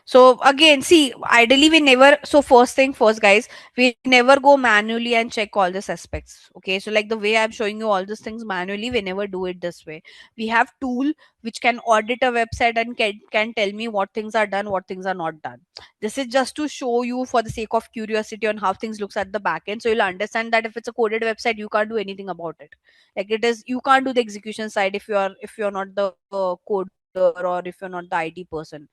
So again, see, ideally we never, so first thing first, guys, we never go manually and check all these aspects. Okay, so like the way I'm showing you all these things manually, we never do it this way. We have tool which can audit a website and can tell me what things are done, what things are not done. This is just to show you for the sake of curiosity on how things looks at the back end, so you'll understand that if it's a coded website, you can't do anything about it. Like it is, you can't do the execution side if you're not the coder or if you're not the IT person.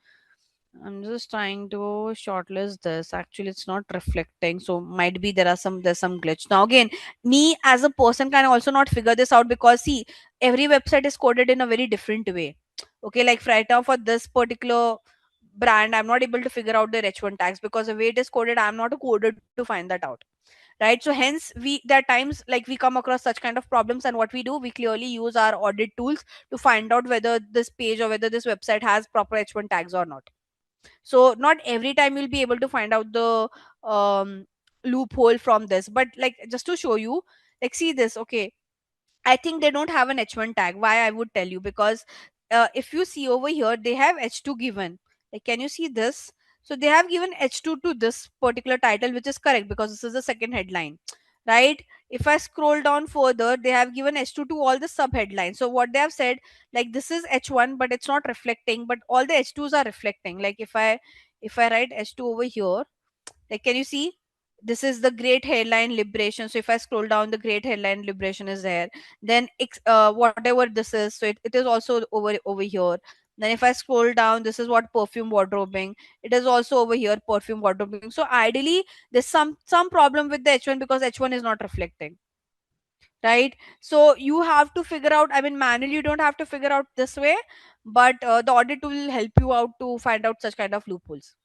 I'm just trying to shortlist this. Actually, it's not reflecting. So might be there's some glitch. Now again, me as a person can also not figure this out because see, every website is coded in a very different way. Okay, like right now for this particular brand, I'm not able to figure out their H1 tags because the way it is coded, I'm not a coder to find that out. Right. So hence we there are times like we come across such kind of problems, and what we do, we clearly use our audit tools to find out whether this page or whether this website has proper H1 tags or not. So not every time you'll be able to find out the loophole from this, but like just to show you, like see this. Okay, I think they don't have an H1 tag. Why I would tell you, because if you see over here, they have H2 given. Like, can you see this? So they have given H2 to this particular title, which is correct because this is the second headline, right? If I scroll down further, they have given H2 to all the sub headlines. So what they have said, like this is H1, but it's not reflecting, but all the H2s are reflecting. Like if I write H2 over here, like, can you see? This is the great headline liberation. So if I scroll down, the great headline liberation is there. Then whatever this is, so it is also over here. Then if I scroll down, this is what perfume wardrobing. It is also over here, perfume wardrobing. So ideally, there's some problem with the H1 because H1 is not reflecting, right? So you have to figure out. I mean, manually you don't have to figure out this way, but the audit will help you out to find out such kind of loopholes.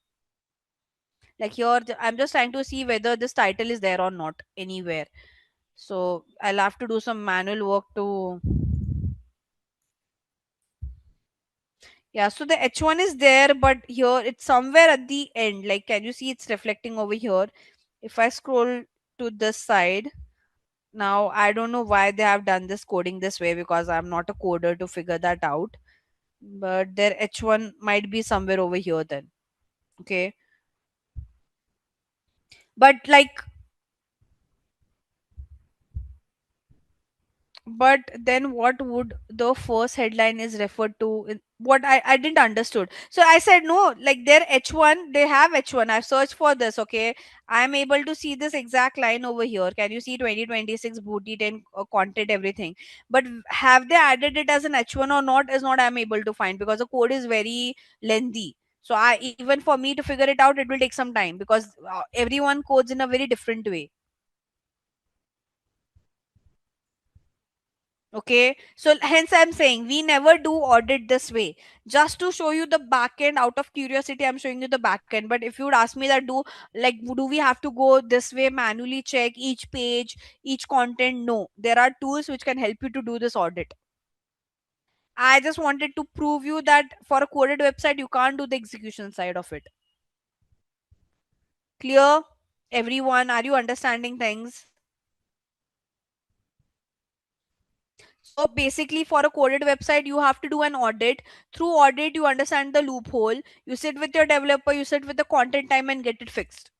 Like here, I'm just trying to see whether this title is there or not anywhere. So I'll have to do some manual work to. Yeah, so the H1 is there, but here it's somewhere at the end. Like, can you see it's reflecting over here? If I scroll to this side, now I don't know why they have done this coding this way because I'm not a coder to figure that out. But their H1 might be somewhere over here then. Okay. But like, but then what would the first headline is referred to what I didn't understood. So I said no, like their H1, they have H1. I've searched for this. Okay, I'm able to see this exact line over here. Can you see 2026 booty 10 content everything? But have they added it as an H1 or not is not I'm able to find because the code is very lengthy. So I, even for me to figure it out, it will take some time because everyone codes in a very different way. Okay, so hence I'm saying we never do audit this way. Just to show you the back end, out of curiosity, I'm showing you the back end. But if you would ask me that do we have to go this way, manually check each page, each content? No, there are tools which can help you to do this audit. I just wanted to prove you that for a coded website, you can't do the execution side of it. Clear, everyone? Are you understanding things? So basically, for a coded website, you have to do an audit. Through audit, you understand the loophole. You sit with your developer, you sit with the content time and get it fixed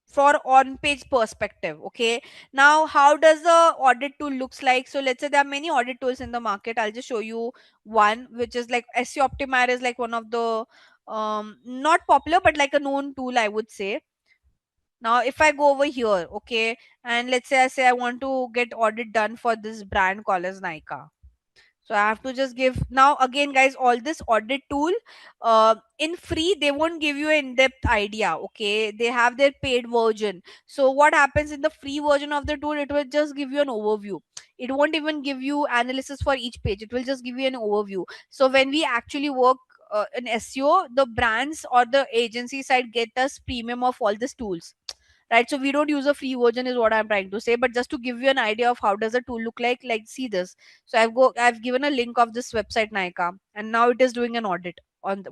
for on page perspective. Okay, now how does the audit tool looks like? So let's say there are many audit tools in the market. I'll just show you one, which is like SEO Optimizer is like one of the not popular but like a known tool, I would say. Now if I go over here, okay, and let's say I want to get audit done for this brand called as Nika. So I have to just give now again, guys, all this audit tool in free, they won't give you an in-depth idea. Okay, they have their paid version. So what happens in the free version of the tool, it will just give you an overview. It won't even give you analysis for each page. It will just give you an overview. So when we actually work in SEO, the brands or the agency side get us premium of all these tools, right? So we don't use a free version is what I'm trying to say, but just to give you an idea of how does a tool look like see this. So I've given a link of this website Nika, and now it is doing an audit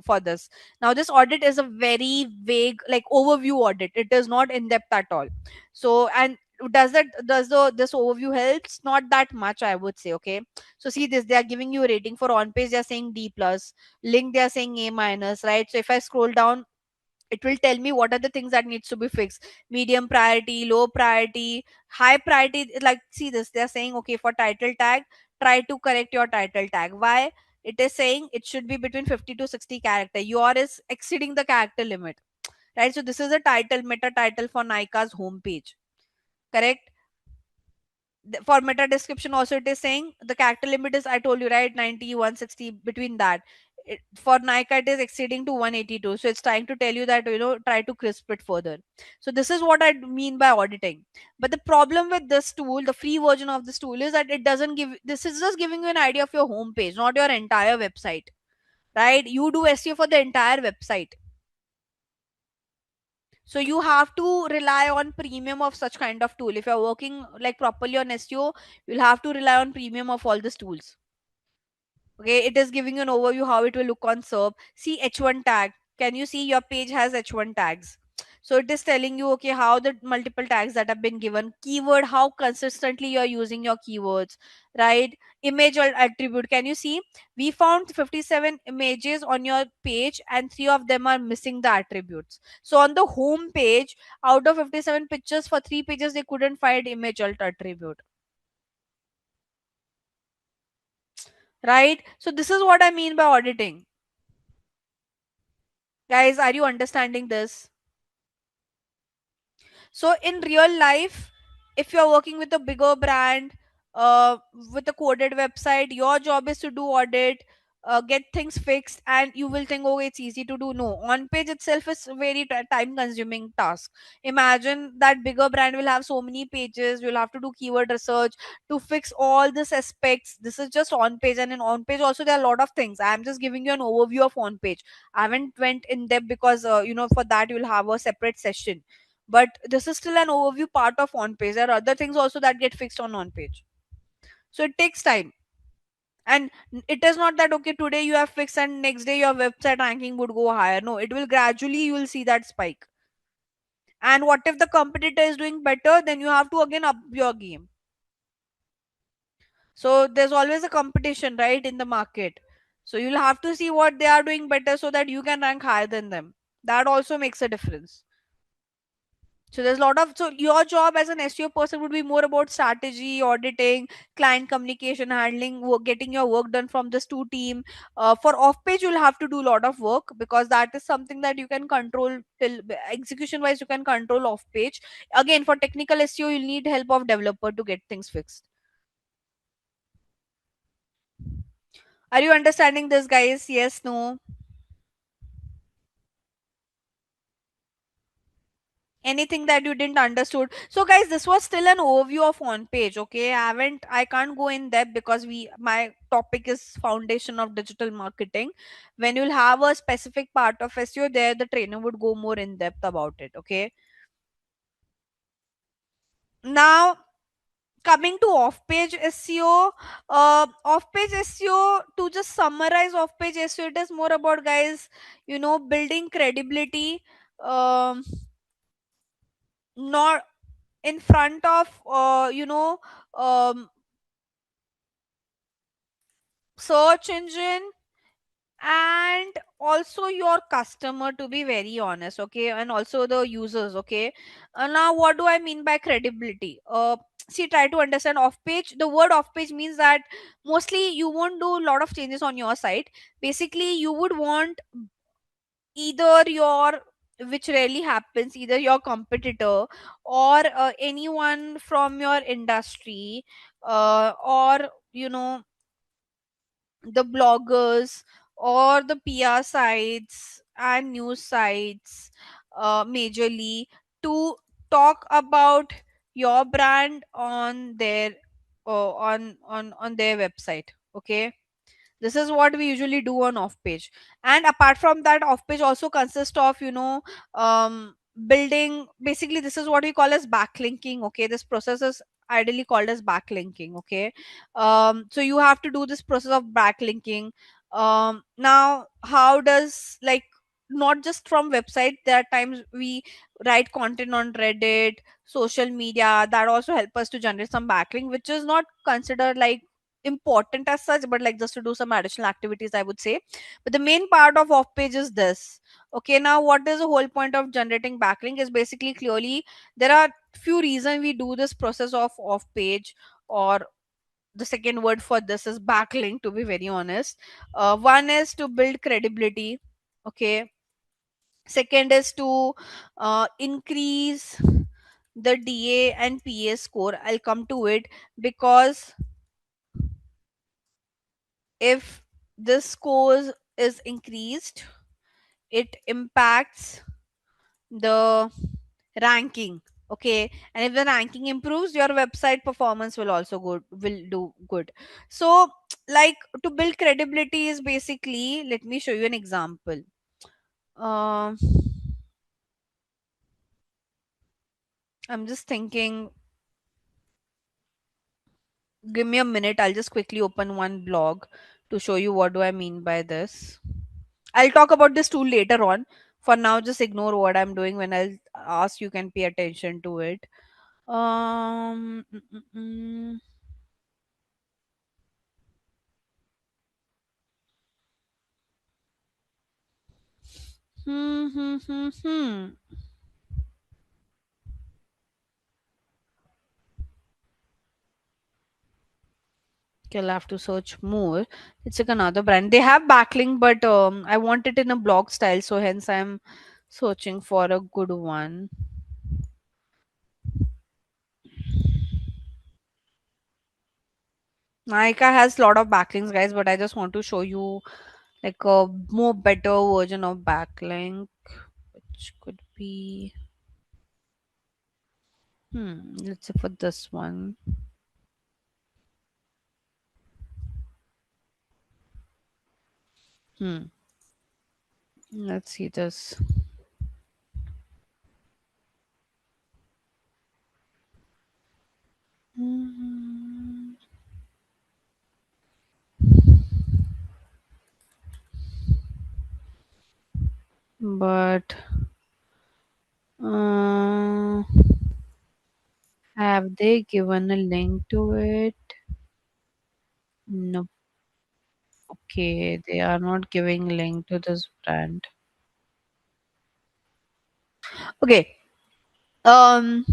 for this. Now this audit is a very vague like overview audit. It is not in depth at all. So and does the this overview helps? Not that much, I would say. Okay, so see this, they are giving you a rating for on page, they are saying D plus, link they are saying A minus, right? So if I scroll down, it will tell me what are the things that needs to be fixed: medium priority, low priority, high priority. Like see this, they're saying okay, for title tag, try to correct your title tag. Why? It is saying it should be between 50 to 60 character, your is exceeding the character limit, right? So this is a title, meta title for Nika's homepage, correct? For meta description also it is saying the character limit is, I told you, right, 90, 160, between that. For Nike it is exceeding to 182, so it's trying to tell you that try to crisp it further. So this is what I mean by auditing. But the problem with this tool, the free version of this tool, is that it doesn't give, this is just giving you an idea of your home page, not your entire website, right? You do SEO for the entire website. So you have to rely on premium of such kind of tool. If you're working like properly on SEO, you'll have to rely on premium of all these tools. Okay, it is giving you an overview how it will look on SERP. See H1 tag. Can you see your page has H1 tags? So it is telling you okay how the multiple tags that have been given, keyword, how consistently you're using your keywords, right? Image or attribute. Can you see? We found 57 images on your page and three of them are missing the attributes. So on the home page, out of 57 pictures, for three pages they couldn't find image alt attribute, right? So this is what I mean by auditing. Guys, are you understanding this? So in real life, if you're working with a bigger brand, uh, with a coded website, your job is to do audit, get things fixed, and you will think, oh, it's easy to do. No, on page itself is a very time consuming task. Imagine that bigger brand will have so many pages. You'll have to do keyword research to fix all these aspects. This is just on page, and in on page also there are a lot of things. I'm just giving you an overview of on page. I haven't went in depth because for that you'll have a separate session, but this is still an overview part of on page. There are other things also that get fixed on page, so it takes time. And it is not that okay, today you have fixed and next day your website ranking would go higher. No, it will gradually, you will see that spike. And what if the competitor is doing better, then you have to again up your game. So there's always a competition, right, in the market. So you'll have to see what they are doing better so that you can rank higher than them. That also makes a difference. So there's a lot of, so your job as an SEO person would be more about strategy, auditing, client communication, handling, work, getting your work done from this two team. For off page, you'll have to do a lot of work because that is something that you can control till execution wise. You can control off page. Again, for technical SEO, you'll need help of developer to get things fixed. Are you understanding this, guys? Yes, no? Anything that you didn't understood? So guys, this was still an overview of on page. Okay, I can't go in depth because we my topic is foundation of digital marketing. When you'll have a specific part of SEO, there the trainer would go more in depth about it. Okay, now coming to off page SEO. Off page SEO, to just summarize off page SEO, it is more about, guys, building credibility, um not in front of um search engine, and also your customer, to be very honest, okay, and also the users, okay. Now what do I mean by credibility? See, try to understand off page. The word off page means that mostly you won't do a lot of changes on your site. Basically, you would want either your, which rarely happens, either your competitor or anyone from your industry, or the bloggers or the PR sites and news sites, majorly, to talk about your brand on their on their website, okay. This is what we usually do on off page. And apart from that, off page also consists of building. Basically, this is what we call as backlinking, okay. This process is ideally called as backlinking, okay. So you have to do this process of backlinking. Now how does, like, not just from website, there are times we write content on Reddit, social media, that also help us to generate some backlink, which is not considered like important as such, but like just to do some additional activities, I would say. But the main part of off page is this, okay. Now what is the whole point of generating backlink is basically, clearly, there are few reasons we do this process of off page, or the second word for this is backlink, to be very honest. One is to build credibility, okay. Second is to increase the DA and PA score. I'll come to it, because if this score is increased, it impacts the ranking, okay. And if the ranking improves, your website performance will also do good. So like, to build credibility is basically, let me show you an example. um I'm just thinking, give me a minute, I'll just quickly open one blog to show you what do I mean by this. I'll talk about this tool later on. For now, just ignore what I'm doing. When I'll ask, you can pay attention to it. Um, mm, mm, mm. Hmm, hmm, hmm, hmm. Okay, I'll have to search more. It's like another brand. They have backlink, but I want it in a blog style, so hence I'm searching for a good one. Nika has a lot of backlinks, guys, but I just want to show you like a more better version of backlink, which could be, let's say for this one. Hmm. Let's see this. Hmm. But uh, have they given a link to it? No. Okay, they are not giving link to this brand. Okay. Um.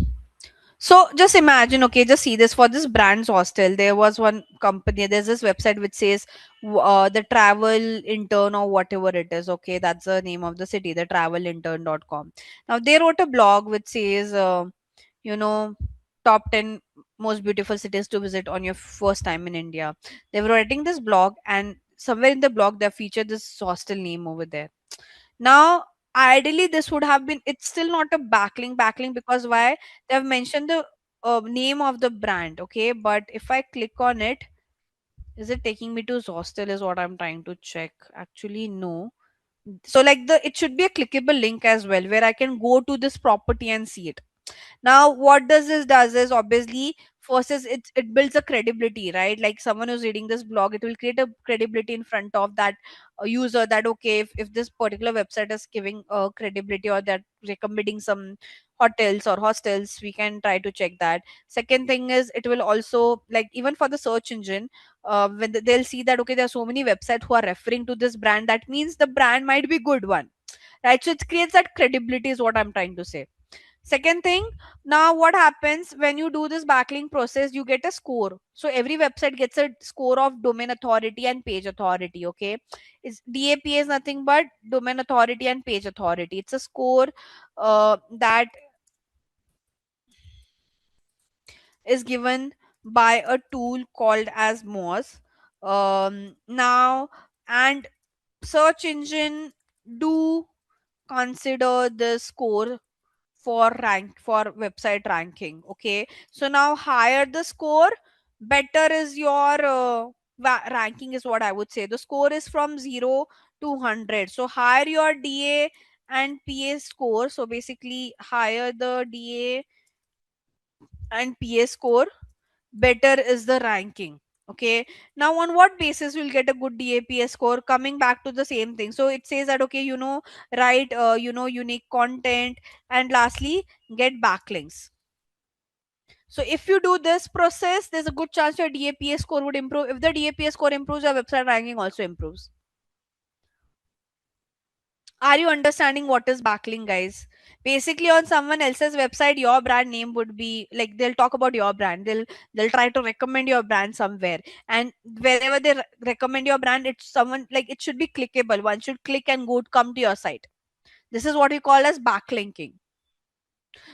So just imagine, okay, just see this, for this brand's hostel. There was one company. There's this website which says the travel intern or whatever it is. Okay, that's the name of the city, the travelintern.com. Now they wrote a blog which says, you know, top 10 most beautiful cities to visit on your first time in India. They were writing this blog, and somewhere in the blog they featured this hostel name over there. Now, ideally, this would have been, it's still not a backlink, because why? They have mentioned the name of the brand, okay? But if I click on it, is it taking me to hostel? Is what I'm trying to check. Actually, no. So, like, it should be a clickable link as well, where I can go to this property and see it. Now, what does this does is, obviously, First is it builds a credibility, right? Like someone who's reading this blog, it will create a credibility in front of that user, that okay, if this particular website is giving credibility, or that recommending some hotels or hostels, we can try to check that. Second thing is, it will also, like, even for the search engine, when they'll see that okay, there are so many websites who are referring to this brand, that means the brand might be good one, right? So it creates that credibility, is what I'm trying to say. Second thing, now what happens when you do this backlink process, you get a score. So every website gets a score of domain authority and page authority. Okay, is DAP is nothing but domain authority and page authority. It's a score that is given by a tool called as MOS. Now, and search engine do consider the score for website ranking. Okay, so now higher the score, better is your ranking, is what I would say. The score is from 0 to 100, so higher your DA and PA score. So basically, higher the DA and PA score, better is the ranking. Okay, now on what basis we'll get a good DAPS score? Coming back to the same thing, so it says that okay, write unique content, and lastly, get backlinks. So if you do this process, there's a good chance your DAPS score would improve. If the DAPS score improves, your website ranking also improves. Are you understanding what is backlink, guys? Basically, on someone else's website, your brand name would be like, they'll talk about your brand. They'll try to recommend your brand somewhere, and wherever they recommend your brand, it's someone, like, it should be clickable. One should click and go come to your site. This is what we call as backlinking.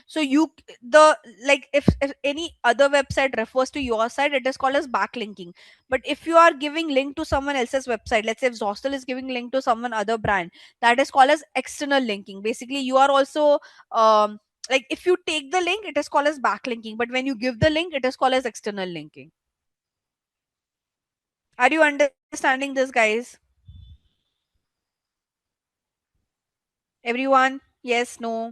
So you the like if any other website refers to your site, it is called as backlinking. But if you are giving link to someone else's website, let's say if Zostel is giving link to someone other brand, that is called as external linking. Basically, you are also like, if you take the link, it is called as backlinking, but when you give the link, it is called as external linking. Are you understanding this, guys? Everyone, yes, no?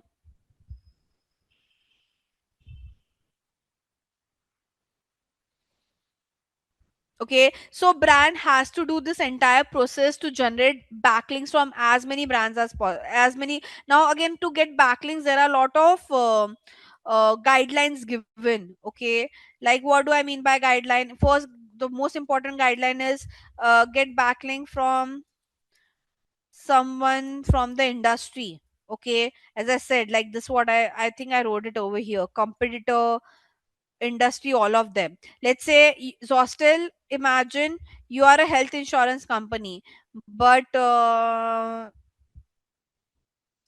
Okay, so brand has to do this entire process to generate backlinks from as many brands as many. Now again, to get backlinks, there are a lot of guidelines given. Okay, like, what do I mean by guideline? First, the most important guideline is get backlink from someone from the industry. Okay, as I said, like this, what I think I wrote it over here: competitor, industry, all of them. Let's say Zostel, imagine you are a health insurance company, but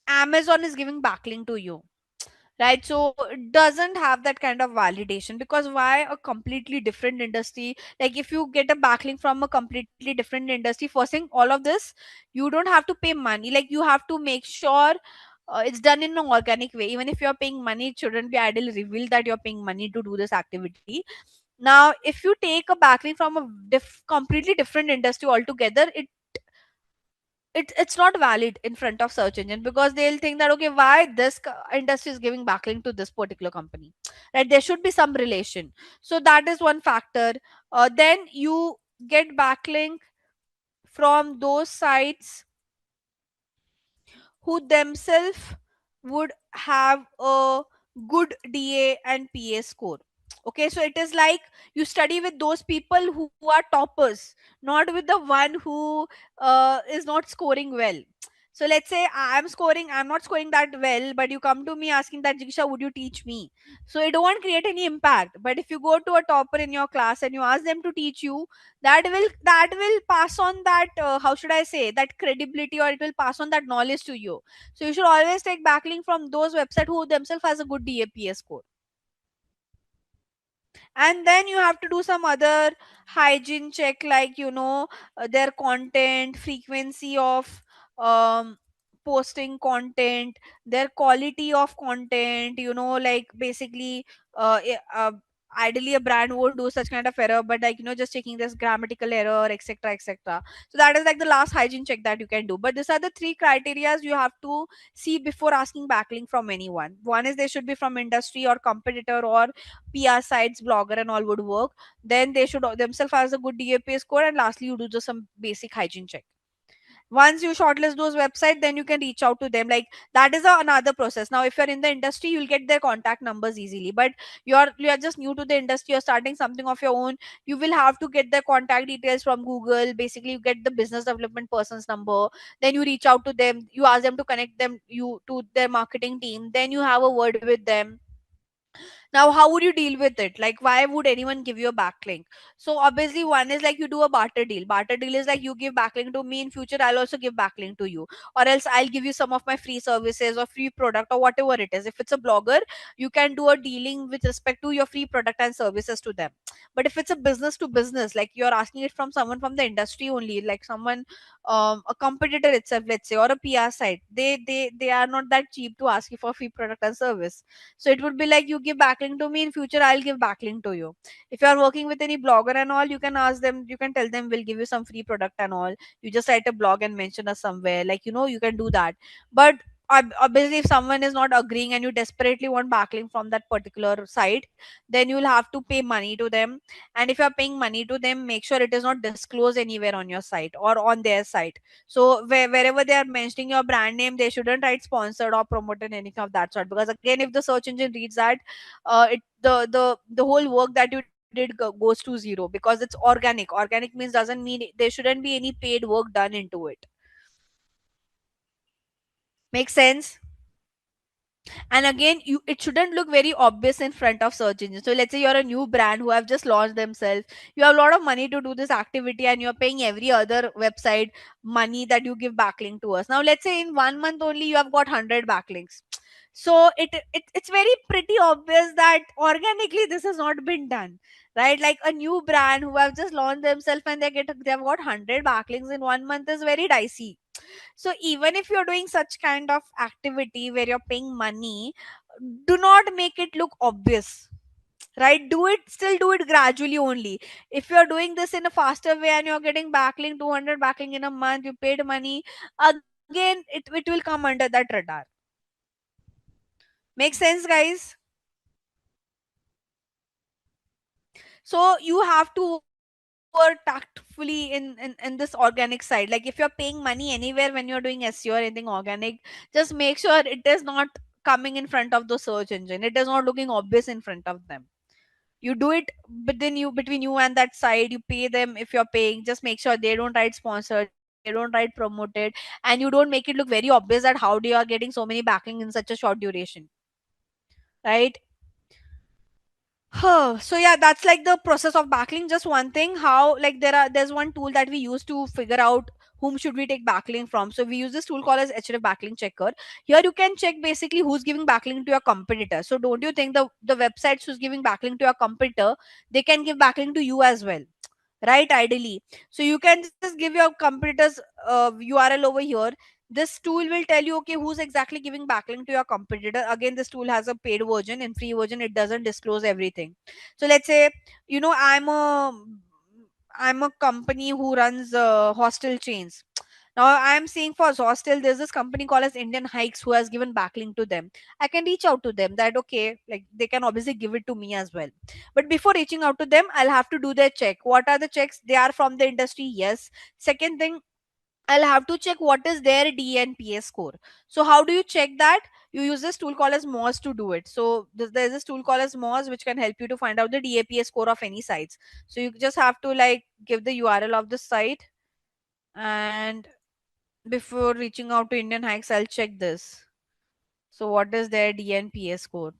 Amazon is giving backlink to you, right? So it doesn't have that kind of validation, because why? A completely different industry. Like, if you get a backlink from a completely different industry, first thing, all of this, you don't have to pay money. Like, you have to make sure it's done in an organic way. Even if you're paying money, it shouldn't be ideally revealed that you're paying money to do this activity. Now, if you take a backlink from a completely different industry altogether, it's not valid in front of search engine, because they'll think that okay, why this industry is giving backlink to this particular company, right? There should be some relation. So that is one factor. Then you get backlink from those sites who themselves would have a good DA and PA score. Okay, so it is like you study with those people who are toppers, not with the one who is not scoring well. So let's say I'm not scoring that well, but you come to me asking that, Jigisha, would you teach me? So it won't create any impact. But if you go to a topper in your class and you ask them to teach you, that will pass on that, how should I say, that credibility, or it will pass on that knowledge to you. So you should always take backlink from those websites who themselves has a good DAPS score. And then you have to do some other hygiene check, like their content frequency of um posting content, their quality of content, like basically ideally a brand won't do such kind of error, but like, just checking this grammatical error, etc., etc. So that is like the last hygiene check that you can do. But these are the three criterias you have to see before asking backlink from anyone. One is they should be from industry or competitor or PR sites, blogger and all would work. Then they should themselves has a good DAPA score, and lastly you do just some basic hygiene check. Once you shortlist those websites, then you can reach out to them. Like, that is another process. Now if you're in the industry, you'll get their contact numbers easily, but you're just new to the industry, you're starting something of your own, you will have to get their contact details from Google. Basically, you get the business development person's number, then you reach out to them, you ask them to connect them you to their marketing team, then you have a word with them. Now how would you deal with it? Like, why would anyone give you a backlink? So obviously, one is like you do a barter deal. Barter deal is like, you give backlink to me, in future I'll also give backlink to you, or else I'll give you some of my free services or free product or whatever it is. If it's a blogger, you can do a dealing with respect to your free product and services to them. But if it's a business to business, like you're asking it from someone from the industry only, like someone, a competitor itself, let's say, or a PR site, they are not that cheap to ask you for free product and service. So it would be like, you give backlink to me, in future I'll give backlink to you. If you are working with any blogger and all, you can ask them, you can tell them, we'll give you some free product and all. You just write a blog and mention us somewhere, like, you can do that. But obviously, if someone is not agreeing and you desperately want backlink from that particular site, then you will have to pay money to them. And if you are paying money to them, make sure it is not disclosed anywhere on your site or on their site. So wherever they are mentioning your brand name, they shouldn't write sponsored or promoted, anything of that sort. Because again, if the search engine reads that, it the whole work that you did goes to zero, because it's organic. Organic means, doesn't mean there shouldn't be any paid work done into it. Make sense? And again, it shouldn't look very obvious in front of search engines. So let's say you're a new brand who have just launched themselves, you have a lot of money to do this activity, and you're paying every other website money that you give backlink to us. Now let's say in 1 month only you have got 100 backlinks. So it's very pretty obvious that organically this has not been done, right? Like, a new brand who have just launched themselves and they've got 100 backlinks in 1 month is very dicey. So even if you're doing such kind of activity where you're paying money, do not make it look obvious, right? Still do it gradually only. If you're doing this in a faster way and you're getting backlink 200 backlink in a month, you paid money, again it will come under that radar. Make sense, guys? So you have to work tactfully in this organic side. Like, if you're paying money anywhere when you're doing SEO or anything organic, just make sure it is not coming in front of the search engine, it is not looking obvious in front of them. You do it between you and that side, you pay them. If you're paying, just make sure they don't write sponsored, they don't write promoted, and you don't make it look very obvious that how they are getting so many backing in such a short duration, right? So yeah, that's like the process of backlink. Just one thing, how, like, there's one tool that we use to figure out whom should we take backlink from. So we use this tool called as href backlink checker. Here you can check basically who's giving backlink to your competitor. So don't you think the websites who's giving backlink to your competitor, they can give backlink to you as well, right? Ideally, so you can just give your competitors URL over here. This tool will tell you, okay, who's exactly giving backlink to your competitor. Again, this tool has a paid version. In free version, it doesn't disclose everything. So let's say, I'm a company who runs hostel chains. Now I'm seeing for hostel, there's this company called as Indian Hikes who has given backlink to them. I can reach out to them, that okay, like, they can obviously give it to me as well. But before reaching out to them, I'll have to do their check. What are the checks? They are from the industry, yes. Second thing, I'll have to check what is their DNPS score. So how do you check that? You use this tool called as Moz to do it. So there's this tool called as Moz which can help you to find out the DAPS score of any sites. So you just have to, like, give the URL of the site, and before reaching out to Indian Hikes, I'll check this. So what is their DNPS score?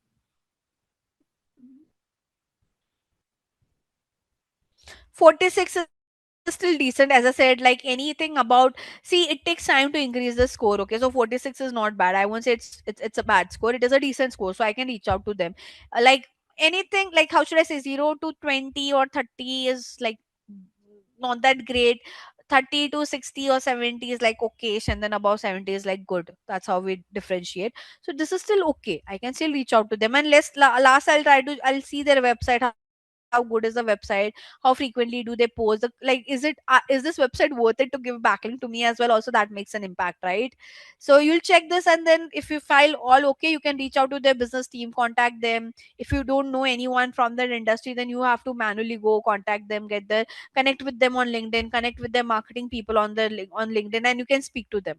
46 is still decent. As I said, like, anything about, see, it takes time to increase the score. Okay, so 46 is not bad. I won't say it's a bad score. It is a decent score, so I can reach out to them. Like, anything, like, how should I say, 0 to 20 or 30 is like not that great. 30 to 60 or 70 is like okay, and then above 70 is like good. That's how we differentiate. So this is still okay, I can still reach out to them. And last I'll see their website, how how good is the website, how frequently do they post like, is this website worth it to give backlink to me as well? Also that makes an impact, right? So you'll check this, and then if you file all okay, you can reach out to their business team, contact them. If you don't know anyone from that industry, then you have to manually go contact them, get the connect with them on LinkedIn, connect with their marketing people on on LinkedIn, and you can speak to them.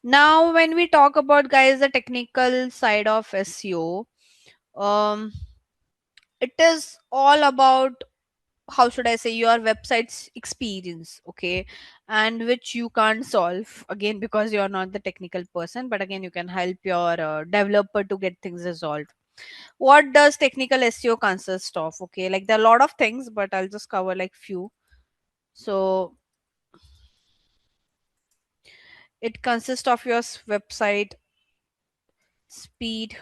Now when we talk about, guys, the technical side of SEO, um it is all about, how should I say, your website's experience, okay, and which you can't solve again because you're not the technical person, but again you can help your developer to get things resolved. What does technical SEO consist of? Okay, like there are a lot of things, but I'll just cover like few. So it consists of your website speed.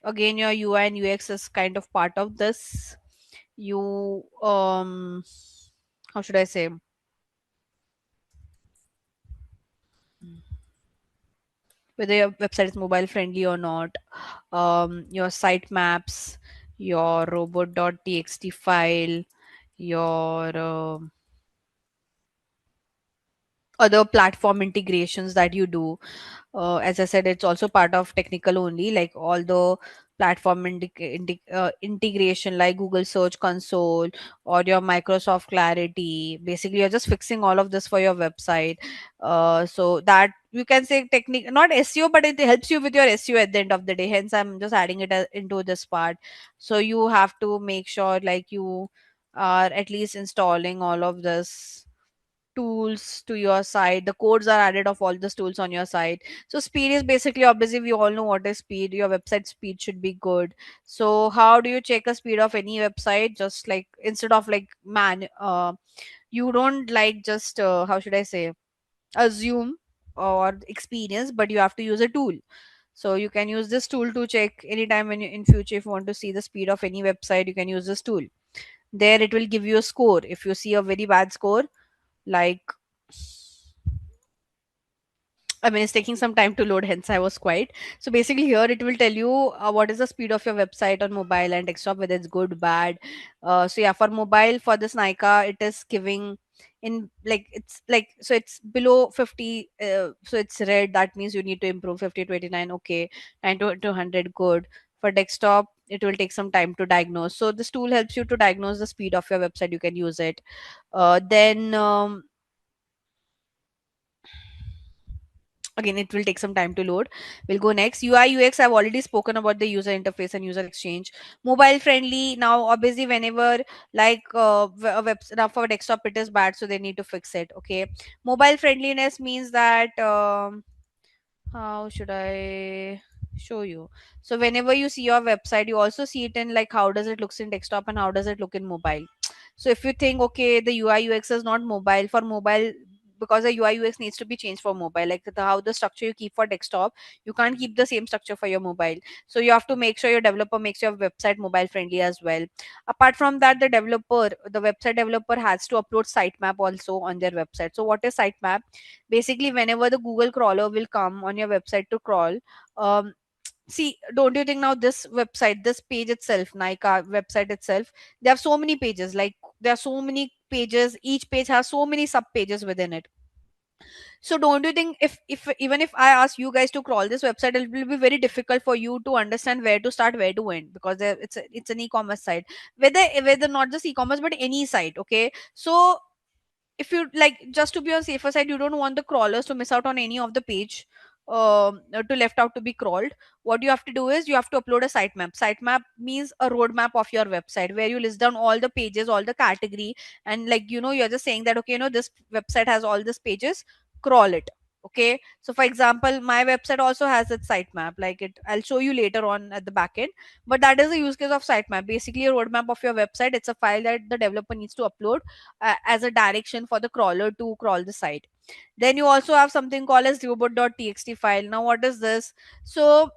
Again, your UI and UX is kind of part of this. You how should I say, whether your website is mobile friendly or not, your site maps, your robot.txt file, your other platform integrations that you do. As I said, it's also part of technical only, like all the platform integration like Google Search Console or your Microsoft Clarity. Basically, you're just fixing all of this for your website. So that you can say technique, not SEO, but it helps you with your SEO at the end of the day. Hence, I'm just adding it into this part. So you have to make sure like you are at least installing all of this tools to your site. The codes are added of all these tools on your site. So speed is basically, obviously we all know what is speed. Your website speed should be good. So how do you check a speed of any website? Just like, instead of like you don't like just how should I say, assume or experience, but you have to use a tool. So you can use this tool to check anytime when you in future, if you want to see the speed of any website, you can use this tool. There it will give you a score. If you see a very bad score, like, I mean, it's taking some time to load, hence I was quiet. So basically, here it will tell you what is the speed of your website on mobile and desktop, whether it's good, bad. So yeah, for mobile, for this Nika, it is giving in like, it's like, so it's below 50. So it's red. That means you need to improve. 50, 29, okay. 9 to 100, good. For desktop, it will take some time to diagnose. So this tool helps you to diagnose the speed of your website. You can use it. Then again, it will take some time to load. We'll go next. UI UX, I've already spoken about the user interface and user exchange. Mobile friendly, now obviously whenever like a web, now for desktop it is bad, so they need to fix it. Okay, mobile friendliness means that how should I show you? So whenever you see your website, you also see it in like how does it looks in desktop and how does it look in mobile. So if you think, okay, the UI UX is not mobile, for mobile, because the UI UX needs to be changed for mobile, like how the structure you keep for desktop, you can't keep the same structure for your mobile. So you have to make sure your developer makes your website mobile friendly as well. Apart from that, the website developer has to upload sitemap also on their website. So what is sitemap? Basically, whenever the Google crawler will come on your website to crawl, um, see, don't you think now this website, this page itself, Nika website itself, there are so many pages, like there are so many pages, each page has so many sub pages within it. So don't you think, if even if I ask you guys to crawl this website, it will be very difficult for you to understand where to start, where to end, because it's an e-commerce site, whether not just e-commerce but any site. Okay, so if you like, just to be on safer side, you don't want the crawlers to miss out on any of the page, to left out to be crawled. What you have to do is you have to upload a sitemap. Sitemap means a roadmap of your website where you list down all the pages, all the category, and like, you're just saying that, okay, this website has all these pages, crawl it. Okay, so for example, my website also has its sitemap, like it, I'll show you later on at the back end. But that is the use case of sitemap, basically a roadmap of your website. It's a file that the developer needs to upload as a direction for the crawler to crawl the site. Then you also have something called as robot.txt file. Now what is this? So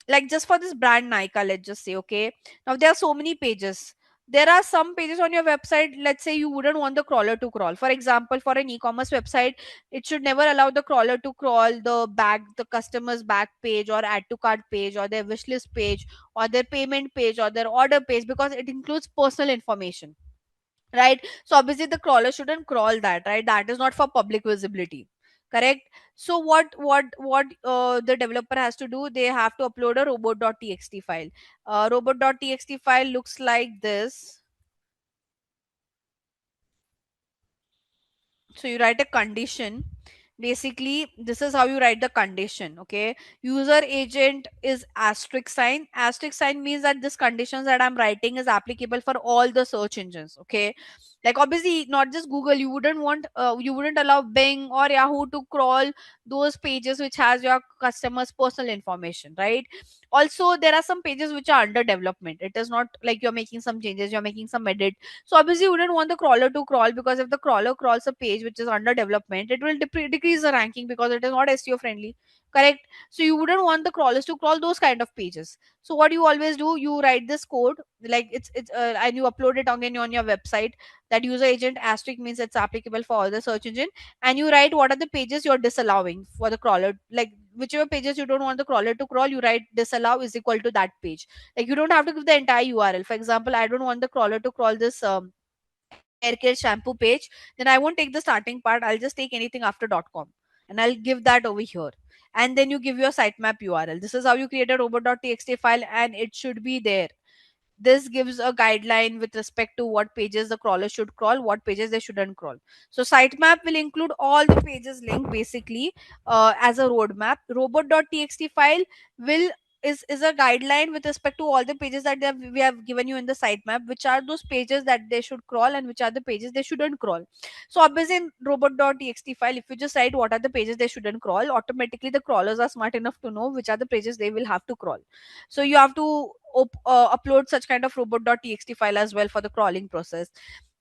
like, just for this brand Nika, let's just say, okay, now there are so many pages. there are some pages on your website, let's say you wouldn't want the crawler to crawl. For example, for an e-commerce website, it should never allow the crawler to crawl the customer's back page or add to cart page or their wish list page or their payment page or their order page, because it includes personal information, right? So obviously the crawler shouldn't crawl that, right? That is not for public visibility, correct? So what the developer has to do, they have to upload a robot.txt file. Robot.txt file looks like this. So you write a condition. Basically this is how you write the condition, okay? User agent is asterisk sign. Asterisk sign means that this conditions that I'm writing is applicable for all the search engines, okay? Like obviously not just Google. You wouldn't allow Bing or Yahoo to crawl those pages which has your customers personal information, right? Also there are some pages which are under development. It is not like you're making some changes, you're making some edit. So obviously you wouldn't want the crawler to crawl, because if the crawler crawls a page which is under development, it will decrease the ranking because it is not SEO friendly, correct? So you wouldn't want the crawlers to crawl those kind of pages. So what you always do, you write this code, like it's and you upload it again on your website. That user agent asterisk means it's applicable for all the search engine, and you write what are the pages you're disallowing for the crawler. Like whichever pages you don't want the crawler to crawl, you write disallow is equal to that page. Like you don't have to give the entire URL. For example, I don't want the crawler to crawl this hair care shampoo page, then I won't take the starting part. I'll just take anything after .com and I'll give that over here. And then you give your sitemap URL. This is how you create a robot.txt file, and it should be there. This gives a guideline with respect to what pages the crawler should crawl, what pages they shouldn't crawl. So sitemap will include all the pages linked basically as a roadmap. Robot.txt file will is a guideline with respect to all the pages that we have given you in the sitemap, which are those pages that they should crawl and which are the pages they shouldn't crawl. So obviously in robot.txt file, if you just write what are the pages they shouldn't crawl, automatically the crawlers are smart enough to know which are the pages they will have to crawl. So you have to upload such kind of robot.txt file as well for the crawling process.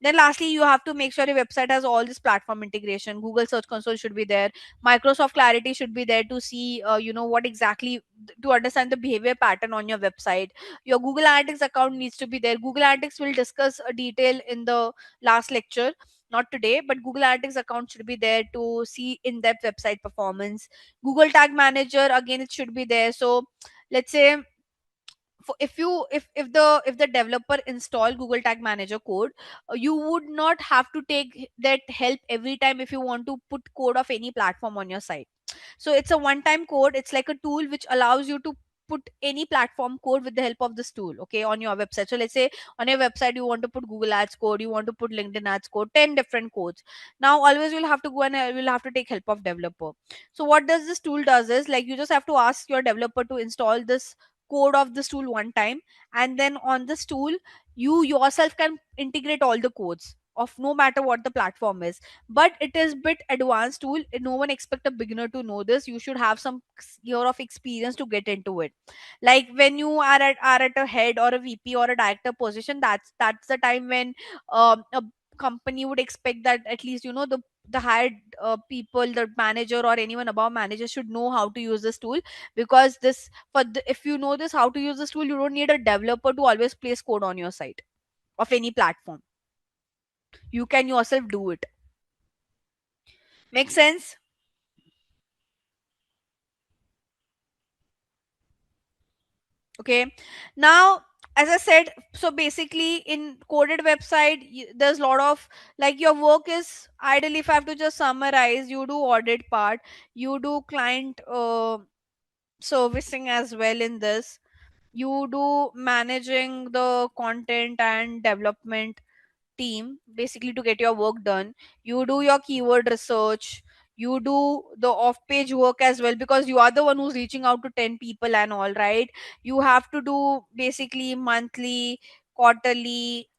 Then lastly, you have to make sure your website has all this platform integration. Google search console should be there, Microsoft clarity should be there to see what exactly, to understand the behavior pattern on your website. Your Google Analytics account needs to be there. Google Analytics will discuss a detail in the last lecture, not today, but Google Analytics account should be there to see in-depth website performance. Google Tag Manager, again, it should be there. So let's say, if you if the developer install Google Tag Manager code, you would not have to take that help every time if you want to put code of any platform on your site. So it's a one time code. It's like a tool which allows you to put any platform code with the help of this tool, okay, on your website. So let's say on your website you want to put Google Ads code, you want to put LinkedIn Ads code, 10 different codes. Now always you'll have to go and you'll have to take help of developer. So what does this tool does is, like, you just have to ask your developer to install this code of this tool one time, and then on this tool you yourself can integrate all the codes of no matter what the platform is. But it is bit advanced tool. No one expect a beginner to know this. You should have some year of experience to get into it. Like when you are at a head or a VP or a director position, that's the time when a company would expect that at least the hired people, the manager or anyone above manager should know how to use this tool. Because if you know this how to use this tool, you don't need a developer to always place code on your site of any platform. You can yourself do it. Make sense? Okay. Now, as I said, so basically in coded website, there's a lot of, like, your work is ideally, if I have to just summarize, you do audit part, you do client servicing as well in this, you do managing the content and development team basically to get your work done. You do your keyword research, you do the off page work as well, because you are the one who's reaching out to 10 people and all, right? You have to do basically monthly, quarterly,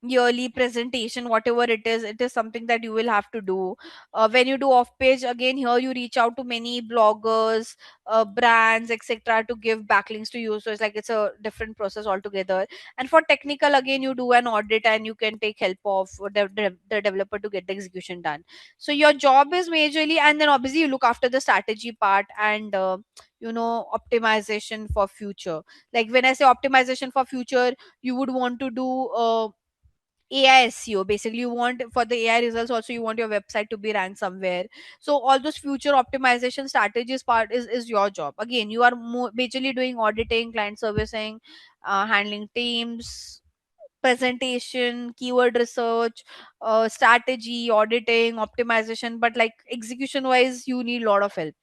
yearly presentation, whatever it is something that you will have to do. When you do off page, again here you reach out to many bloggers, brands, etc., to give backlinks to you. So it's like it's a different process altogether. And for technical, again you do an audit and you can take help of the developer to get the execution done. So your job is majorly, and then obviously you look after the strategy part and optimization for future. Like when I say optimization for future, you would want to do AI SEO. Basically, you want for the AI results also, you want your website to be ranked somewhere. So all those future optimization strategies part is your job. Again, you are majorly doing auditing, client servicing, handling teams, presentation, keyword research, strategy, auditing, optimization. But like execution wise, you need a lot of help.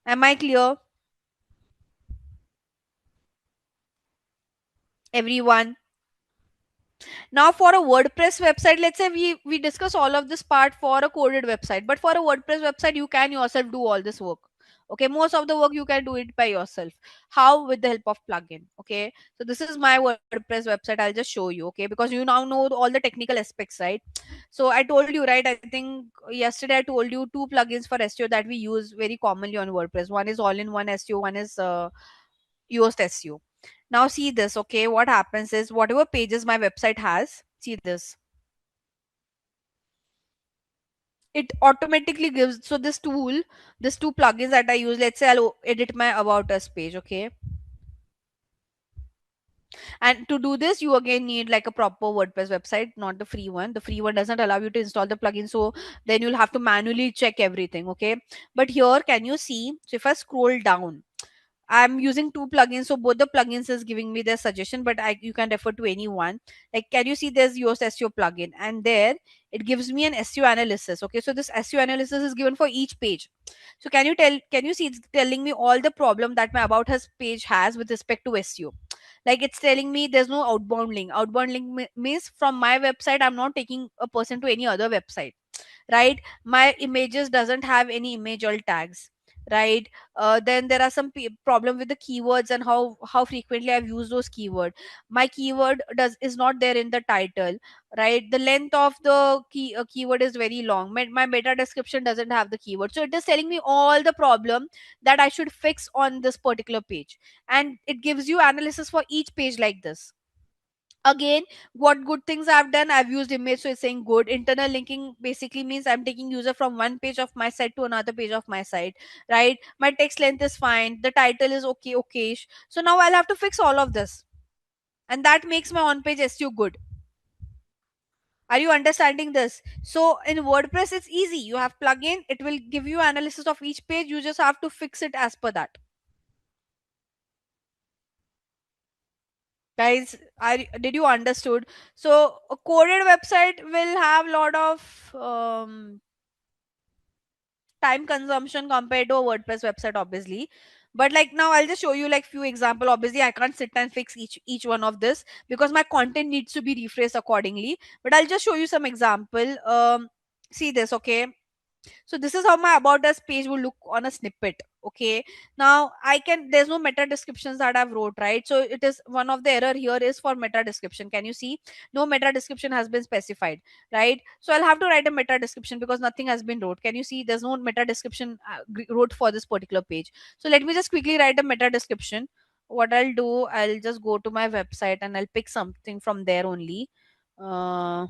Am I clear, everyone? Now for a WordPress website, let's say we discuss all of this part for a coded website, but for a WordPress website you can yourself do all this work. Okay, most of the work you can do it by yourself. How? With the help of plugin. Okay, so this is my WordPress website, I'll just show you. Okay, because you now know all the technical aspects, right? So I told you, right, I think yesterday I told you two plugins for SEO that we use very commonly on WordPress. One is all in one SEO, one is Yoast SEO. Now see this, okay? What happens is whatever pages my website has, see this. It automatically gives, so this tool, this two plugins that I use, let's say I'll edit my about us page, okay? And to do this, you again need like a proper WordPress website, not the free one. The free one doesn't allow you to install the plugin, so then you'll have to manually check everything, okay? But here, can you see? So if I scroll down, I'm using two plugins, so both the plugins is giving me their suggestion, but you can refer to any one. Like, can you see there's Yoast SEO plugin, and there it gives me an SEO analysis. Okay, so this SEO analysis is given for each page. So can you see it's telling me all the problem that my about us page has with respect to SEO. Like it's telling me there's no outbound link. Outbound link means from my website, I'm not taking a person to any other website, right? My images doesn't have any image alt tags, right? Then there are some problem with the keywords and how frequently I've used those keyword. My keyword does is not there in the title, right? The length of the keyword is very long. My meta description doesn't have the keyword, so it is telling me all the problem that I should fix on this particular page, and it gives you analysis for each page like this. Again, what good things I've done, I've used image, so it's saying good. Internal linking basically means I'm taking user from one page of my site to another page of my site, right? My text length is fine, the title is okay. So now I'll have to fix all of this, and that makes my on page SEO good. Are you understanding this? So in WordPress it's easy. You have plugin, it will give you analysis of each page, you just have to fix it as per that. Guys, did you understood? So a coded website will have lot of time consumption compared to a WordPress website, obviously. But like now I'll just show you like few example. Obviously I can't sit and fix each one of this because my content needs to be rephrased accordingly, but I'll just show you some example. See this, okay? So this is how my about us page will look on a snippet. Okay, now I can, there's no meta descriptions that I've wrote, right? So it is one of the error here is for meta description. Can you see? No meta description has been specified, right? So I'll have to write a meta description because nothing has been wrote. Can you see there's no meta description wrote for this particular page? So let me just quickly write a meta description. What I'll do, I'll just go to my website and I'll pick something from there only. uh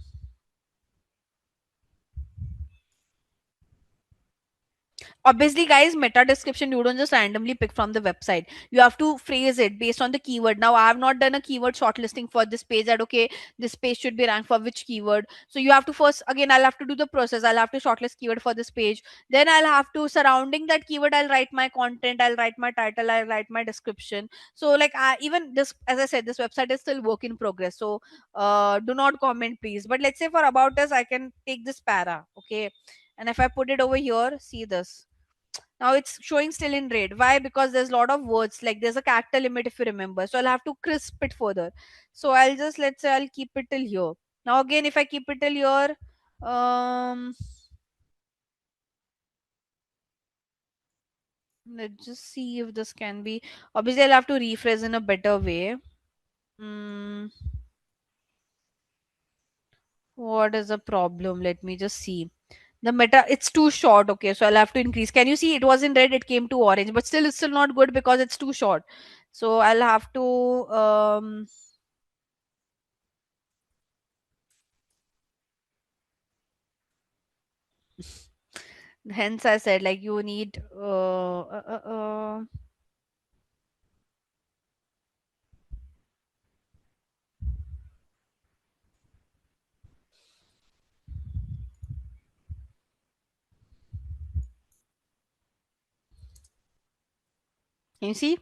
Obviously, guys, meta description you don't just randomly pick from the website. You have to phrase it based on the keyword. Now I have not done a keyword shortlisting for this page, that okay, this page should be ranked for which keyword. So you have to first, again, I'll have to do the process. I'll have to shortlist keyword for this page, then I'll have to, surrounding that keyword, I'll write my content, I'll write my title, I'll write my description. So like even this, as I said, this website is still work in progress, so do not comment please. But let's say for about us, I can take this para, okay, and if I put it over here, see this. Now it's showing still in red. Why? Because there's a lot of words, like there's a character limit if you remember, so I'll have to crisp it further. So I'll just, let's say I'll keep it till here. Now again, if I keep it till here, um let's just see if this can be, obviously I'll have to rephrase in a better way. Mm, what is the problem? Let me just see. The meta, it's too short. Okay, so I'll have to increase. Can you see it was in red, it came to orange, but still it's still not good because it's too short. So I'll have to hence I said like you need can you see?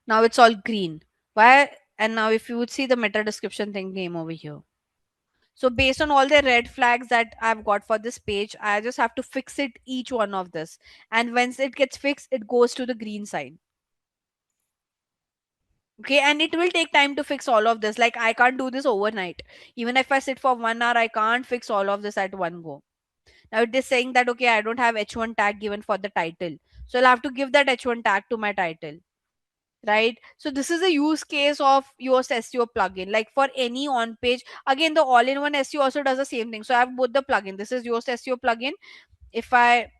Now it's all green. Why? And now if you would see the meta description thing came over here. So based on all the red flags that I've got for this page, I just have to fix it each one of this. And once it gets fixed, it goes to the green side. Okay, and it will take time to fix all of this. Like I can't do this overnight. Even if I sit for 1 hour, I can't fix all of this at one go. Now it is saying that okay, I don't have H1 tag given for the title. So I'll have to give that H1 tag to my title. Right, so this is a use case of Yoast SEO plugin. Like for any on page, again the all-in-one SEO also does the same thing. So I have both the plugin. This is Yoast SEO plugin. If I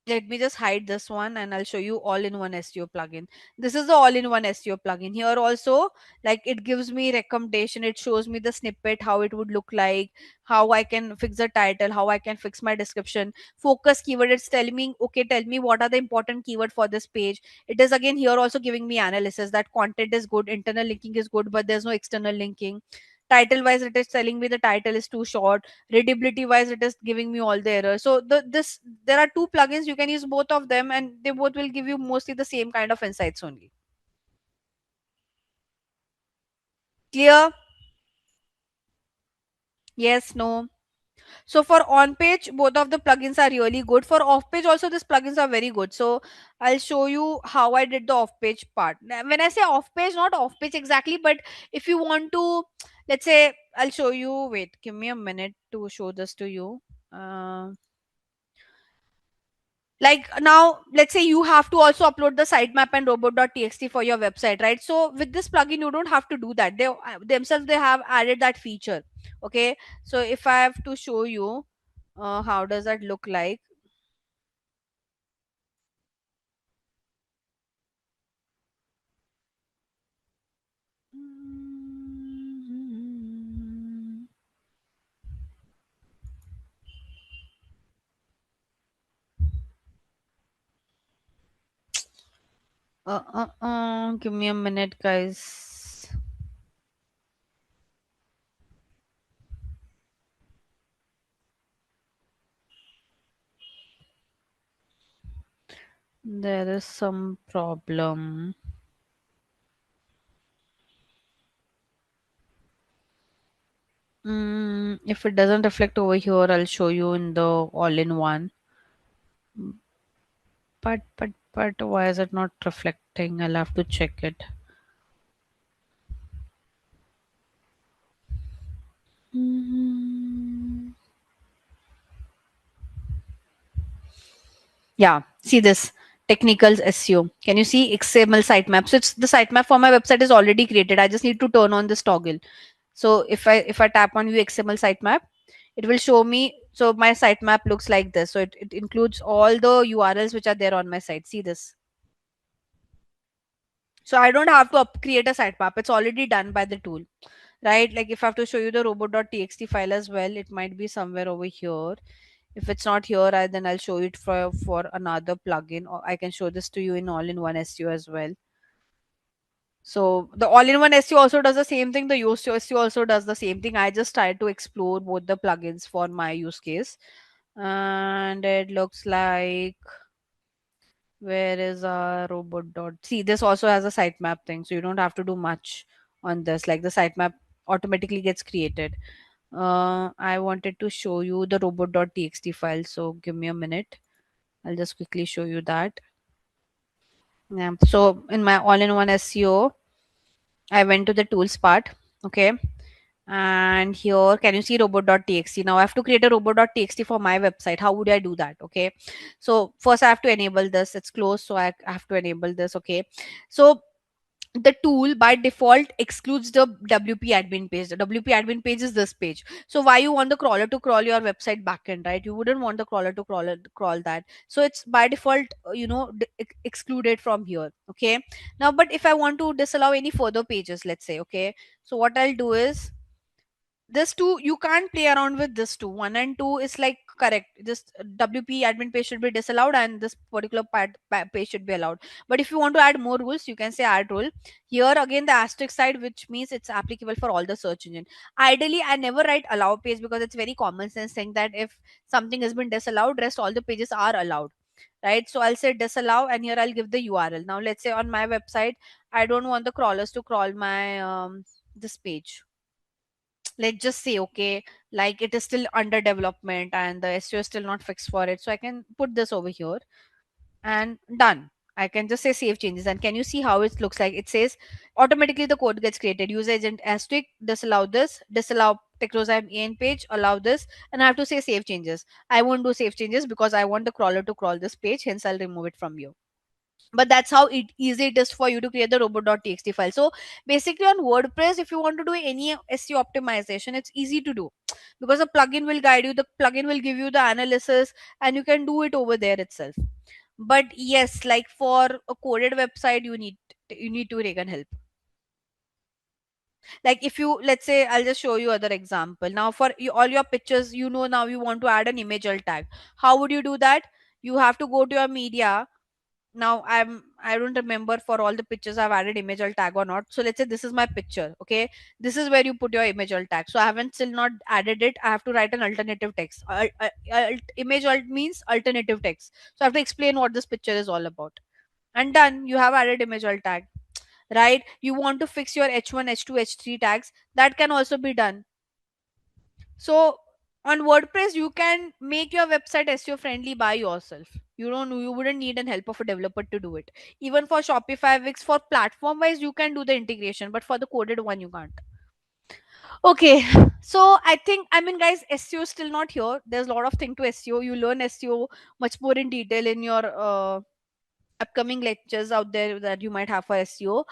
let me just hide this one and I'll show you all-in-one SEO plugin. This is the all-in-one SEO plugin. Here also, like it gives me recommendation. It shows me the snippet, how it would look like, how I can fix the title, how I can fix my description. Focus keyword. It's telling me, okay, tell me what are the important keyword for this page. It is again here also giving me analysis that content is good, internal linking is good, but there's no external linking. Title wise, it is telling me the title is too short. Readability wise, it is giving me all the errors. So this there are two plugins, you can use both of them and they both will give you mostly the same kind of insights only. Clear? Yes, no? So for on page, both of the plugins are really good. For off page also, these plugins are very good. So I'll show you how I did the off page part. Now, when I say off page, not off page exactly, but if you want to, let's say, I'll show you. Wait, give me a minute to show this to you. Uh, like now let's say you have to also upload the sitemap and robot.txt for your website, right? So with this plugin you don't have to do that. They themselves they have added that feature. Okay, so if I have to show you how does that look like. Give me a minute, guys. There is some problem. If it doesn't reflect over here, I'll show you in the all-in-one. But why is it not reflecting? I'll have to check it. Mm, Yeah, see this technical SEO. Can you see XML sitemap? So it's the sitemap for my website is already created. I just need to turn on this toggle. So if I tap on view XML sitemap, it will show me. So my sitemap looks like this. So it includes all the URLs which are there on my site. See this. So I don't have to create a sitemap. It's already done by the tool, right? Like if I have to show you the robot.txt file as well, it might be somewhere over here. If it's not here, then I'll show it for another plugin, or I can show this to you in all-in-one SEO as well. So the all-in-one SEO also does the same thing. The Yoast SEO also does the same thing. I just tried to explore both the plugins for my use case, and it looks like where is our robot dot? See, this also has a sitemap thing, so you don't have to do much on this. Like the sitemap automatically gets created. I wanted to show you the robot.txt file, so give me a minute. I'll just quickly show you that. Yeah. So in my all-in-one SEO, I went to the tools part. Okay. And here, can you see robot.txt? Now I have to create a robot.txt for my website. How would I do that? Okay. So first I have to enable this. It's closed. So I have to enable this. Okay. So the tool by default excludes the WP admin page. The WP admin page is this page. So why you want the crawler to crawl your website backend, right? You wouldn't want the crawler to crawl that. So it's by default, excluded from here. Okay. Now, but if I want to disallow any further pages, let's say, okay. So what I'll do is, this two you can't play around with. This two, one and two is like correct. This WP admin page should be disallowed and this particular page should be allowed. But if you want to add more rules, you can say add rule. Here again, the asterisk side, which means it's applicable for all the search engine. Ideally, I never write allow page because it's very common sense thing that if something has been disallowed, rest all the pages are allowed, right? So I'll say disallow, and here I'll give the URL. Now let's say on my website, I don't want the crawlers to crawl my this page. Let's just say, okay, like it is still under development and the SEO is still not fixed for it, so I can put this over here and done. I can just say save changes, and can you see how it looks like? It says automatically the code gets created. User agent asterisk disallow this, disallow Techrosime EN page, allow this, and I have to say save changes. I won't do save changes because I want the crawler to crawl this page, hence I'll remove it from you. But that's how easy it is for you to create the robot.txt file. So basically on WordPress, if you want to do any SEO optimization, it's easy to do because the plugin will guide you, the plugin will give you the analysis, and you can do it over there itself. But yes, like for a coded website, you need to take an help. Like if you, let's say, I'll just show you other example. Now for all your pictures, now you want to add an image alt tag. How would you do that? You have to go to your media. Now I don't remember for all the pictures I've added image alt tag or not. So let's say this is my picture. Okay, this is where you put your image alt tag. So I haven't still not added it. I have to write an alternative text. Image alt means alternative text, so I have to explain what this picture is all about. And done, you have added image alt tag, right? You want to fix your h1, h2, h3 tags, that can also be done. So on WordPress, you can make your website SEO friendly by yourself. You wouldn't need an help of a developer to do it. Even for Shopify, Wix, for platform wise, you can do the integration, but for the coded one, you can't. Okay, so I mean, guys, SEO is still not here. There's a lot of thing to SEO. You learn SEO much more in detail in your upcoming lectures out there that you might have for SEO.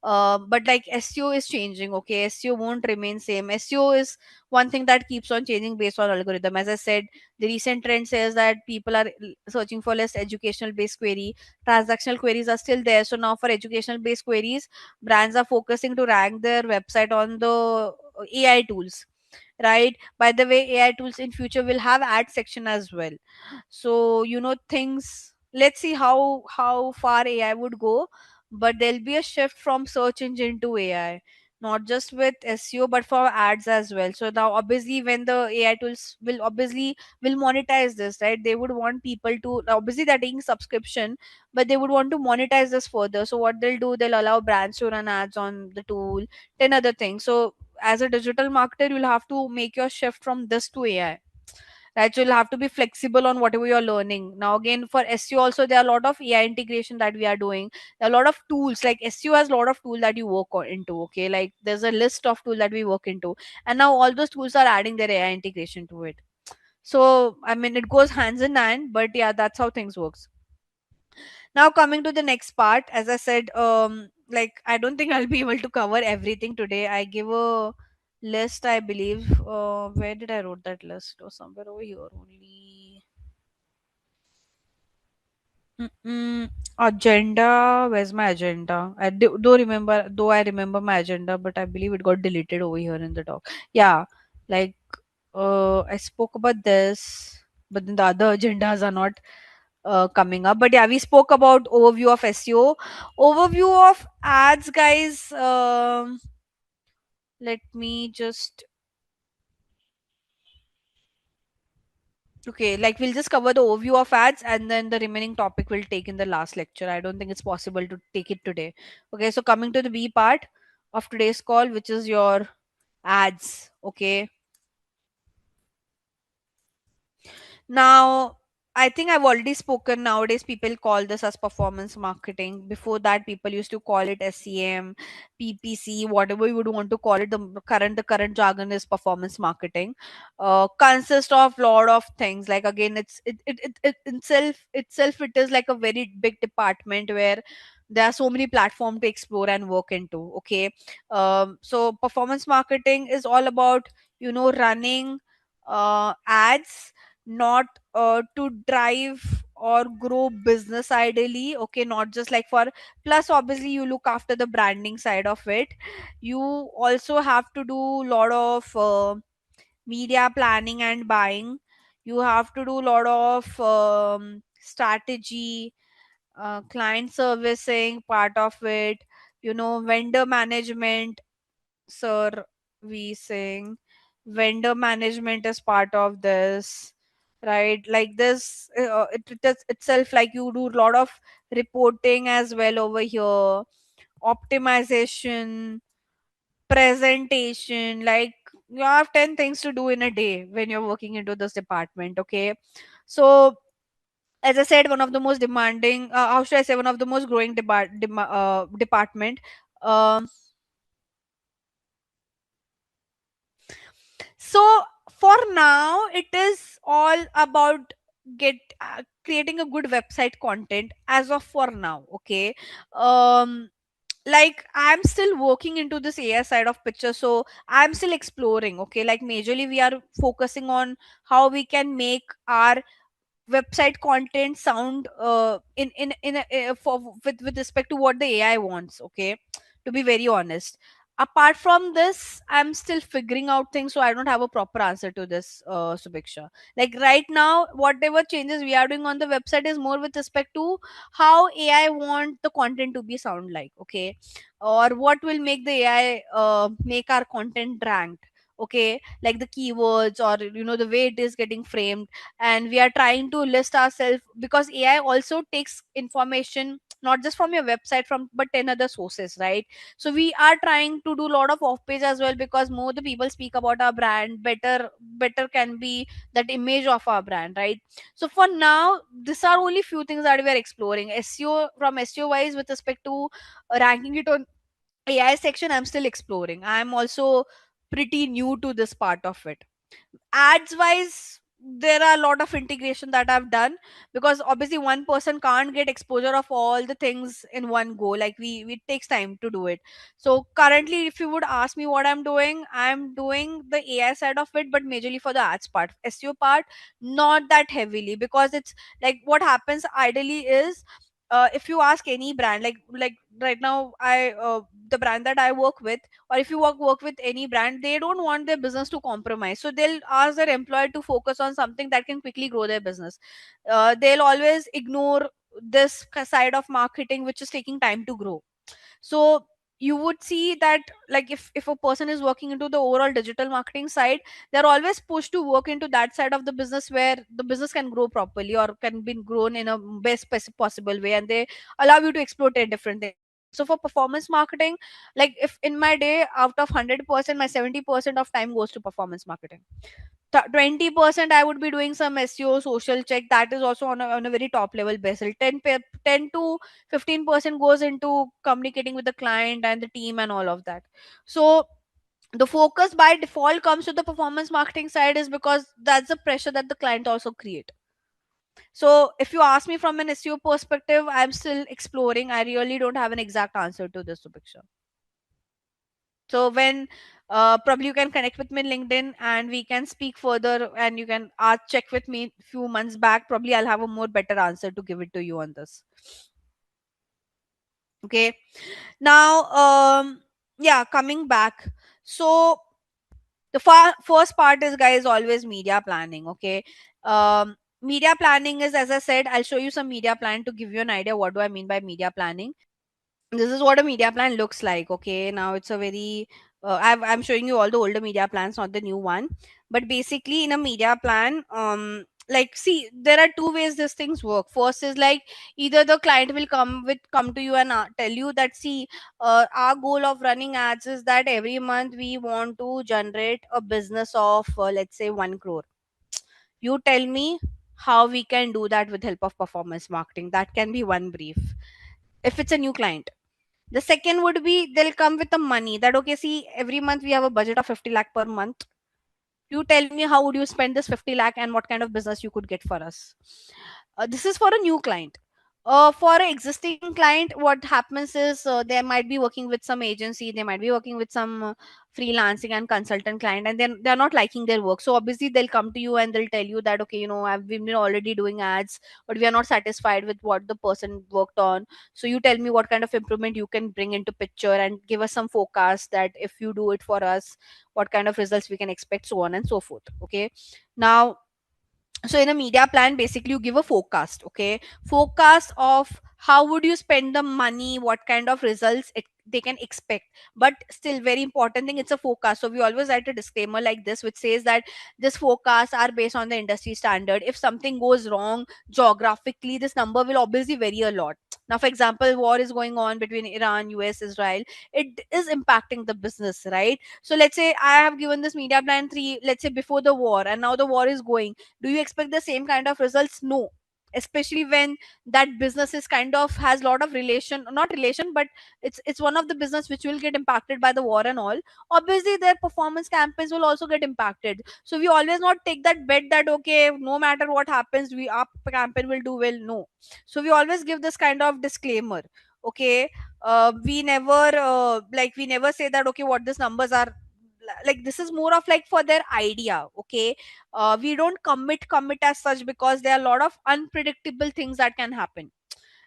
But like SEO is changing, okay? SEO won't remain same. SEO is one thing that keeps on changing based on algorithm. As I said, the recent trend says that people are searching for less educational based query. Transactional queries are still there. So now for educational based queries, brands are focusing to rank their website on the AI tools, right? By the way, AI tools in future will have ad section as well. So things, let's see how far AI would go. But there'll be a shift from search engine to AI, not just with SEO but for ads as well. So now obviously when the AI tools will monetize this, right? They would want people to, obviously they're taking subscription, but they would want to monetize this further. So what they'll do, they'll allow brands to run ads on the tool, 10 other things. So as a digital marketer, you'll have to make your shift from this to AI, right? So you'll have to be flexible on whatever you're learning. Now again, for SEO also, there are a lot of AI integration that we are doing. There are a lot of tools, like SEO has a lot of tools that you work into, okay? Like there's a list of tools that we work into, and now all those tools are adding their AI integration to it. So I mean, it goes hands in hand, but yeah, that's how things works. Now coming to the next part, as I said, like I don't think I'll be able to cover everything today. I give a list, I believe. Where did I wrote that list? Or somewhere over here only. Agenda. Where's my agenda? I do remember, though I remember my agenda, but I believe it got deleted over here in the doc. Yeah, like I spoke about this, but then the other agendas are not coming up. But yeah, we spoke about overview of SEO, overview of ads, guys. Let me just, okay, like we'll just cover the overview of ads and then the remaining topic we'll take in the last lecture. I don't think it's possible to take it today. Okay, so coming to the B part of today's call, which is your ads. Okay, now, I think I've already spoken. Nowadays, people call this as performance marketing. Before that, people used to call it SEM, PPC, whatever you would want to call it. The current jargon is performance marketing. Consists of lot of things. Like again, it itself it is like a very big department where There are so many platforms to explore and work into. Okay. So performance marketing is all about, running ads, not to drive or grow business ideally. Okay, not just like for, plus obviously you look after the branding side of it. You also have to do a lot of media planning and buying. You have to do a lot of strategy, client servicing part of it, vendor management, servicing, vendor management is part of this, right? Like this, it is itself, like you do a lot of reporting as well over here, optimization, presentation. Like you have 10 things to do in a day when you're working into this department. Okay. So as I said, one of the most demanding, how should I say, one of the most growing department. Um, so for now, it is all about get creating a good website content as of for now. Okay. Um, like I'm still working into this AI side of picture, so I'm still exploring. Okay, like majorly we are focusing on how we can make our website content sound for with respect to what the AI wants. Okay, to be very honest. Apart from this, I'm still figuring out things, so I don't have a proper answer to this, Subiksha. Like right now, whatever changes we are doing on the website is more with respect to how AI want the content to be sound like. Okay, or what will make the AI make our content ranked. Okay, like the keywords, or the way it is getting framed. And we are trying to list ourselves, because AI also takes information not just from your website, from but 10 other sources, right? So we are trying to do a lot of off page as well, because more the people speak about our brand, better can be that image of our brand, right? So for now, these are only few things that we are exploring. SEO, from SEO wise, with respect to ranking it on AI section, I'm still exploring. I'm also pretty new to this part of it. Ads wise, there are a lot of integration that I've done, because obviously one person can't get exposure of all the things in one go. Like we it takes time to do it. So currently, if you would ask me what I'm doing the AI side of it, but majorly for the ads part. SEO part, not that heavily, because it's like what happens ideally is, if you ask any brand, like right now, the brand that I work with, or if you work with any brand, they don't want their business to compromise, so they'll ask their employee to focus on something that can quickly grow their business. They'll always ignore this side of marketing, which is taking time to grow. So you would see that, like if a person is working into the overall digital marketing side, they're always pushed to work into that side of the business where the business can grow properly, or can be grown in a best possible way, and they allow you to explore 10 different things. So for performance marketing, like if in my day, out of 100%, my 70% of time goes to performance marketing. 20% I would be doing some SEO, social check. That is also on a very top level basis. 10 to 15% goes into communicating with the client and the team and all of that. So the focus by default comes to the performance marketing side, is because that's the pressure that the client also create. So if you ask me from an SEO perspective, I'm still exploring. I really don't have an exact answer to this, Subiksha. So when probably you can connect with me in LinkedIn, and we can speak further, and you can check with me few months back. Probably I'll have a more better answer to give it to you on this. Okay. Now, yeah, coming back. So the first part is, guys, always media planning. Okay. Media planning is, as I said, I'll show you some media plan to give you an idea what do I mean by media planning. This is what a media plan looks like. Okay, now it's a very I'm showing you all the older media plans, not the new one. But basically, in a media plan, like, see, there are two ways these things work. First is like, either the client will come to you and tell you that, see, our goal of running ads is that every month we want to generate a business of, let's say, 1 crore. You tell me how we can do that with help of performance marketing. That can be one brief if it's a new client. The second would be, they'll come with the money that, okay, see, every month we have a budget of 50 lakh per month. You tell me how would you spend this 50 lakh, and what kind of business you could get for us. This is for a new client. For an existing client, what happens is they might be working with some agency, they might be working with some freelancing and consultant client, and then they're not liking their work. So obviously they'll come to you and they'll tell you that, okay, we've been already doing ads, but we are not satisfied with what the person worked on. So you tell me what kind of improvement you can bring into picture and give us some forecast that if you do it for us, what kind of results we can expect, so on and so forth. Okay. Now, so in a media plan, basically you give a forecast. Okay, forecast of how would you spend the money, what kind of results they can expect. But still, very important thing, it's a forecast. So we always write a disclaimer like this, which says that this forecasts are based on the industry standard. If something goes wrong geographically, this number will obviously vary a lot. Now, for example, war is going on between Iran, US, Israel. It is impacting the business, right? So let's say I have given this media plan three, let's say before the war, and now the war is going. Do you expect the same kind of results? No. Especially when that business is kind of has a lot of relation, not relation, but it's one of the business which will get impacted by the war and all. Obviously their performance campaigns will also get impacted. So we always not take that bet that, okay, no matter what happens, we our campaign will do well. No. So we always give this kind of disclaimer. Okay. We never say that, okay, what these numbers are. Like, this is more of like for their idea. Okay. We don't commit as such, because there are a lot of unpredictable things that can happen,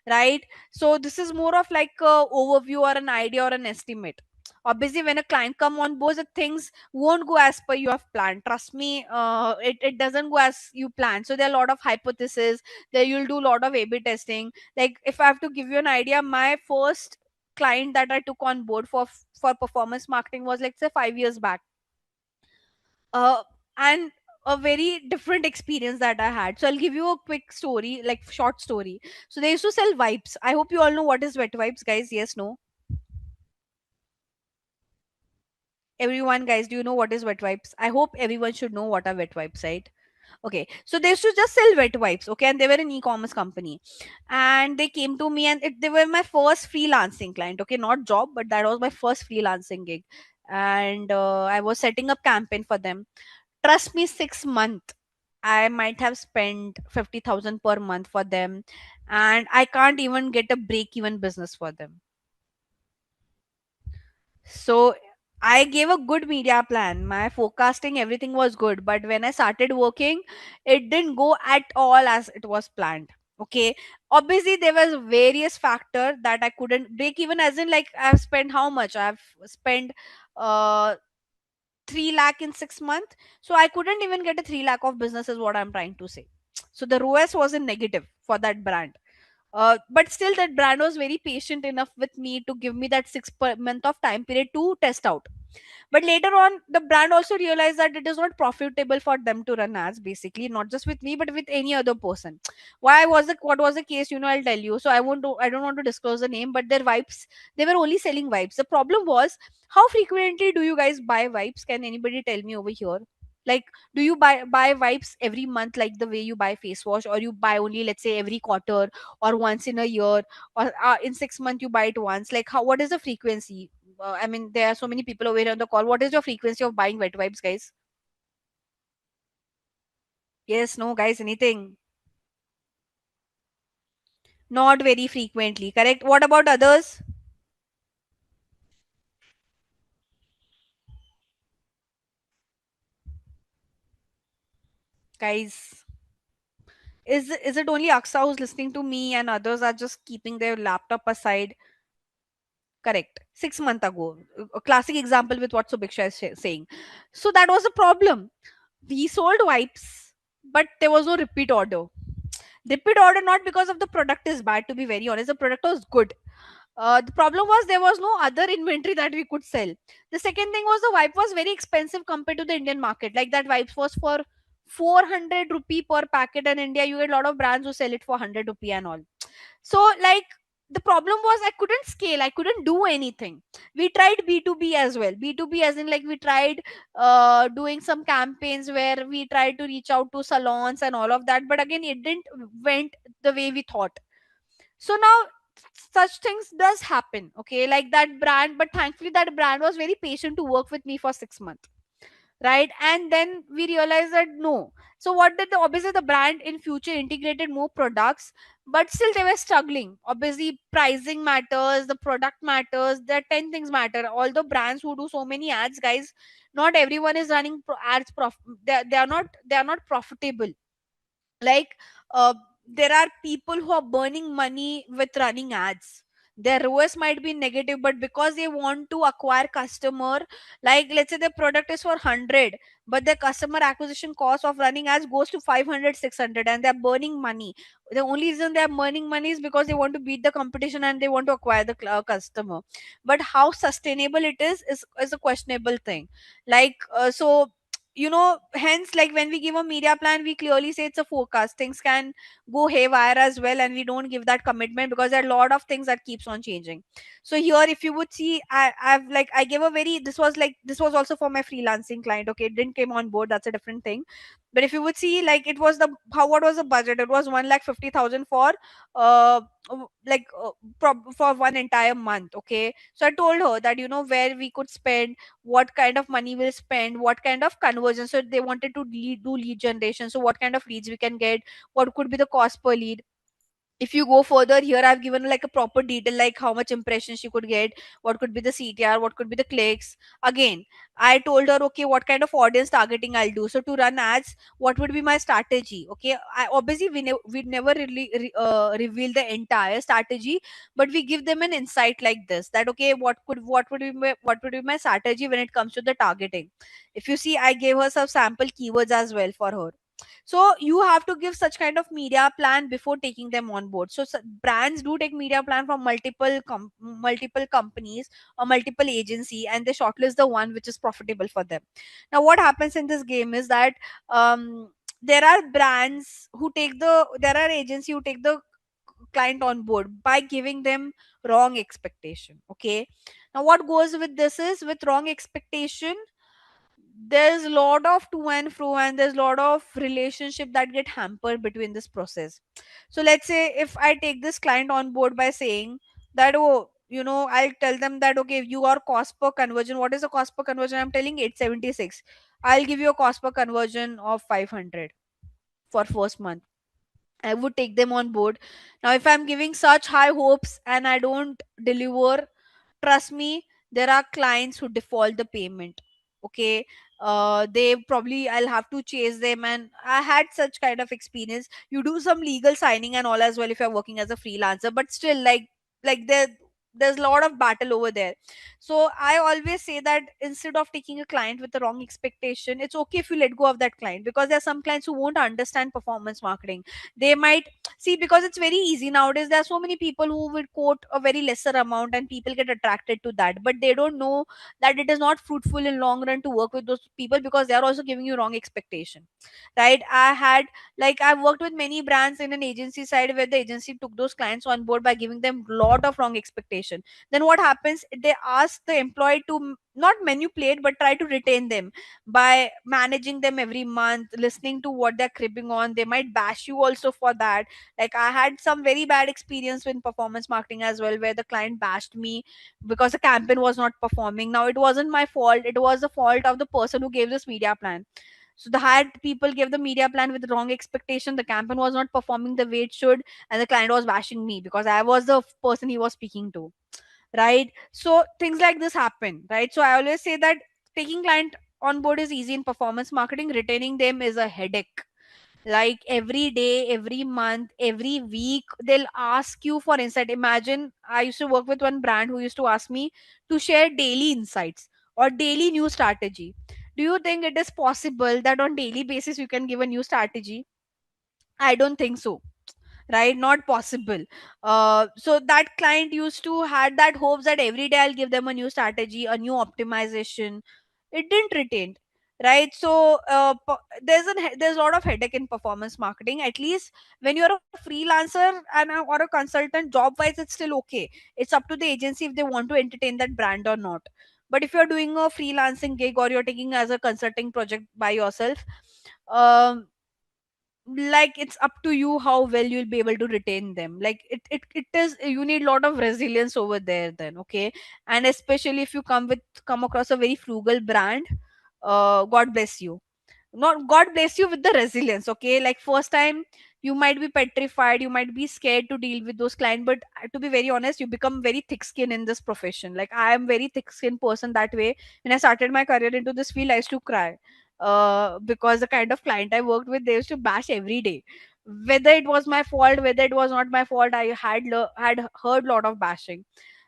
right? So this is more of like a overview or an idea or an estimate. Obviously when a client come on board, the things won't go as per you have planned. Trust me, it doesn't go as you plan. So there are a lot of hypotheses. There you'll do a lot of A/B testing. Like, if I have to give you an idea, my first client that I took on board for performance marketing was, like, say, 5 years back. And a very different experience that I had. So I'll give you a quick story, like short story. So they used to sell wipes. I hope you all know what is wet wipes, guys. Yes, no? Everyone, guys, do you know what is wet wipes? I hope everyone should know what are wet wipes, right? Okay, so they used to just sell wet wipes, okay, and they were an e-commerce company, and they came to me, and they were my first freelancing client, okay, not job, but that was my first freelancing gig, and I was setting up campaign for them. Trust me, 6 month I might have spent 50,000 per month for them, and I can't even get a break even business for them. So I gave a good media plan. My forecasting, everything was good. But when I started working, it didn't go at all as it was planned. Okay. Obviously, there was various factor that I couldn't break even, as in, like, I've spent how much? I've spent uh 3 lakh in 6 months. So I couldn't even get a 3 lakh of business, is what I'm trying to say. So the ROAS was in negative for that brand. But still, that brand was very patient enough with me to give me that 6 month of time period to test out. But later on, the brand also realized that it is not profitable for them to run ads, basically, not just with me, but with any other person. What was the case? I'll tell you. So I don't want to disclose the name, but their wipes, they were only selling wipes. The problem was, how frequently do you guys buy wipes? Can anybody tell me over here? Like, do you buy wipes every month, like the way you buy face wash, or you buy only, let's say, every quarter, or once in a year, or in 6 months you buy it once? Like, how, what is the frequency? I mean, there are so many people over here on the call. What is your frequency of buying wet wipes, guys? Yes, no, guys, anything? Not very frequently, correct? What about others? Guys, is it only Aksa who's listening to me and others are just keeping their laptop aside? Correct. 6 months ago. A classic example with what Subiksha is saying. So that was the problem. We sold wipes, but there was no repeat order. Repeat order not because of the product is bad, to be very honest. The product was good. The problem was there was no other inventory that we could sell. The second thing was the wipe was very expensive compared to the Indian market. Like, that wipes was for 400 rupee per packet. In India, you get a lot of brands who sell it for 100 rupee and all. So, like, the problem was I couldn't scale. I couldn't do anything. We tried B2B as well. B2B as in, like, we tried doing some campaigns where we tried to reach out to salons and all of that. But again, it didn't went the way we thought. So now such things does happen, okay, like that brand. But thankfully that brand was very patient to work with me for 6 months. right? And then we realized that no. So what did the obviously the brand in future integrated more products, but still they were struggling. Obviously pricing matters, the product matters, there are 10 things matter. Although brands who do so many ads, guys, not everyone is running ads they are not profitable. Like there are people who are burning money with running ads. Their ROAS might be negative, but because they want to acquire customer, like let's say the product is for 100, but the customer acquisition cost of running ads goes to 500, 600, and they're burning money. The only reason they're burning money is because they want to beat the competition and they want to acquire the customer. But how sustainable it is a questionable thing. Like hence, like when we give a media plan, we clearly say it's a forecast. Things can go haywire as well, and we don't give that commitment because there are a lot of things that keeps on changing. So here, if you would see, I gave a very, this was also for my freelancing client. Okay, it didn't came on board, that's a different thing. But if you would see, like it was the how what was the budget, it was 1,50,000 for uh like for one entire month. Okay, so I told her that where we could spend, what kind of money we'll spend, what kind of conversion. So they wanted to do lead generation. So what kind of leads we can get, what could be the cost per lead. If you go further, here I've given like a proper detail, like how much impressions she could get, what could be the CTR, what could be the clicks. Again, I told her, okay, what kind of audience targeting I'll do. So to run ads, what would be my strategy? Okay, obviously we never really reveal the entire strategy, but we give them an insight like this, that okay, what would be my strategy when it comes to the targeting. If you see, I gave her some sample keywords as well for her. So you have to give such kind of media plan before taking them on board. So brands do take media plan from multiple companies or multiple agency, and they shortlist the one which is profitable for them. Now what happens in this game is that there are brands who take the there are agency who take the client on board by giving them wrong expectation. Okay, now what goes with this is, with wrong expectation, there's a lot of to and fro, and there's a lot of relationship that get hampered between this process. So let's say if I take this client on board by saying that, oh, I'll tell them that okay, you are cost per conversion, what is the cost per conversion, I'm telling 876, I'll give you a cost per conversion of 500 for first month. I would take them on board. Now if I'm giving such high hopes and I don't deliver, trust me, there are clients who default the payment. Okay, they probably, I'll have to chase them, and I had such kind of experience. You do some legal signing and all as well if you're working as a freelancer, but still, there's a lot of battle over there. So I always say that instead of taking a client with the wrong expectation, it's okay if you let go of that client, because there are some clients who won't understand performance marketing. They might see, because it's very easy nowadays, there are so many people who will quote a very lesser amount and people get attracted to that, but they don't know that it is not fruitful in long run to work with those people, because they are also giving you wrong expectation, right? I've worked with many brands in an agency side, where the agency took those clients on board by giving them lot of wrong expectation. Then what happens, they ask the employee to not manipulate but try to retain them by managing them every month, listening to what they're cribbing on. They might bash you also for that. Like I had some very bad experience with performance marketing as well, where the client bashed me because the campaign was not performing. Now it wasn't my fault, it was the fault of the person who gave this media plan. So the hired people gave the media plan with the wrong expectation, the campaign was not performing the way it should, and the client was bashing me because I was the person he was speaking to, right? So things like this happen, right? So I always say that taking client on board is easy in performance marketing, retaining them is a headache. Like every day, every month, every week, they'll ask you for insight. Imagine, I used to work with one brand who used to ask me to share daily insights or daily new strategy. Do you think it is possible that on daily basis you can give a new strategy? I don't think so, right? Not possible. So that client used to had that hopes that every day I'll give them a new strategy, a new optimization. It didn't retain, right? So there's a lot of headache in performance marketing. At least when you're a freelancer or a consultant, job wise it's still okay. It's up to the agency if they want to entertain that brand or not. But if you're doing a freelancing gig or you're taking as a consulting project by yourself, um like it's up to you how well you'll be able to retain them. Like it is, you need a lot of resilience over there then. Okay, and especially if you come across a very frugal brand, God bless you. Not God bless you with the resilience. Okay, like first time you might be petrified, you might be scared to deal with those clients, but to be very honest, you become very thick skinned in this profession. Like I am very thick skinned person that way. When I started my career into this field, I used to cry because the kind of client I worked with, they used to bash every day, whether it was my fault, whether it was not my fault. I had heard lot of bashing,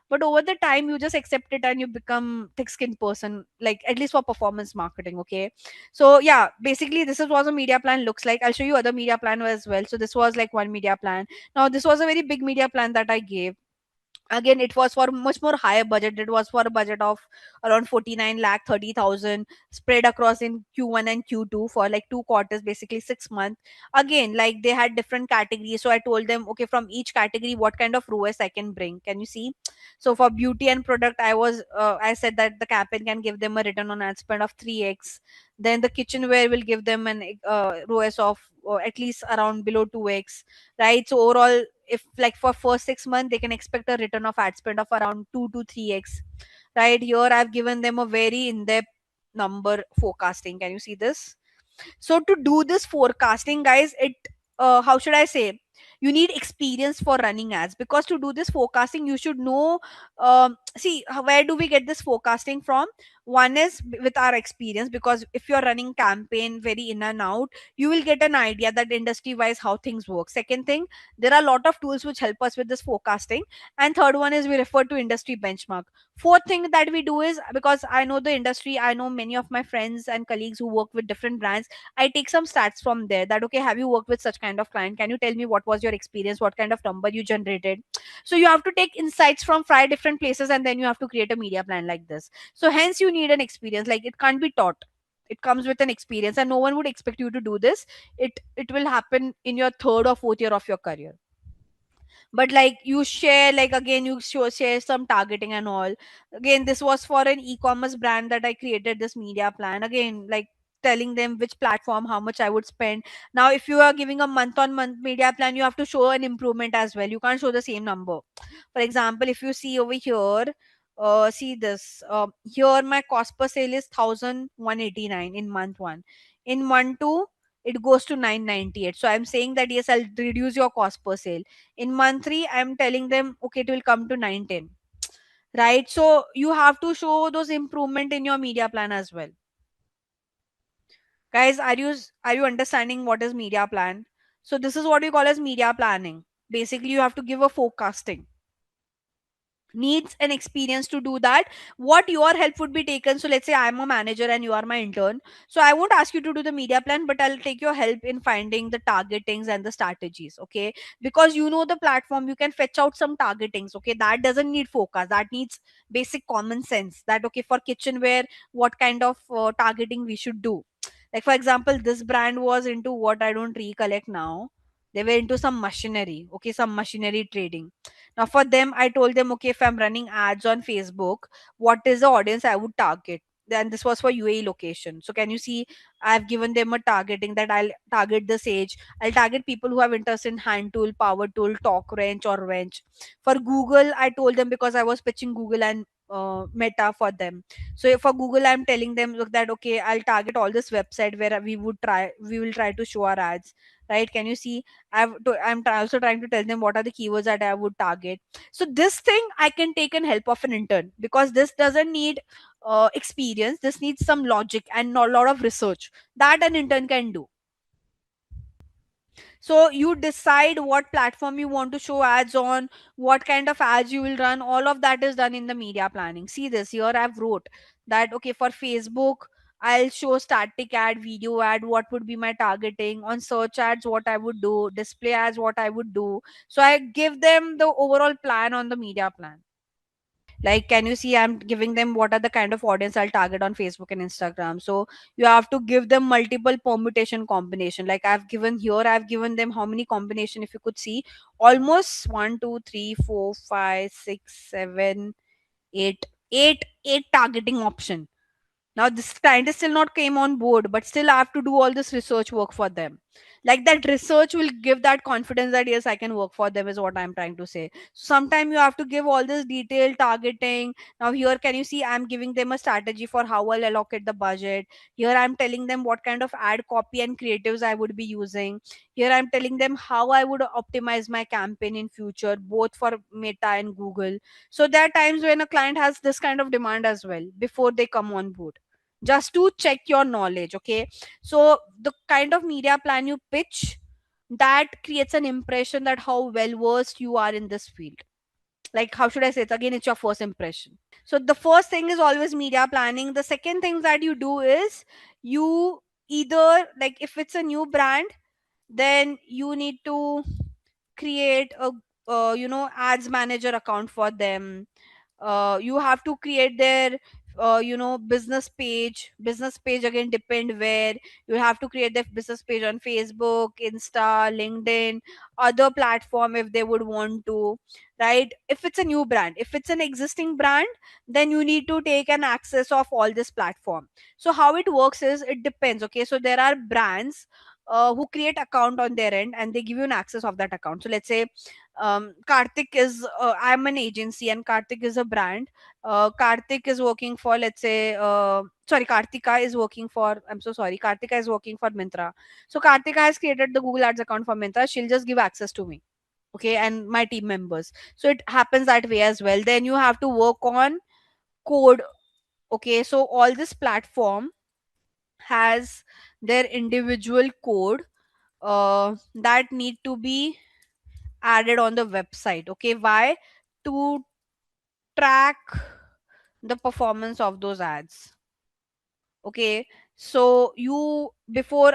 but over the time you just accept it and you become thick skinned person, like at least for performance marketing. Okay, so yeah, basically this is what a media plan looks like. I'll show you other media plan as well. So this was like one media plan. Now this was a very big media plan that I gave. Again, it was for much more higher budget. It was for a budget of around 49 lakh 30,000, spread across in Q1 and Q2 for like 2 quarters, basically 6 months. Again, like they had different categories, so I told them, okay, from each category what kind of ROAS I can bring. Can you see? So for beauty and product, I said that the campaign can give them a return on ad spend of 3x. Then the kitchenware will give them an ROAS of at least around below 2x, right? So overall, if like for first 6 months they can expect a return of ad spend of around 2 to 3x. Right here I've given them a very in-depth number forecasting. Can you see this? So to do this forecasting, guys, it how should I say, you need experience for running ads, because to do this forecasting you should know. See, where do we get this forecasting from? One is with our experience, because if you're running campaign very in and out, you will get an idea that industry wise how things work. Second thing, there are a lot of tools which help us with this forecasting. And third one is we refer to industry benchmark. Fourth thing that we do is, because I know the industry, I know many of my friends and colleagues who work with different brands, I take some stats from there, that okay, have you worked with such kind of client? Can you tell me what was your experience? What kind of number you generated? So you have to take insights from five different places and then you have to create a media plan like this. So hence you need an experience. Like it can't be taught. It comes with an experience and no one would expect you to do this. It will happen in your third or fourth year of your career. But like you share, like again you share some targeting and all. Again, this was for an e-commerce brand that I created this media plan. Again, like telling them which platform, how much I would spend. Now if you are giving a month on month media plan, you have to show an improvement as well. You can't show the same number. For example, if you see over here, see this, here my cost per sale is 1189 in month 1. In month 2 it goes to 998. So I'm saying that yes, I'll reduce your cost per sale. In month 3 I'm telling them okay, it will come to 910. Right? So you have to show those improvement in your media plan as well. Guys, are you understanding what is media plan? So this is what we call as media planning. Basically you have to give a forecasting, needs and experience to do that. What your help would be taken, so let's say I'm a manager and you are my intern, so I won't ask you to do the media plan, but I'll take your help in finding the targetings and the strategies. Okay, because you know the platform, you can fetch out some targetings. Okay, that doesn't need focus, that needs basic common sense, that okay, for kitchenware what kind of targeting we should do. Like for example, this brand was into what, I don't recollect now. They were into some machinery. Okay, some machinery trading. Now, for them, I told them, okay, if I'm running ads on Facebook, what is the audience I would target? Then this was for UAE location. So, can you see? I've given them a targeting that I'll target this age. I'll target people who have interest in hand tool, power tool, torque wrench, or wrench. For Google, I told them because I was pitching Google and Meta for them. So for Google, I'm telling them, look, that okay, I'll target all this website where we will try to show our ads. Right? Can you see? Also trying to tell them what are the keywords that I would target. So this thing I can take in help of an intern, because this doesn't need experience. This needs some logic and a lot of research that an intern can do. So you decide what platform you want to show ads on, what kind of ads you will run. All of that is done in the media planning. See this here, I've wrote that okay, for Facebook I'll show static ad, video ad, what would be my targeting. On search ads, what I would do. Display ads, what I would do. So I give them the overall plan on the media plan. Like can you see, I'm giving them what are the kind of audience I'll target on Facebook and Instagram. So you have to give them multiple permutation combination. Like I've given them how many combination, if you could see, almost 1 2 3 4 5 6 7 8 8 targeting option. Now this client is still not came on board, but still I have to do all this research work for them. Like that research will give that confidence that yes, I can work for them, is what I'm trying to say. Sometimes you have to give all this detailed targeting. Now here, can you see, I'm giving them a strategy for how I'll allocate the budget. Here I'm telling them what kind of ad copy and creatives I would be using. Here I'm telling them how I would optimize my campaign in future, both for Meta and Google. So there are times when a client has this kind of demand as well before they come on board, just to check your knowledge. Okay, so the kind of media plan you pitch, that creates an impression that how well versed you are in this field. Like, how should I say it again, it's your first impression. So the first thing is always media planning. The second thing that you do is, you either, like if it's a new brand, then you need to create a ads manager account for them. You have to create their business page again, depend where. You have to create their business page on Facebook, Insta, LinkedIn, other platform if they would want to, right? If it's a new brand, if it's an existing brand, then you need to take an access of all this platform. So how it works is, it depends. Okay, so there are brands who create account on their end and they give you an access of that account. So let's say Karthik is I'm an agency and Karthik is a brand. Karthik is working for, let's say, sorry, Kartika is working for, I'm so sorry, Kartika is working for Mintra. So Kartika has created the Google Ads account for Mintra. She'll just give access to me, okay, and my team members. So it happens that way as well. Then you have to work on code. Okay, so all this platform has their individual code that need to be added on the website. Okay, why? To track the performance of those ads. Okay, so you, before,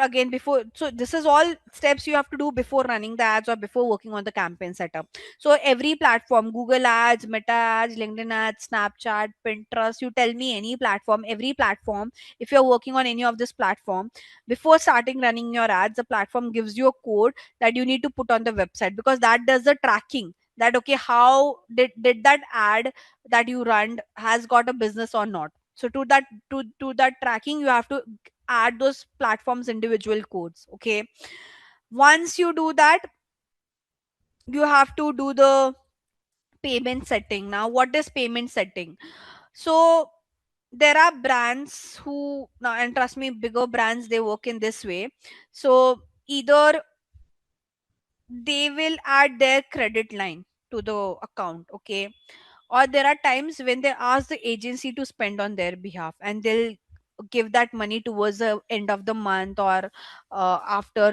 so this is all steps you have to do before running the ads or before working on the campaign setup. So every platform, Google Ads, Meta Ads, LinkedIn Ads, Snapchat, Pinterest, you tell me any platform, every platform, if you're working on any of this platform, before starting running your ads, the platform gives you a code that you need to put on the website, because that does the tracking, that okay, how did that ad that you run has got a business or not. So to that tracking, you have to add those platforms individual codes. Okay, once you do that, you have to do the payment setting. Now what is payment setting? So there are brands who now, and trust me, bigger brands, they work in this way. So either they will add their credit line to the account. Okay, or there are times when they ask the agency to spend on their behalf and they'll give that money towards the end of the month, or after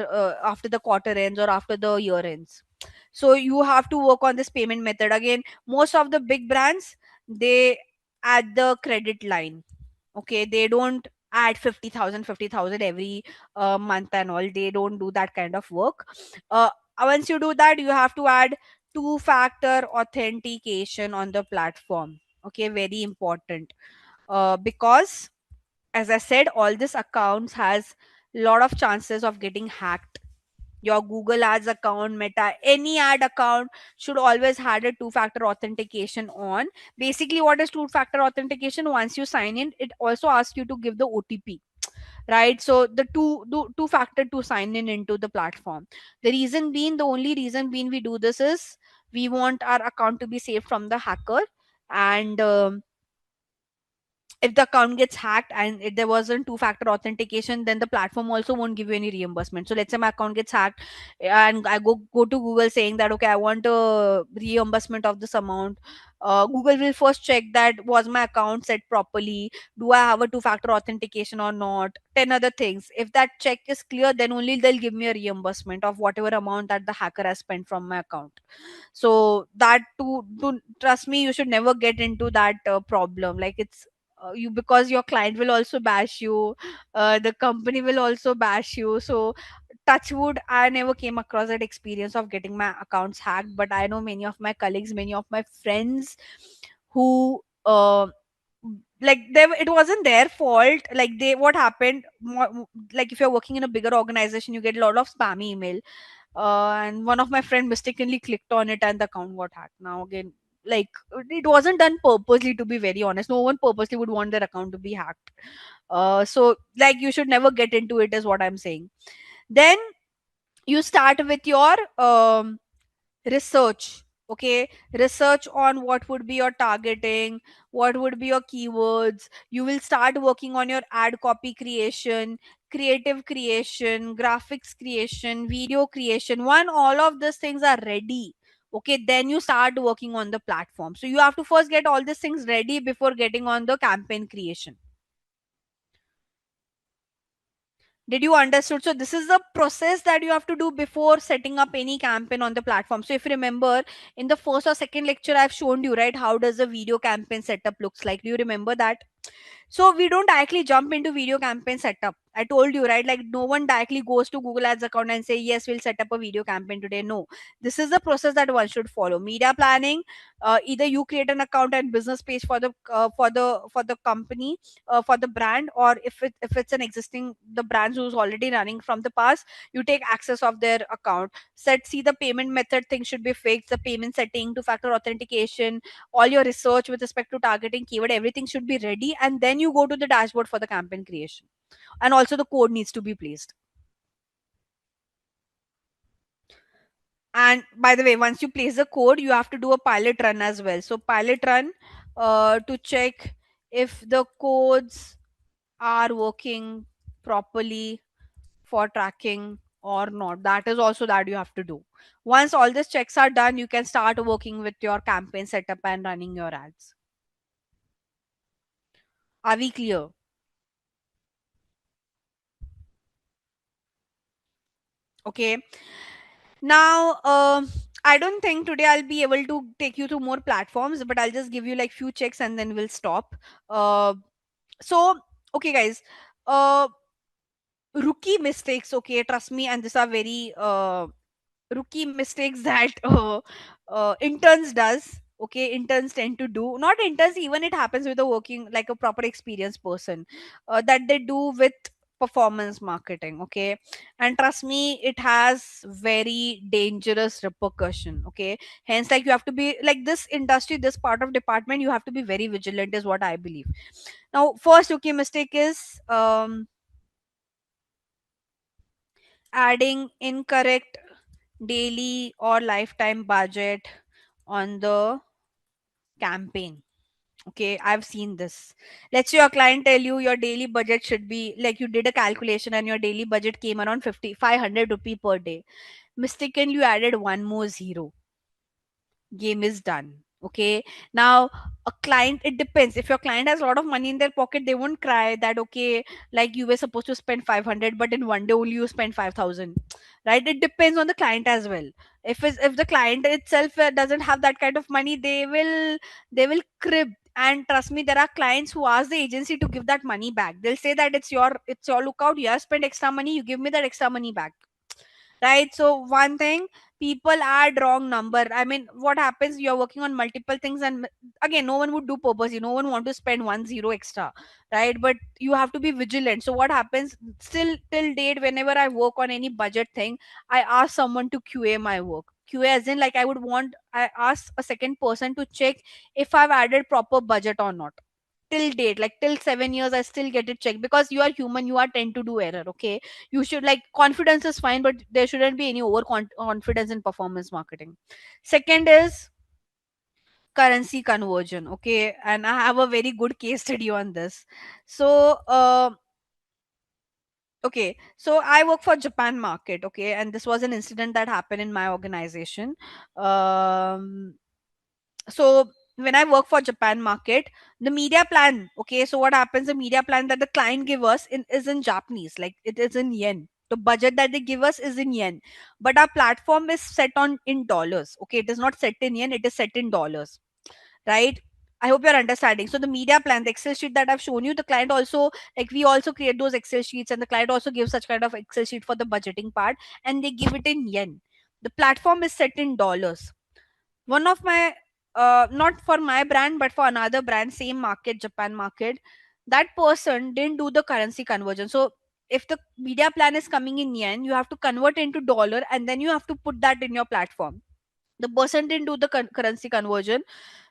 the quarter ends or after the year ends. So you have to work on this payment method. Again, most of the big brands, they add the credit line. Okay, they don't add 50,000 every month and all. They don't do that kind of work. Once you do that, you have to add two factor authentication on the platform. Okay, very important. Because as I said, all these accounts has lot of chances of getting hacked. Your Google Ads account, Meta, any ad account should always had a two factor authentication on. Basically, what is two factor authentication? Once you sign in, it also asks you to give the OTP, right? So the two factor to sign in into the platform. The reason being, the only reason being we do this is, we want our account to be safe from the hacker. And if the account gets hacked and if there wasn't two factor authentication, then the platform also won't give you any reimbursement. So let's say my account gets hacked and I go to Google saying that okay, I want a reimbursement of this amount. Google will first check that was my account set properly, do I have a two factor authentication or not, 10 other things. If that check is clear, then only they'll give me a reimbursement of whatever amount that the hacker has spent from my account. So that, to trust me, you should never get into that problem. Like it's you, because your client will also bash you, the company will also bash you. So touch wood, I never came across that experience of getting my accounts hacked, but I know many of my colleagues, many of my friends who like it wasn't their fault. Like they, what happened, like if you're working in a bigger organization, you get a lot of spam email, and one of my friend mistakenly clicked on it and the account got hacked. Now again, like it wasn't done purposely, to be very honest. No one purposely would want their account to be hacked. So like you should never get into it is what I'm saying. Then you start with your research. Okay, research on what would be your targeting, what would be your keywords. You will start working on your ad copy creation, creative creation, graphics creation, video creation. When all of these things are ready, okay, then you start working on the platform. So you have to first get all these things ready before getting on the campaign creation. Did you understood? So this is the process that you have to do before setting up any campaign on the platform. So if you remember, in the first or second lecture I've shown you, right, how does a video campaign setup looks like. Do you remember that? So we don't directly jump into video campaign setup. I told you, right? Like no one directly goes to Google Ads account and say, yes, we'll set up a video campaign today. No, this is the process that one should follow. Media planning. Either you create an account and business page for the company, for the brand, or if it's an existing the brands who's already running from the past, you take access of their account. See the payment method thing should be fixed. The payment setting, two factor authentication, all your research with respect to targeting keyword, everything should be ready, and then you go to the dashboard for the campaign creation. And also the code needs to be placed. And by the way, once you place the code, you have to do a pilot run as well. So pilot run, to check if the codes are working properly for tracking or not. That is also that you have to do. Once all these checks are done, you can start working with your campaign setup and running your ads. Are we clear? Okay. Now, I don't think today I'll be able to take you to more platforms, but I'll just give you like few checks and then we'll stop. Uh, so, okay, guys. Uh, Rookie mistakes. Okay, trust me, and these are very rookie mistakes that interns does. Okay, interns tend to do, not interns, even it happens with a working like a proper experienced person, that they do with performance marketing. Okay, and trust me, it has very dangerous repercussion. Okay, hence like you have to be like this industry, this part of department, you have to be very vigilant is what I believe. Now first rookie mistake is adding incorrect daily or lifetime budget on the campaign. Okay, I've seen this. Let's say your client tell you your daily budget should be like, you did a calculation and your daily budget came around 500 rupee per day. Mistakenly you added one more zero, game is done. Okay, now a client, it depends. If your client has a lot of money in their pocket, they won't cry that, okay, like you were supposed to spend 500 but in one day only you spend 5000, right? It depends on the client as well. If the client itself doesn't have that kind of money, they will crib. And trust me, there are clients who ask the agency to give that money back. They'll say that it's your lookout, you have spent extra money, you give me that extra money back, right? So one thing, people add wrong number. I mean, what happens, you're working on multiple things, and again, no one would do purposely, no one want to spend 1 0 extra, right? But you have to be vigilant. So what happens, still till date, whenever I work on any budget thing, I ask someone to QA my work. QA as in, like, I ask a second person to check if I've added proper budget or not. Till date, like till 7 years, I still get it checked, because you are human, you are tend to do error. Okay, you should, like, confidence is fine, but there shouldn't be any confidence in performance marketing. Second is currency conversion. Okay, and I have a very good case study on this. So okay, so I work for Japan market. Okay, and this was an incident that happened in my organization. um so when I work for Japan market, the media plan, okay, so what happens, the media plan that the client give us is in Japanese, like it is in yen. The budget that they give us is in yen, but our platform is set on in dollars. Okay, it is not set in yen, it is set in dollars, right? I hope you're understanding. So the media plan, the Excel sheet that I've shown you, the client also, like, we also create those Excel sheets, and the client also gives such kind of Excel sheet for the budgeting part, and they give it in yen. The platform is set in dollars. One of my, not for my brand but for another brand, same market, Japan market, that person didn't do the currency conversion. So if the media plan is coming in yen, you have to convert into dollar, and then you have to put that in your platform. The person didn't do the currency conversion.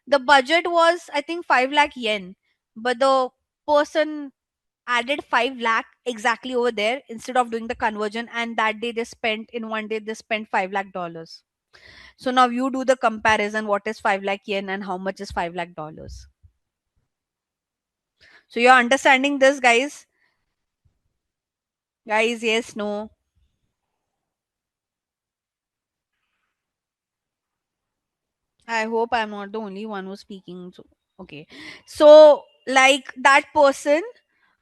The budget was, I think, 5 lakh yen, but the person added 5 lakh exactly over there instead of doing the conversion, and that day they spent, in one day they spent 5 lakh dollars. So now you do the comparison, what is 5 lakh yen and how much is 5 lakh dollars. So you're understanding this, guys? Guys, yes, no? I hope I'm not the only one who's speaking. So, okay. So, like that person,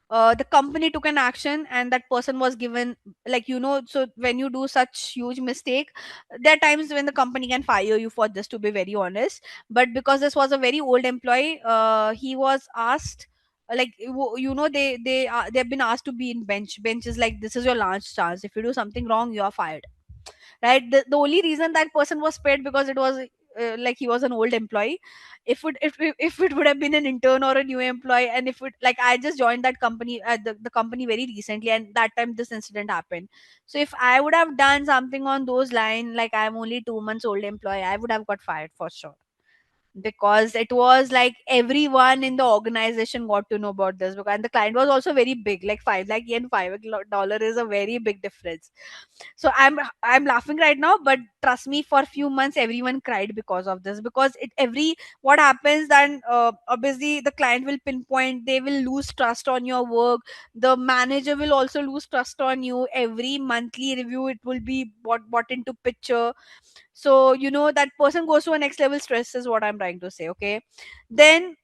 the company took an action, and that person was given, like, so when you do such huge mistake, there are times when the company can fire you for this, to be very honest. But because this was a very old employee, he was asked, like, they've been asked to be in bench is like, this is your last chance. If you do something wrong, you are fired, right? The only reason that person was paid because it was, like, he was an old employee. If it would have been an intern or a new employee, and if it, like, I just joined that company, the company very recently, and that time this incident happened. So if I would have done something on those line, like, I'm only 2 months old employee, I would have got fired for sure, because it was like everyone in the organization got to know about this, because, and the client was also very big, like 5 lakh yen, $5 is a very big difference. So I'm laughing right now, but trust me, for a few months everyone cried because of this, because it every what happens then, obviously the client will pinpoint, they will lose trust on your work, the manager will also lose trust on you, every monthly review it will be brought into picture. So that person goes to a next level stress, is what I'm trying to say, okay? Then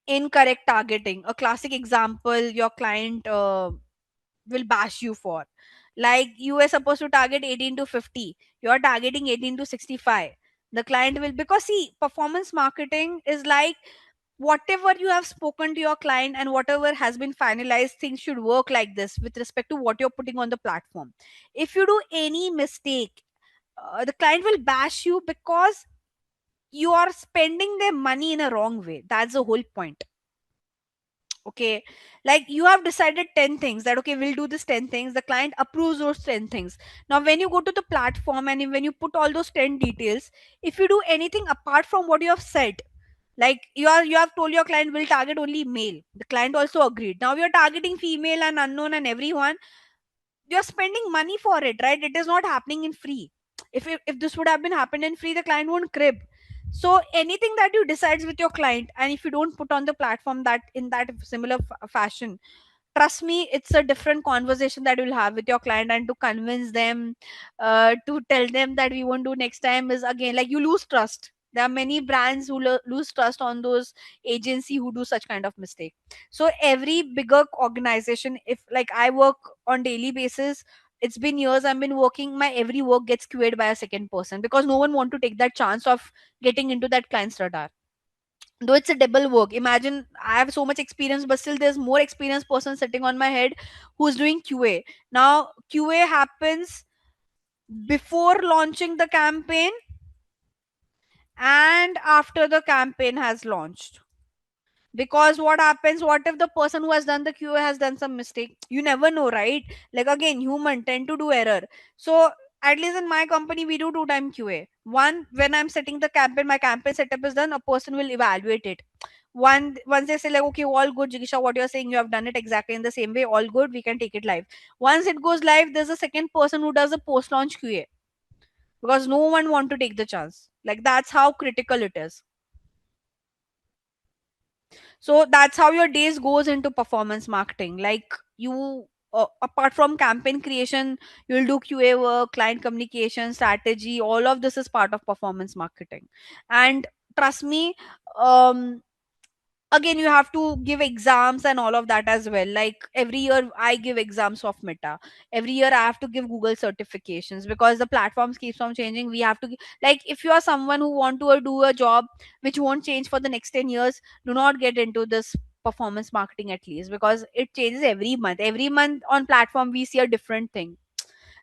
incorrect targeting, a classic example, your client will bash you for, like, you were supposed to target 18 to 50, you're targeting 18 to 65. The client will, because see, performance marketing is like, whatever you have spoken to your client and whatever has been finalized, things should work like this with respect to what you're putting on the platform. If you do any mistake, the client will bash you because you are spending their money in a wrong way. That's the whole point. Okay, like, you have decided 10 things, that okay, we'll do this 10 things, the client approves those 10 things. Now when you go to the platform and when you put all those 10 details, if you do anything apart from what you have said, like, you have told your client will target only male, the client also agreed, now you're targeting female and unknown and everyone, you're spending money for it, right? It is not happening in free. If this would have been happened in free, the client won't crib. So anything that you decides with your client, and if you don't put on the platform that in that similar fashion, trust me, it's a different conversation that you'll have with your client, and to convince them, to tell them that we won't do next time, is again like you lose trust. There are many brands who lose trust on those agency who do such kind of mistake. So every bigger organization, if like I work on daily basis, it's been years I've been working, my every work gets QA'd by a second person, because no one want to take that chance of getting into that client's radar. Though it's a double work, imagine I have so much experience, but still there's more experienced person sitting on my head who's doing QA. Now QA happens before launching the campaign and after the campaign has launched. Because what happens, what if the person who has done the QA has done some mistake? You never know, right? Like, again, human tend to do error. So at least in my company we do two-time QA. One, when I'm setting the campaign, my campaign setup is done, a person will evaluate it. Once they say like, okay, all good, Jigisha, what you're saying, you have done it exactly in the same way, all good, we can take it live. Once it goes live, there's a second person who does a post-launch QA, because no one want to take the chance. Like, that's how critical it is. So that's how your days goes into performance marketing. Like, you, apart from campaign creation, you'll do QA work, client communication, strategy, all of this is part of performance marketing. And trust me, um again, you have to give exams and all of that as well. Like, every year I give exams of Meta, every year I have to give Google certifications, because the platforms keeps on changing. We have to like, if you are someone who want to do a job which won't change for the next 10 years, do not get into this performance marketing, at least, because it changes every month. Every month on platform we see a different thing,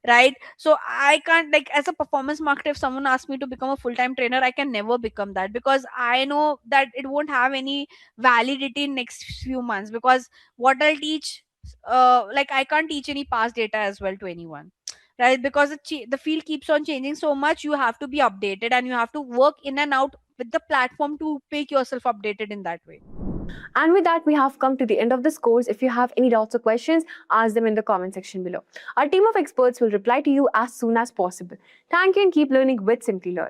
right? So I can't, like, as a performance marketer, if someone asks me to become a full-time trainer, I can never become that, because I know that it won't have any validity in next few months, because what I'll teach, like, I can't teach any past data as well to anyone. right? Because the field keeps on changing so much, you have to be updated and you have to work in and out with the platform to make yourself updated in that way. And with that, we have come to the end of this course. If you have any doubts or questions, ask them in the comment section below. Our team of experts will reply to you as soon as possible. Thank you and keep learning with Simplilearn.